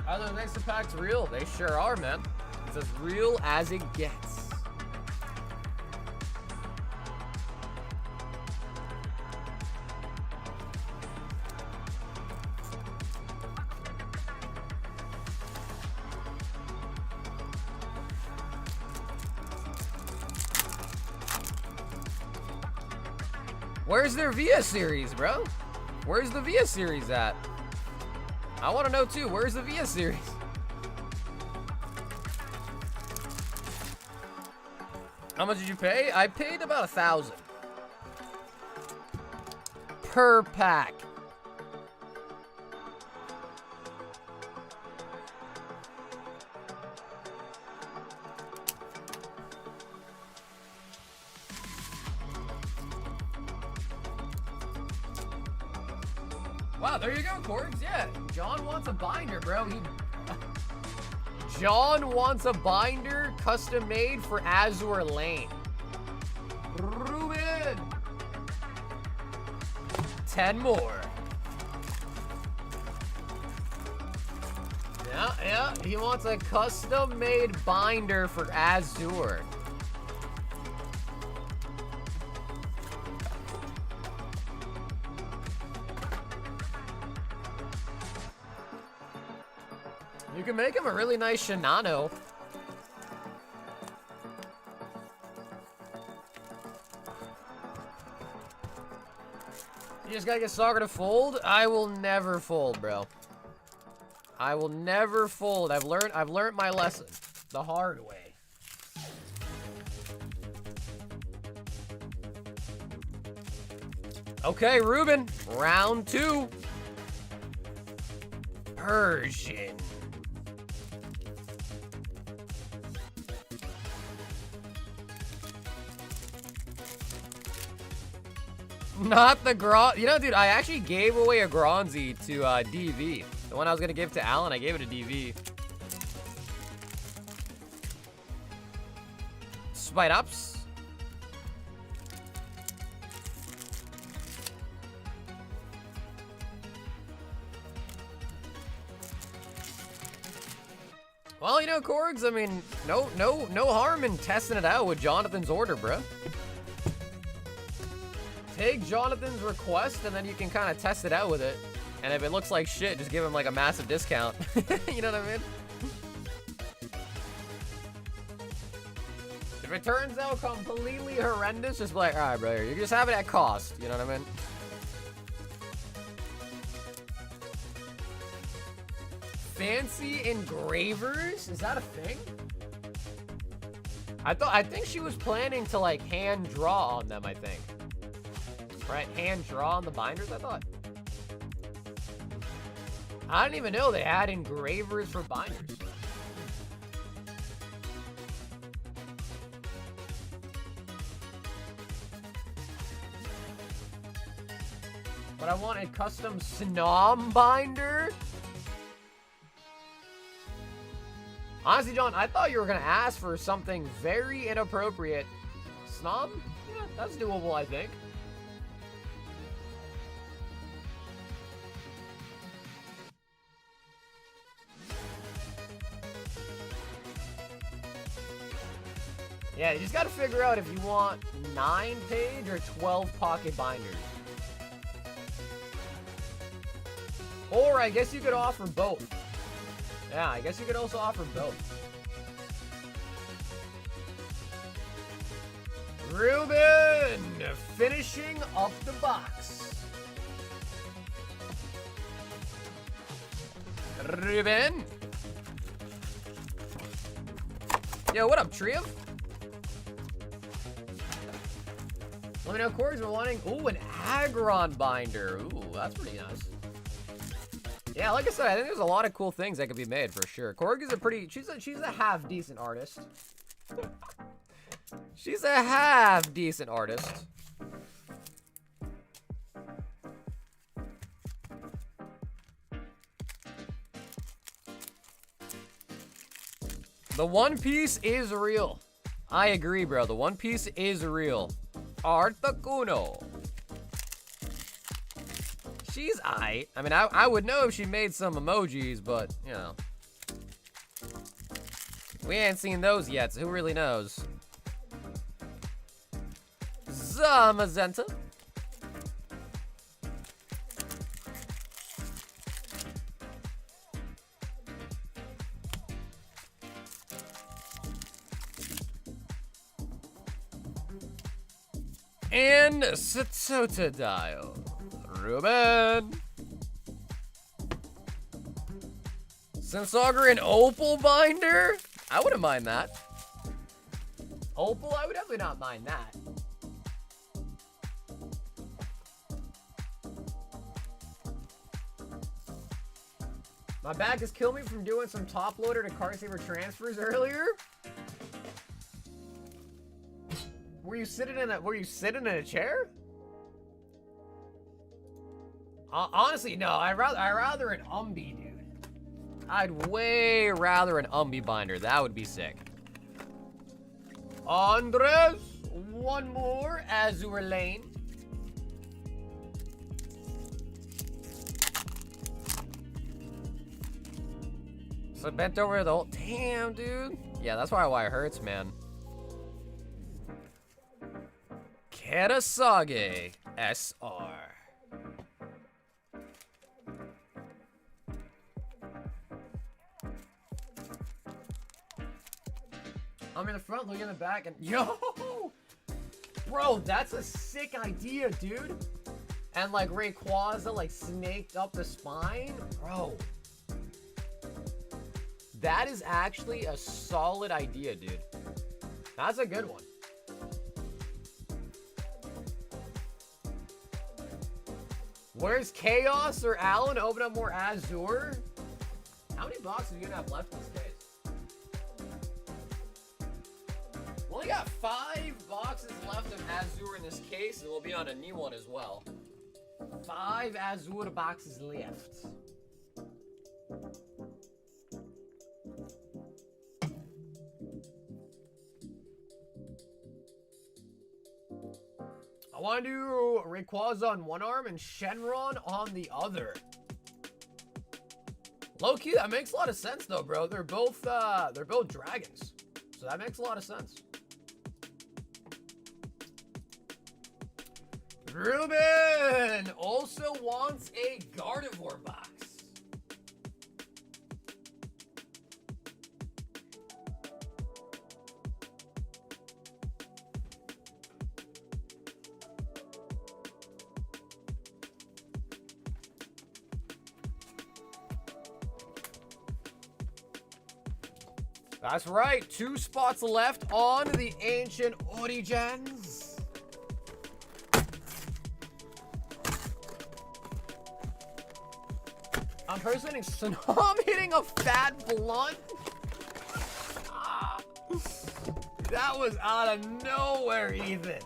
Are those extra packs real? They sure are, man. It's as real as it gets. Where's their Via series, bro? Where's the Via series at? I want to know too. Where's the Via series? How much did you pay? I paid about 1,000 per pack. Wow, there you go, Corgs. Yeah, John wants a binder, bro. John wants a binder custom made for Azure Lane. Ruben! 10 more. Yeah, he wants a custom made binder for Azure. You can make him a really nice Shinano. You just gotta get Saga to fold. I will never fold, bro. I will never fold. I've learned my lesson the hard way. Okay, Ruben, round 2. Persian. Not the Gron. You know, dude, I actually gave away a Gronzi to DV. The one I was gonna give to Alan, I gave it to DV. Spite Ups. Well, you know, Korgs, I mean, no harm in testing it out with Jonathan's order, bruh. Take Jonathan's request, and then you can kind of test it out with it. And if it looks like shit, just give him like a massive discount. You know what I mean? If it turns out completely horrendous, just be like, all right, bro, you just have it at cost. You know what I mean? Fancy engravers? Is that a thing? I think she was planning to like hand draw on them, I think. Right? Hand draw on the binders, I thought. I didn't even know they had engravers for binders. But I wanted custom Snom binder. Honestly, John, I thought you were going to ask for something very inappropriate. Snom? Yeah, that's doable, I think. Yeah, you just got to figure out if you want 9-page or 12-pocket binders. Or I guess you could offer both. Yeah, I guess you could also offer both. Ruben, finishing up the box. Ruben. Yo, what up, Triv? Let me know, Corgs, we're wanting, ooh, an Agron binder. Ooh, that's pretty nice. Yeah, like I said, I think there's a lot of cool things that could be made for sure. Korg is a pretty, she's a half decent artist. She's a half decent artist. The One Piece is real. I agree, bro. The One Piece is real. Artakuno. She's aight. I mean, I would know if she made some emojis, but, you know. We ain't seen those yet, so who really knows? Zamazenta. And Satsota Dial. Ruben. Sensager and Opal binder? I wouldn't mind that. Opal, I would definitely not mind that. My back has killed me from doing some top loader to car saver transfers earlier. Were you sitting in a chair? Honestly, no. I'd rather an Umbi, dude. I'd way rather an Umbi binder. That would be sick. Andres, one more Azure Lane. So bent over the whole, damn, dude. Yeah, that's why it hurts, man. Kerasage SR. I'm in the front, looking in the back, and yo, bro, that's a sick idea, dude. And like Rayquaza like snaked up the spine, bro. That is actually a solid idea, dude. That's a good one. Where's Chaos or Alan? Open up more Azure. How many boxes are you gonna have left in this case? We only got 5 boxes left of Azure in this case, and we'll be on a new one as well. 5 Azure boxes left. I want to do Rayquaza on one arm and Shenron on the other. Low key, that makes a lot of sense though, bro. They're both dragons, so that makes a lot of sense. Ruben also wants a Gardevoir box. That's right, 2 spots left on the Ancient Origins. I'm impersonating Snom hitting a fat blunt. That was out of nowhere, Ethan.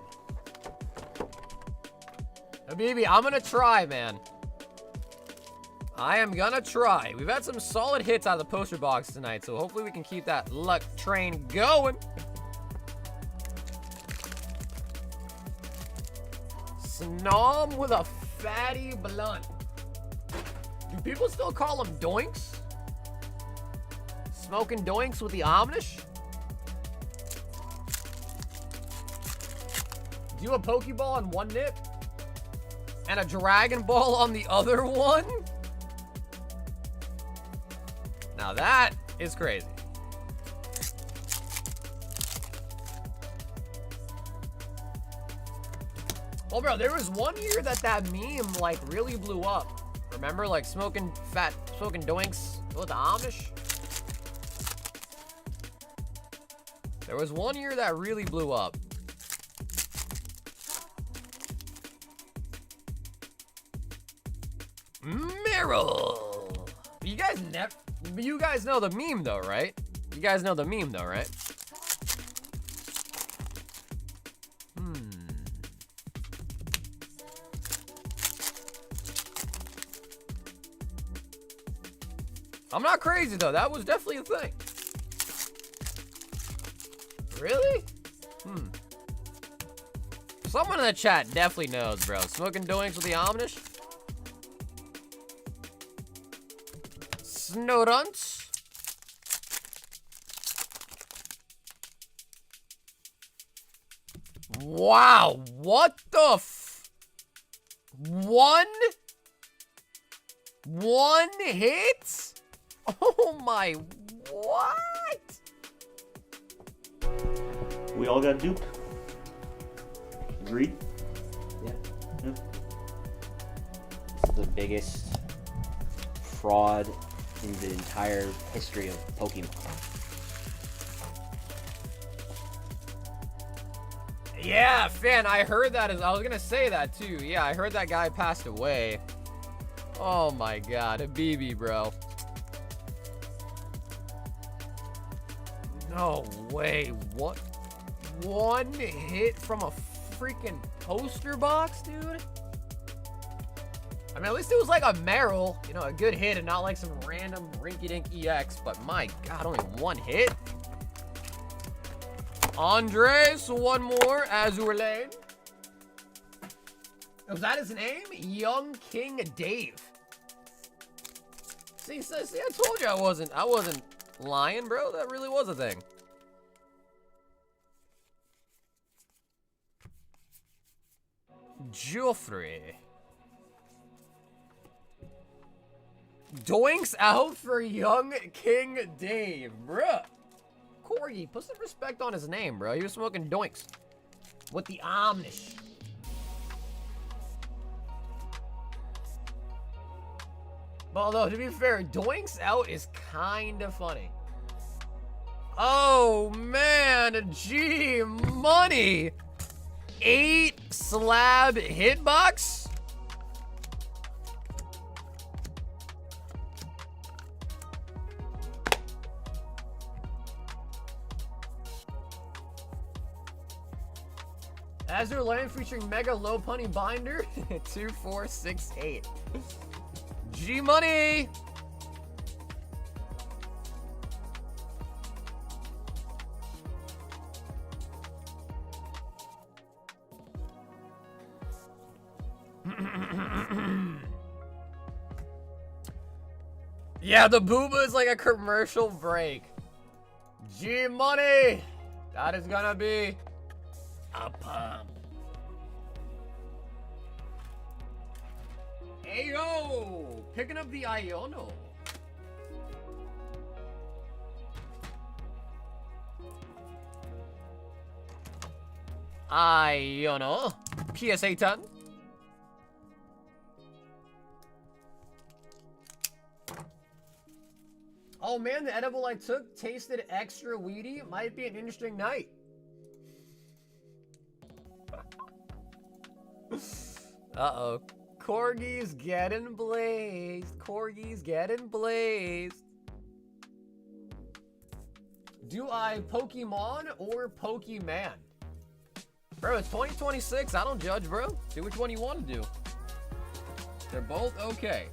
Habibi, I'm gonna try, man. I am gonna try. We've had some solid hits out of the poster box tonight, so hopefully we can keep that luck train going. Snom with a fatty blunt. Do people still call them doinks? Smoking doinks with the Omnish? Do a Pokeball on one nip? And a Dragon Ball on the other one? Now that is crazy. Well, bro, there was one year that meme, like, really blew up. Remember, like, smoking doinks with the Amish? There was one year that really blew up. Meryl! You guys know the meme, though, right? You guys know the meme, though, right? I'm not crazy, though. That was definitely a thing. Really? Someone in the chat definitely knows, bro. Smoking doinks with the Omnish? Snowdunts? Wow, what the One hit? Oh my, what? We all got duped. Agreed? Yeah. Yeah. It's the biggest fraud in the entire history of Pokemon. Yeah, Fan, I heard that. I was gonna say that too. Yeah, I heard that guy passed away. Oh my god, Habibi, bro. No way. What? One hit from a freaking poster box, dude? I mean, at least it was like a Meryl, you know, a good hit and not like some random rinky-dink EX, but my god, only one hit? Andres, one more, Azure Lane. Was that his name? Young King Dave. See, I told you I wasn't lying, bro. That really was a thing. Joffrey. Doinks out for Young King Dave, bruh. Corgi, put some respect on his name, bro. He was smoking doinks with the Omnish. But although, to be fair, doinks out is kind of funny. Oh, man. G money. 8 slab hitbox? Azure Lane featuring Mega Low Punny Binder. 2468. G money. Yeah, the booba is like a commercial break. G money. That is gonna be a pump. Ayo, picking up the Iono. Iono. PSA 10. Oh man, the edible I took tasted extra weedy. Might be an interesting night. Uh-oh. Corgi's getting blazed. Corgi's getting blazed. Do I Pokemon or Pokemon? Bro, it's 2026. I don't judge, bro. Do which one you want to do. They're both okay.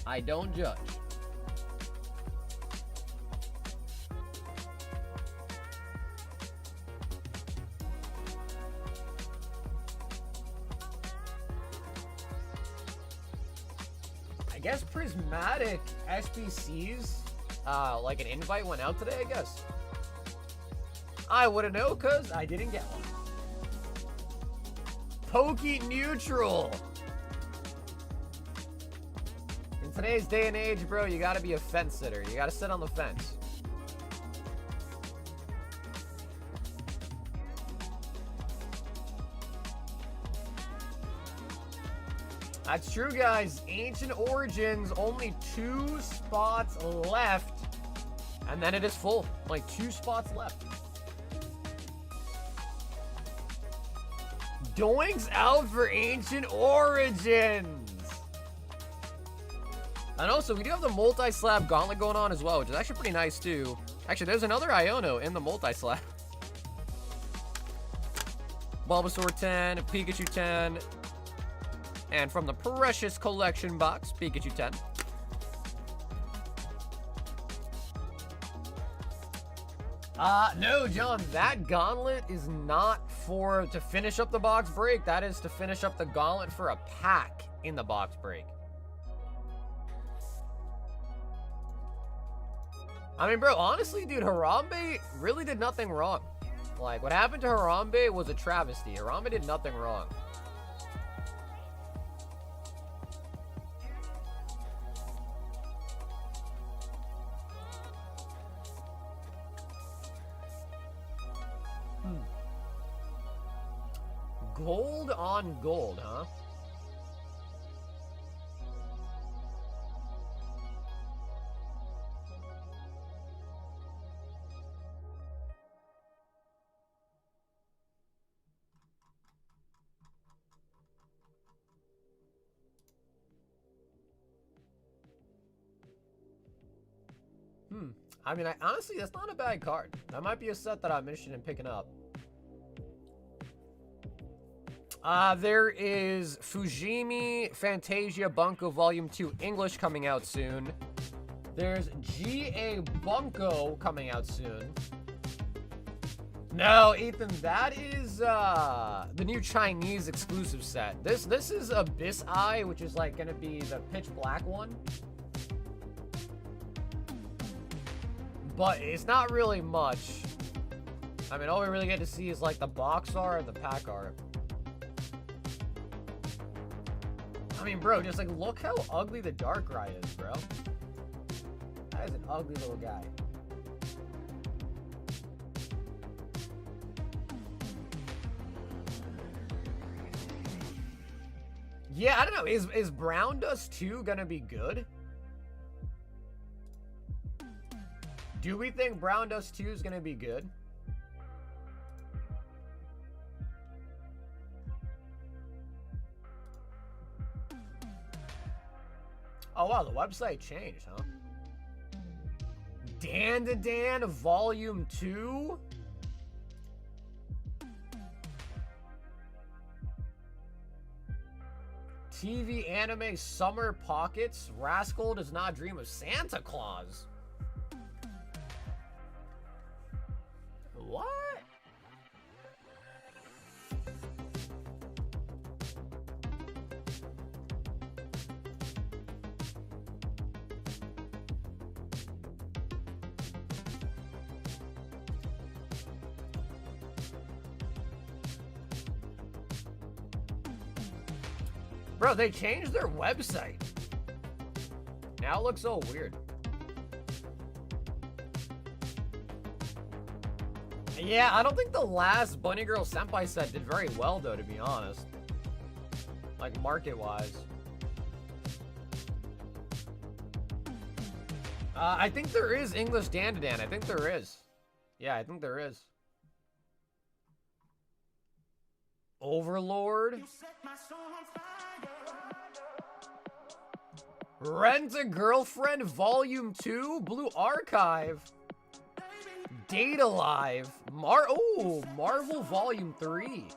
I don't judge. I guess prismatic SBCs, like an invite went out today, I guess. I wouldn't know because I didn't get one. Pokey neutral. In today's day and age, bro, you gotta be a fence sitter. You gotta sit on the fence. That's true, guys. Ancient Origins, only 2 spots left. And then it is full. Like 2 spots left. Doinks out for Ancient Origins. And also, we do have the multi-slab gauntlet going on as well, which is actually pretty nice too. Actually, there's another Iono in the multi-slab. Bulbasaur 10, Pikachu 10. And from the Precious Collection box, Pikachu 10. No, John, that gauntlet is not to finish up the box break. That is to finish up the gauntlet for a pack in the box break. I mean, bro, honestly, dude, Harambe really did nothing wrong. Like, what happened to Harambe was a travesty. Harambe did nothing wrong. Gold on gold, huh? I mean, honestly, that's not a bad card. That might be a set that I'm interested in picking up. There is Fujimi Fantasia Bunko Volume 2 English coming out soon. There's G.A. Bunko coming out soon. No, Ethan, that is the new Chinese exclusive set. This is Abyss Eye, which is like gonna be the pitch black one. But it's not really much. I mean, all we really get to see is like the box art and the pack art. I mean, bro, just like look how ugly the Darkrai is, bro. That is an ugly little guy. Yeah, I don't know. Is Brown Dust 2 gonna be good? Do we think Brown Dust 2 is gonna be good? Oh wow, the website changed, huh? Dan to Dan Volume 2? TV anime Summer Pockets? Rascal does not dream of Santa Claus. What? Bro, they changed their website. Now it looks so weird. Yeah, I don't think the last Bunny Girl Senpai set did very well, though, to be honest. Like, market-wise. I think there is English Dandadan. I think there is. Yeah, I think there is. Overlord. Rent a Girlfriend Volume 2? Blue Archive. Date Alive. Marvel Volume 3.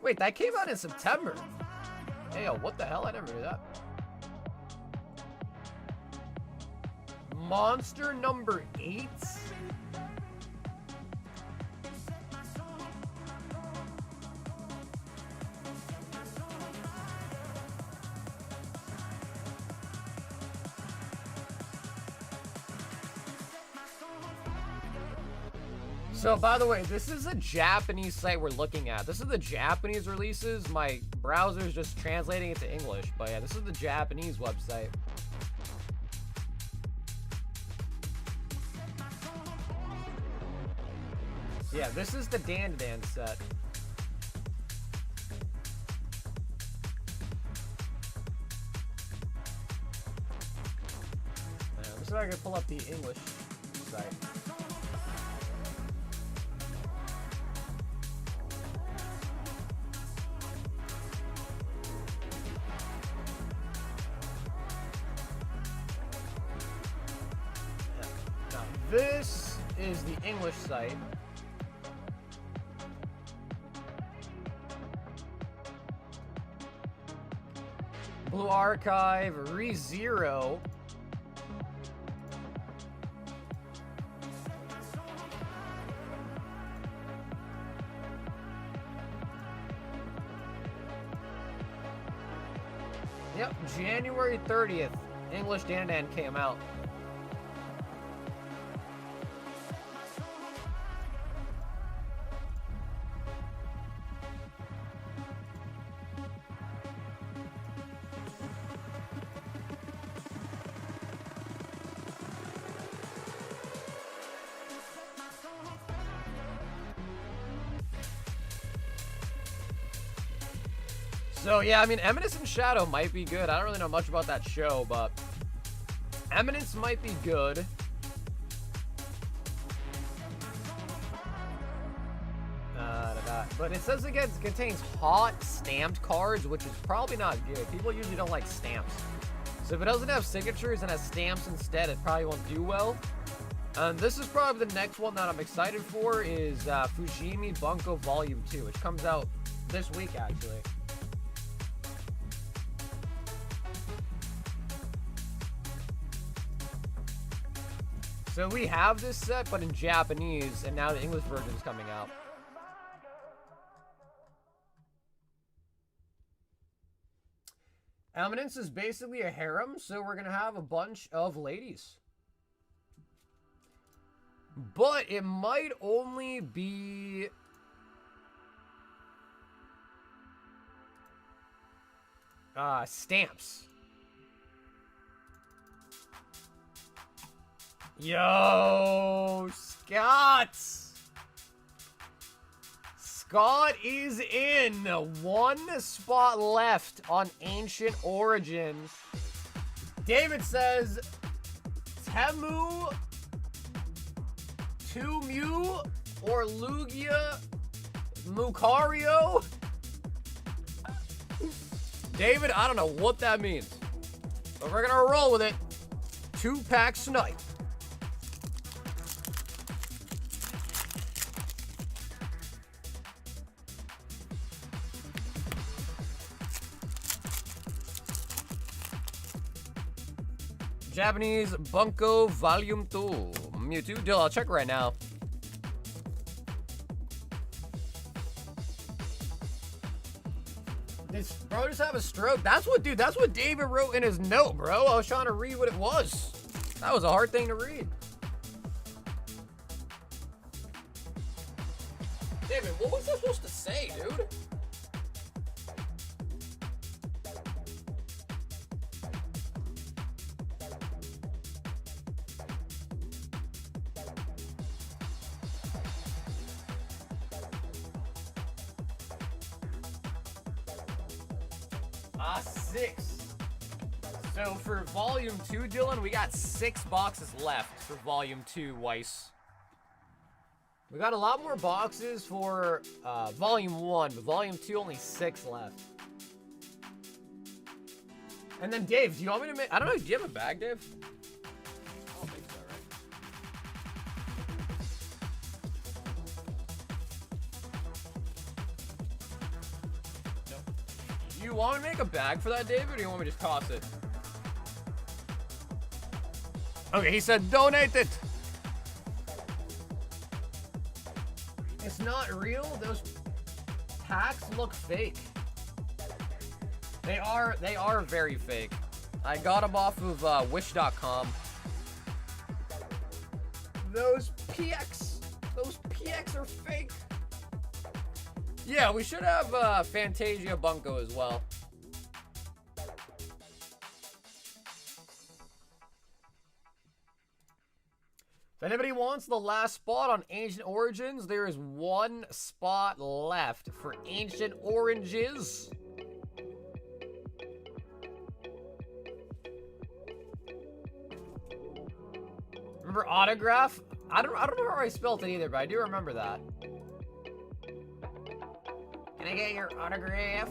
Wait, that came out in September. Hey, yo, what the hell? I never knew that. Monster number 8? So, by the way, this is a Japanese site we're looking at. This is the Japanese releases. My browser's just translating it to English. But yeah, this is the Japanese website. Yeah, this is the Dandadan set. Let's see if I can pull up the English site. Now, this is the English site. Blue Archive, ReZero. Yep, January 30th, English Dandadan came out. So yeah, I mean, Eminence and Shadow might be good. I don't really know much about that show, but Eminence might be good. But it says it contains hot stamped cards, which is probably not good. People usually don't like stamps. So if it doesn't have signatures and has stamps instead, it probably won't do well. And this is probably the next one that I'm excited for is Fujimi Bunko Volume 2, which comes out this week, actually. So we have this set, but in Japanese, and now the English version is coming out. Eminence is basically a harem, so we're going to have a bunch of ladies. But it might only be... stamps. Yo, Scott! Scott is in. One spot left on Ancient Origins. David says, Temu, Tumu, or Lugia Mucario? David, I don't know what that means. But we're gonna roll with it. 2-pack snipe. Japanese Bunko Volume 2. Mewtwo. Dude, I'll check right now. This bro just have a stroke. That's what David wrote in his note, bro. I was trying to read what it was. That was a hard thing to read. David, what was I supposed to say, dude? 6. So for volume 2, Dylan, we got 6 boxes left for volume 2, Weiss. We got a lot more boxes for volume 1, but volume 2 only 6 left. And then Dave, do you want me to make? I don't know. Do you have a bag, Dave? I don't think so, right? No. Do you want me to make a bag for that, Dave, or do you want me to just toss it? Okay, he said donate it. It's not real. Those packs look fake. They are very fake. I got them off of wish.com. Those PX are fake. Yeah, we should have Fantasia Bunko as well. If anybody wants the last spot on Ancient Origins, there is 1 spot left for Ancient Oranges. Remember autograph? I don't know how I spelled it either, but I do remember that. Can I get your autograph?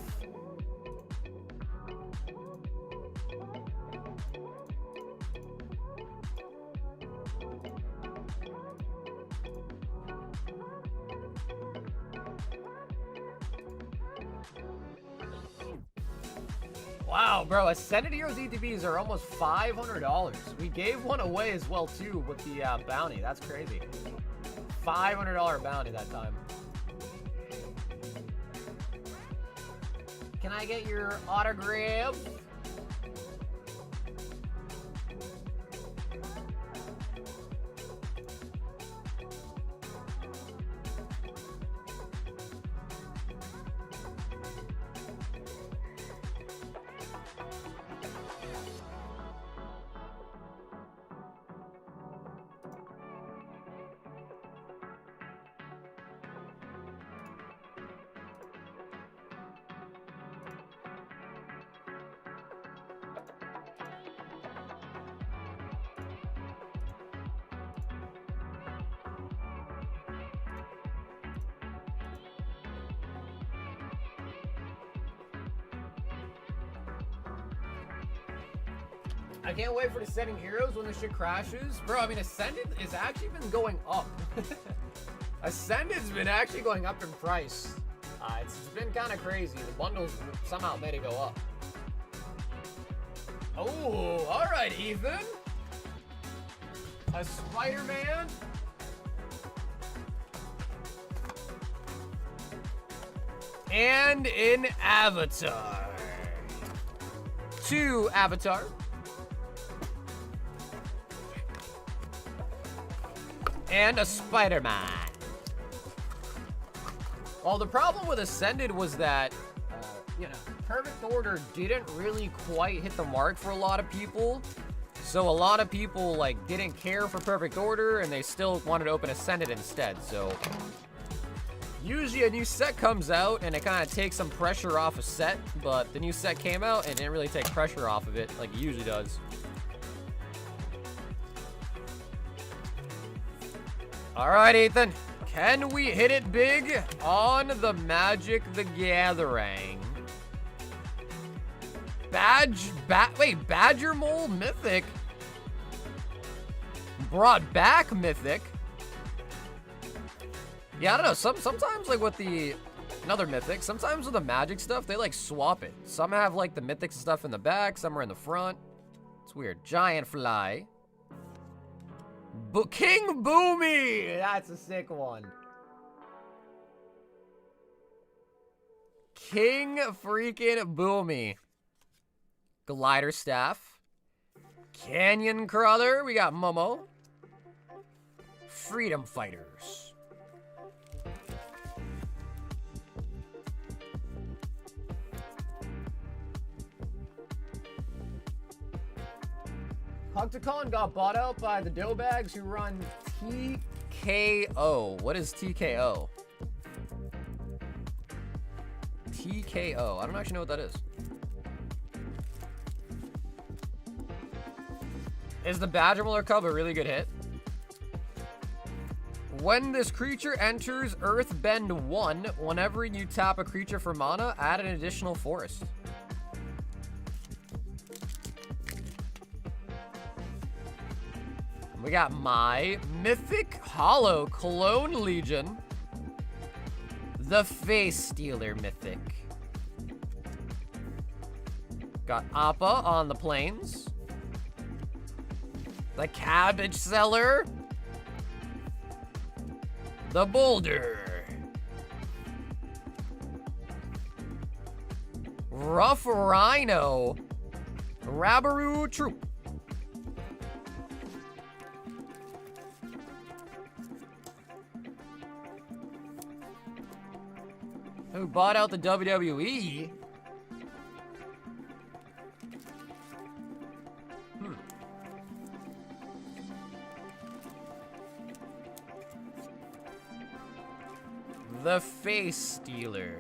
Wow, bro, Ascended Heroes ETBs are almost $500. We gave one away as well, too, with the bounty. That's crazy. $500 bounty that time. Can I get your autograph? I can't wait for Ascending Heroes when this shit crashes. Bro, I mean, Ascended has actually been going up. Ascended's been actually going up in price. It's been kind of crazy. The bundles somehow made it go up. Oh, all right, Ethan. A Spider-Man. And an Avatar. 2 Avatar. And a Spider-Man. Well, the problem with Ascended was that, Perfect Order didn't really quite hit the mark for a lot of people. So a lot of people, didn't care for Perfect Order, and they still wanted to open Ascended instead, so... Usually a new set comes out, and it kind of takes some pressure off a set, but the new set came out, and it didn't really take pressure off of it, like it usually does. All right, Ethan. Can we hit it big on the Magic the Gathering? Badger Mold Mythic? Brought back Mythic? Yeah, I don't know. Sometimes, with another Mythic, sometimes with the Magic stuff, they, swap it. Some have, the Mythic stuff in the back, some are in the front. It's weird. Giant Fly. King Boomy! That's a sick one. King freaking Boomy. Glider Staff. Canyon Crawler. We got Momo. Freedom Fighters. Octocon got bought out by the dough bags who run TKO. What is TKO? TKO. I don't actually know what that is. Is the Badger Mauler Cub a really good hit? When this creature enters Earthbend 1, whenever you tap a creature for mana, add an additional forest. We got my Mythic Hollow Clone Legion. The Face Stealer Mythic. Got Appa on the plains. The Cabbage Seller. The Boulder. Rough Rhino. Rabaroo Troop. Who bought out the WWE? The Face Stealer.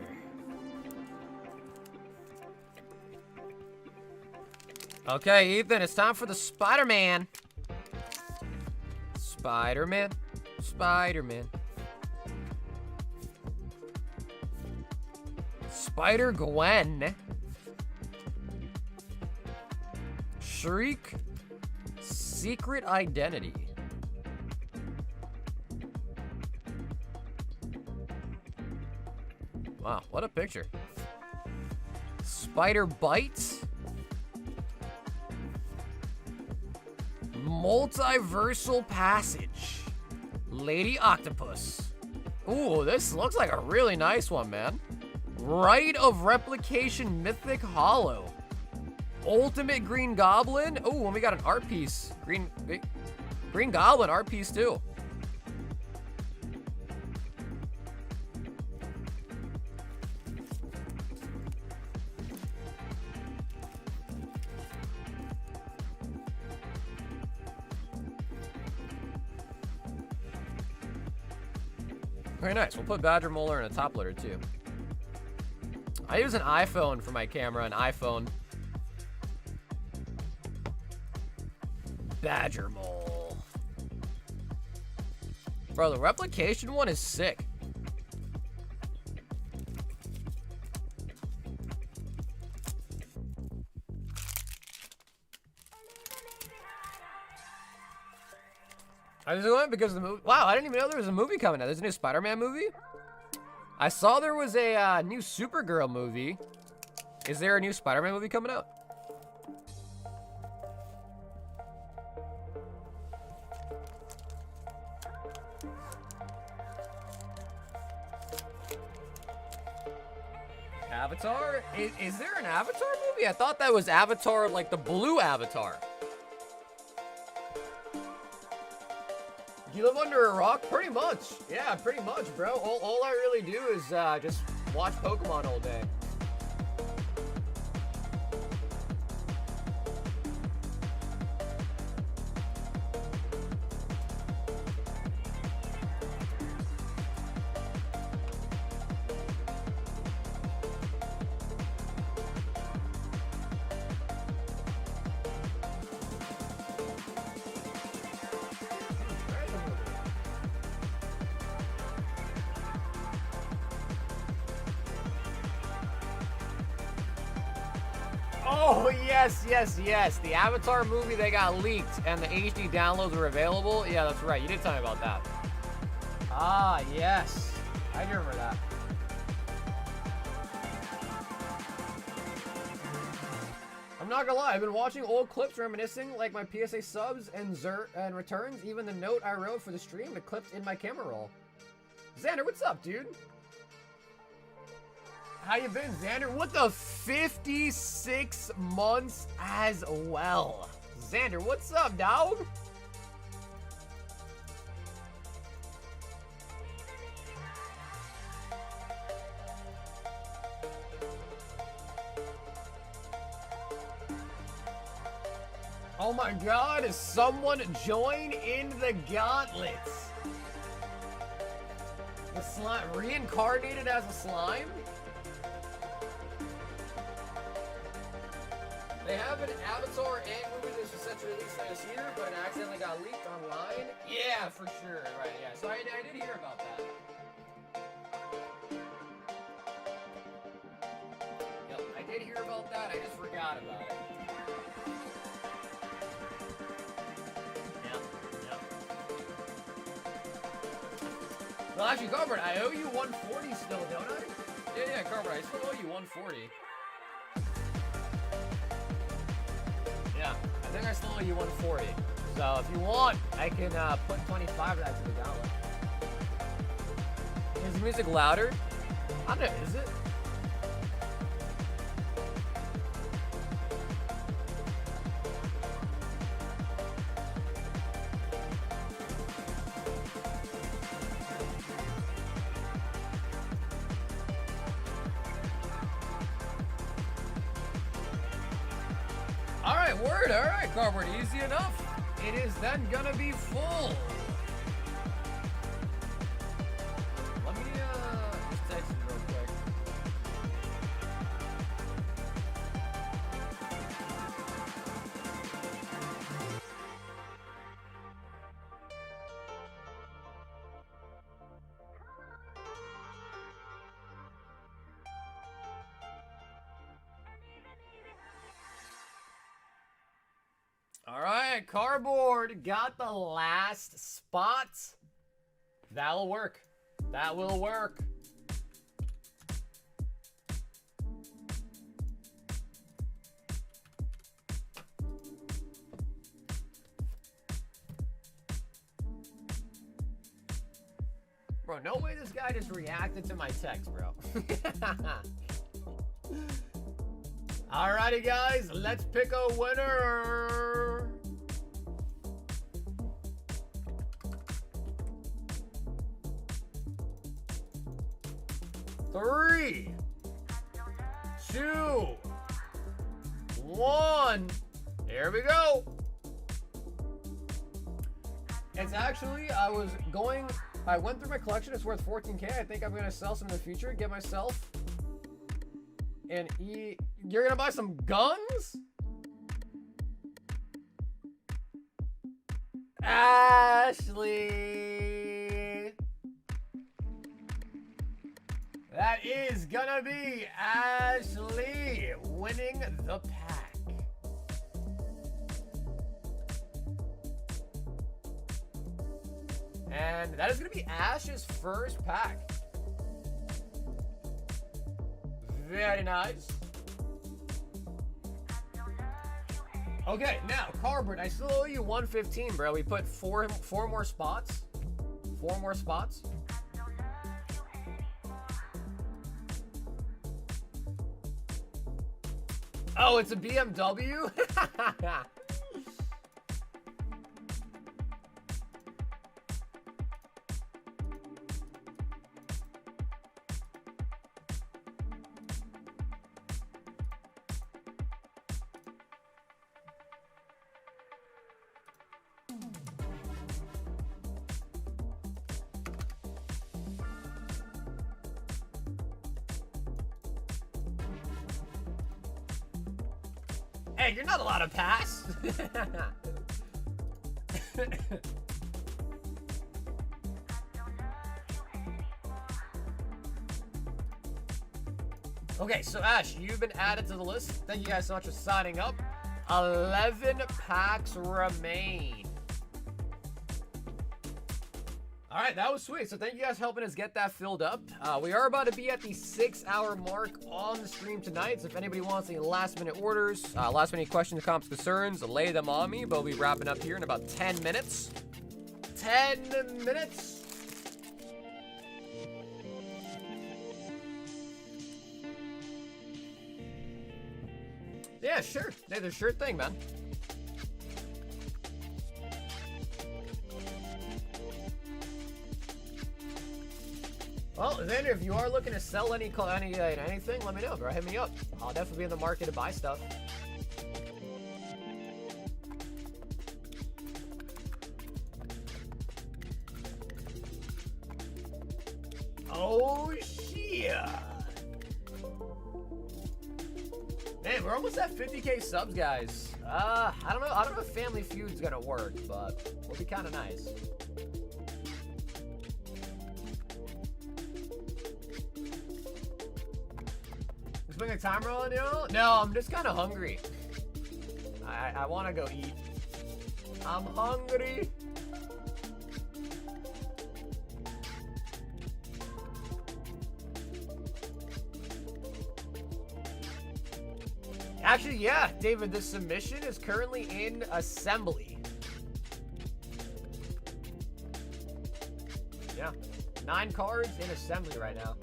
Okay, Ethan, it's time for the Spider-Man. Spider-Man. Spider-Man. Spider-Gwen. Shriek. Secret Identity. Wow, what a picture. Spider Bite. Multiversal Passage. Lady Octopus. Ooh, this looks like a really nice one, man. Rite of Replication Mythic Hollow. Ultimate Green Goblin. Ooh, and we got an art piece. Green Goblin art piece too. Very nice. We'll put Badger Mauler in a top loader too. I use an iPhone for my camera, an iPhone. Badger Mole. Bro, the replication one is sick. I was going because of the movie. Wow, I didn't even know there was a movie coming out. There's a new Spider-Man movie? I saw there was a new Supergirl movie. Is there a new Spider-Man movie coming out? Avatar? Is there an Avatar movie? I thought that was Avatar, like the blue Avatar. You live under a rock? Pretty much. Yeah, pretty much, bro. All I really do is just watch Pokemon all day. Oh, yes. The Avatar movie, they got leaked and the HD downloads were available. Yeah, that's right. You did tell me about that. Ah, yes. I do remember that. I'm not gonna lie. I've been watching old clips reminiscing like my PSA subs and returns. Even the note I wrote for the stream, it clipped in my camera roll. Xander, what's up, dude? How you been, Xander? What the 56 months as well? Xander, what's up, dog? Oh my god, is someone join in the gauntlets? The slime reincarnated as a slime? They have an Avatar and movie that was set to release this year, but it accidentally got leaked online. Yeah, for sure. Right, yeah. So I did hear about that. Yep, I did hear about that. I just forgot about it. Yep, yep. Well, actually, Carbert, I owe you 140 still, don't I? Yeah, Carbert, I still owe you 140. Yeah, I think I still owe you 140. So if you want, I can put 25 of that to the gauntlet. Is the music louder? I don't know, is it? Word, alright, Carbert, easy enough. It is then gonna be full. Let me just text it real quick. All right, Cardboard got the last spot. That'll work. That will work. Bro, no way this guy just reacted to my text, bro. Alrighty, guys, let's pick a winner. Three, two, one. Here we go. It's actually, I went through my collection. It's worth 14K. I think I'm going to sell some in the future, get myself an You're gonna buy some guns? Ashley. That is gonna be Ashley winning the pack. And that is gonna be Ash's first pack. Very nice. Okay, now, Carbert, I still owe you 115, bro. We put four more spots. 4 more spots. Oh, it's a BMW? Hey, you're not allowed to pass. Okay, so Ash, you've been added to the list. Thank you guys so much for signing up. 11 packs remain. All right, that was sweet. So thank you guys for helping us get that filled up. We are about to be at the 6-hour mark on the stream tonight. So if anybody wants any last-minute orders, last-minute questions, comments, concerns, lay them on me. But we'll be wrapping up here in about 10 minutes. 10 minutes. Yeah, sure. Hey, the sure thing, man. Well, then if you are looking to sell anything, let me know, bro. Hit me up. I'll definitely be in the market to buy stuff. Oh, shit. Hey, we're almost at 50K subs, guys. I don't know. I don't know if Family Feud's gonna work, but it'll be kind of nice. Is putting a timer on, yo? No, I'm just kind of hungry. I want to go eat. I'm hungry. Actually, yeah, David, the submission is currently in assembly. Yeah, 9 cards in assembly right now.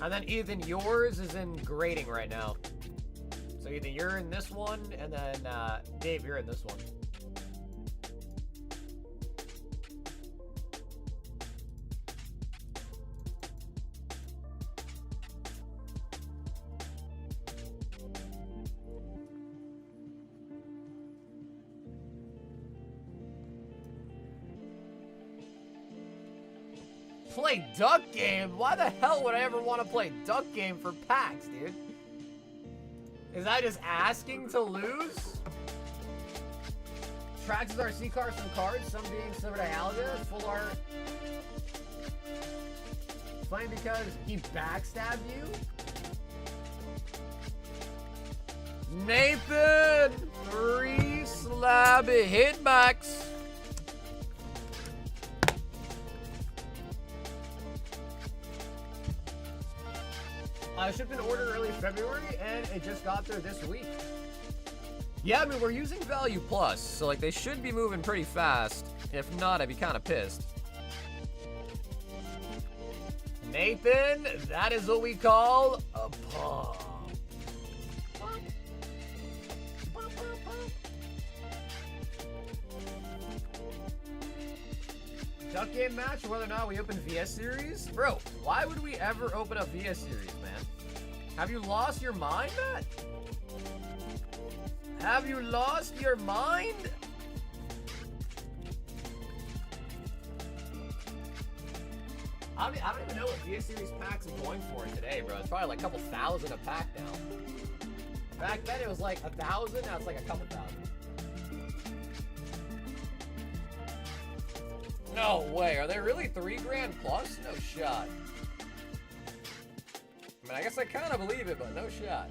And then Ethan, yours is in grading right now. So Ethan, you're in this one, and then Dave, you're in this one. Play Duck Game? Why the hell would I ever want to play Duck Game for packs, dude? Is I just asking to lose? Tracks with RC cards, some cards, some being similar to Alga, full art. Playing because he backstabbed you? Nathan! 3 slab hitbacks. I shipped an order early February, and it just got there this week. Yeah, I mean, we're using Value Plus, so, like, they should be moving pretty fast. If not, I'd be kind of pissed. Nathan, that is what we call a pump. Duck Game match, whether or not we open VS Series? Bro, why would we ever open a VS Series, man? Have you lost your mind, Matt? Have you lost your mind? I don't even know what VS Series packs are going for today, bro. It's probably like a couple thousand a pack now. Back then it was like 1,000, now it's like a couple thousand. No way, are they really 3 grand plus? No shot. I mean, I guess I kind of believe it, but no shot.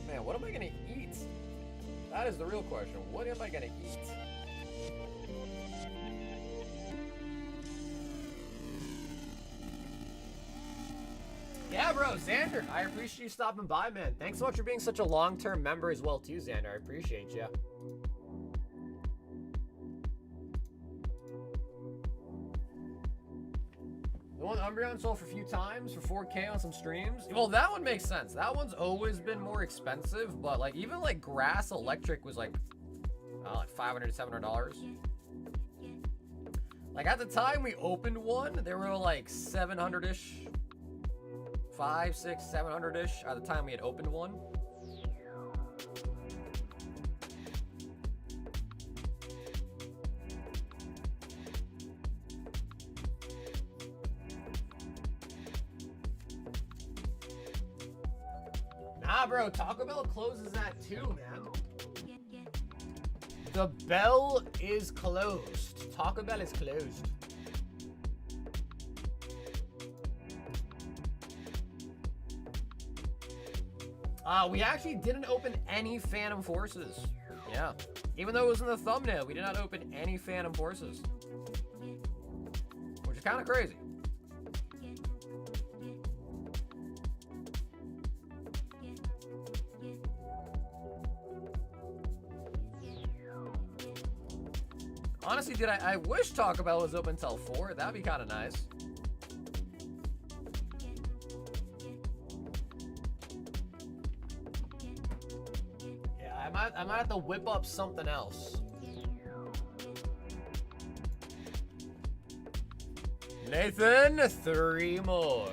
Man, what am I gonna eat? That is the real question. What am I gonna eat? Yeah, bro, Xander, I appreciate you stopping by, man. Thanks so much for being such a long-term member as well, too, Xander. I appreciate you. The one Umbreon sold for a few times for 4K on some streams. Well, that one makes sense. That one's always been more expensive, but like even like Grass Electric was like $500 to $700. Like at the time we opened one, they were like 700-ish. 5, 6, 700-ish at the time we had opened one. Nah, bro, Taco Bell closes at 2, man. The bell is closed. Taco Bell is closed. We actually didn't open any Phantom Forces. Yeah. Even though it was in the thumbnail, we did not open any Phantom Forces. Which is kind of crazy. Honestly, dude, I wish Taco Bell was open till 4. That'd be kind of nice. I might have to whip up something else. Nathan, 3 more.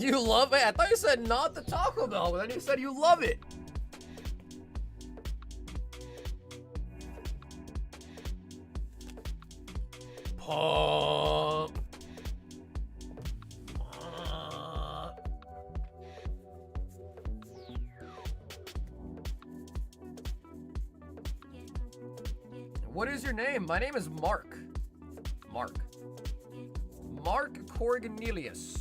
You love it? I thought you said not the Taco Bell, but then you said you love it. Pump. What is your name? My name is Mark. Mark Cornelius.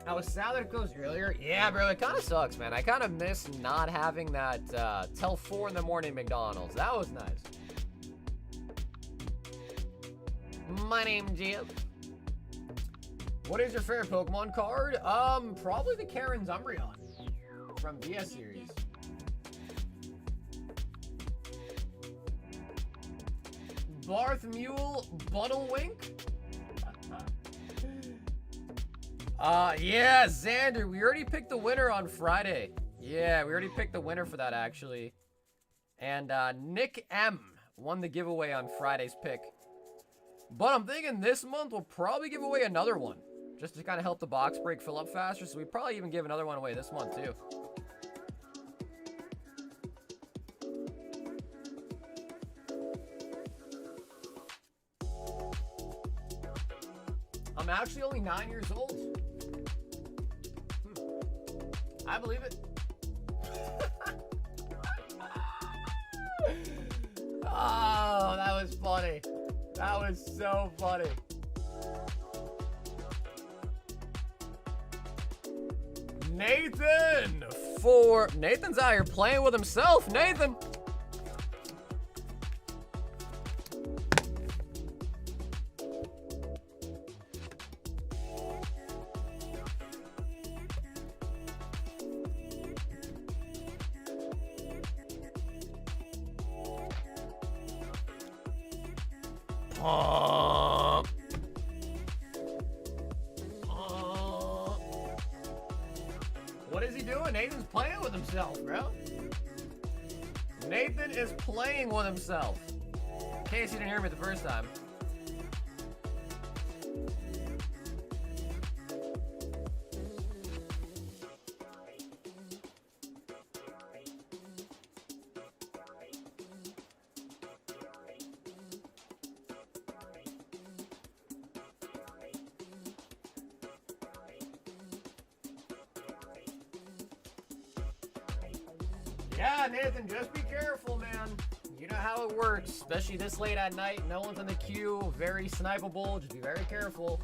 I was sad that it closed earlier. Yeah, bro, it kind of sucks, man. I kind of miss not having that till 4 in the morning McDonald's. That was nice. My name's Jeff. What is your favorite Pokemon card? Probably the Karen's Umbreon from DS series. Barth Mule Buddlewink. Yeah, Xander, we already picked the winner on Friday. Yeah, we already picked the winner for that, actually. And, Nick M won the giveaway on Friday's pick. But I'm thinking this month we'll probably give away another one. Just to kind of help the box break fill up faster, so we probably even give another one away this month, too. I'm actually only 9 years old. I believe it. Oh, that was funny. That was so funny. Nathan Nathan's out here playing with himself. Nathan. What is he doing? Nathan's playing with himself, bro. Nathan is playing with himself. In case you didn't hear me the first time. Yeah, Nathan, just be careful, man. You know how it works, especially this late at night. No one's in the queue, very snipeable. Just be very careful.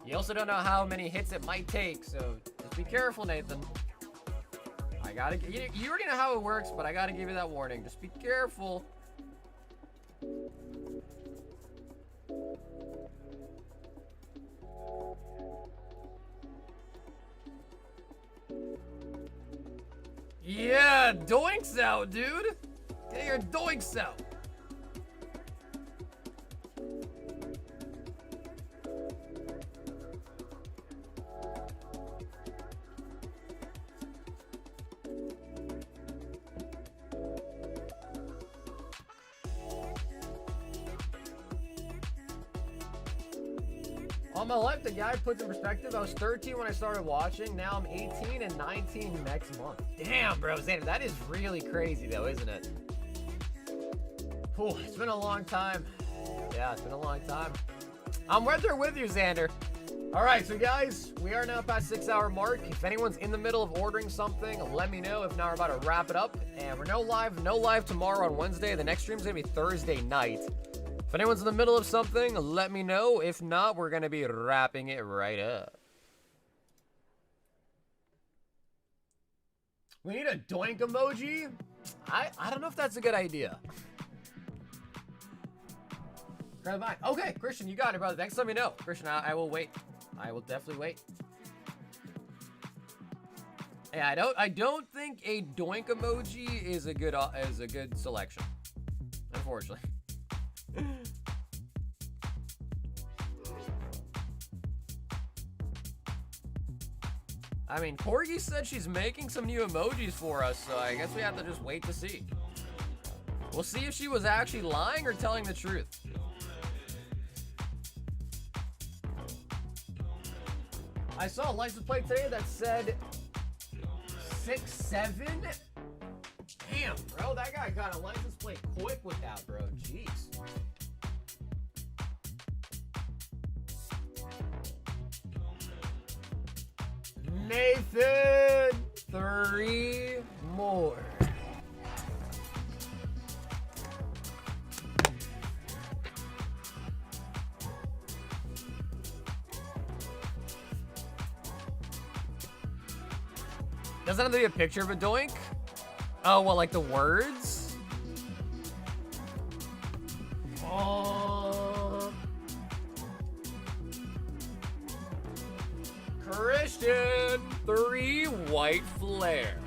You also don't know how many hits it might take, so just be careful, Nathan. You already know how it works, but I gotta give you that warning. Just be careful. Yeah, doinks out, dude. Get your doinks out. On my life, the guy puts in perspective, I was 13 when I started watching. Now I'm 18 and 19 next month. Damn, bro, Xander, that is really crazy, though, isn't it? Whew, it's been a long time. Yeah, it's been a long time. I'm right there with you, Xander. All right, so guys, we are now past 6-hour mark. If anyone's in the middle of ordering something, let me know. If not, we're about to wrap it up. And we're no live tomorrow on Wednesday. The next stream's gonna be Thursday night. If anyone's in the middle of something, let me know. If not, we're gonna be wrapping it right up. We need a doink emoji. I don't know if that's a good idea. Grab mine. Okay, Christian, you got it, brother. Thanks for letting me know. Christian, I will wait. I will definitely wait. Yeah, I don't think a doink emoji is a good selection. Unfortunately. I mean, Corgi said she's making some new emojis for us, so I guess we have to just wait to see. We'll see if she was actually lying or telling the truth. I saw a license plate today that said 6-7. Damn, bro, that guy got a license plate quick with that, bro. Jeez. Nathan, 3 more. Doesn't have to be a picture of a doink. Oh, well, like the words? Oh. Christian, 3 white flare.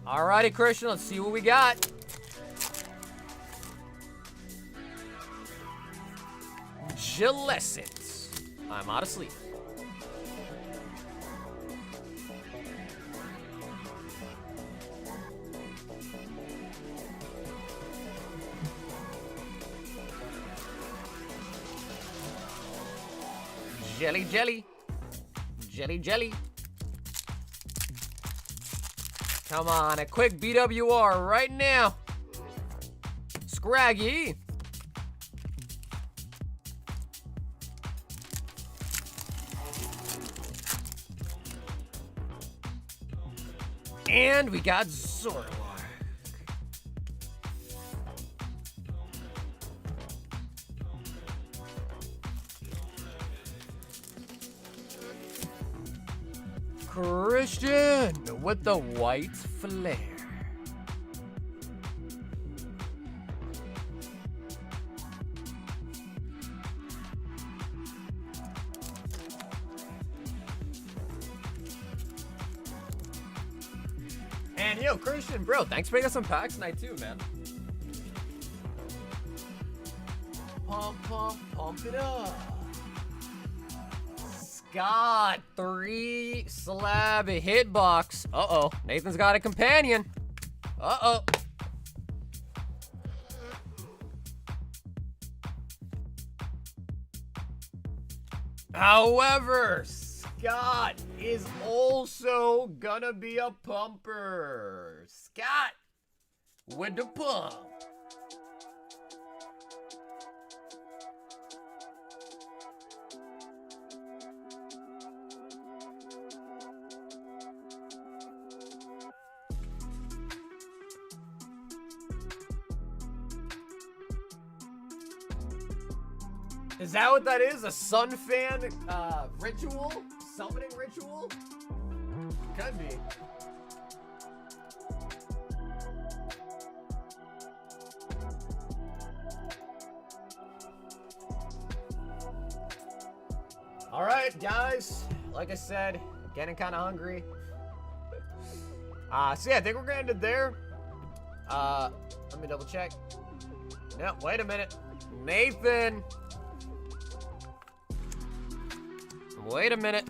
Alrighty, Christian, let's see what we got. Gillessence. I'm out of sleep. Jelly, jelly. Jelly, jelly. Come on, a quick BWR right now. Scraggy. And we got Zoroark. Christian with the white flare. And yo, Christian, bro, thanks for making us some packs tonight too, man. Pump, pump, pump it up. Scott, 3 slab hitbox. Uh-oh, Nathan's got a companion. Uh-oh. However, Scott is also gonna be a pumper. Scott with the pump. Is that what that is? A Sun Fan ritual? Summoning ritual? Could be. All right, guys. Like I said, getting kind of hungry. So yeah, I think we're gonna end it there. Let me double check. No, wait a minute. Nathan. Wait a minute.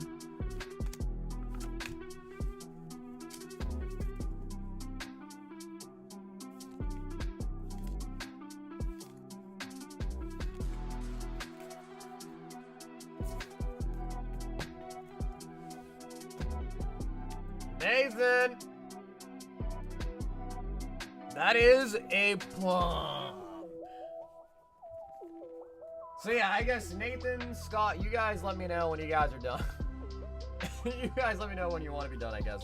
Nathan. That is a plum. So yeah, I guess Nathan, Scott, you guys let me know when you guys are done. You guys let me know when you want to be done, I guess.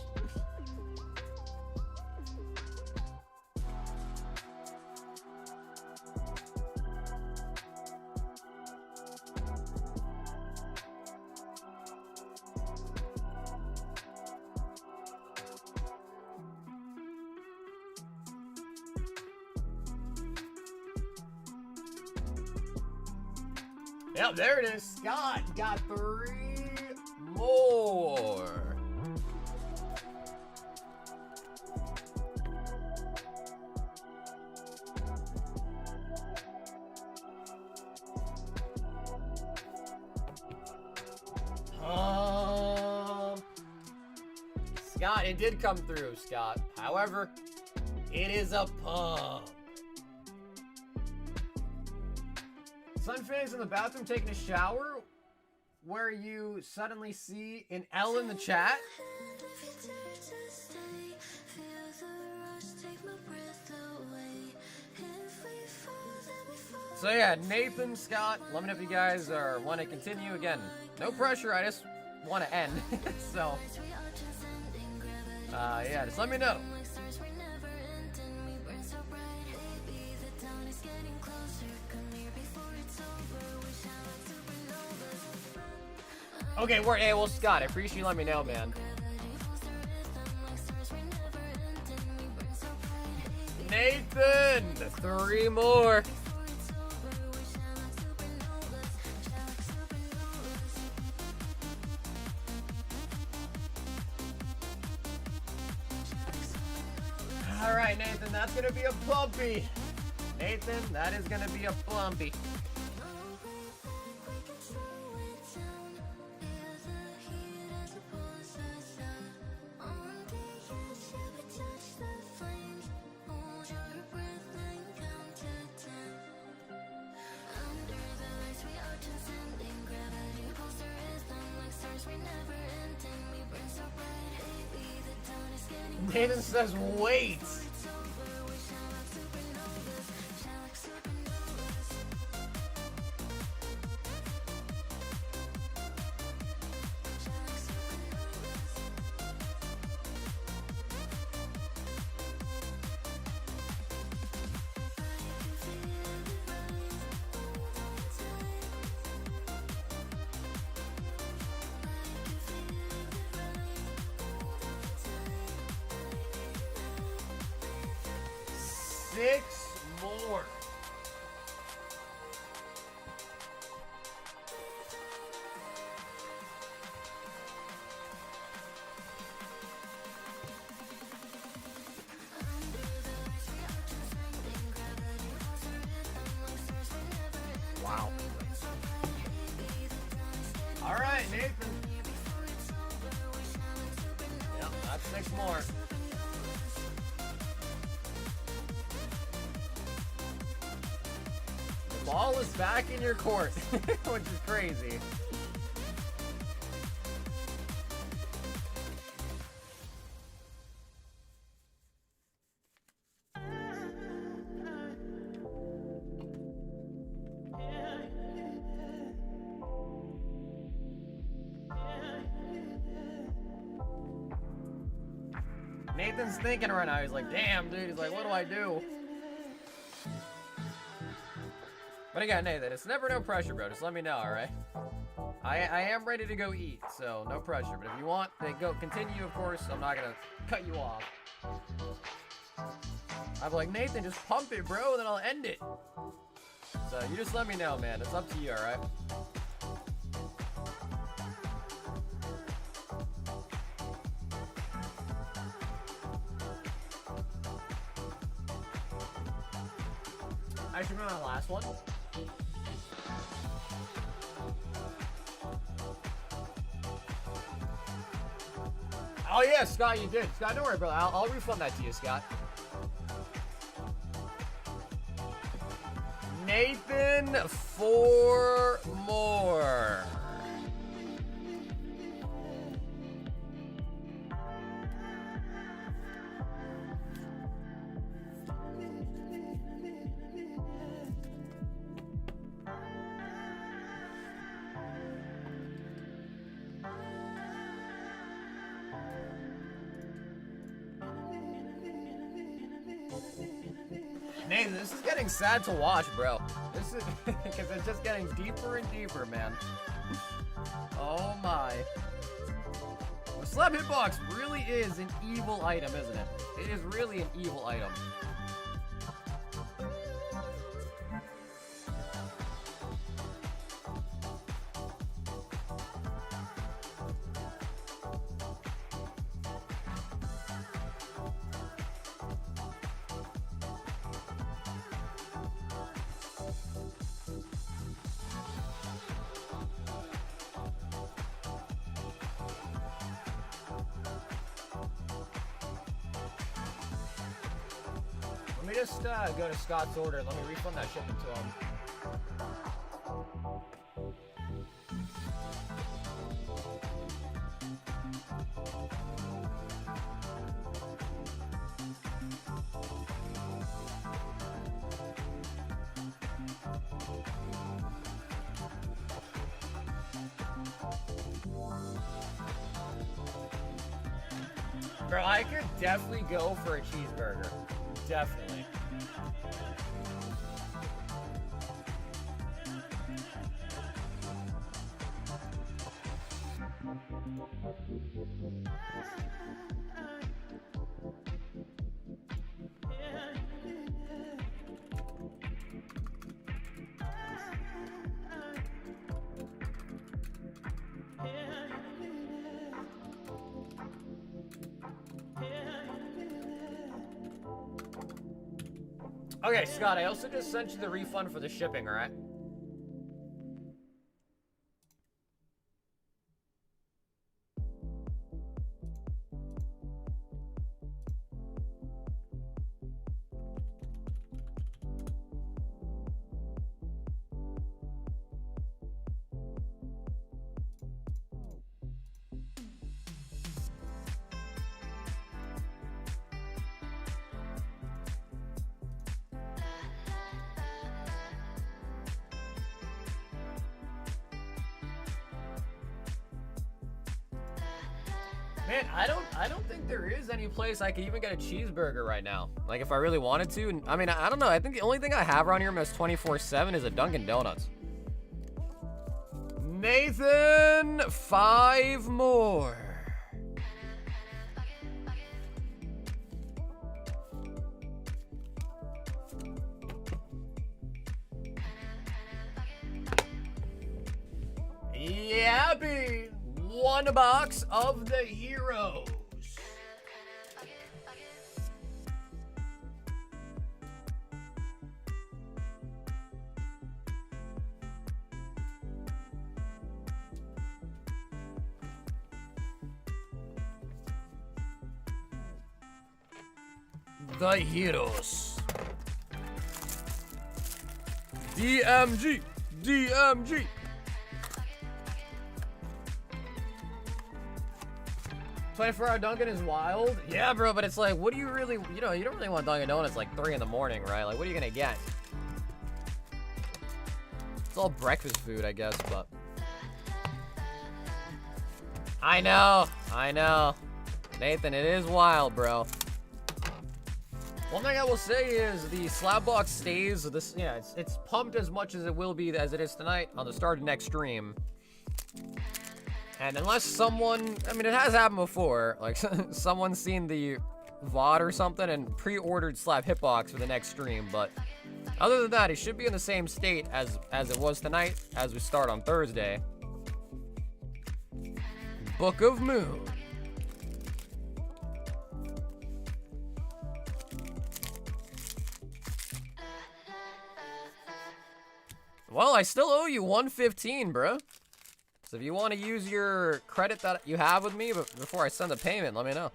Yep, there it is. Scott got 3 more. Scott, it did come through, Scott. However, it is a pump. Sunfang's in the bathroom taking a shower where you suddenly see an L in the chat. So yeah, Nathan, Scott, let me know if you guys want to continue. Again, no pressure, I just want to end. So, yeah, just let me know. Okay, hey, well, Scott, I appreciate you letting me know, man. Nathan, 3 more. All right, Nathan, that's gonna be a bumpy. Nathan, that is gonna be a bumpy. Nathan says, wait. Six more. Wow. All right, Nathan. Yep, that's 6 more. Ball is back in your court, which is crazy. Nathan's thinking right now. He's like, damn, dude. He's like, what do I do? But again, Nathan, it's never no pressure, bro. Just let me know, alright? I am ready to go eat, so no pressure. But if you want to go continue, of course, I'm not gonna cut you off. I'm like, Nathan, just pump it, bro, and then I'll end it. So you just let me know, man. It's up to you, alright? I should remember my last one. Oh yeah, Scott, you did. Scott, don't worry, brother. I'll refund that to you, Scott. Nathan, 4 more. Nathan, this is getting sad to watch, bro. This is because it's just getting deeper and deeper, man. Oh my. The slap hitbox really is an evil item, isn't it? It is really an evil item. just go to Scott's order. Let me refund that shipping to him. Bro, I could definitely go for a cheeseburger. Definitely. Okay, Scott, I also just sent you the refund for the shipping, alright? Man, I don't think there is any place I could even get a cheeseburger right now. Like, if I really wanted to. And, I mean, I don't know. I think the only thing I have around here that's 24/7 is a Dunkin' Donuts. Nathan, 5 more. Yappy. 1 box of the heroes. The heroes. DMG. DMG. 24-hour Dunkin' is wild. Yeah, bro, but it's like, what do you really, you know, you don't really want Dunkin' Donuts like 3 in the morning, right? Like, what are you gonna get? It's all breakfast food, I guess, but. I know. Nathan, it is wild, bro. One thing I will say is the slab box stays, this, yeah, it's pumped as much as it will be as it is tonight on the start of next stream. And unless someone, I mean, it has happened before, like someone's seen the VOD or something and pre-ordered slab hitbox for the next stream, but other than that, it should be in the same state as it was tonight as we start on Thursday. Book of Moon. Well, I still owe you 115, bro. So if you want to use your credit that you have with me before I send the payment, let me know.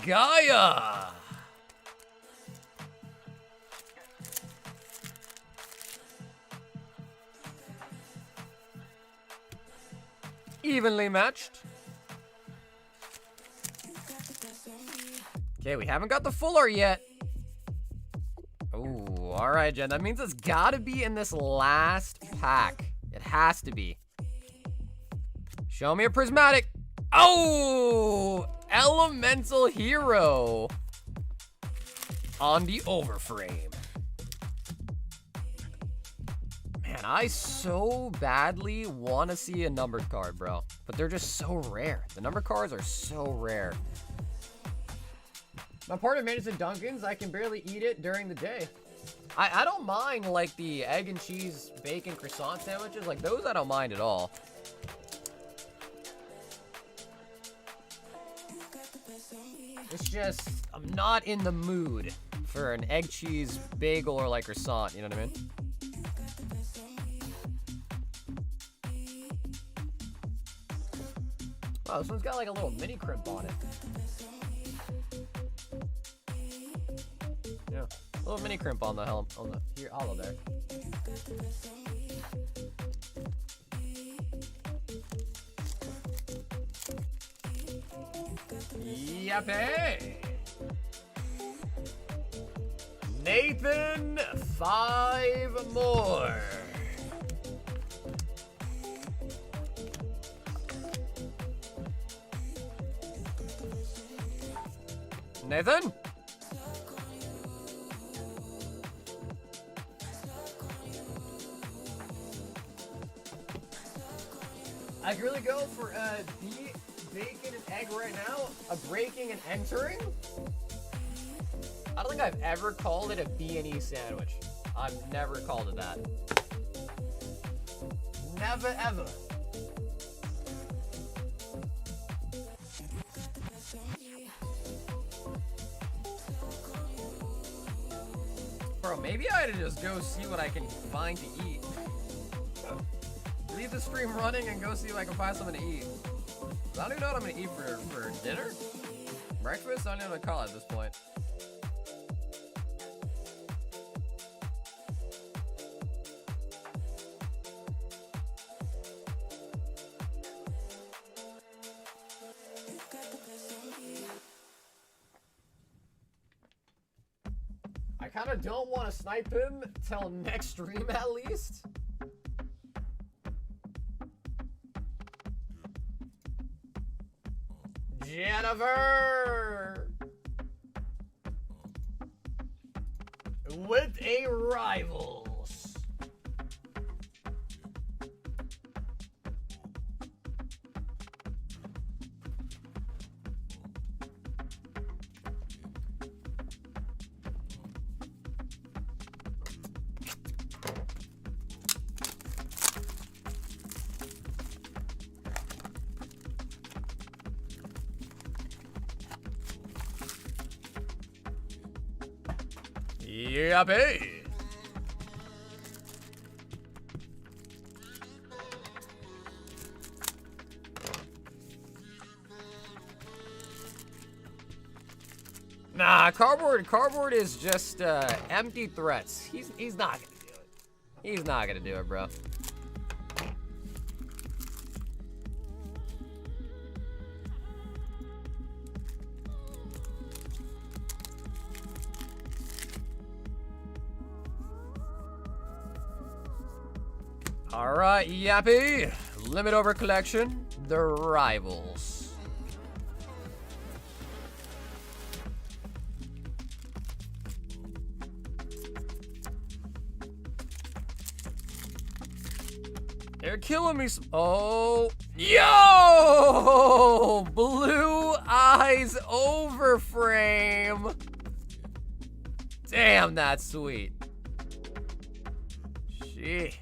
Gaia! Evenly matched. Okay, we haven't got the full art yet. Ooh, all right, Jen. That means it's got to be in this last pack. It has to be. Show me a prismatic. Oh, elemental hero on the overframe. Man, I so badly want to see a numbered card, bro. But they're just so rare. The numbered cards are so rare. My partner made it to Dunkin's. I can barely eat it during the day. I don't mind, like, the egg and cheese bacon croissant sandwiches. Like, those I don't mind at all. It's just, I'm not in the mood for an egg cheese bagel or, like, croissant. You know what I mean? Oh, this one's got like a little mini crimp on it. Yeah, a little mini crimp on the helm, on the here, hollow there. Yappy! Nathan, 5 more. Nathan? I could really go for a bacon and egg right now. A breaking and entering? I don't think I've ever called it a B&E sandwich. I've never called it that. Never ever. Bro, maybe I ought to just go see what I can find to eat. Leave the stream running and go see if I can find something to eat. I don't even know what I'm gonna eat for dinner? Breakfast? I don't know what to call it at this point. I kind of don't want to snipe him till next stream at least. Jennifer! With a rivals. Yappy! Nah, cardboard is just empty threats. He's not gonna do it. He's not gonna do it, bro. All right, Yappy. Limit over collection, the rivals. They're killing me. Oh, yo! Blue eyes over frame. Damn, that's sweet. Shit.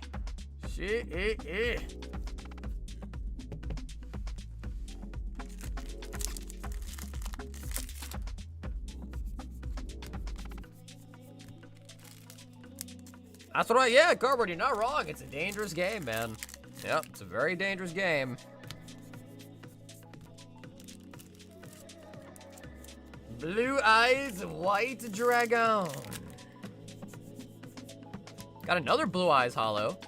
That's right, yeah, Cardboard, you're not wrong. It's a dangerous game, man. Yep, it's a very dangerous game. Blue eyes, white dragon. Got another blue eyes hollow.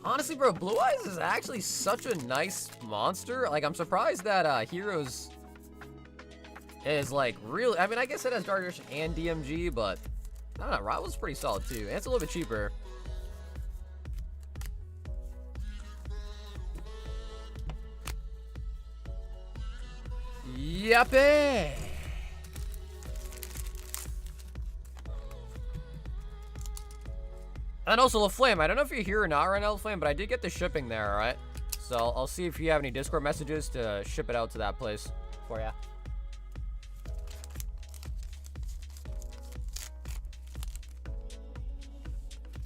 Honestly, bro, Blue Eyes is actually such a nice monster. Like, I'm surprised that Heroes is, like, really... I mean, I guess it has Dark Edition and DMG, but... I don't know, Rival's pretty solid, too. And it's a little bit cheaper. Yuppie! And also, LaFlame, I don't know if you're here or not right now, LaFlame, but I did get the shipping there, alright? So, I'll see if you have any Discord messages to ship it out to that place for ya.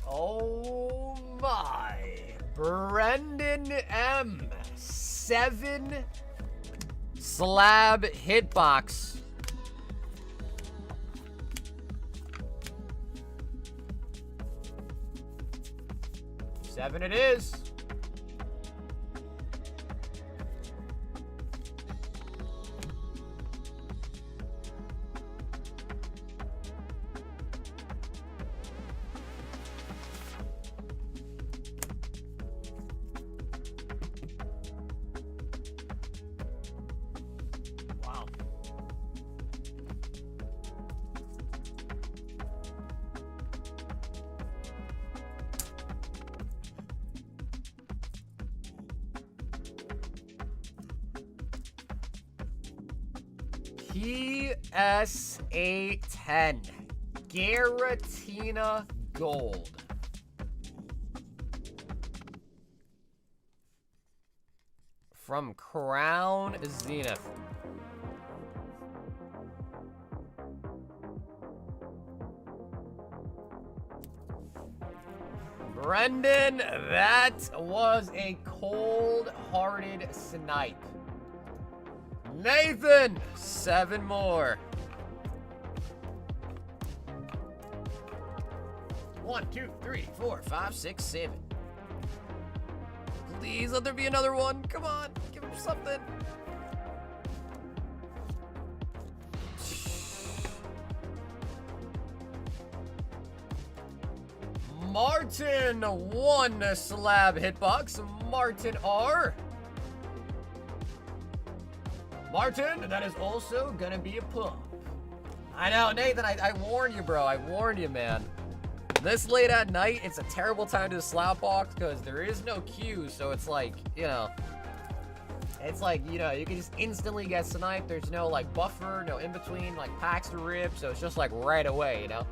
Oh my. Brendan M. 7 slab hitbox. Seven it is. PSA 10. Garatina Gold. From Crown Zenith. Brendan, that was a cold-hearted snipe. Nathan, 7 more. 1, 2, 3, 4, 5, 6, 7. Please let there be another one. Come on, give him something. Martin, 1 slab hitbox. Martin R. Martin, that is also gonna be a pump. I know, Nathan, I warned you, bro. I warned you, man. This late at night, it's a terrible time to slap box because there is no queue, so it's like, you know, it's like, you know, you can just instantly get sniped. There's no, like, buffer, no in-between, like, packs to rip, so it's just, like, right away, you know?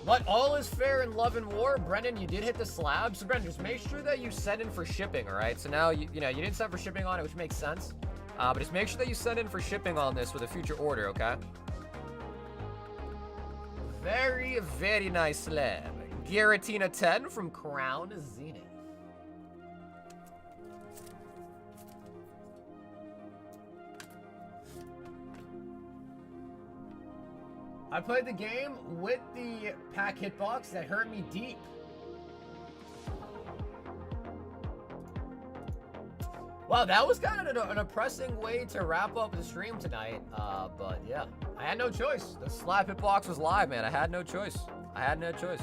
But all is fair in love and war. Brendan, you did hit the slab. So, Brendan, just make sure that you send in for shipping, all right? So now, you know, you didn't send for shipping on it, which makes sense. But just make sure that you send in for shipping on this with a future order, okay? Very, very nice slab. Garatina 10 from Crown Zenith. I played the game with the pack hitbox that hurt me deep. Wow, that was kind of an oppressing way to wrap up the stream tonight. But yeah, I had no choice. The slap hitbox was live, man. I had no choice. I had no choice.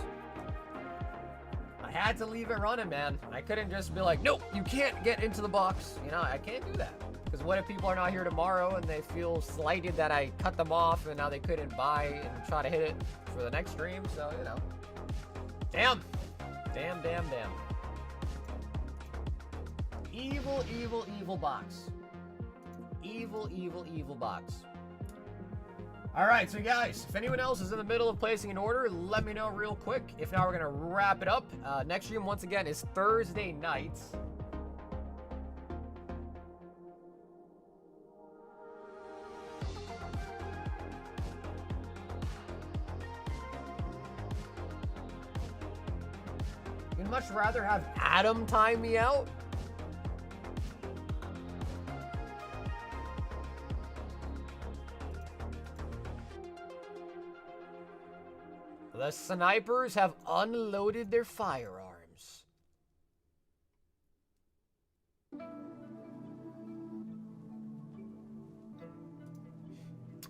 I had to leave it running, man. I couldn't just be like, nope, you can't get into the box. You know, I can't do that. Because what if people are not here tomorrow and they feel slighted that I cut them off and now they couldn't buy and try to hit it for the next stream? So, you know. Damn. Damn, damn, damn. Evil, evil, evil box. Evil, evil, evil box. All right, so guys, if anyone else is in the middle of placing an order, let me know real quick. If not, we're going to wrap it up. Next stream, once again, is Thursday night. You'd much rather have Adam time me out? The snipers have unloaded their firearms.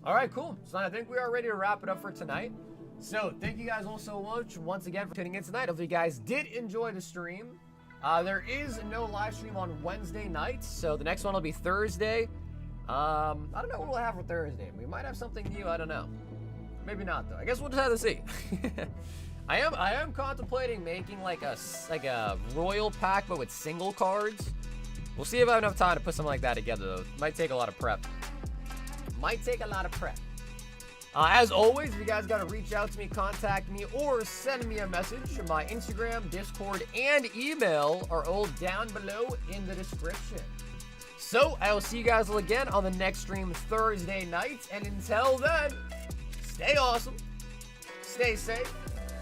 All right, cool. So I think we are ready to wrap it up for tonight. So thank you guys all so much once again for tuning in tonight. Hopefully you guys did enjoy the stream. There is no live stream on Wednesday night, so the next one will be Thursday. I don't know what we'll have for Thursday. We might have something new. I don't know. Maybe not though. I guess we'll just have to see. I am contemplating making like a royal pack, but with single cards. We'll see if I have enough time to put something like that together though. Might take a lot of prep. Might take a lot of prep. As always, if you guys got to reach out to me, contact me, or send me a message, my Instagram, Discord, and email are all down below in the description. So, I will see you guys all again on the next stream Thursday night, and until then, stay awesome, stay safe,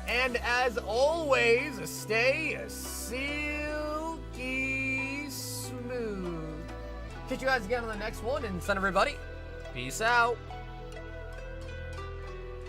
and as always, stay silky smooth. Catch you guys again on the next one, and send everybody, peace out.